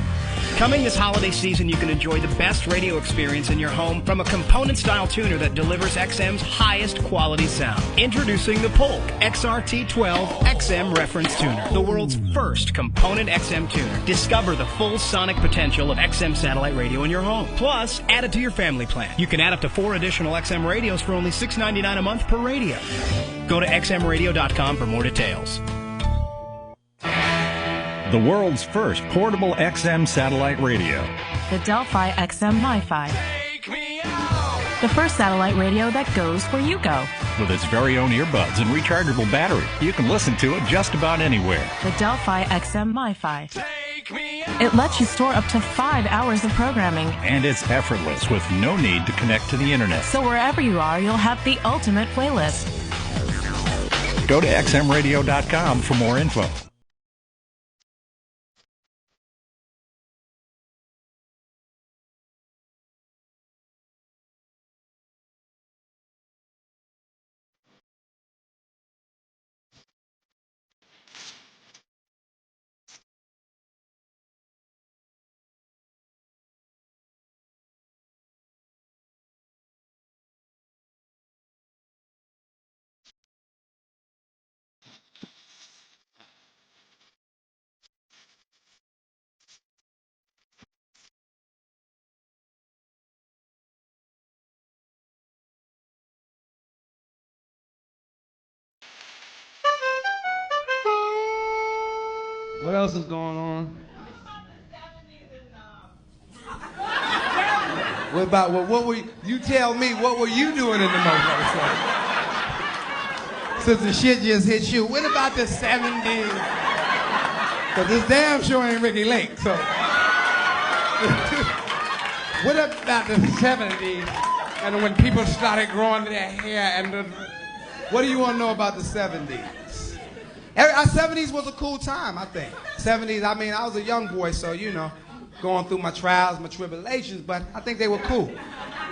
Coming this holiday season, you can enjoy the best radio experience in your home from a component-style tuner that delivers XM's highest quality sound. Introducing the Polk XRT12 XM Reference Tuner, the world's first component XM tuner. Discover the full sonic potential of XM satellite radio in your home. Plus, add it to your family plan. You can add up to 4 additional XM radios for only $6.99 a month per radio. Go to xmradio.com for more details. The world's first portable XM satellite radio. The Delphi XM MiFi. The first satellite radio that goes where you go. With its very own earbuds and rechargeable battery, you can listen to it just about anywhere. The Delphi XM MiFi. It lets you store up to 5 hours of programming. And it's effortless with no need to connect to the internet. So wherever you are, you'll have the ultimate playlist. Go to xmradio.com for more info. What else is going on? What about what were you tell me? What were you doing in the motherfucker? Since the shit just hit you, what about the 70s? Cause this damn sure ain't Ricky Lake. So what about the 70s? And when people started growing their hair and what do you want to know about the 70s? Our 70s was a cool time, I think. 70s, I mean, I was a young boy, so you know. Going through my trials, my tribulations, but I think they were cool.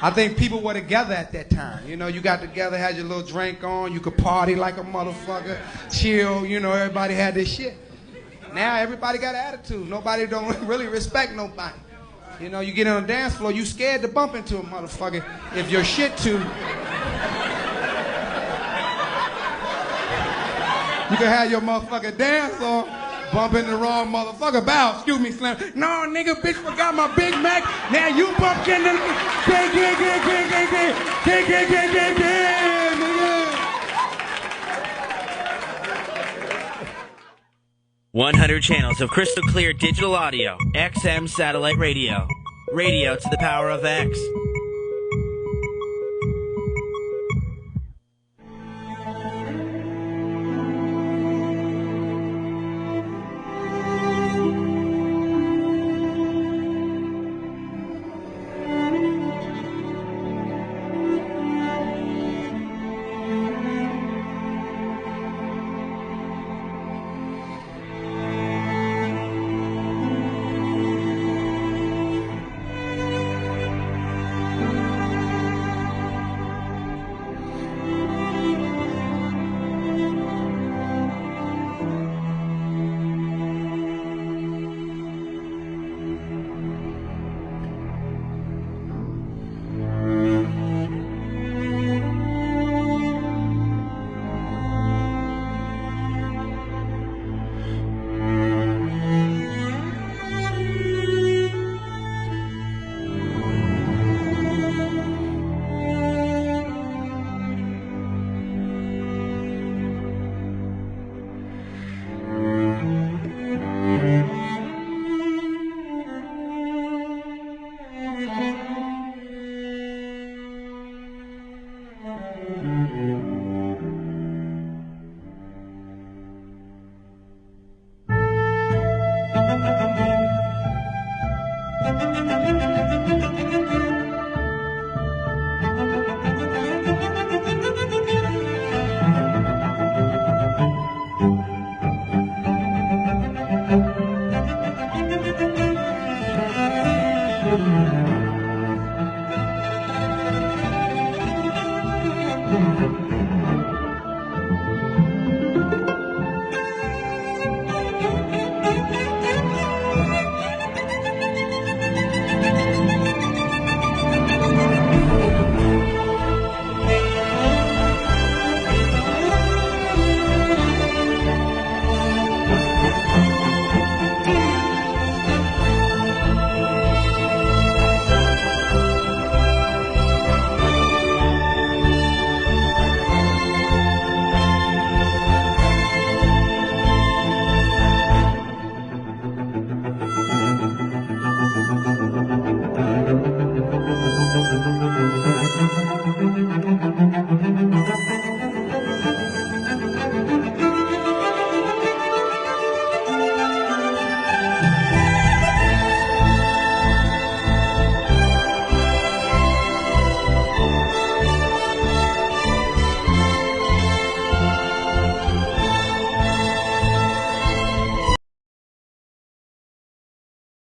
I think people were together at that time. You know, you got together, had your little drink on, you could party like a motherfucker, chill, you know, everybody had this shit. Now everybody got an attitude. Nobody don't really respect nobody. You know, you get on a dance floor, you scared to bump into a motherfucker if your shit too. You can have your motherfucker dance on. Bump into the wrong motherfucker. Bow, excuse me, Slim. No, nigga, bitch, forgot my Big Mac. Now you bumped into the... nigga. 100 channels of crystal clear digital audio. XM satellite radio. Radio to the power of X.